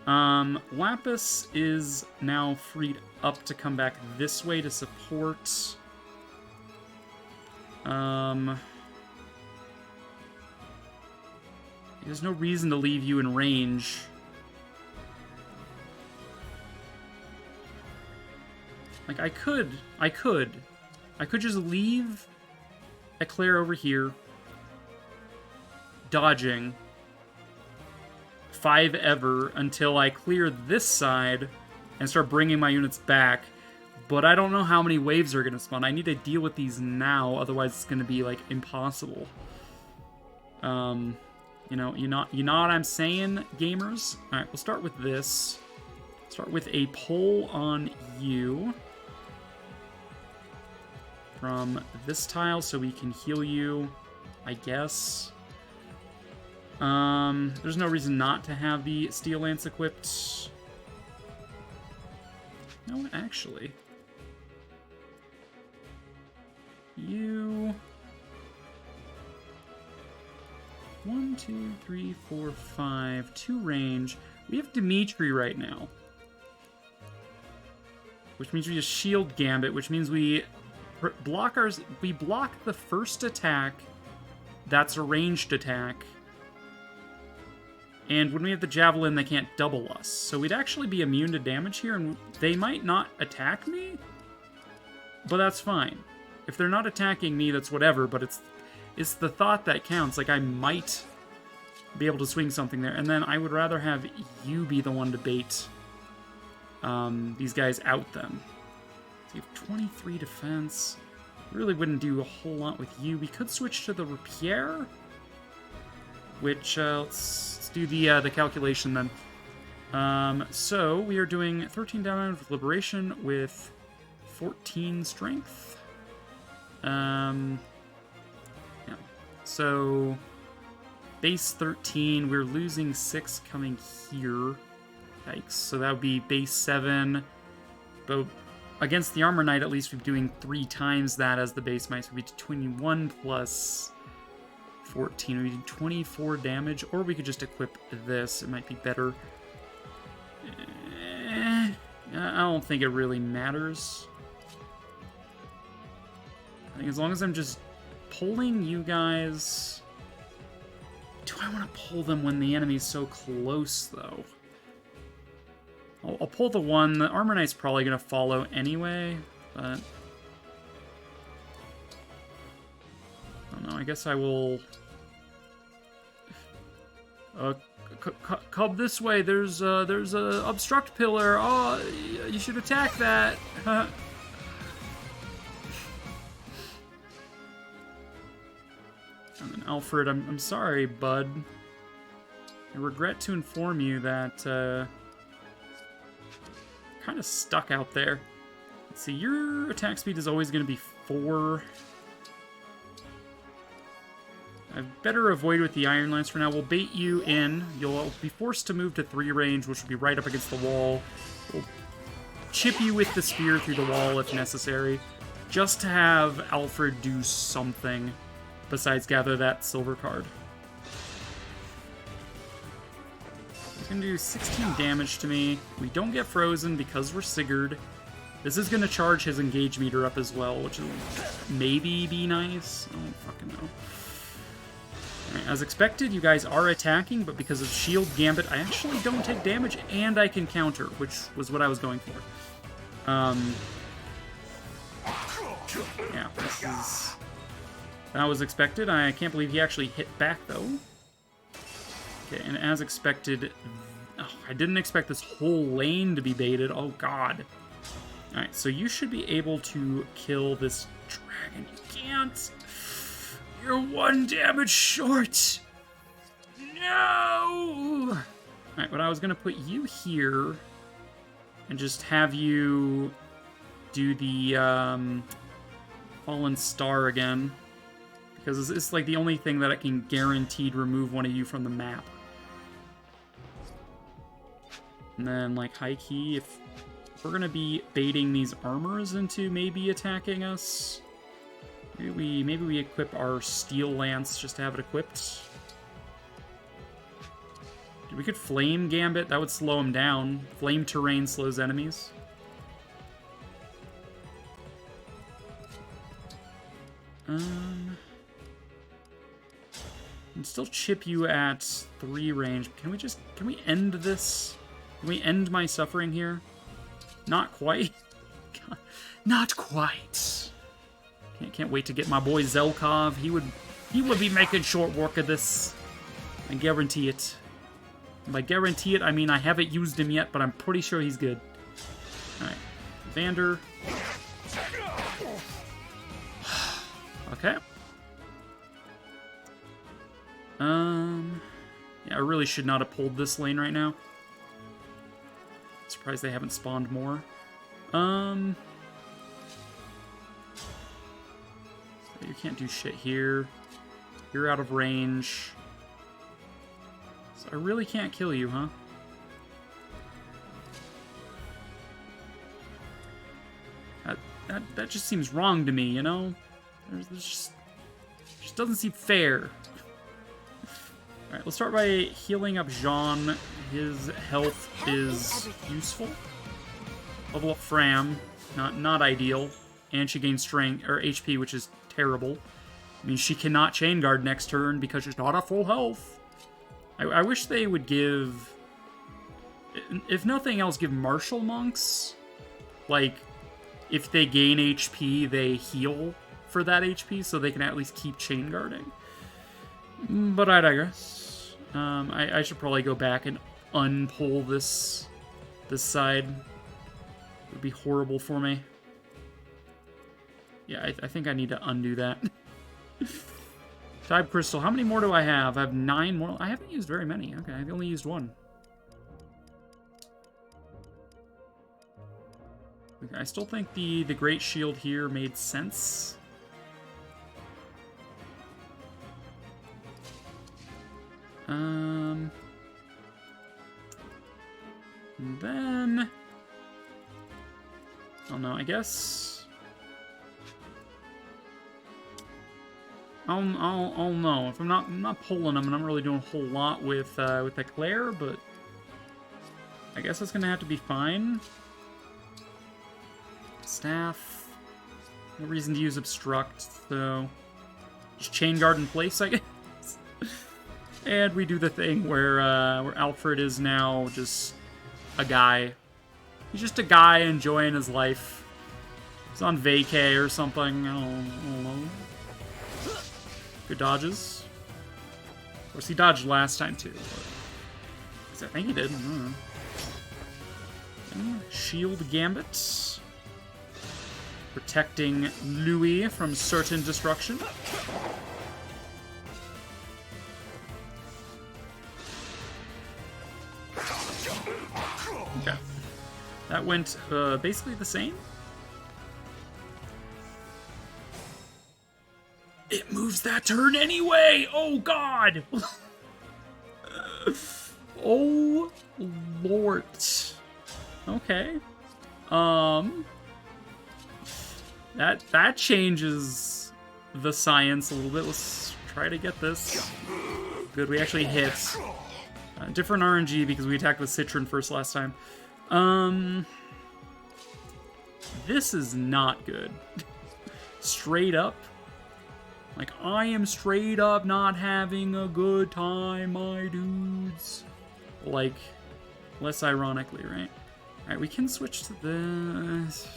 Lapis is now freed up to come back this way to support. There's no reason to leave you in range. Like, I could just leave Eclair over here, dodging 5 ever until I clear this side and start bringing my units back. But I don't know how many waves are going to spawn. I need to deal with these now, otherwise it's going to be, like, impossible. You know what I'm saying, gamers? Alright, we'll start with this. Start with a pull on you. From this tile, so we can heal you, I guess. There's no reason not to have the Steel Lance equipped. No, actually. You... 1, 2, 3, 4, 5, 2 range. We have Dimitri right now. Which means we just shield Gambit, which means we block the first attack. That's a ranged attack. And when we have the Javelin, they can't double us. So we'd actually be immune to damage here, and they might not attack me, but that's fine. If they're not attacking me, that's whatever, but it's the thought that counts. Like, I might be able to swing something there, and then I would rather have you be the one to bait these guys out then. So you have 23 defense. Really wouldn't do a whole lot with you. We could switch to the Rapier, which, let's do the calculation then. So we are doing 13 damage with Liberation with 14 Strength. Yeah. So base 13, we're losing 6 coming here. Yikes. So that would be base 7. But against the Armor Knight, at least we're doing 3 times that as the base might. So we'd be 21 plus 14. We do 24 damage, or we could just equip this. It might be better. I don't think it really matters. I think as long as I'm just pulling you guys... Do I want to pull them when the enemy's so close, though? I'll pull the one. The Armor Knight's probably going to follow anyway, but... I don't know, I guess I will... Come this way, there's a obstruct pillar. Oh, you should attack that. And then Alfred, I'm sorry, bud. I regret to inform you that, kind of stuck out there. Let's see, your attack speed is always going to be 4. I better avoid with the Iron Lance for now. We'll bait you in. You'll be forced to move to 3 range, which will be right up against the wall. We'll chip you with the spear through the wall if necessary, just to have Alfred do something besides gather that silver card. He's going to do 16 damage to me. We don't get frozen because we're Sigurd. This is going to charge his engage meter up as well, which will maybe be nice. I don't fucking know. Right, as expected, you guys are attacking, but because of Shield Gambit, I actually don't take damage, and I can counter, which was what I was going for. Yeah, this is... That was expected. I can't believe he actually hit back, though. Okay, and as expected... Oh, I didn't expect this whole lane to be baited. Oh, God. Alright, so you should be able to kill this dragon. You can't! You're 1 damage short! No! Alright, but I was going to put you here and just have you do the Fallen Star again. Because it's like the only thing that I can guaranteed remove one of you from the map. And then, like, high key, if we're going to be baiting these armors into maybe attacking us... Maybe we equip our Steel Lance just to have it equipped. We could Flame Gambit. That would slow him down. Flame Terrain slows enemies. Can still chip you at 3 range. Can we end this? Can we end my suffering here? Not quite. Not quite. Can't wait to get my boy Zelkov. He would be making short work of this. I guarantee it. And by guarantee it, I mean I haven't used him yet, but I'm pretty sure he's good. Alright. Vander. Okay. Yeah, I really should not have pulled this lane right now. Surprised they haven't spawned more. You can't do shit here. You're out of range. So I really can't kill you, huh? That just seems wrong to me, you know? There's just doesn't seem fair. Alright, let's start by healing up Jean. His health is useful. Level up Fram, not ideal. And she gains strength, or HP, which is terrible. I mean, she cannot chain guard next turn because she's not at full health. I wish they would give, if nothing else, give martial monks, like, if they gain HP, they heal for that HP, so they can at least keep chain guarding. But I digress. I should probably go back and unpull this side. It would be horrible for me. Yeah, I think I need to undo that. Type Crystal. How many more do I have? I have 9 more. I haven't used very many. Okay, I've only used 1. Okay, I still think the Great Shield here made sense. And then... Oh no, I guess... I'll know. If I'm not pulling them, and I'm not really doing a whole lot with Eclair, but I guess it's gonna have to be fine. Staff. No reason to use Obstruct, so just Chain Guard in place, I guess. And we do the thing where Alfred is now just a guy. He's just a guy enjoying his life. He's on vacay or something. I don't know. Good dodges. Of course, he dodged last time too. But I think he did. I don't know. Shield Gambit. Protecting Louis from certain destruction. Okay. That went basically the same. It moves that turn anyway! Oh, God! Oh, Lord. Okay. That changes the science a little bit. Let's try to get this. Good, we actually hit. Different RNG because we attacked with Citron first last time. This is not good. Straight up. Like, I am straight up not having a good time, my dudes. Like, less ironically, right? Alright, we can switch to this.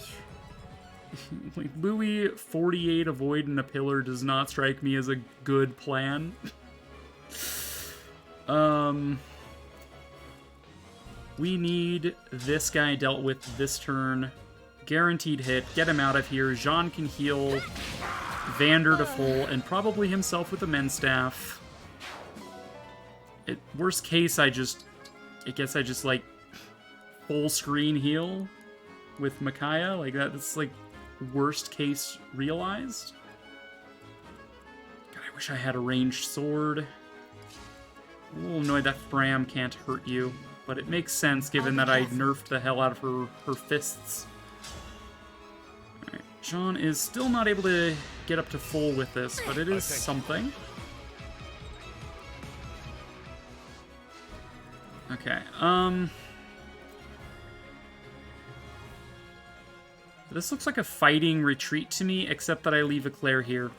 Like, Louis 48 avoid in a pillar does not strike me as a good plan. We need this guy dealt with this turn. Guaranteed hit. Get him out of here. Jean can heal Vander to full, and probably himself with the Men's Staff. Worst case, I guess I just, like, full screen heal with Micaiah. Like, that's, like, worst case realized. God, I wish I had a ranged sword. I'm a little annoyed that Fram can't hurt you, but it makes sense given that I nerfed the hell out of her fists. Alright, Jean is still not able to get up to full with this, but it is something. Okay, this looks like a fighting retreat to me, except that I leave Eclair here.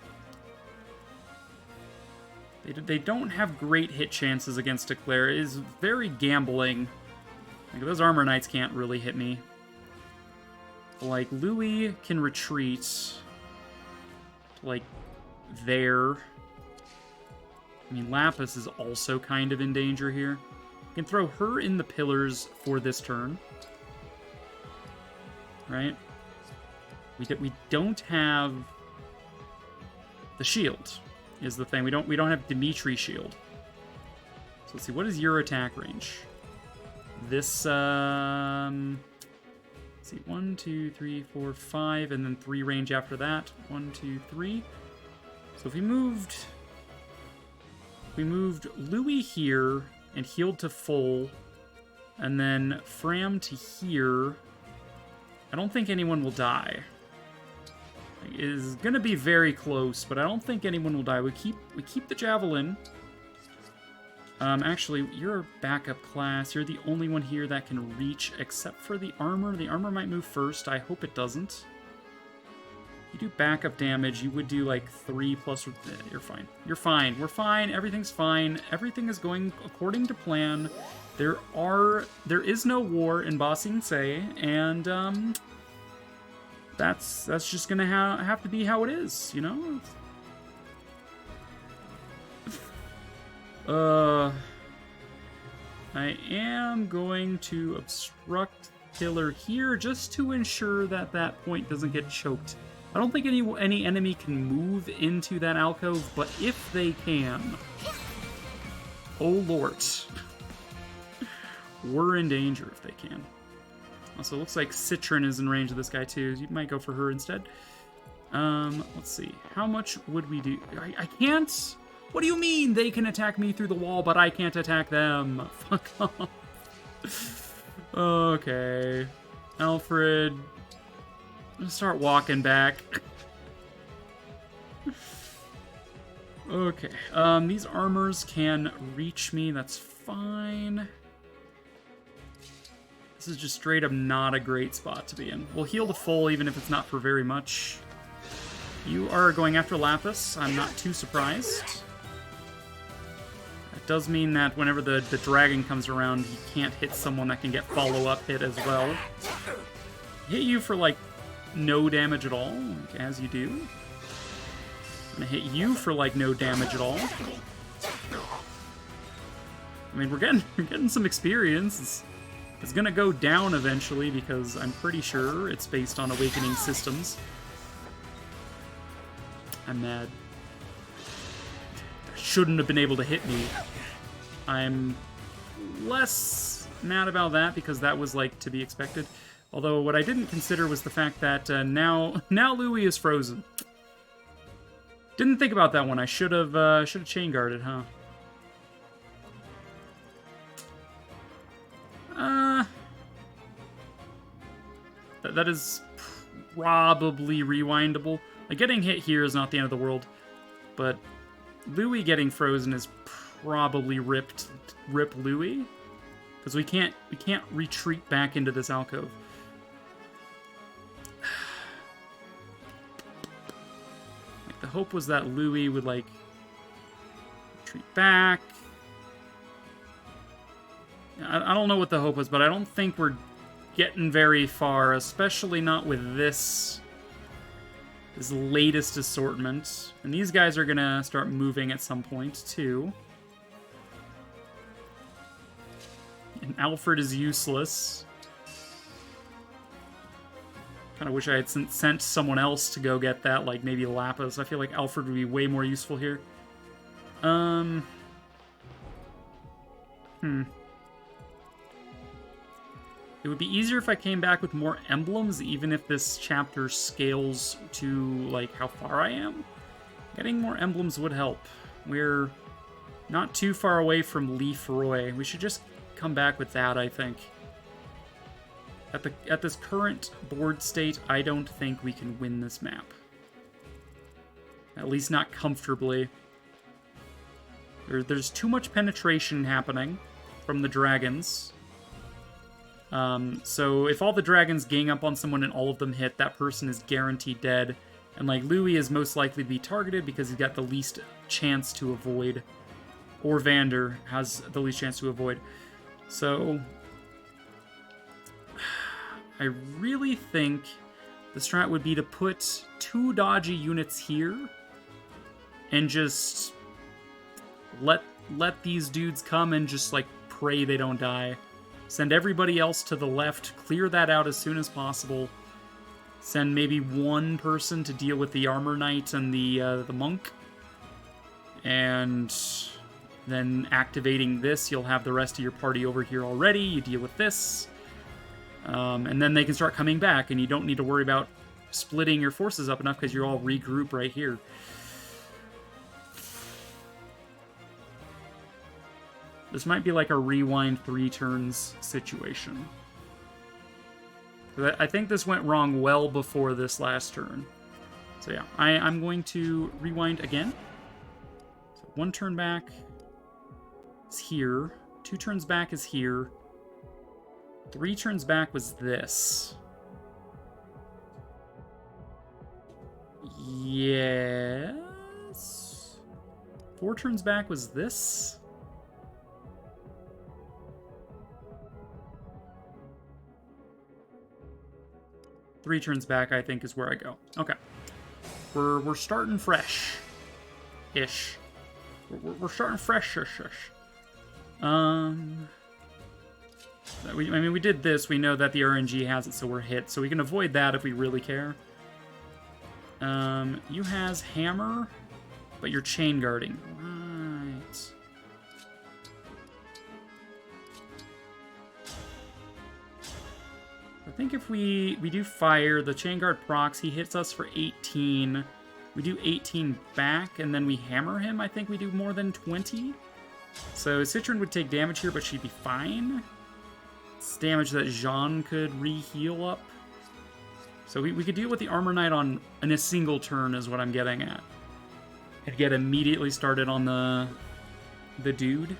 They don't have great hit chances against Eclair. It is very gambling. Like, those Armor Knights can't really hit me. Like, Louis can retreat to, like, there. I mean, Lapis is also kind of in danger here. I can throw her in the pillars for this turn. Right? We don't have the shield, is the thing. We don't have Dimitri shield. So let's see, what is your attack range? This, let's see, 1, 2, 3, 4, 5, and then 3 range after that. 1, 2, 3. So if we moved Louis here, and healed to full, and then Fram to here, I don't think anyone will die. It is gonna be very close, but I don't think anyone will die. We keep the Javelin. Actually, you're a backup class. You're the only one here that can reach, except for the armor. The armor might move first. I hope it doesn't. You do backup damage. You would do like 3 plus. You're fine. You're fine. We're fine. Everything's fine. Everything is going according to plan. There is no war in Ba Sing Se, and that's just gonna have to be how it is, you know. I am going to obstruct Killer here just to ensure that that point doesn't get choked. I don't think any enemy can move into that alcove, but if they can, oh lord, we're in danger if they can. Also, it looks like Citron is in range of this guy too. You might go for her instead. Let's see. How much would we do? I can't. What do you mean they can attack me through the wall, but I can't attack them? Fuck off. Okay. Alfred, start walking back. Okay. These armors can reach me. That's fine. This is just straight up not a great spot to be in. We'll heal to full even if it's not for very much. You are going after Lapis. I'm not too surprised. That does mean that whenever the dragon comes around, he can't hit someone that can get follow-up hit as well. Hit you for, like, no damage at all, like, as you do. I'm gonna hit you for, like, no damage at all. I mean, we're getting some experience. It's gonna go down eventually because I'm pretty sure it's based on awakening systems. I'm mad. Shouldn't have been able to hit me. I'm less mad about that because that was like to be expected. Although what I didn't consider was the fact that now Louis is frozen. Didn't think about that one. I should have chain guarded, huh? That is probably rewindable. Like, getting hit here is not the end of the world, but Louis getting frozen is probably rip Louis, because we can't retreat back into this alcove. Like, the hope was that Louis would like retreat back. I don't know what the hope was, but I don't think we're getting very far, especially not with this latest assortment. And these guys are gonna start moving at some point too. And Alfred is useless. Kind of wish I had sent someone else to go get that, like maybe Lapis. I feel like Alfred would be way more useful here. It would be easier if I came back with more emblems, even if this chapter scales to, like, how far I am. Getting more emblems would help. We're not too far away from Leaf Roy. We should just come back with that, I think. At this current board state, I don't think we can win this map. At least not comfortably. There's too much penetration happening from the dragons. So if all the dragons gang up on someone and all of them hit, that person is guaranteed dead. And, like, Louis is most likely to be targeted because he's got the least chance to avoid. Or Vander has the least chance to avoid. So I really think the strat would be to put 2 dodgy units here and just let these dudes come and just, like, pray they don't die. Send everybody else to the left, clear that out as soon as possible. Send maybe one person to deal with the Armor Knight and the Monk. And then activating this, you'll have the rest of your party over here already. You deal with this. And then they can start coming back, and you don't need to worry about splitting your forces up enough because you're all regroup right here. This might be like a rewind 3 turns situation. I think this went wrong well before this last turn. So yeah, I'm going to rewind again. So 1 turn back is here. 2 turns back is here. 3 turns back was this. Yes. 4 turns back was this. Three turns back, I think, is where I go. Okay. We're starting fresh-ish. We're starting fresh-ish. I mean, we did this. We know that the RNG has it, so we're hit. So we can avoid that if we really care. You has hammer, but you're chain guarding. Right. I think if we do fire, the chain guard procs, he hits us for 18. We do 18 back, and then we hammer him. I think we do more than 20. So Citron would take damage here, but she'd be fine. It's damage that Jean could re-heal up. So we could deal with the Armor Knight in a single turn is what I'm getting at. And get immediately started on the dude.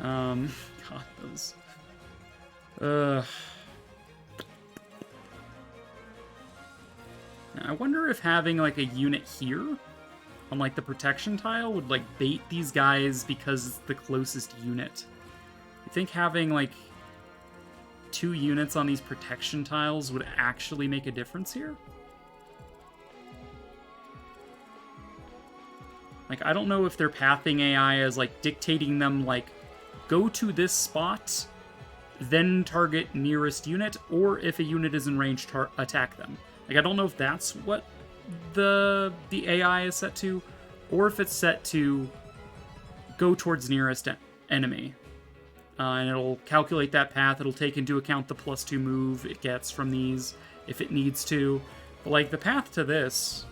God, those... I wonder if having, like, a unit here on, like, the protection tile would, like, bait these guys because it's the closest unit. You think having, like, 2 units on these protection tiles would actually make a difference here? Like, I don't know if their pathing AI is, like, dictating them, like, go to this spot, then target nearest unit, or if a unit is in range, attack them. Like, I don't know if that's what the AI is set to, or if it's set to go towards nearest enemy. And it'll calculate that path. It'll take into account the +2 move it gets from these, if it needs to. But, like, the path to this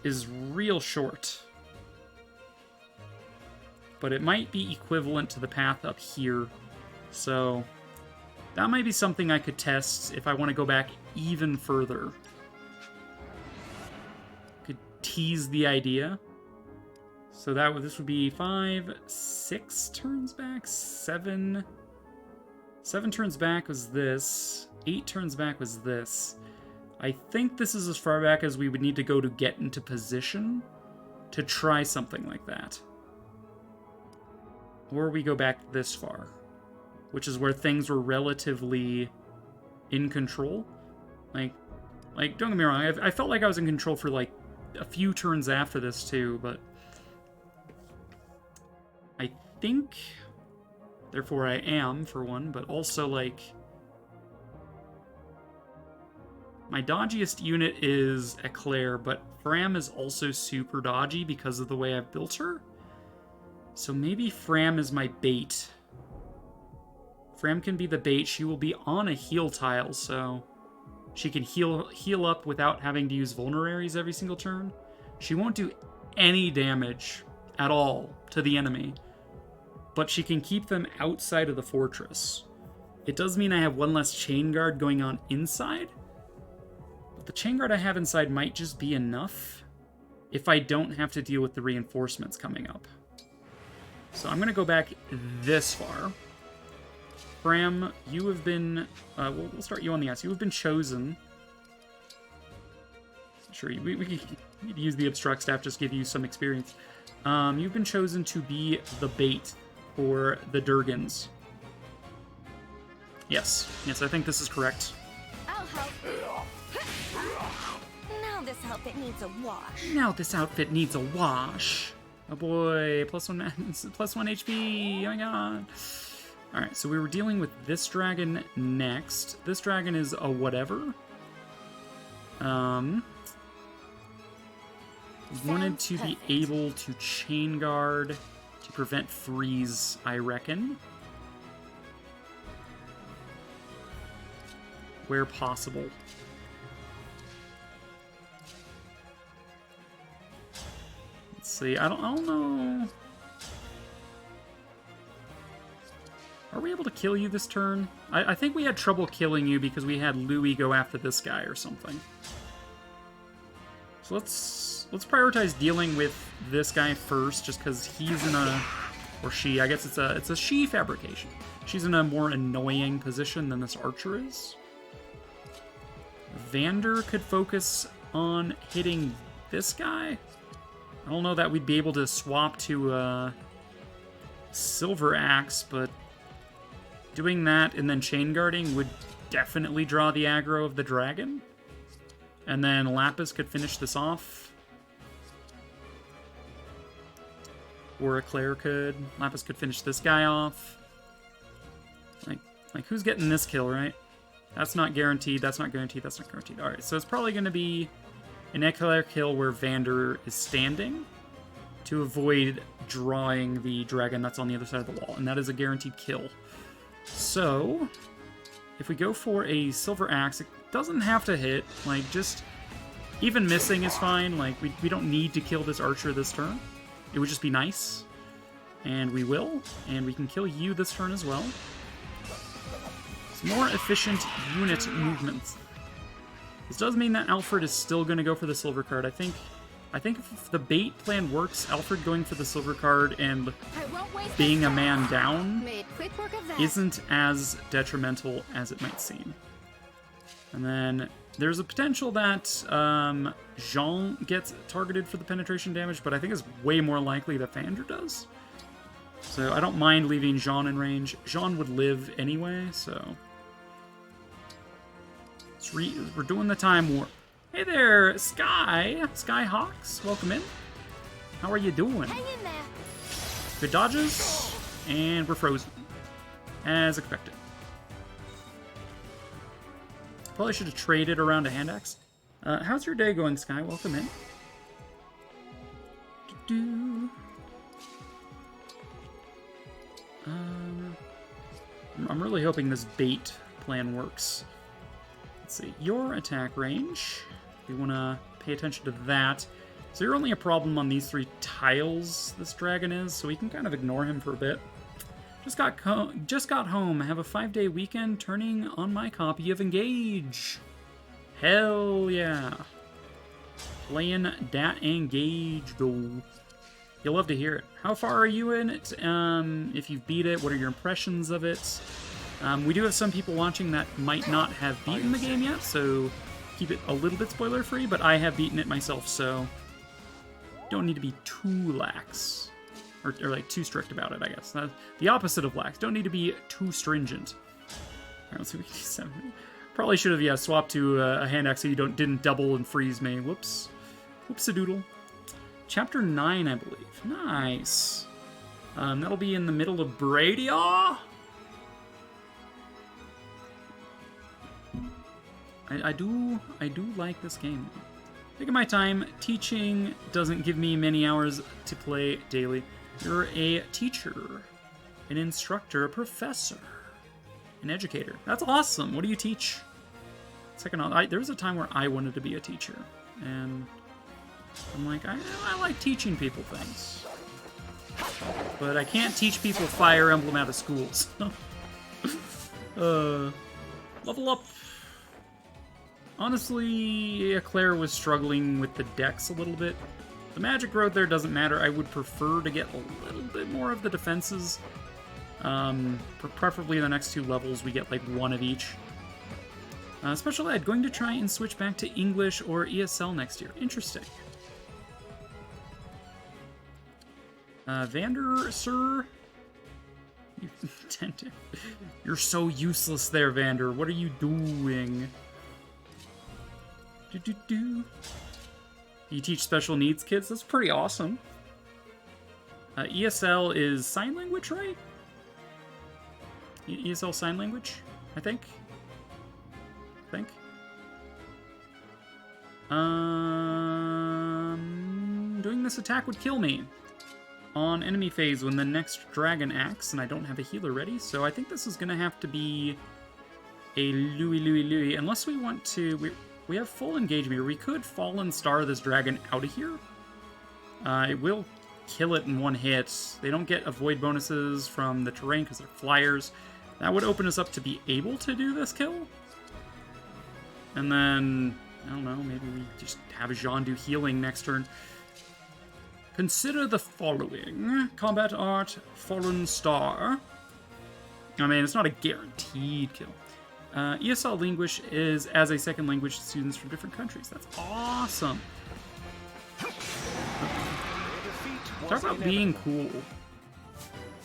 is real short. But it might be equivalent to the path up here. So that might be something I could test if I want to go back even further. Could tease the idea. So this would be 5, 6 turns back, 7. 7 turns back was this. 8 turns back was this. I think this is as far back as we would need to go to get into position to try something like that. Or we go back this far, which is where things were relatively in control. Like don't get me wrong, I felt like I was in control for, like, a few turns after this, too, but I think, therefore I am, for one, but also, like, my dodgiest unit is Eclair, but Fram is also super dodgy because of the way I've built her. So maybe Fram is my bait. Fram can be the bait. She will be on a heal tile, so she can heal up without having to use vulneraries every single turn. She won't do any damage at all to the enemy, but she can keep them outside of the fortress. It does mean I have one less chain guard going on inside, but the chain guard I have inside might just be enough if I don't have to deal with the reinforcements coming up. So I'm going to go back this far. Fram, you have been... we'll start you on the S. You have been chosen. Sure, we could use the obstruct staff, just give you some experience. You've been chosen to be the bait for the Durgans. Yes, I think this is correct. I'll help. Now this outfit needs a wash. Oh boy, +1 HP, oh my god. Alright, so we were dealing with this dragon next. This dragon is a whatever. Wanted to be able to chain guard to prevent freeze, I reckon. Where possible. Let's see, I don't know. Are we able to kill you this turn? I think we had trouble killing you because we had Louis go after this guy or something. So let's prioritize dealing with this guy first, just because he's in a, or she, I guess it's a she fabrication. She's in a more annoying position than this archer is. Vander could focus on hitting this guy. I don't know that we'd be able to swap to Silver Axe, but doing that and then chain guarding would definitely draw the aggro of the dragon. And then Lapis could finish this off. Or Eclair could. Lapis could finish this guy off. Like who's getting this kill, right? That's not guaranteed, that's not guaranteed, that's not guaranteed. Alright, so it's probably going to be an Eclair kill where Vander is standing to avoid drawing the dragon that's on the other side of the wall. And that is a guaranteed kill. So, if we go for a Silver Axe, it doesn't have to hit. Like, just even missing is fine. Like, we don't need to kill this archer this turn. It would just be nice. And we will. And we can kill you this turn as well. It's more efficient unit movement. This does mean that Alfred is still going to go for the silver card. I think if the bait plan works, Alfred going for the silver card and being a man down isn't as detrimental as it might seem. And then there's a potential that Jean gets targeted for the penetration damage, but I think it's way more likely that Vander does. So I don't mind leaving Jean in range. Jean would live anyway, so... we're doing the time warp. Hey there, Skyhawks, welcome in. How are you doing? Hang in there. Good dodges, and we're frozen, as expected. Probably should have traded around a hand axe. How's your day going, Sky? Welcome in. I'm really hoping this bait plan works. Let's see, your attack range. We want to pay attention to that. So you're only a problem on these 3 tiles, this dragon is, so we can kind of ignore him for a bit. Just got home. I have a 5-day weekend turning on my copy of Engage. Hell yeah. Playing that Engage, though. You'll love to hear it. How far are you in it? If you've beat it, what are your impressions of it? We do have some people watching that might not have beaten the game yet, so keep it a little bit spoiler-free, but I have beaten it myself, so don't need to be too lax. Or like, too strict about it, I guess. The opposite of lax. Don't need to be too stringent. Alright, let's see if we can do 7. Probably should have, swapped to a hand axe so you didn't double and freeze me. Whoops. Whoops-a-doodle. Chapter 9, I believe. Nice. That'll be in the middle of Bradia. I do like this game. Taking my time. Teaching doesn't give me many hours to play daily. You're a teacher, an instructor, a professor, an educator. That's awesome. What do you teach? There was a time where I wanted to be a teacher, and I'm like, I like teaching people things, but I can't teach people Fire Emblem out of schools. Level up. Honestly, Eclair was struggling with the dex a little bit. The magic growth there doesn't matter. I would prefer to get a little bit more of the defenses. Preferably in the next 2 levels, we get like 1 of each. Special Ed, going to try and switch back to English or ESL next year. Interesting. Vander, sir? You're so useless there, Vander. What are you doing? You teach special needs kids? That's pretty awesome. ESL is sign language, right? ESL sign language, I think. Doing this attack would kill me on enemy phase when the next dragon acts, and I don't have a healer ready, so I think this is gonna have to be a Louis, unless we want to. We have full engagement here. We could Fallen Star this dragon out of here. It will kill it in one hit. They don't get avoid bonuses from the terrain because they're flyers. That would open us up to be able to do this kill. And then, I don't know, maybe we just have Jean do healing next turn. Consider the following. Combat Art, Fallen Star. I mean, it's not a guaranteed kill. ESL Language is as a second language to students from different countries. That's awesome. Talk about being cool.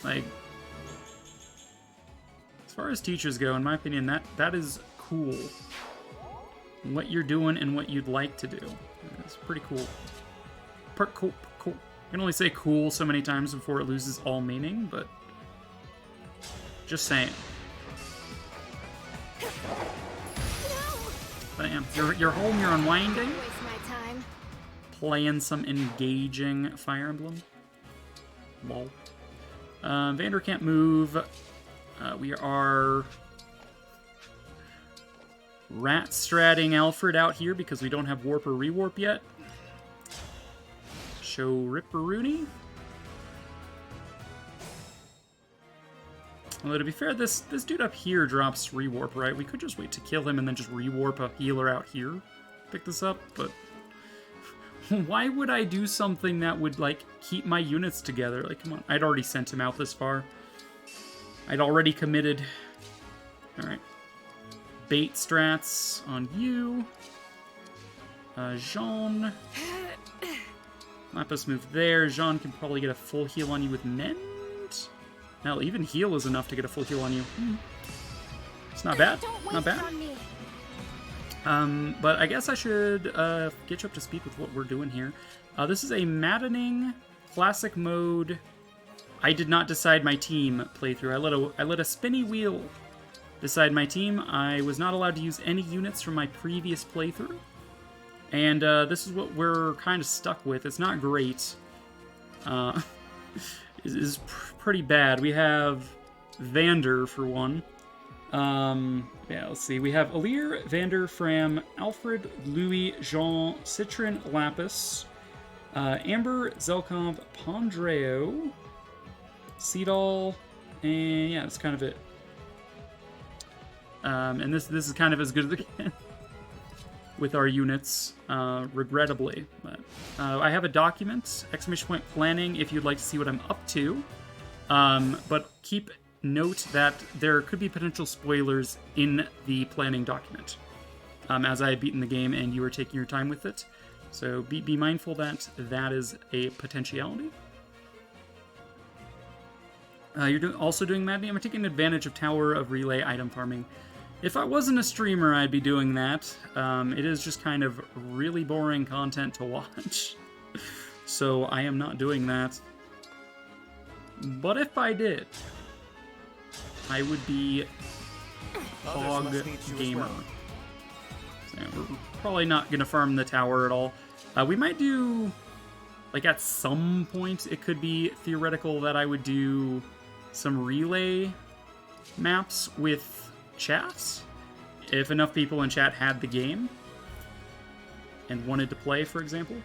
Like, as far as teachers go, in my opinion, that is cool. What you're doing and what you'd like to do. It's pretty cool. Cool. I can only say cool so many times before it loses all meaning, but just saying. Bam. You're home, you're unwinding. Waste my time. Playing some engaging Fire Emblem. Lol. Vander can't move. We are rat stratting Alfred out here because we don't have warp or rewarp yet. Show Ripperoonie. Although to be fair, this dude up here drops rewarp, right? We could just wait to kill him and then just rewarp a healer out here. Pick this up, but why would I do something that would, like, keep my units together? Like, come on. I'd already sent him out this far. I'd already committed. Alright. Bait strats on you. Jean. Lapis move there. Jean can probably get a full heal on you with Mend. Hell, even heal is enough to get a full heal on you. It's not bad. Not bad. But I guess I should get you up to speed with what we're doing here. This is a Maddening Classic Mode. I did not decide my team playthrough. I let a spinny wheel decide my team. I was not allowed to use any units from my previous playthrough. And this is what we're kind of stuck with. It's not great. Is pretty bad. We have Vander for one. Yeah, let's see. We have Alear, Vander, Fram, Alfred, Louis, Jean, Citron, Lapis, Amber, Zelkov, Pondreo, Seadall, and yeah, that's kind of it. And this is kind of as good as it can with our units, regrettably. But I have a document, !planning, if you'd like to see what I'm up to. But keep note that there could be potential spoilers in the planning document, as I had beaten the game and you were taking your time with it. So be mindful that that is a potentiality. You're also doing Maddening. I'm taking advantage of Tower of Relay item farming. If I wasn't a streamer, I'd be doing that. It is just kind of really boring content to watch. So I am not doing that. But if I did, I would be hog gamer. So we're probably not going to farm the tower at all. We might do, like at some point, it could be theoretical that I would do some relay maps with chats, if enough people in chat had the game and wanted to play, for example.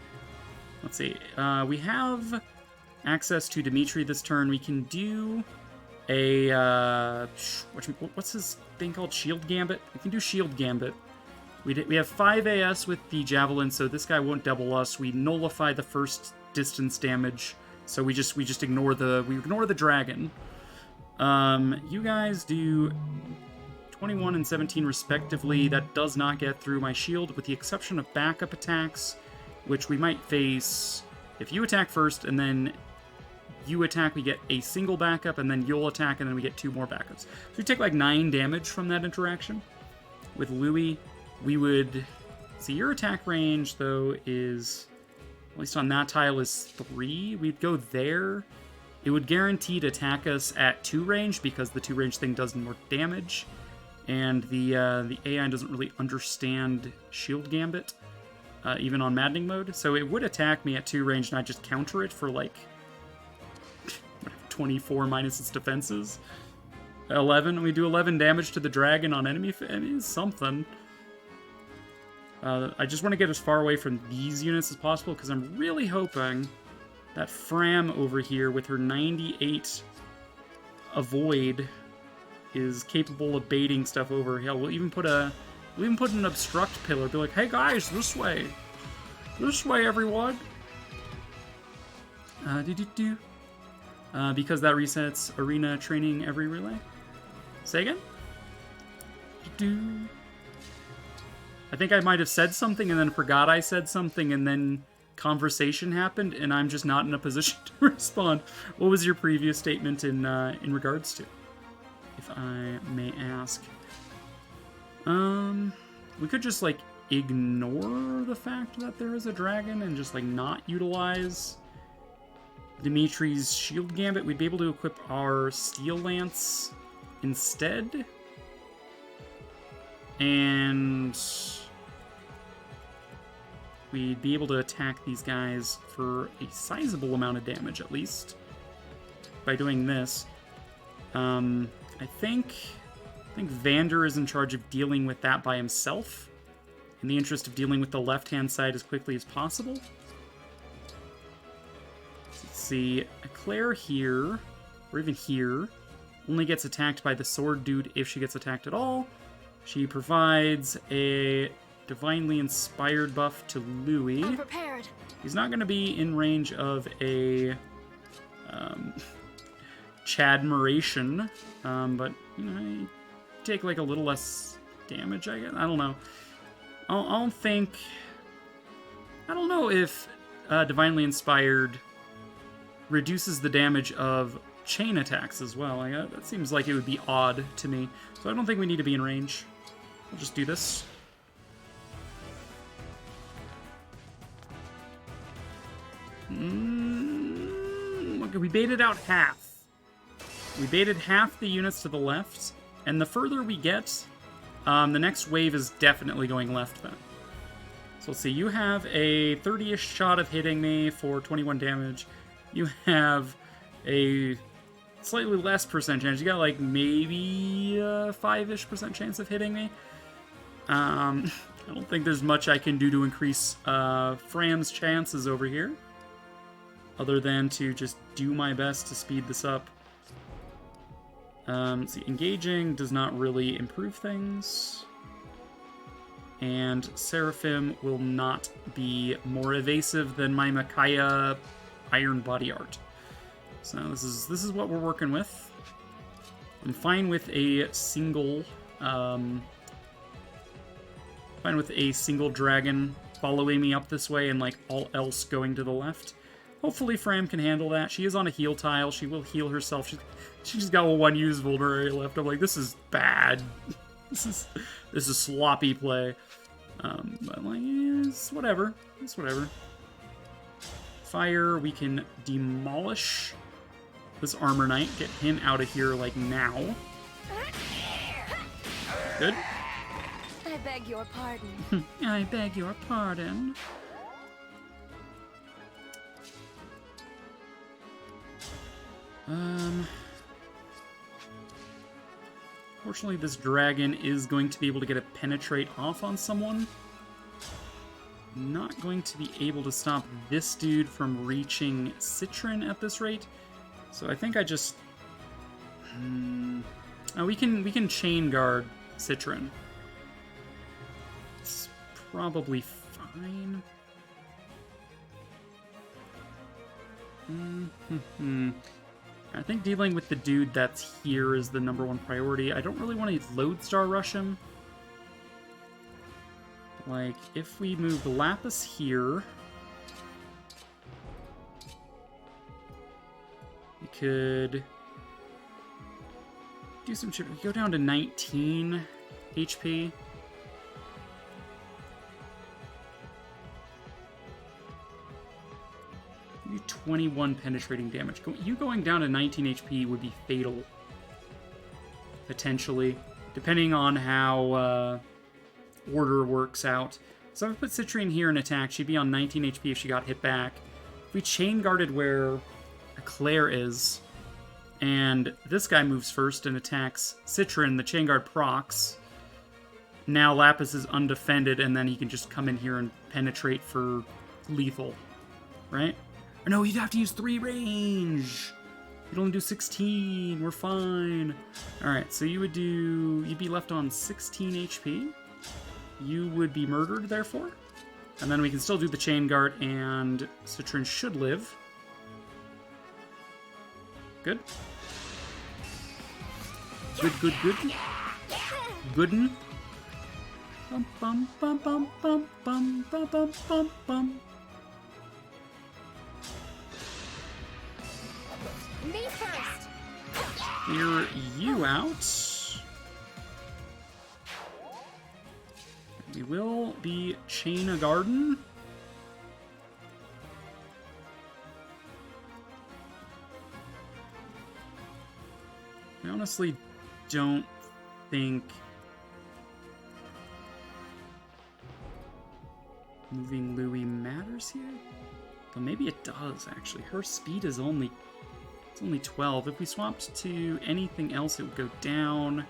Let's see. We have access to Dimitri this turn. We can do a what's his thing called? Shield Gambit. We can do Shield Gambit. We have 5 AS with the Javelin, so this guy won't double us. We nullify the first distance damage, so we just ignore the dragon. You guys do 21 and 17 respectively. That does not get through my shield, with the exception of backup attacks, which we might face. If you attack first and then you attack, we get a single backup, and then you'll attack, and then we get 2 more backups. So we take like 9 damage from that interaction. With Louis, we would see your attack range, though, is, at least on that tile, is 3. We'd go there. It would guaranteed attack us at 2 range, because the 2 range thing does more damage. And the AI doesn't really understand Shield Gambit, even on Maddening Mode. So it would attack me at 2 range, and I'd just counter it for like 24 minus its defenses. 11. We do 11 damage to the dragon on enemy. I mean, something. I just want to get as far away from these units as possible, because I'm really hoping that Fram over here with her 98 avoid is capable of baiting stuff over. Hell, we'll even put an obstruct pillar. Be like, hey guys, this way, everyone. Because that resets arena training every relay. Say again? I think I might have said something and then forgot I said something and then conversation happened and I'm just not in a position to respond. What was your previous statement in regards to, if I may ask? We could just like ignore the fact that there is a dragon and just like not utilize Dimitri's shield gambit. We'd be able to equip our steel lance instead. And we'd be able to attack these guys for a sizable amount of damage, at least, by doing this. I think Vander is in charge of dealing with that by himself, in the interest of dealing with the left-hand side as quickly as possible. Let's see, Claire here, or even here, only gets attacked by the sword dude if she gets attacked at all. She provides a divinely inspired buff to Louis. I'm prepared. He's not going to be in range of a Chadmiration, but you know, you take like a little less damage, I guess. I don't know. I don't know if divinely inspired reduces the damage of chain attacks as well. That seems like it would be odd to me. So I don't think we need to be in range. We'll just do this. Okay, we baited out half. We baited half the units to the left, and the further we get, the next wave is definitely going left then. So let's see, you have a 30-ish shot of hitting me for 21 damage. You have a slightly less percent chance. You got like maybe a 5-ish% chance of hitting me. I don't think there's much I can do to increase Fram's chances over here, other than to just do my best to speed this up. See, engaging does not really improve things. And Seraphim will not be more evasive than my Micaiah Iron Body Art. So this is what we're working with. I'm fine with a single dragon following me up this way and like all else going to the left. Hopefully Fram can handle that. She is on a heal tile. She will heal herself. She's got one use vulnerary left. I'm like, this is bad. This is sloppy play. But like, it's whatever. It's whatever. Fire, we can demolish this Armor Knight. Get him out of here like now. Good. I beg your pardon. I beg your pardon. Fortunately, this dragon is going to be able to get a penetrate off on someone. Not going to be able to stop this dude from reaching Citron at this rate. So I think I just... we can chain guard Citron. It's probably fine. I think dealing with the dude that's here is the #1 priority. I don't really want to Lodestar rush him. Like, if we move the Lapis here, we could do some shit. We go down to 19 HP. You 21 penetrating damage. You going down to 19 HP would be fatal. Potentially. Depending on how order works out. So if I put Citrine here in attack, she'd be on 19 HP if she got hit back. If we chain guarded where Claire is, and this guy moves first and attacks Citrine, the chain guard procs. Now Lapis is undefended, and then he can just come in here and penetrate for lethal. Right? Or no, you'd have to use 3 range. You'd only do 16. We're fine. Alright, so you'd be left on 16 HP. You would be murdered, therefore. And then we can still do the Chain Guard, and Citrin should live. Good. Good, good, good. Gooden. Bum, bum, bum, bum, bum, bum, bum, bum, bum, bum. Me first. Clear you out. We will be Chain a Garden. I honestly don't think moving Louis matters here. But maybe it does, actually. Her speed is only 12. If we swapped to anything else, it would go down.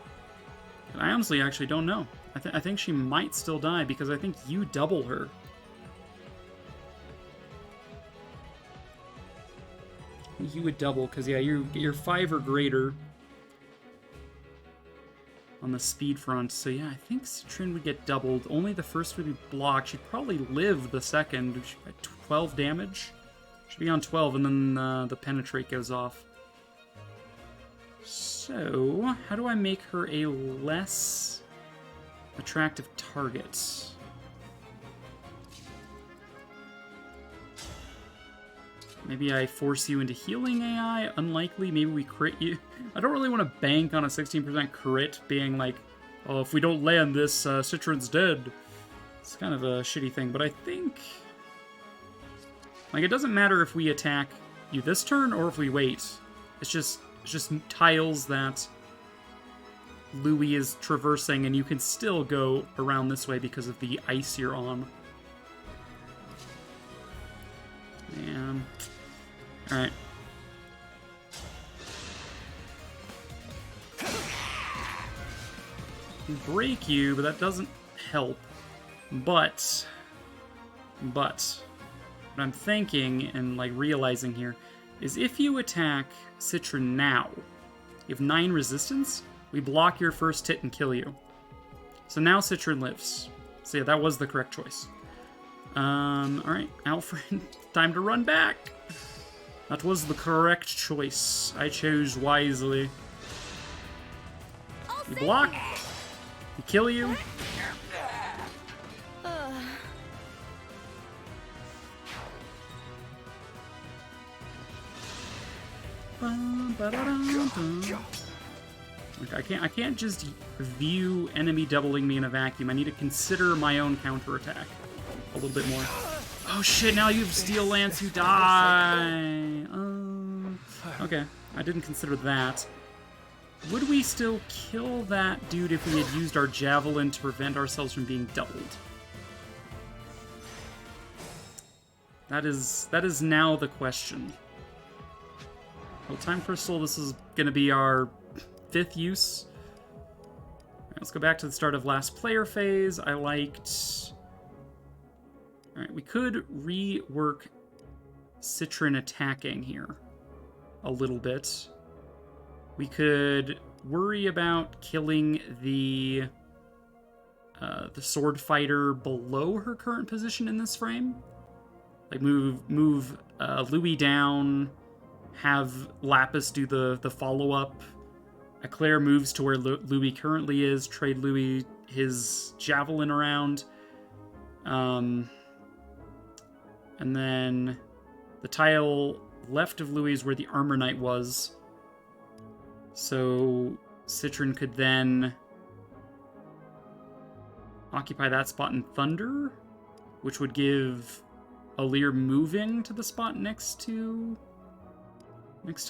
And I honestly actually don't know. I think she might still die because I think you double her. You would double because, yeah, you're 5 or greater on the speed front. So, yeah, I think Citrin would get doubled. Only the first would be blocked. She'd probably live the second. She'd get 12 damage. She'd be on 12, and then the penetrate goes off. So, how do I make her a less attractive target? Maybe I force you into healing AI? Unlikely. Maybe we crit you. I don't really want to bank on a 16% crit being like, oh, if we don't land this, Citrin's dead. It's kind of a shitty thing, but I think... Like, it doesn't matter if we attack you this turn or if we wait. It's just tiles that Louis is traversing, and you can still go around this way because of the ice you're on. Man. Alright. Break you, but that doesn't help. But what I'm thinking and like realizing here is if you attack Citrin now, you have 9 resistance, we block your first hit and kill you. So now Citrin lives. So yeah, that was the correct choice. Alright, Alfred, time to run back. That was the correct choice. I chose wisely. You block, we kill you. I can't just view enemy doubling me in a vacuum. I need to consider my own counterattack a little bit more. Oh shit, now you have Steel Lance, you die! Okay, I didn't consider that. Would we still kill that dude if we had used our Javelin to prevent ourselves from being doubled? That is now the question. Well, Time Crystal, this is going to be our 5th use. Right, let's go back to the start of last player phase. I liked... Alright, we could rework Citrin attacking here a little bit. We could worry about killing the sword fighter below her current position in this frame. Like move Louis down, have Lapis do the follow-up. Eclair moves to where Louis currently is, trade Louis his Javelin around. And then the tile left of Louis is where the Armor Knight was. So Citrin could then occupy that spot in Thunder, which would give Alear moving to the spot next to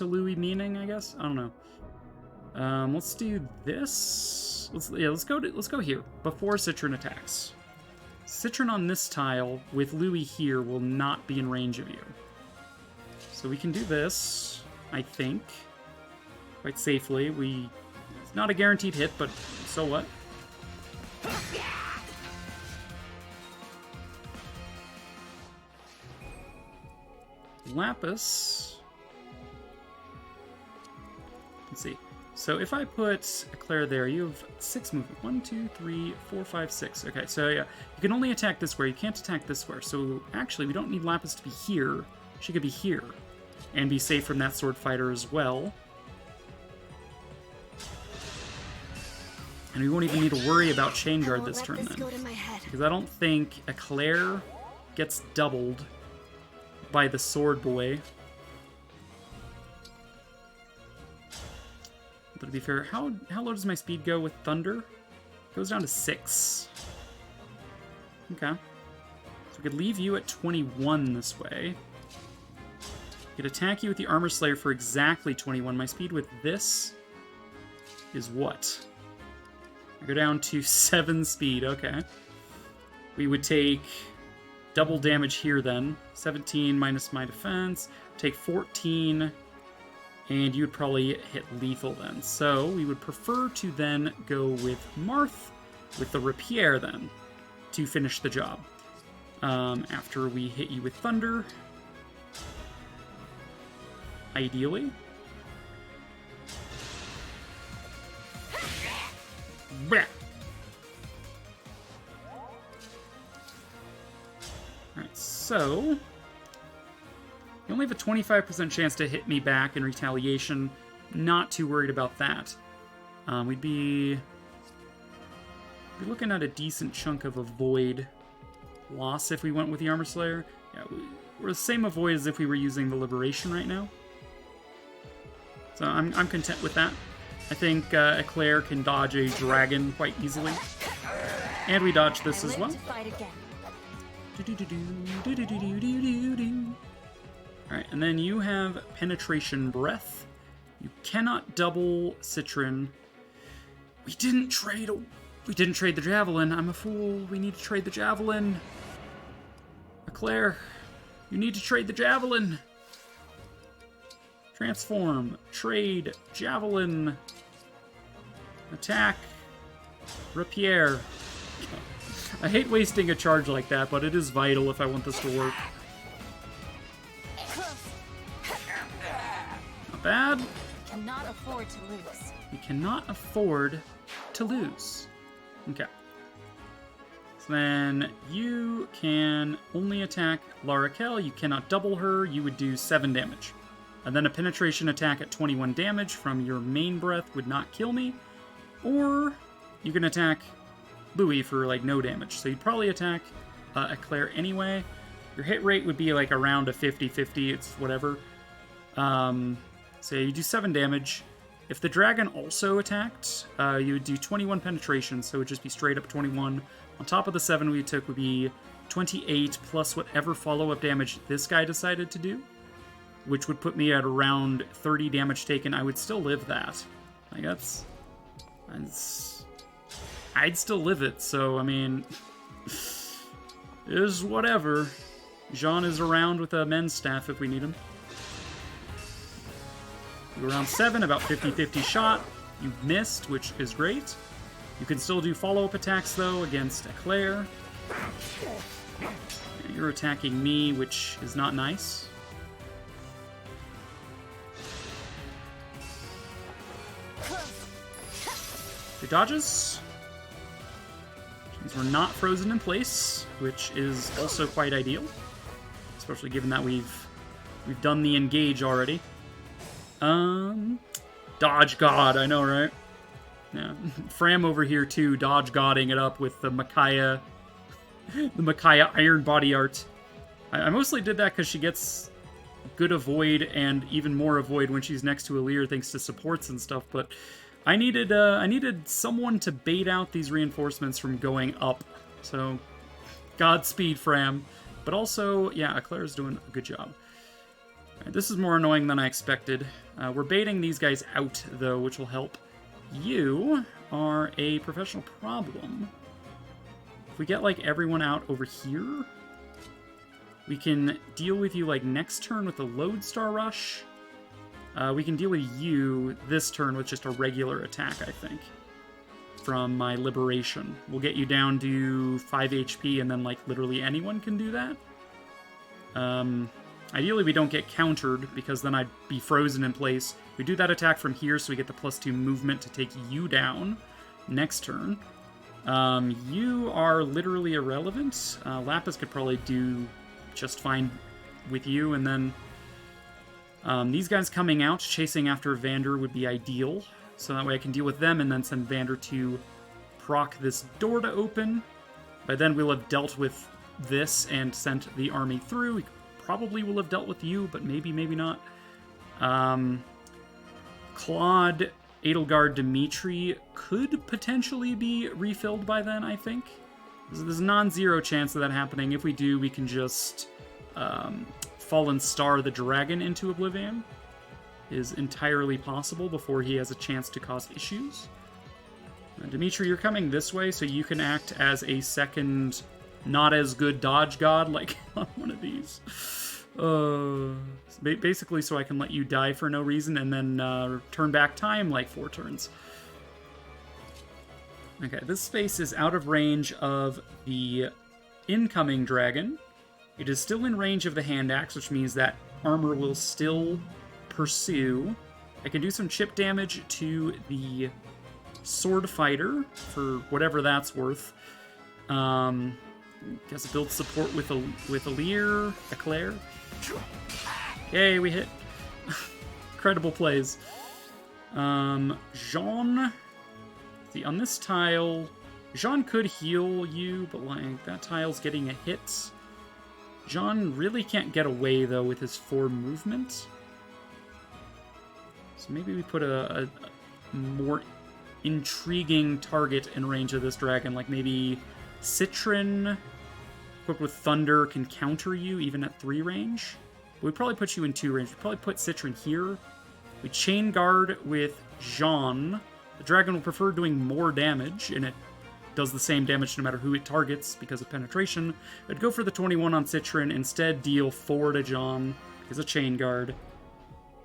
Louis meaning, I guess? I don't know. Let's do this. Let's go here before Citrin attacks. Citrin on this tile with Louis here will not be in range of you. So we can do this, I think, quite safely. It's not a guaranteed hit, but so what? Lapis... Let's see. So if I put Eclair there, you have 6 movement. 1, 2, 3, 4, 5, 6. Okay, so yeah, you can only attack this square. You can't attack this square. So actually, we don't need Lapis to be here. She could be here and be safe from that sword fighter as well. And we won't even need to worry about Chain Guard this turn then. Because I don't think Eclair gets doubled by the Sword Boy. But to be fair, how low does my speed go with Thunder? It goes down to 6. Okay. So we could leave you at 21 this way. We could attack you with the Armor Slayer for exactly 21. My speed with this is what? I go down to 7 speed, okay. We would take double damage here then. 17 minus my defense. Take 14, and you would probably hit lethal then. So we would prefer to then go with Marth with the Rapier then to finish the job. After we hit you with Thunder, ideally. Blech. Alright, so... you only have a 25% chance to hit me back in retaliation. Not too worried about that. We'd be looking at a decent chunk of avoid loss if we went with the Armor Slayer. Yeah, we're the same avoid as if we were using the Liberation right now. So I'm content with that. I think Eclair can dodge a dragon quite easily. And we dodge this as well. Alright, and then you have Penetration Breath. You cannot double Citron. We didn't trade the Javelin. I'm a fool. We need to trade the Javelin. Eclair, you need to trade the Javelin. Transform, trade, Javelin, attack, Rapier. I hate wasting a charge like that, but it is vital if I want this to work. Not bad. Cannot afford to lose. We cannot afford to lose. Okay. So then you can only attack Larakel. You cannot double her. You would do 7 damage. And then a penetration attack at 21 damage from your main breath would not kill me. Or you can attack Louis for like no damage. So you'd probably attack Eclair anyway. Your hit rate would be like around a 50-50. It's whatever. So you do 7 damage. If the dragon also attacked, you would do 21 penetration. So it would just be straight up 21. On top of the 7 we took would be 28 plus whatever follow-up damage this guy decided to do, which would put me at around 30 damage taken. I would still live that. Like, I'd still live it, so, I mean, is whatever. Jean is around with a men's staff if we need him. You around 7, about 50-50 shot. You missed, which is great. You can still do follow-up attacks, though, against Eclair. You're attacking me, which is not nice. Good dodges. Means we're not frozen in place, which is also quite ideal. Especially given that we've done the engage already. Dodge God, I know, right? Yeah. Fram over here too, dodge godding it up with the Micaiah Iron Body art. I mostly did that because she gets good avoid and even more avoid when she's next to Alear thanks to supports and stuff, but I needed someone to bait out these reinforcements from going up. So, Godspeed, Fram. But also, yeah, Eclair's doing a good job. Right, this is more annoying than I expected. We're baiting these guys out, though, which will help. You are a professional problem. If we get, like, everyone out over here, we can deal with you, like, next turn with a Lodestar Rush. We can deal with you this turn with just a regular attack, I think, from my Liberation. We'll get you down to 5 HP, and then, like, literally anyone can do that. Ideally, we don't get countered, because then I'd be frozen in place. We do that attack from here, so we get the +2 movement to take you down next turn. You are literally irrelevant. Lapis could probably do just fine with you, and then these guys coming out, chasing after Vander would be ideal. So that way I can deal with them and then send Vander to proc this door to open. By then we'll have dealt with this and sent the army through. We probably will have dealt with you, but maybe, maybe not. Claude, Edelgard, Dimitri could potentially be refilled by then, I think. There's a non-zero chance of that happening. If we do, we can just Fallen Star the Dragon into Oblivion. Is entirely possible before he has a chance to cause issues. Dimitri, you're coming this way, so you can act as a second not as good dodge god, like on one of these. Basically so I can let you die for no reason and then turn back time like 4 turns. Okay, this space is out of range of the incoming dragon. It is still in range of the hand axe, which means that armor will still pursue. I can do some chip damage to the sword fighter for whatever that's worth. Guess build support with Eclair. Yay, we hit. Incredible plays. Jean. See, on this tile, Jean could heal you, but like that tile's getting a hit. Jean really can't get away though with his 4 movement. So maybe we put a more intriguing target in range of this dragon, like maybe Citron, equipped with Thunder, can counter you even at 3 range. But we'd probably put you in 2 range. We'd probably put Citron here. We chain guard with Jean. The dragon will prefer doing more damage, and it does the same damage no matter who it targets because of penetration. I'd go for the 21 on Citron, instead deal 4 to Jean because of chain guard.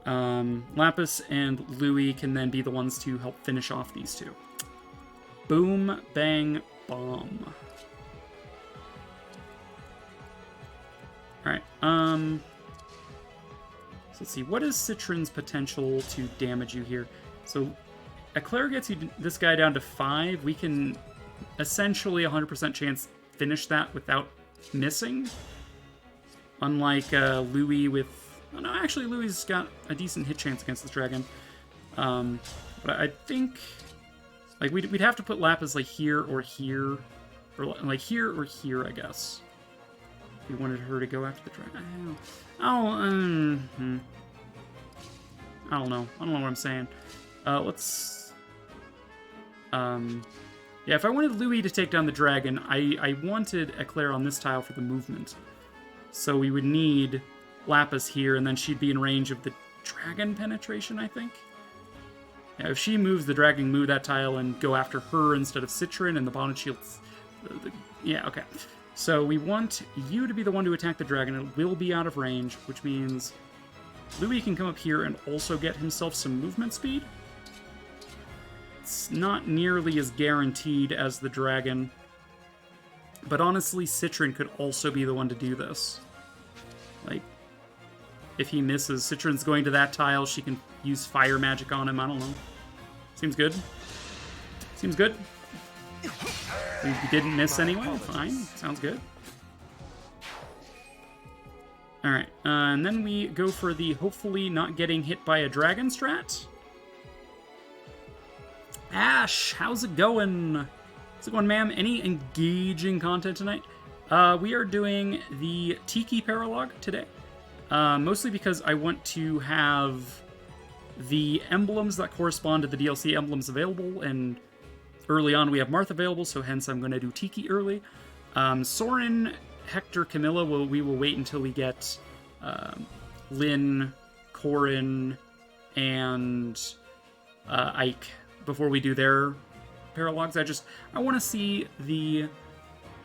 Lapis and Louis can then be the ones to help finish off these 2. Boom, bang, bomb. Alright, so let's see, what is Citron's potential to damage you here? So, Eclair gets you this guy down to 5. We can essentially 100% chance finish that without missing. Unlike Louis with... Oh, no, actually, Louis's got a decent hit chance against this dragon. But I think... Like, we'd have to put Lapis, like, here or here. Or, like, here or here, I guess. If we wanted her to go after the dragon. I don't know. I don't know what I'm saying. Let's... Yeah, if I wanted Louis to take down the dragon, I wanted Eclair on this tile for the movement. So we would need Lapis here, and then she'd be in range of the dragon penetration, I think. Yeah, if she moves, the dragon move that tile and go after her instead of Citron, and the bonded shields... yeah, okay. So we want you to be the one to attack the dragon. It will be out of range, which means Louis can come up here and also get himself some movement speed. It's not nearly as guaranteed as the dragon. But honestly, Citron could also be the one to do this. Like, if he misses, Citron's going to that tile, she can use fire magic on him, I don't know. Seems good. Seems good. We didn't miss anyway, fine, sounds good. Alright, and then we go for the hopefully not getting hit by a dragon strat. Ash, how's it going? How's it going, ma'am? Any engaging content tonight? We are doing the Tiki Paralogue today. Mostly because I want to have the emblems that correspond to the DLC emblems available, and early on we have Marth available, so hence I'm going to do Tiki early. Soren, Hector, Camilla, we will wait until we get Lynn, Corin, and Ike before we do their paralogs. I want to see the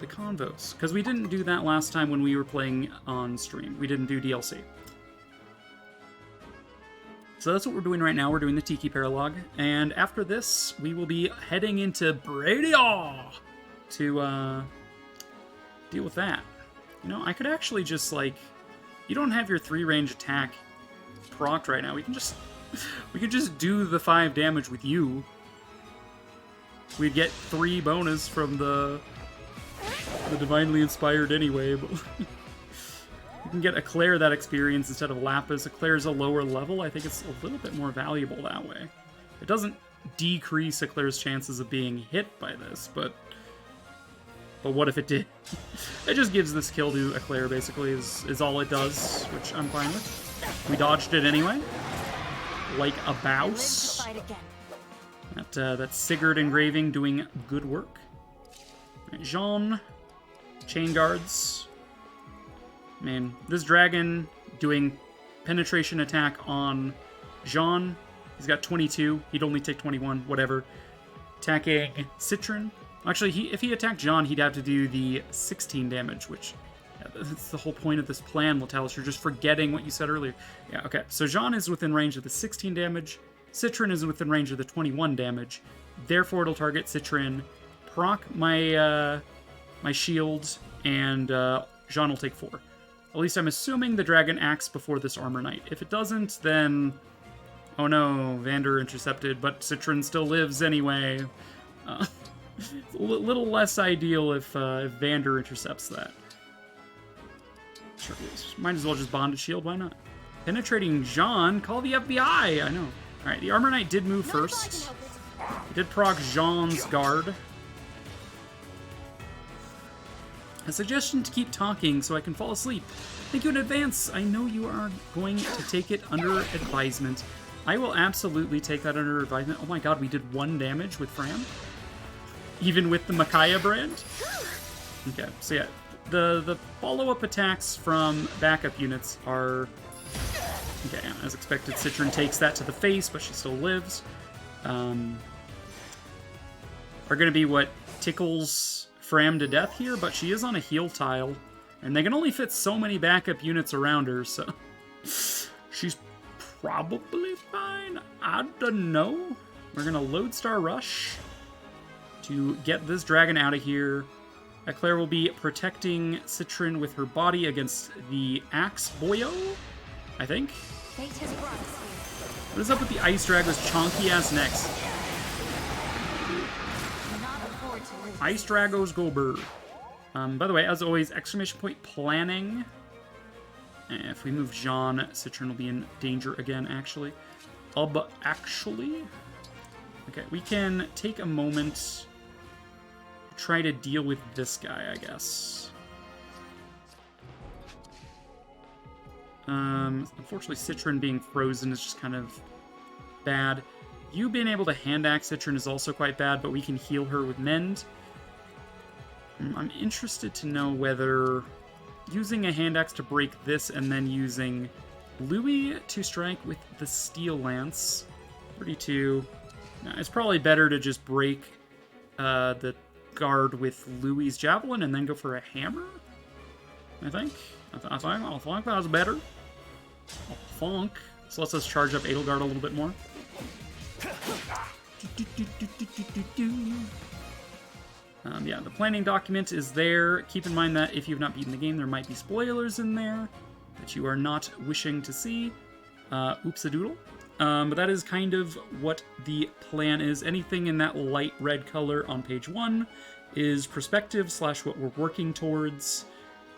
convos, because we didn't do that last time when we were playing on stream. We didn't do DLC. So that's what we're doing right now. We're doing the Tiki Paralogue, and after this, we will be heading into Bradia to deal with that. You know, I could actually just, like, you don't have your 3-range attack procced right now. We can just do the 5 damage with you. We'd get 3 bonus from the Divinely Inspired anyway, but you can get Eclair that experience instead of Lapis. Eclair's a lower level. I think it's a little bit more valuable that way. It doesn't decrease Eclair's chances of being hit by this, but what if it did? It just gives this kill to Eclair, basically, is all it does, which I'm fine with. We dodged it anyway. Like a bouse. That Sigurd engraving doing good work. Right, Jean. Chain guards. Man, this dragon doing penetration attack on Jean. He's got 22. He'd only take 21. Whatever. Attacking Citron. Actually, if he attacked Jean, he'd have to do the 16 damage, which... Yeah, that's the whole point of this plan, Latalis. You're just forgetting what you said earlier. Yeah, okay. So Jean is within range of the 16 damage. Citron is within range of the 21 damage. Therefore, it'll target Citron. Proc my shield, and Jean will take 4. At least I'm assuming the dragon acts before this Armor Knight. If it doesn't, then... Oh no, Vander intercepted, but Citron still lives anyway. It's a little less ideal if Vander intercepts that. Sure, might as well just bond a shield, why not? Penetrating Jean, call the FBI, I know. Alright, the Armor Knight did move first. It did proc Jean's guard. A suggestion to keep talking so I can fall asleep. Thank you in advance. I know you are going to take it under advisement. I will absolutely take that under advisement. Oh my god, we did 1 damage with Fram? Even with the Micaiah brand? Okay, so yeah, the follow-up attacks from backup units are... Okay, as expected, Citron takes that to the face, but she still lives. Are going to be what tickles Fram to death here, but she is on a heal tile, and they can only fit so many backup units around her, so... She's probably fine. I don't know. We're going to Lodestar Rush to get this dragon out of here. Eclair will be protecting Citron with her body against the Axe Boyo, I think. What is up with the Ice Drago's chonky-ass necks? Ice Dragos go bird. By the way, as always, exclamation point planning. If we move Jean, Citron will be in danger again, actually. Actually? Okay, we can take a moment to try to deal with this guy, I guess. Unfortunately, Citron being frozen is just kind of bad. You being able to hand axe Citron is also quite bad, but we can heal her with Mend. I'm interested to know whether using a hand axe to break this and then using Louis to strike with the Steel Lance. 32. No, it's probably better to just break the guard with Louis' Javelin and then go for a hammer, I think. I think that's better. So let's just charge up Edelgard a little bit more. Yeah, the planning document is there. Keep in mind that if you've not beaten the game, there might be spoilers in there that you are not wishing to see. Oops-a-doodle. But that is kind of what the plan is. Anything in that light red color on page 1 is perspective / what we're working towards.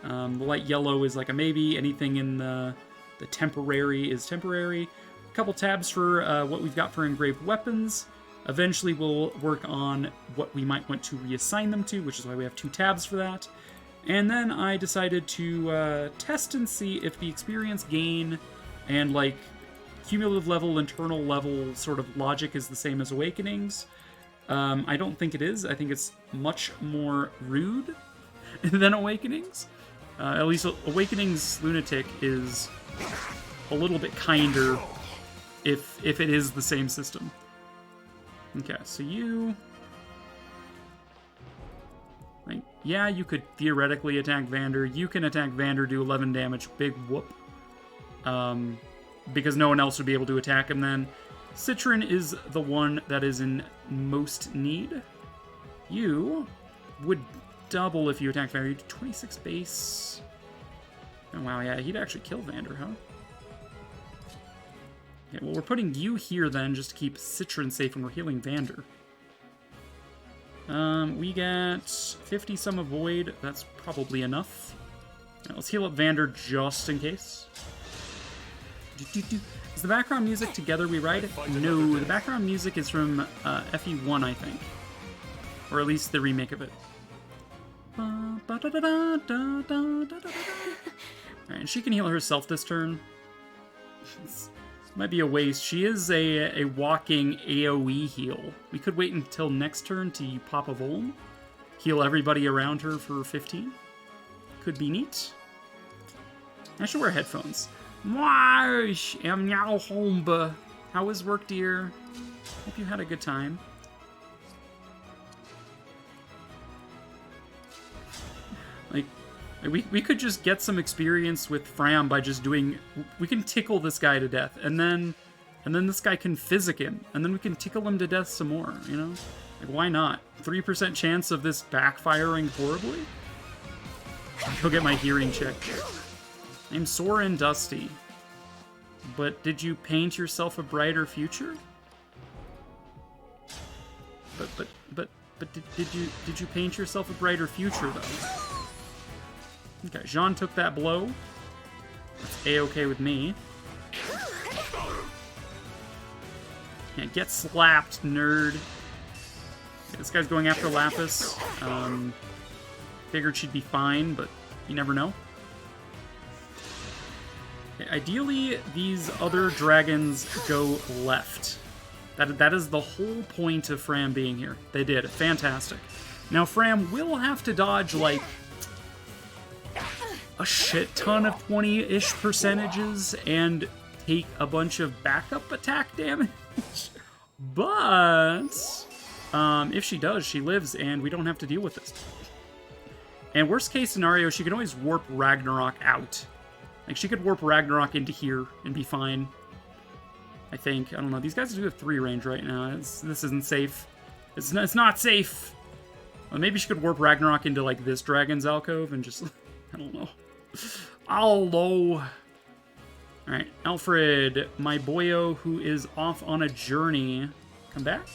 The light yellow is like a maybe. Anything in the temporary is temporary. A couple tabs for what we've got for engraved weapons. Eventually we'll work on what we might want to reassign them to, which is why we have 2 tabs for that. And then I decided to test and see if the experience gain and like cumulative level, internal level sort of logic is the same as Awakenings. I don't think it is. I think it's much more rude than Awakenings. At least Awakenings Lunatic is a little bit kinder if it is the same system. Okay, so you... Like, yeah, you could theoretically attack Vander. You can attack Vander, do 11 damage. Big whoop. Because no one else would be able to attack him then. Citron is the one that is in most need. You would double if you attack Vander. You do 26 base. Oh, wow, yeah, he'd actually kill Vander, huh? Okay, well, we're putting you here then, just to keep Citron safe when we're healing Vander. We get 50 some avoid. That's probably enough. Right, let's heal up Vander just in case. Is the background music Together We Ride? No, the background music is from FE1, I think. Or at least the remake of it. Alright, and she can heal herself this turn. Might be a waste. She is a walking AoE heal. We could wait until next turn to pop a Voln. Heal everybody around her for 15. Could be neat. I should wear headphones. Marsh, am now home. How was work, dear? Hope you had a good time. Like, we could just get some experience with Fram by just doing... We can tickle this guy to death, and then this guy can physic him, and then we can tickle him to death some more, you know? Like, why not? 3% chance of this backfiring horribly? Go get my hearing checked. I'm sore and dusty. But did you paint yourself a brighter future? But did you paint yourself a brighter future though? Okay, Jean took that blow. That's A-okay with me. Yeah, get slapped, nerd. Okay, this guy's going after Lapis. Figured she'd be fine, but you never know. Okay, ideally, these other dragons go left. That is the whole point of Fram being here. They did. Fantastic. Now, Fram will have to dodge, like, a shit ton of 20-ish percentages and take a bunch of backup attack damage. But if she does, she lives, and we don't have to deal with this. And worst case scenario, she can always warp Ragnarok out. Like, she could warp Ragnarok into here and be fine. I think. I don't know. These guys do have 3 range right now. This isn't safe. It's not safe. Well, maybe she could warp Ragnarok into, like, this dragon's alcove and just... I don't know. Alright, Alfred, my boyo who is off on a journey. Come back?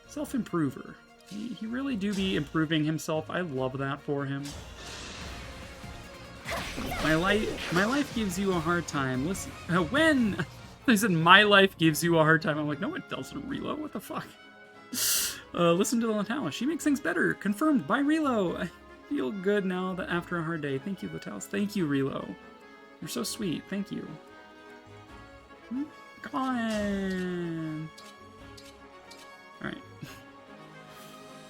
Self-improver. He really do be improving himself. I love that for him. My life gives you a hard time. Listen, when? He said, my life gives you a hard time. I'm like, no, it doesn't, Relo. What the fuck? Listen to the Latalis. She makes things better. Confirmed by Relo. I feel good now that after a hard day. Thank you, Latalis. Thank you, Relo. You're so sweet. Thank you. Come on. Alright.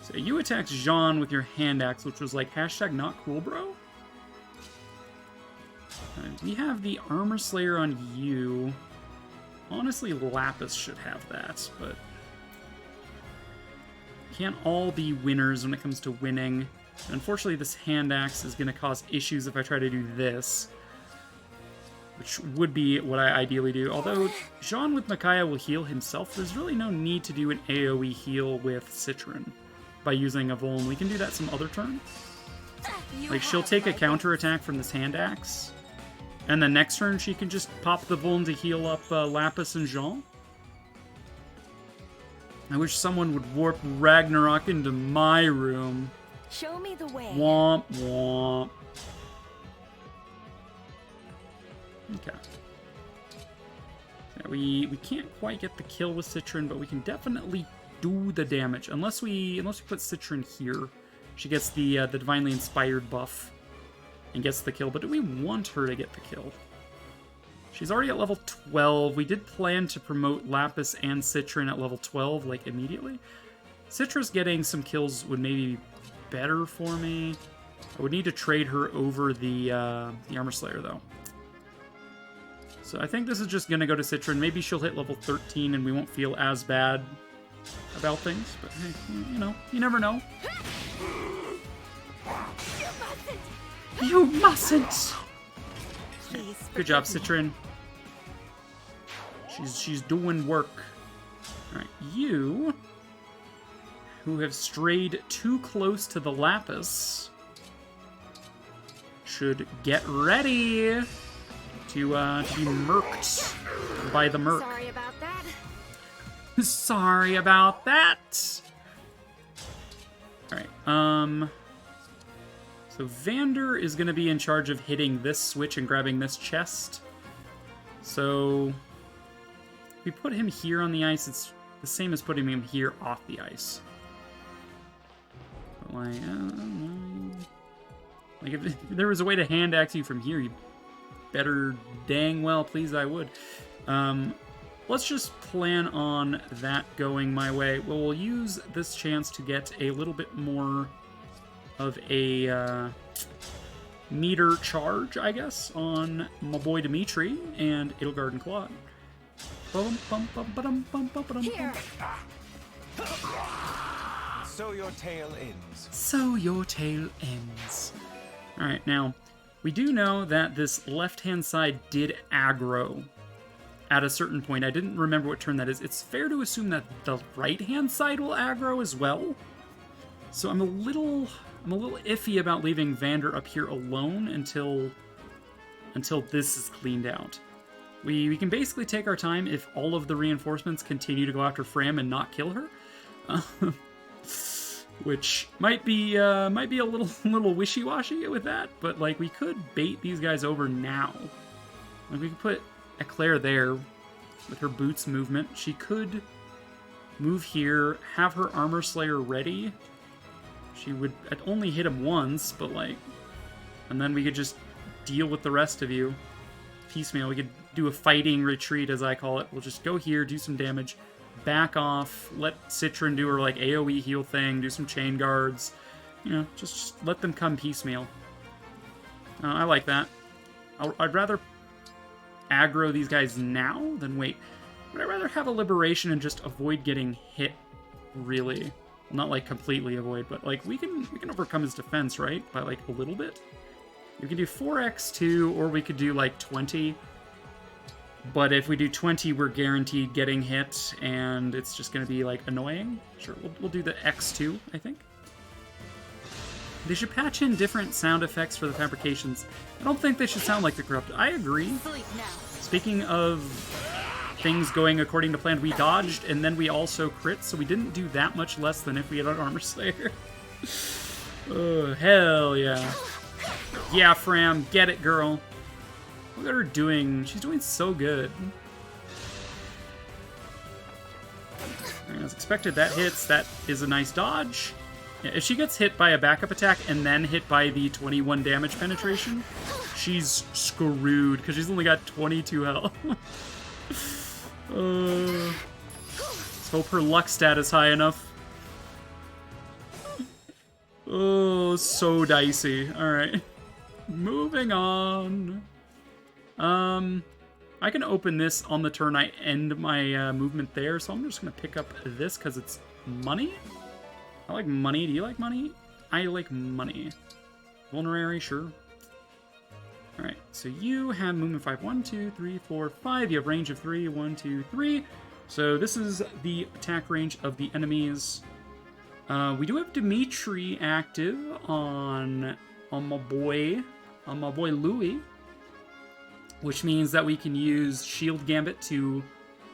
So you attacked Jean with your hand axe, which was like hashtag not cool, bro. We have the Armor Slayer on you. Honestly, Lapis should have that, but can't all be winners when it comes to winning. And unfortunately, this hand axe is going to cause issues if I try to do this, which would be what I ideally do. Although Jean with Micaiah will heal himself, there's really no need to do an AoE heal with Citron by using a Voln. We can do that some other turn. Like, she'll take a counterattack from this hand axe, and the next turn she can just pop the Voln to heal up Lapis and Jean. I wish someone would warp Ragnarok into my room. Show me the way. Womp womp. Okay. Yeah, we can't quite get the kill with Citron, but we can definitely do the damage. Unless we put Citron here. She gets the Divinely Inspired buff and gets the kill. But do we want her to get the kill? She's already at level 12. We did plan to promote Lapis and Citron at level 12, like, immediately. Citra's getting some kills would maybe be better for me. I would need to trade her over the Armor Slayer, though. So I think this is just going to go to Citron. Maybe she'll hit level 13 and we won't feel as bad about things. But hey, you know, you never know. You mustn't! Good job, Citron. She's doing work. Alright, you, who have strayed too close to the Lapis, should get ready to be murked by the Merc. Sorry about that. Sorry about that. Alright, so Vander is going to be in charge of hitting this switch and grabbing this chest. So if we put him here on the ice, it's the same as putting him here off the ice. But like, I don't know. Like, if there was a way to hand axe you from here, you better dang well please I would. Let's just plan on that going my way. Well, we'll use this chance to get a little bit more of a meter charge, I guess, on my boy Dimitri and Edelgard and Claude. Here. So your tale ends. So your tale ends. Alright, now, we do know that this left-hand side did aggro at a certain point. I didn't remember what turn that is. It's fair to assume that the right-hand side will aggro as well. So I'm a little iffy about leaving Vander up here alone until this is cleaned out. We can basically take our time if all of the reinforcements continue to go after Fram and not kill her. Which might be a little wishy-washy with that, but like we could bait these guys over now. Like we could put Eclair there with her boots movement. She could move here, have her Armor Slayer ready. She would only hit him once, but like, and then we could just deal with the rest of you piecemeal. We could do a fighting retreat, as I call it. We'll just go here, do some damage, back off, let Citron do her like AoE heal thing, do some chain guards. You know, just let them come piecemeal. I like that. I'd rather aggro these guys now than wait. But I'd rather have a liberation and just avoid getting hit, really. Well, not like completely avoid, but like we can overcome his defense, right? By like a little bit. We can do 4x2, or we could do like 20. But if we do 20, we're guaranteed getting hit, and it's just going to be like annoying. Sure, we'll do the x2, I think. They should patch in different sound effects for the fabrications. I don't think they should sound like the Corrupt. I agree. Speaking of things going according to plan, we dodged, and then we also crit, so we didn't do that much less than if we had an Armor Slayer. Oh, hell yeah. Yeah, Fram, get it, girl. Look at her doing. She's doing so good. As expected, that hits. That is a nice dodge. Yeah, if she gets hit by a backup attack and then hit by the 21 damage penetration, she's screwed because she's only got 22 health. Let's hope her luck stat is high enough. Oh, so dicey. Alright. Moving on. I can open this on the turn I end my movement there, so I'm just going to pick up this because it's money. I like money. Do you like money? I like money. Vulnerary, sure. Alright, so you have movement 5. 1, 2, 3, 4, 5. You have range of 3. 1, 2, 3. So this is the attack range of the enemies. We do have Dimitri active on my boy Louis, which means that we can use Shield Gambit to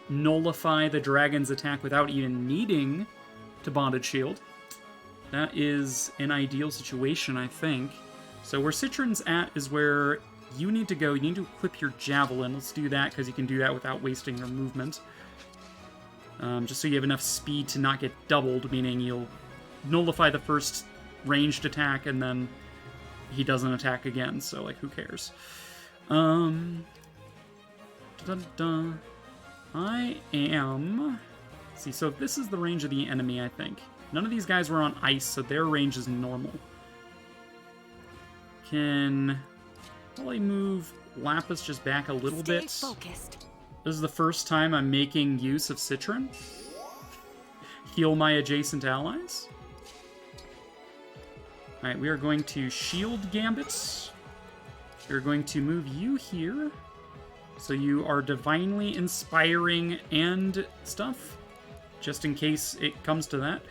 nullify the dragon's attack without even needing to Bonded Shield. That is an ideal situation, I think. So where Citron's at is where you need to go. You need to equip your Javelin. Let's do that, because you can do that without wasting your movement. Just so you have enough speed to not get doubled, meaning you'll nullify the first ranged attack, and then he doesn't attack again, so, like, who cares? I am... Let's see, so this is the range of the enemy, I think. None of these guys were on ice, so their range is normal. Can probably move Lapis just back a little bit. Focused. This is the first time I'm making use of Citron. Heal my adjacent allies. Alright, we are going to Shield Gambit. We're going to move you here. So you are divinely inspiring and stuff. Just in case it comes to that.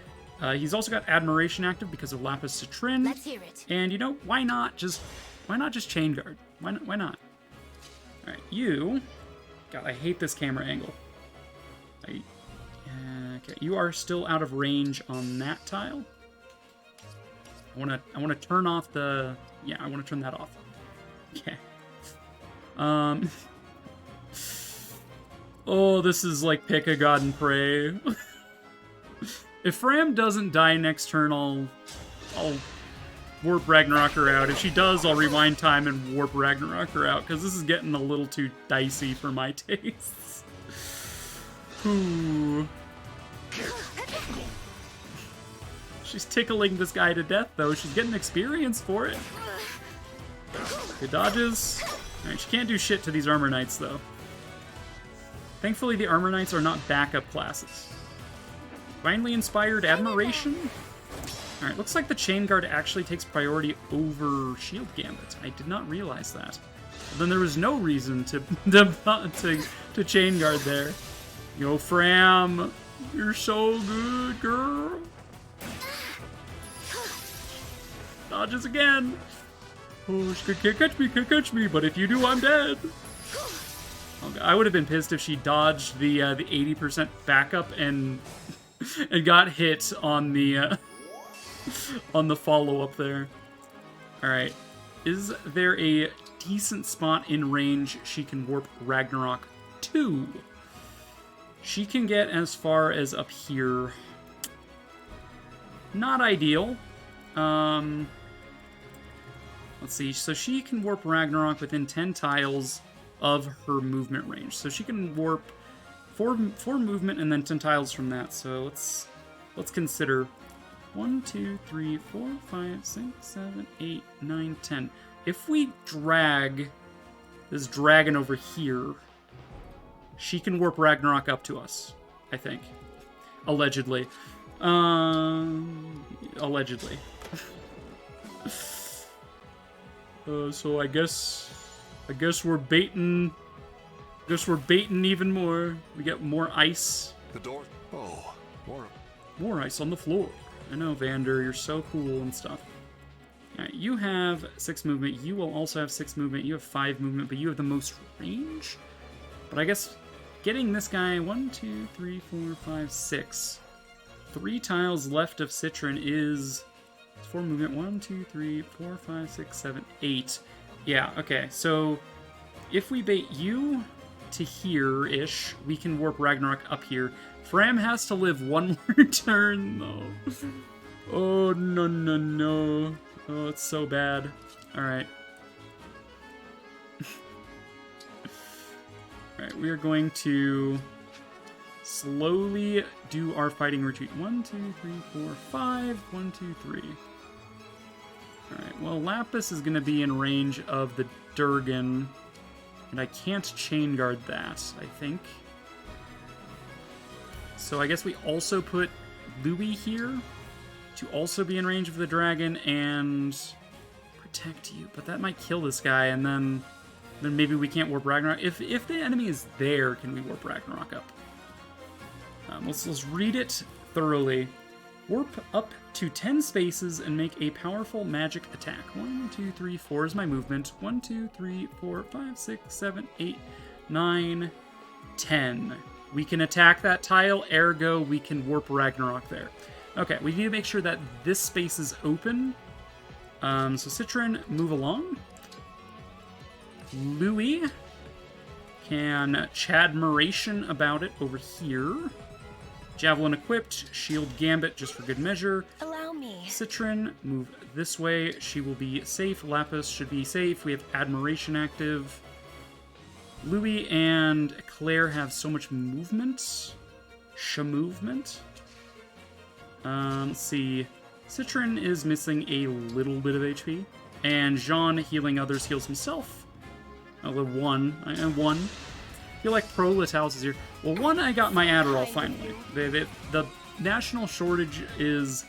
He's also got Admiration active because of Lapis Citron. Let's hear it. And you know, why not just Why not just chain guard? Why not? All right, you. God, I hate this camera angle. Okay, you are still out of range on that tile. I wanna turn off the. Yeah, I want to turn that off. Okay. Oh, this is like pick a god and pray. If Fram doesn't die next turn, I'll warp Ragnarok her out. If she does, I'll rewind time and warp Ragnarok her out, because this is getting a little too dicey for my tastes. Ooh. She's tickling this guy to death, though. She's getting experience for it. Good dodges. Alright, she can't do shit to these Armor Knights, though. Thankfully, the Armor Knights are not backup classes. Finally inspired Admiration. Alright, looks like the Chain Guard actually takes priority over Shield Gambit. I did not realize that. Well, then there was no reason to Chain Guard there. Yo, Fram, you're so good, girl. Dodges again. Oh, she can't catch me, but if you do, I'm dead. Okay, I would have been pissed if she dodged the 80% backup and got hit on the follow-up there. Alright. Is there a decent spot in range she can warp Ragnarok to? She can get as far as up here. Not ideal. Let's see, so she can warp Ragnarok within 10 tiles of her movement range. So she can warp 4 movement and then 10 tiles from that. So let's consider 1, 2, 3, 4, 5, 6, 7, 8, 9, 10. If we drag this dragon over here, she can warp Ragnarok up to us, I think. Allegedly. Allegedly. So I guess we're baiting. We're baiting even more. We get more ice. The door. Oh, more ice on the floor. I know, Vander, you're so cool and stuff. Alright, you have 6 movement. You will also have 6 movement. You have 5 movement, but you have the most range. But I guess getting this guy 1, 2, 3, 4, 5, 6. 3 tiles left of Citron is 4 movement. 1, 2, 3, 4, 5, 6, 7, 8. Yeah, okay. So if we bait you to here-ish, we can warp Ragnarok up here. Fram has to live one more turn, though. Oh, no. Oh, it's so bad. Alright. Alright, we are going to slowly do our fighting retreat. 1, 2, 3, 4, 5. 1, 2, 3. Alright, well, Lapis is going to be in range of the Durgan, and I can't chain guard that, I think. So I guess we also put Louis here to also be in range of the dragon and protect you. But that might kill this guy, and then maybe we can't warp Ragnarok. If the enemy is there, can we warp Ragnarok up? Let's read it thoroughly. Warp up to 10 spaces and make a powerful magic attack. 1, 2, 3, 4 is my movement. 1, 2, 3, 4, 5, 6, 7, 8, 9, 10. We can attack that tile, ergo we can warp Ragnarok there. Okay, we need to make sure that this space is open. So Citron, move along. Louis can Chadmiration about it over here. Javelin equipped, Shield Gambit just for good measure. Allow me. Citron, move this way. She will be safe. Lapis should be safe. We have Admiration active. Louis and Claire have so much movement. Movement. Let's see. Citron is missing a little bit of HP. And Jean, healing others, heals himself. Oh, the 1. I am 1. I feel like Pro Litalis is here. Well, 1, I got my Adderall finally. The national shortage is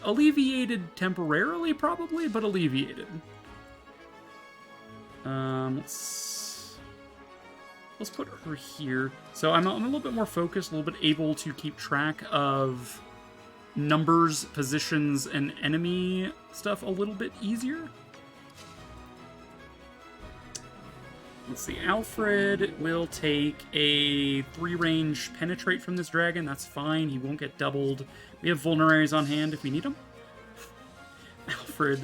alleviated temporarily, probably, but alleviated. Let's put her here. So I'm a little bit more focused, a little bit able to keep track of numbers, positions, and enemy stuff a little bit easier. Let's see. Alfred will take a 3-range penetrate from this dragon. That's fine. He won't get doubled. We have vulneraries on hand if we need them. Alfred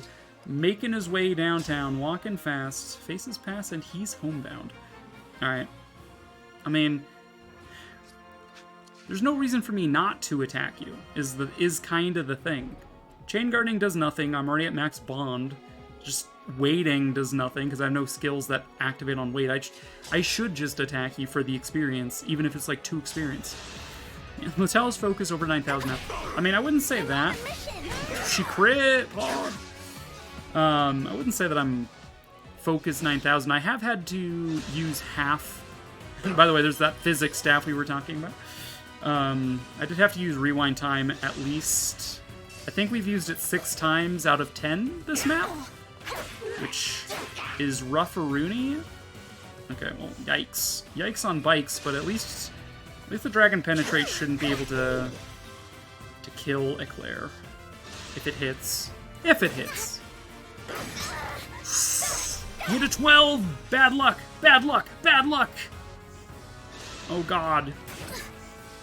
making his way downtown, walking fast, faces pass, and he's homebound. Alright. I mean, there's no reason for me not to attack you, is kind of the thing. Chain guarding does nothing. I'm already at max bond. Just waiting does nothing, because I have no skills that activate on wait. I should just attack you for the experience, even if it's like 2 experience. Yeah, Latel's focus over 9,000 now. I mean, I wouldn't say that. She crit! Oh. I wouldn't say that I'm focus 9,000. I have had to use half. By the way, there's that physics staff we were talking about. I did have to use rewind time at least. I think we've used it 6 times out of 10 this map, which is rough-a-rooney. Okay, well, yikes. Yikes on bikes, but at least the dragon penetrate shouldn't be able to kill Eclair. If it hits. If it hits. Hit a 12! Bad luck! Bad luck! Bad luck! Oh god.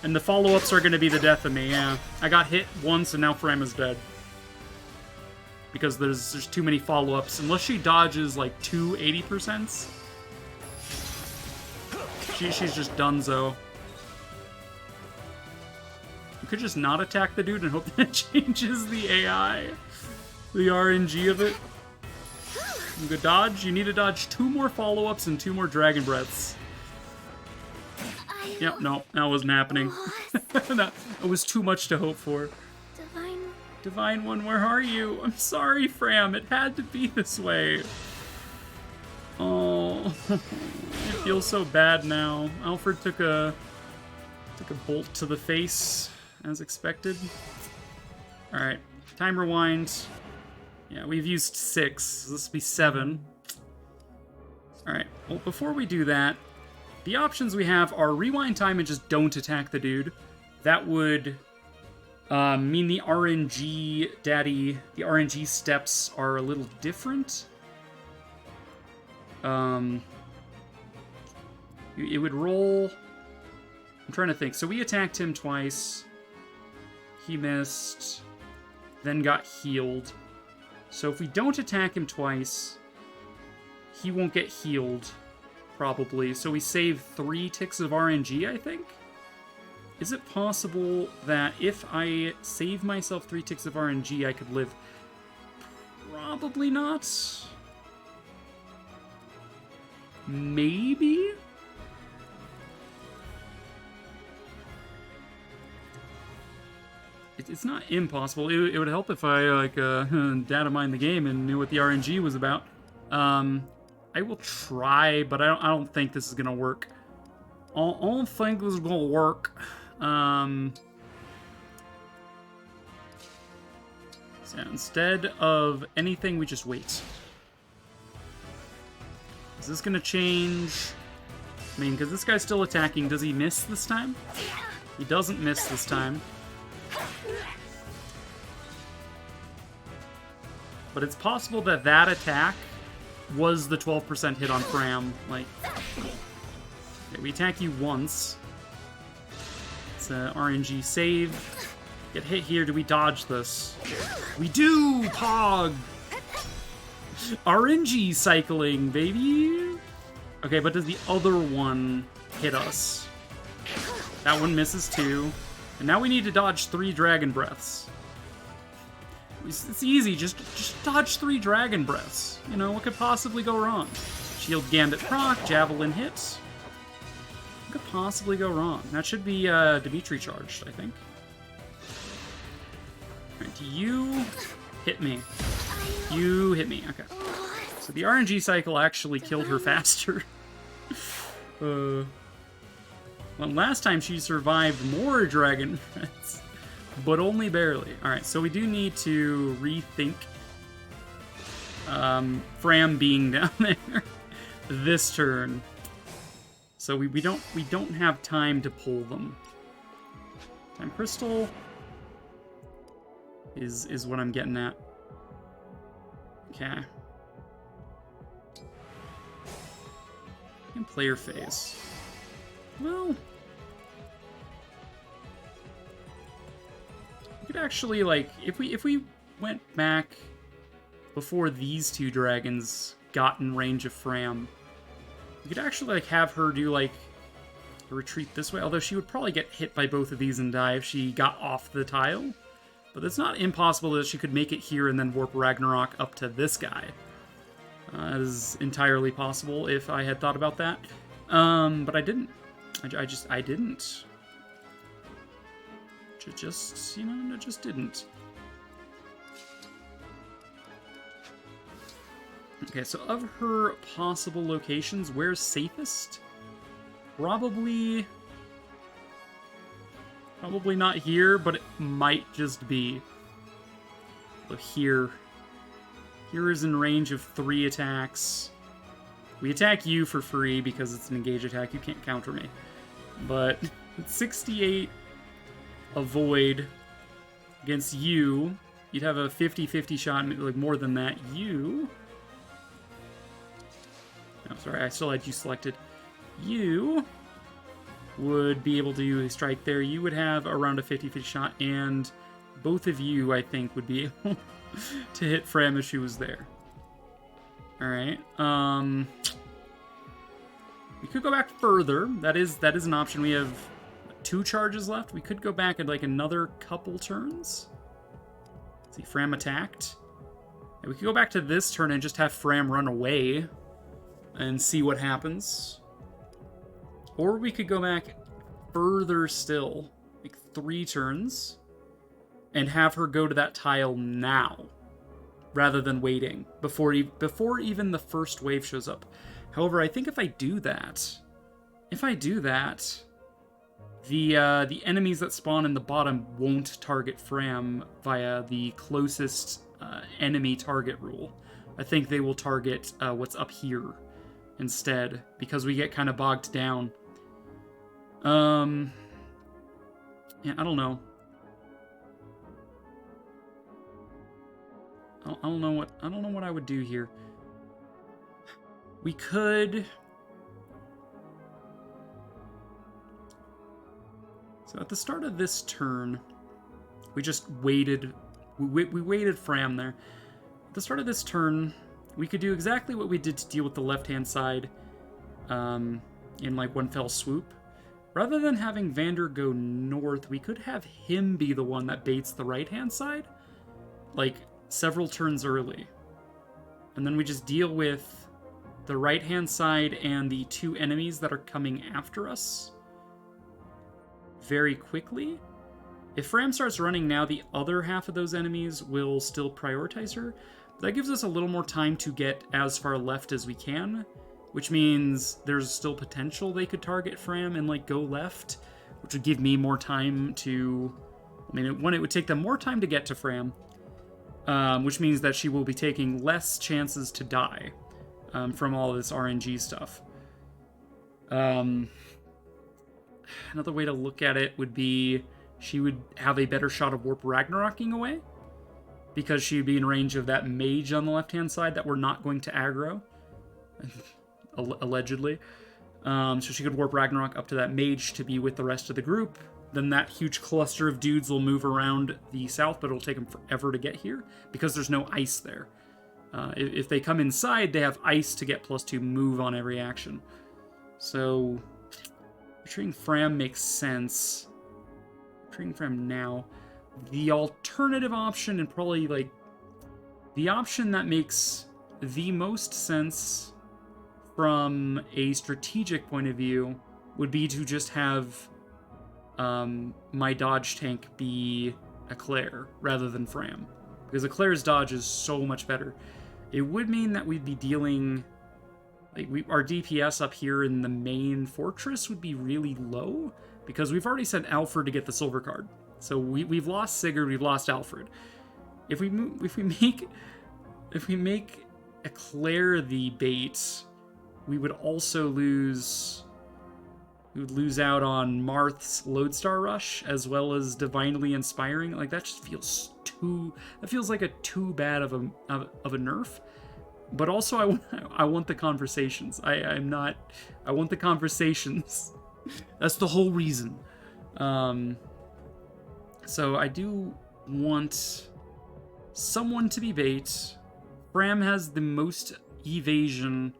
And the follow-ups are gonna be the death of me, yeah. I got hit once and now Fram is dead. Because there's too many follow-ups. Unless she dodges like 2 80%. She's just donezo. You could just not attack the dude and hope that it changes the AI. The RNG of it. You could dodge. You need to dodge 2 more follow-ups and 2 more dragon breaths. Yep, no, that wasn't happening. That was too much to hope for. Divine One, where are you? I'm sorry, Fram. It had to be this way. Oh, I feel so bad now. Alfred took a bolt to the face, as expected. All right, time rewind. Yeah, we've used 6. So this will be 7. All right. Well, before we do that, the options we have are rewind time and just don't attack the dude. That would mean the RNG the RNG steps are a little different. It would roll. I'm trying to think. So we attacked him twice. He missed, then got healed. So if we don't attack him twice, he won't get healed, probably. So we save 3 ticks of RNG, I think? Is it possible that if I save myself 3 ticks of RNG, I could live? Probably not. Maybe? It's not impossible. It would help if I, like, data mined the game and knew what the RNG was about. I will try, but I don't think this is gonna work. I don't think this is gonna work. So instead of anything, we just wait. Is this gonna change? I mean, because this guy's still attacking. Does he miss this time? He doesn't miss this time. But it's possible that that attack was the 12% hit on Fram. Like, okay, we attack you once. It's a RNG save. Get hit here. Do we dodge this? We do! Pog! RNG cycling, baby! Okay, but does the other one hit us? That one misses too. And now we need to dodge 3 dragon breaths. It's easy, just dodge 3 dragon breaths. You know, what could possibly go wrong? Shield Gambit proc, Javelin hits. What could possibly go wrong? That should be Dimitri charged, I think. Alright, you hit me. You hit me, okay. So the RNG cycle actually killed her faster. Well, last time she survived more dragon breaths. But only barely. Alright, so we do need to rethink Fram being down there this turn. So we don't have time to pull them. Time Crystal is what I'm getting at. Okay. In player phase. Well, we could actually, like, if we went back before these two dragons got in range of Fram, we could actually, like, have her do, like, a retreat this way, although she would probably get hit by both of these and die if she got off the tile. But it's not impossible that she could make it here and then warp Ragnarok up to this guy. That is entirely possible if I had thought about that. But I didn't. I didn't. Just, you know, I just didn't. Okay, so of her possible locations, where's safest? Probably not here, but it might just be. So here is in range of 3 attacks. We attack you for free because it's an engage attack. You can't counter me. But 68 avoid against you. You'd have a 50-50 shot, like more than that. You... No, sorry, I still had you selected. You would be able to strike there. You would have around a 50-50 shot, and both of you, I think, would be able to hit Fram if she was there. Alright, we could go back further. That is an option. We have 2 charges left. We could go back at like another couple turns. See, Fram attacked. And we could go back to this turn and just have Fram run away and see what happens. Or we could go back further still, like 3 turns, and have her go to that tile now, rather than waiting before even the first wave shows up. However, I think if I do that, the enemies that spawn in the bottom won't target Fram via the closest enemy target rule. I think they will target what's up here instead, because we get kind of bogged down. Yeah, I don't know. I don't know what I would do here. We could... So at the start of this turn, we just waited. We waited Fram there. At the start of this turn, we could do exactly what we did to deal with the left-hand side in like one fell swoop. Rather than having Vander go north, we could have him be the one that baits the right-hand side, like several turns early. And then we just deal with the right-hand side and the 2 enemies that are coming after us very quickly. If Fram starts running now, the other half of those enemies will still prioritize her. But that gives us a little more time to get as far left as we can, which means there's still potential they could target Fram and like go left, which would give me more time to... I mean, it would take them more time to get to Fram, which means that she will be taking less chances to die from all this RNG stuff. Another way to look at it would be she would have a better shot of Warp Ragnaroking away, because she'd be in range of that mage on the left-hand side that we're not going to aggro, allegedly. So she could Warp Ragnarok up to that mage to be with the rest of the group. Then that huge cluster of dudes will move around the south, but it'll take them forever to get here because there's no ice there. If they come inside, they have ice to get +2 move on every action. So retreating Fram makes sense. Retreating Fram now. The alternative option, and probably like the option that makes the most sense from a strategic point of view, would be to just have my dodge tank be Eclair rather than Fram, because Eclair's dodge is so much better. It would mean that we'd be dealing, like, our DPS up here in the main fortress would be really low, because we've already sent Alfred to get the silver card. So we've lost Sigurd, we've lost Alfred. If we make Eclair the bait, we would also lose... We would lose out on Marth's Lodestar Rush, as well as Divinely Inspiring. Like, that just feels too... That feels like a too bad of a nerf. But also, I want the conversations. I want the conversations. That's the whole reason. So I do want someone to be bait. Fram has the most evasion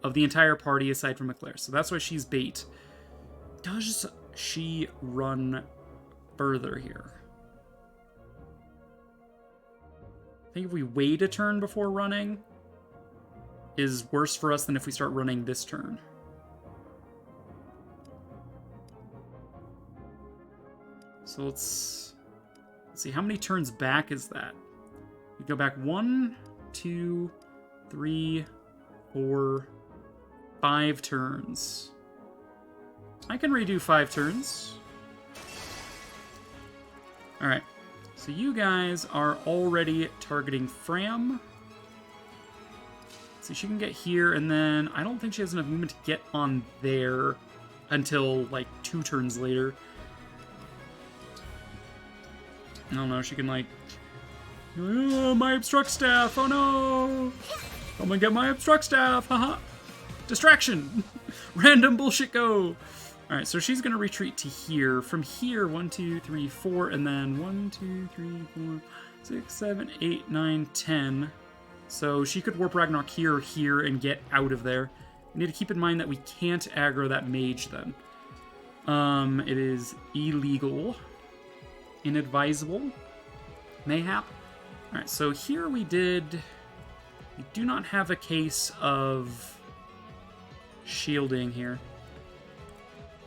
of the entire party aside from Eclair, so that's why she's bait. Does she run further here? I think if we wait a turn before running is worse for us than if we start running this turn. So let's see, how many turns back is that? We go back 1, 2, 3, 4, 5 turns. I can redo 5 turns. Alright, so you guys are already targeting Fram. So she can get here, and then I don't think she has enough movement to get on there until, like, 2 turns later. I don't know, she can, like... Oh, my obstruct staff! Oh no! I'm gonna get my obstruct staff! Haha! Distraction! Random bullshit go! Alright, so she's gonna retreat to here. From here, 1, 2, 3, 4, and then 1, 2, 3, 4, 6, 7, 8, 9, 10. So she could warp Ragnarok here or here and get out of there. We need to keep in mind that we can't aggro that mage then. It is illegal. Inadvisable. Mayhap. Alright, so here we do not have a case of shielding here.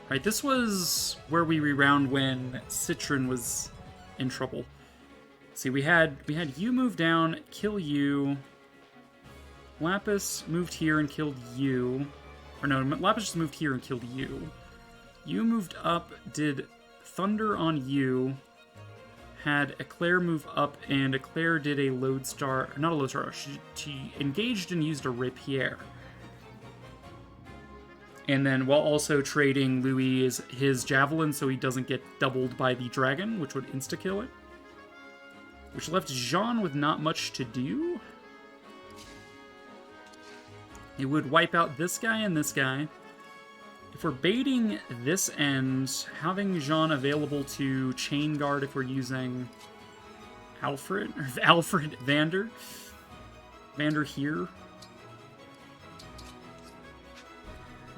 Alright, this was where we rewound when Citron was in trouble. See, we had you move down, kill you. Lapis moved here and killed you. Or no, Lapis just moved here and killed you. You moved up, did Thunder on you. Had Eclair move up, and Eclair did a Lodestar... Not a Lodestar, she engaged and used a Rapier. And then while also trading Louis his Javelin so he doesn't get doubled by the Dragon, which would insta-kill it. Which left Jean with not much to do. It would wipe out this guy and this guy. If we're baiting this end, having Jean available to chain guard if we're using Vander here.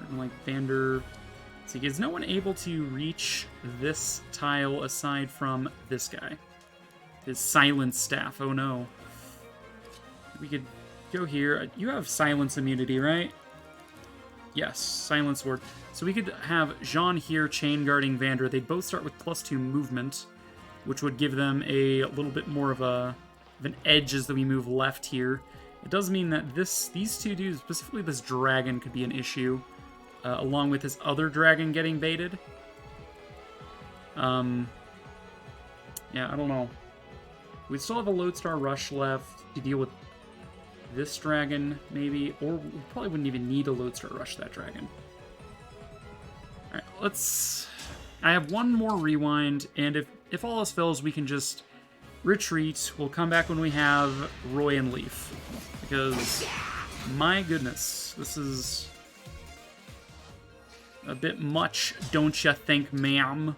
And like Vander. See, is no one able to reach this tile aside from this guy? His silence staff. Oh no. We could go here. You have silence immunity, right? Yes, silence ward. So we could have Jean here chain guarding Vander. They'd both start with +2 movement, which would give them a little bit more of an edge as we move left here. It does mean that these two dudes, specifically this dragon, could be an issue, along with this other dragon getting baited. Yeah, I don't know. We still have a Lodestar Rush left to deal with this dragon, maybe, or we probably wouldn't even need a Lodestar Rush that dragon. Alright, I have one more rewind, and if all else fails, we can just retreat. We'll come back when we have Roy and Leaf. Because, my goodness, this is a bit much, don't ya think, ma'am?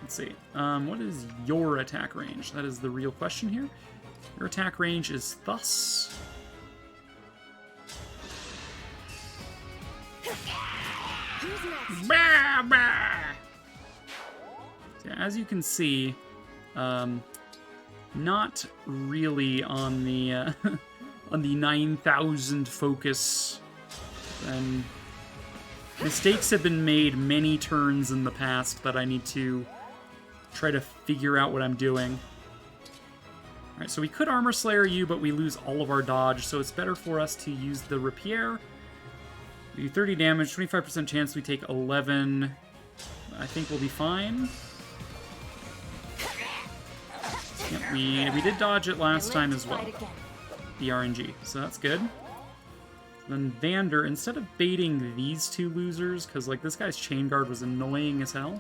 Let's see. What is your attack range? That is the real question here. Your attack range is thus. Bah, bah. So as you can see, not really on the on the 9,000 focus. And mistakes have been made many turns in the past that I need to try to figure out what I'm doing. Alright, so we could Armor Slayer you, but we lose all of our dodge, so it's better for us to use the Rapier. We do 30 damage, 25% chance we take 11. I think we'll be fine. Yep, we did dodge it last time as well. The RNG, so that's good. Then Vander, instead of baiting these two losers, because like this guy's chain guard was annoying as hell,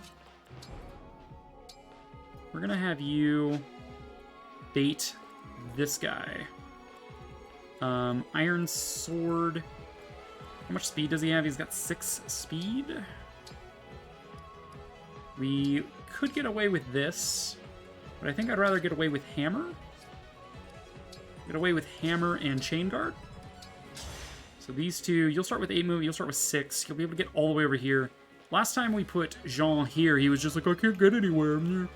we're gonna have you bait this guy. Iron Sword. How much speed does he have? He's got 6 speed. We could get away with this, but I think I'd rather get away with Hammer. Get away with Hammer and Chain Guard. So these two, you'll start with 8 move, you'll start with 6. You'll be able to get all the way over here. Last time we put Jean here, he was just like, I can't get anywhere.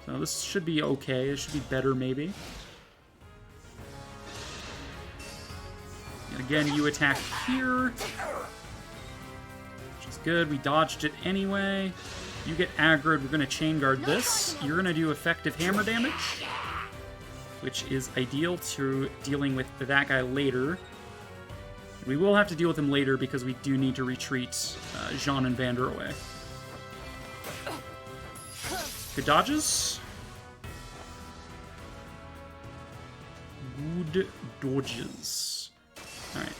So this should be okay. It should be better, maybe. And again, you attack here, which is good. We dodged it anyway. You get aggroed. We're going to Chain Guard this. You're going to do effective hammer damage, which is ideal to dealing with that guy later. We will have to deal with him later because we do need to retreat Jean and Vander away. Good dodges. Good dodges. Alright.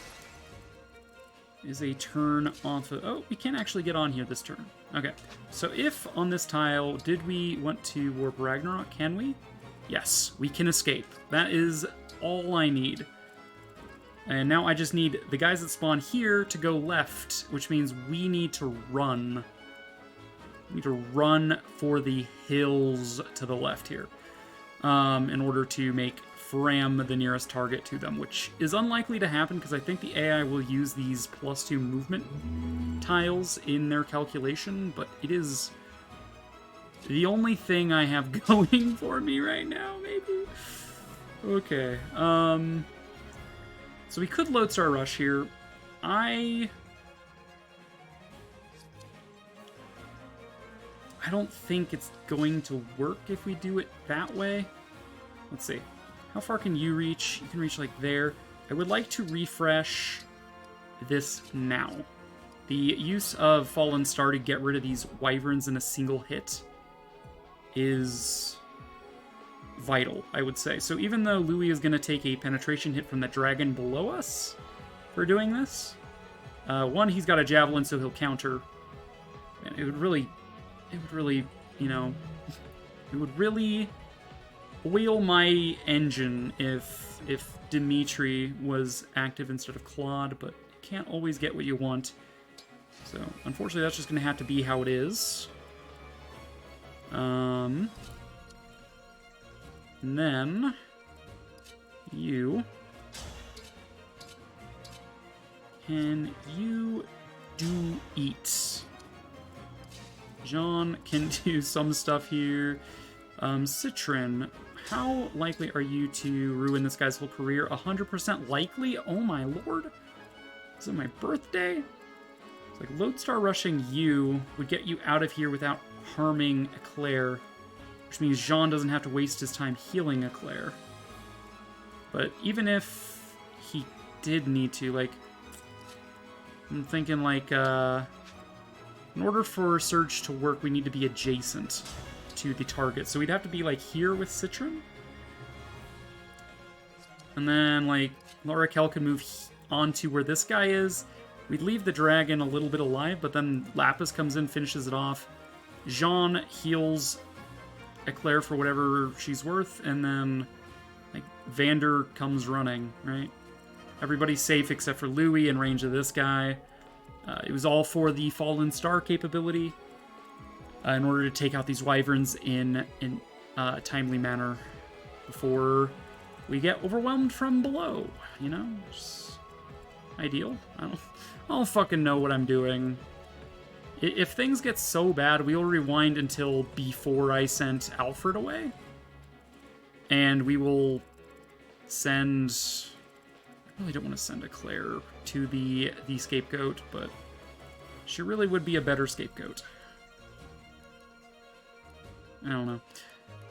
Is a turn off of... Oh, we can't actually get on here this turn. Okay. So if on this tile, did we want to warp Ragnarok? Can we? Yes, we can escape. That is all I need. And now I just need the guys that spawn here to go left, which means we need to run. We need to run for the hills to the left here in order to make Fram the nearest target to them, which is unlikely to happen because I think the AI will use these +2 movement tiles in their calculation, but it is the only thing I have going for me right now, maybe. Okay, so we could Lodestar Rush here. I don't think it's going to work if we do it that way. Let's see. How far can you reach? You can reach like there. I would like to refresh this now. The use of Fallen Star to get rid of these wyverns in a single hit is vital, I would say. So even though Louis is going to take a penetration hit from the dragon below us for doing this, one, he's got a javelin, so he'll counter. And it would really, you know, it would really oil my engine if Dimitri was active instead of Claude, but you can't always get what you want. So unfortunately, that's just going to have to be how it is. And then you can do eat. Jean can do some stuff here. Citron, how likely are you to ruin this guy's whole career? 100% likely? Oh my lord. Is it my birthday? It's like Lodestar rushing you would get you out of here without harming Eclair, which means Jean doesn't have to waste his time healing Eclair. But even if he did need to, like, I'm thinking like, in order for Surge to work, we need to be adjacent to the target. So we'd have to be like here with Citron. And then like Laura Kell can move onto where this guy is. We'd leave the dragon a little bit alive, but then Lapis comes in, finishes it off. Jean heals Eclair for whatever she's worth, and then like Vander comes running, right? Everybody's safe except for Louis in range of this guy. It was all for the Fallen Star capability in order to take out these wyverns in a timely manner before we get overwhelmed from below, you know? Just ideal. I don't fucking know what I'm doing. If things get so bad, we'll rewind until before I sent Alfred away. And we will send... I really don't want to send Eclair to the scapegoat, but she really would be a better scapegoat. I don't know.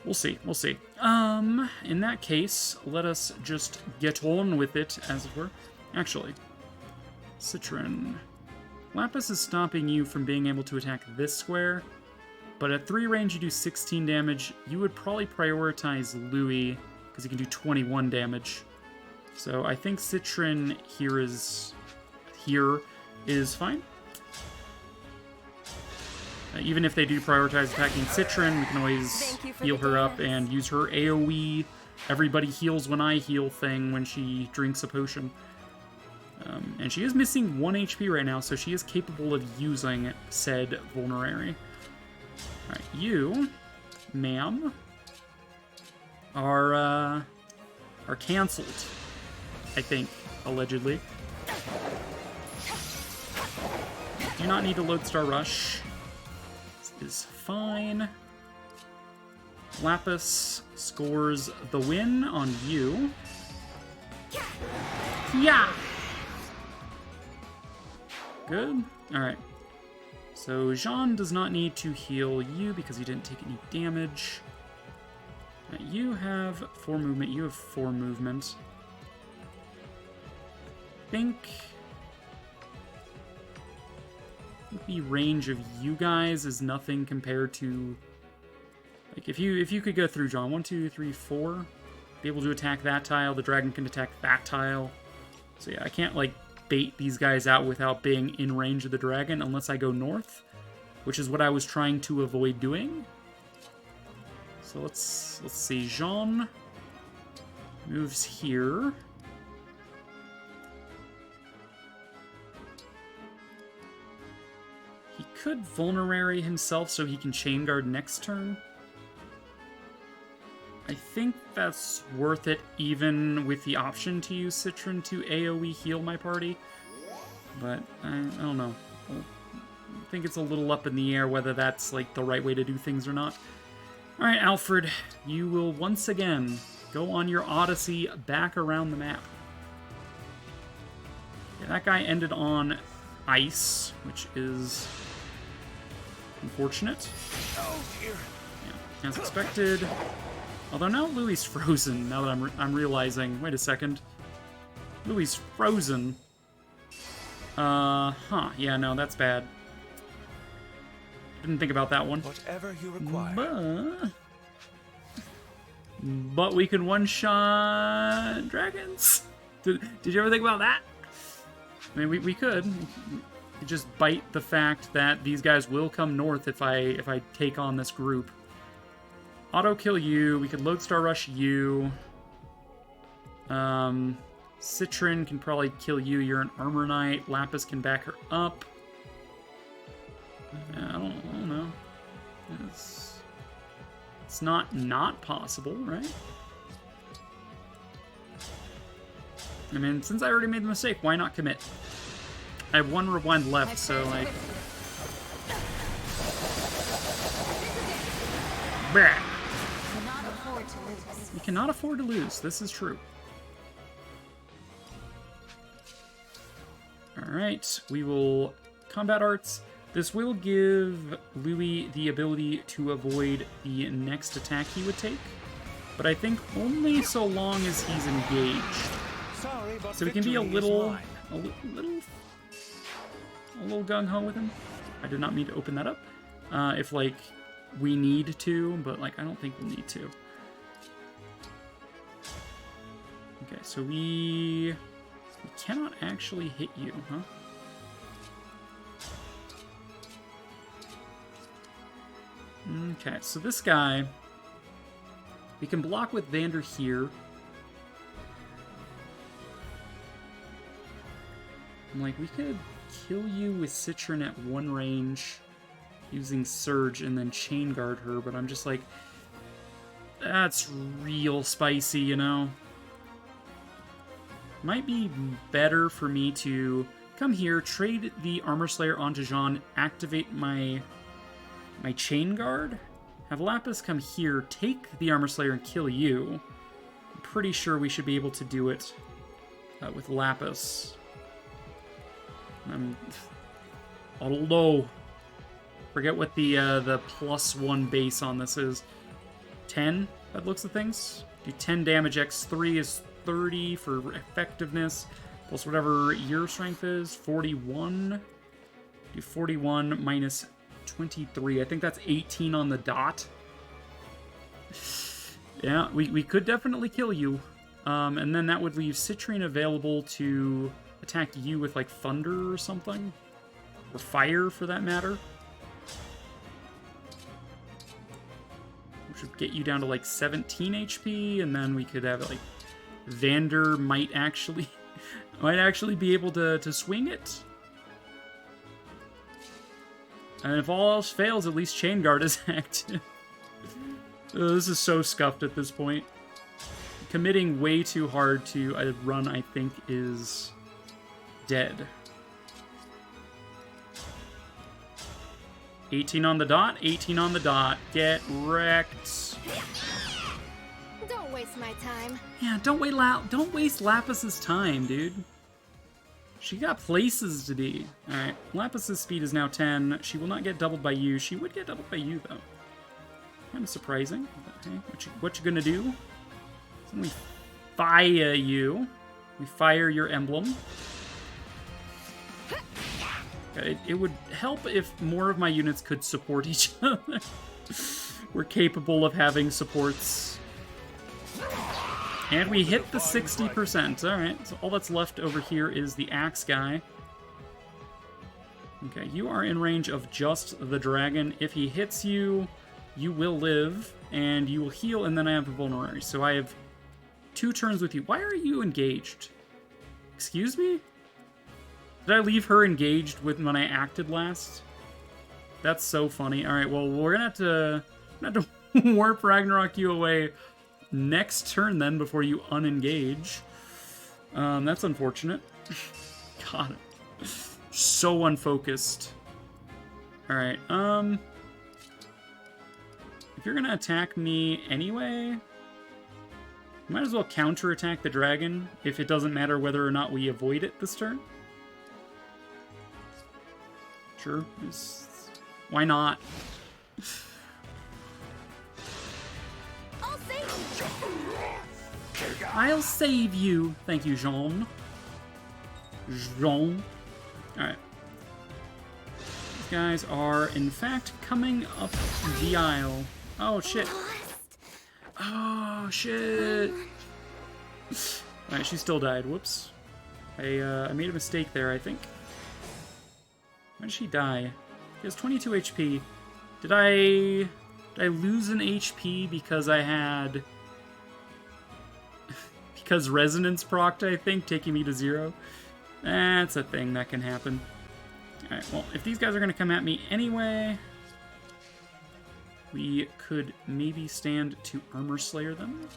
We'll see. We'll see. In that case, let us just get on with it, as it were. Actually, Citron. Lapis is stopping you from being able to attack this square, but at 3 range you do 16 damage. You would probably prioritize Louis, because he can do 21 damage. So I think Citron here is fine. Even if they do prioritize attacking Citron, we can always heal her up and use her AoE everybody heals when I heal thing when she drinks a potion. And she is missing 1 HP right now, so she is capable of using said vulnerary. Alright, you, ma'am, are cancelled, I think, allegedly. Do not need a Lodestar Rush. This is fine. Lapis scores the win on you. Yeah! Good. Alright. So Jean does not need to heal you because you didn't take any damage. You have 4 movement. You have 4 movement. I think the range of you guys is nothing compared to, like, if you could go through John 1, 2, 3, 4, be able to attack that tile. The dragon can attack that tile. So yeah, I can't like bait these guys out without being in range of the dragon unless I go north, which is what I was trying to avoid doing. So let's see. Jean moves here. He could vulnerary himself so he can chain guard next turn. I think that's worth it, even with the option to use Citron to AoE heal my party. But I don't know. I think it's a little up in the air whether that's like the right way to do things or not. Alright, Alfred, you will once again go on your odyssey back around the map. Yeah, that guy ended on ice, which is unfortunate. Oh dear. Yeah, as expected. Although now Louis frozen, now that I'm realizing. Wait a second. Louis frozen. Yeah, no, that's bad. Didn't think about that one. Whatever you require. But we can one-shot dragons. Did you ever think about that? I mean, we could. We could just bite the fact that these guys will come north if I take on this group. Auto kill you. We could Lodestar Rush you. Citron can probably kill you. You're an Armor Knight. Lapis can back her up. I don't know. It's not possible, right? I mean, since I already made the mistake, why not commit? I have 1 rewind left, so like. Bah. We cannot afford to lose. This is true. Alright, we will combat arts. This will give Louis the ability to avoid the next attack he would take, but I think only so long as he's engaged. Sorry, but so we can be a little gung-ho with him. I did not mean to open that up. If like we need to, but like I don't think we'll need to. Okay, so we cannot actually hit you, huh? Okay, so this guy, we can block with Vander here. I'm like, we could kill you with Citron at 1 range using Surge and then Chain Guard her, but I'm just like, that's real spicy, you know? Might be better for me to come here, trade the Armor Slayer onto Jean, activate my Chain Guard, have Lapis come here, take the Armor Slayer and kill you. I'm pretty sure we should be able to do it with Lapis. Although, forget what the +1 base on this is. 10, by the looks of things. Do 10 damage, x3 is 30 for effectiveness, plus whatever your strength is, 41. Do 41 minus 23. I think that's 18 on the dot. Yeah, we could definitely kill you. And then that would leave Citrine available to attack you with, like, thunder or something. Or fire, for that matter. which would get you down to like 17 HP, and then we could have like Vander might actually be able to swing it. And if all else fails, at least Chain Guard is active. This is so scuffed at this point. Committing way too hard to a run, I think, is dead. 18 on the dot, 18 on the dot. Get wrecked. Don't waste my time. Yeah, don't waste Lapis's time, dude. She got places to be. Alright, Lapis's speed is now 10. She will not get doubled by you. She would get doubled by you, though. Kind of surprising. Okay, what you gonna do? So we fire you. We fire your emblem. Okay, it would help if more of my units could support each other. We're capable of having supports. And we hit the 60%. Alright, so all that's left over here is the axe guy. Okay, you are in range of just the dragon. If he hits you, you will live, and you will heal, and then I have a vulnerary. So I have 2 turns with you. Why are you engaged? Excuse me? Did I leave her engaged with when I acted last? That's so funny. Alright, well, we're gonna have to warp Ragnarok you away next turn then before you unengage. That's unfortunate. God, so unfocused. Alright, if you're gonna attack me anyway, you might as well counterattack the dragon if it doesn't matter whether or not we avoid it this turn. Sure, why not? I'll save you. Thank you, Jean. Jean. Alright. These guys are, in fact, coming up the aisle. Oh, shit. Oh, shit. Alright, she still died. Whoops. I made a mistake there, I think. When did she die? She has 22 HP. Did I lose an HP because I had... because Resonance procced, I think, taking me to 0? That's a thing that can happen. Alright, well, if these guys are going to come at me anyway, we could maybe stand to Armor Slayer them.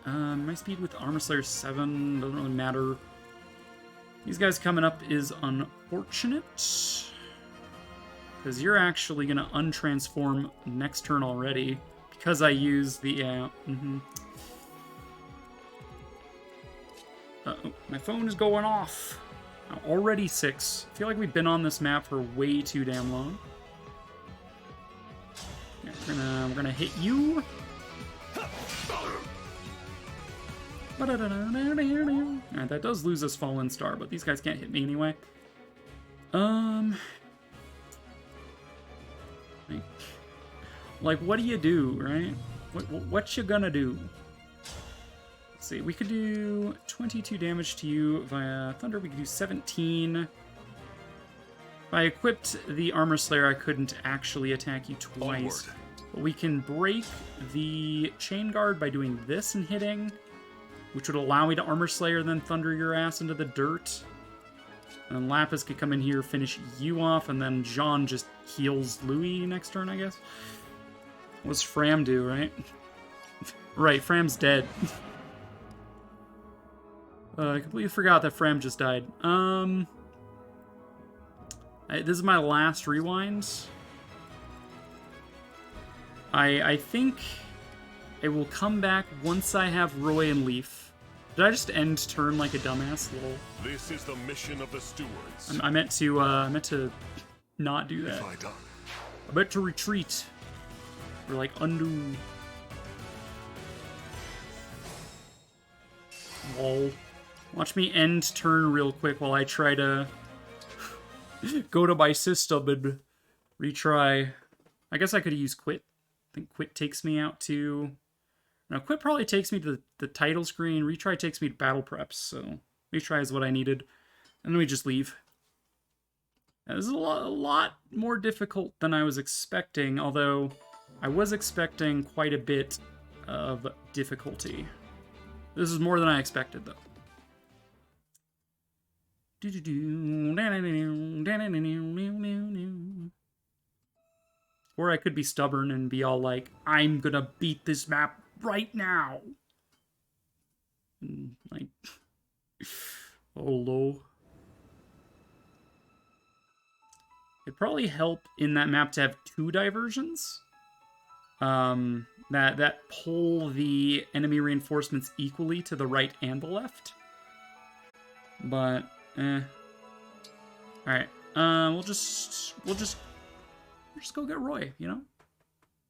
My speed with Armor Slayer 7 doesn't really matter. These guys coming up is unfortunate, because you're actually going to untransform next turn already, because I use the... Uh-oh, my phone is going off. Already 6. I feel like we've been on this map for way too damn long. Yeah, we're gonna hit you. Alright, that does lose us Fallen Star, but these guys can't hit me anyway. Like, what do you do, right? What you gonna do? Let's see, we could do 22 damage to you via Thunder. We could do 17. If I equipped the Armor Slayer, I couldn't actually attack you twice. Onward. But we can break the Chain Guard by doing this and hitting, which would allow me to Armor Slayer, then Thunder your ass into the dirt. And then Lapis could come in here, finish you off, and then Jean just heals Louis next turn, I guess. What's Fram do, right? Right, Fram's dead. I completely forgot that Fram just died. This is my last rewind. I think I will come back once I have Roy and Leaf. Did I just end turn like a dumbass little? This is the mission of the stewards. I meant to not do that. I meant to retreat. Or like undo. Lol. Watch me end turn real quick while I try to go to my system and retry. I guess I could use quit. I think quit takes me out to... No, quit probably takes me to the title screen. Retry takes me to battle preps, so retry is what I needed. And then we just leave. This is a lot more difficult than I was expecting, although I was expecting quite a bit of difficulty. This is more than I expected, though. Or I could be stubborn and be all like, I'm gonna beat this map right now. And like, oh, low. It'd probably help in that map to have 2 diversions. That pull the enemy reinforcements equally to the right and the left. But, Alright, we'll just go get Roy, you know?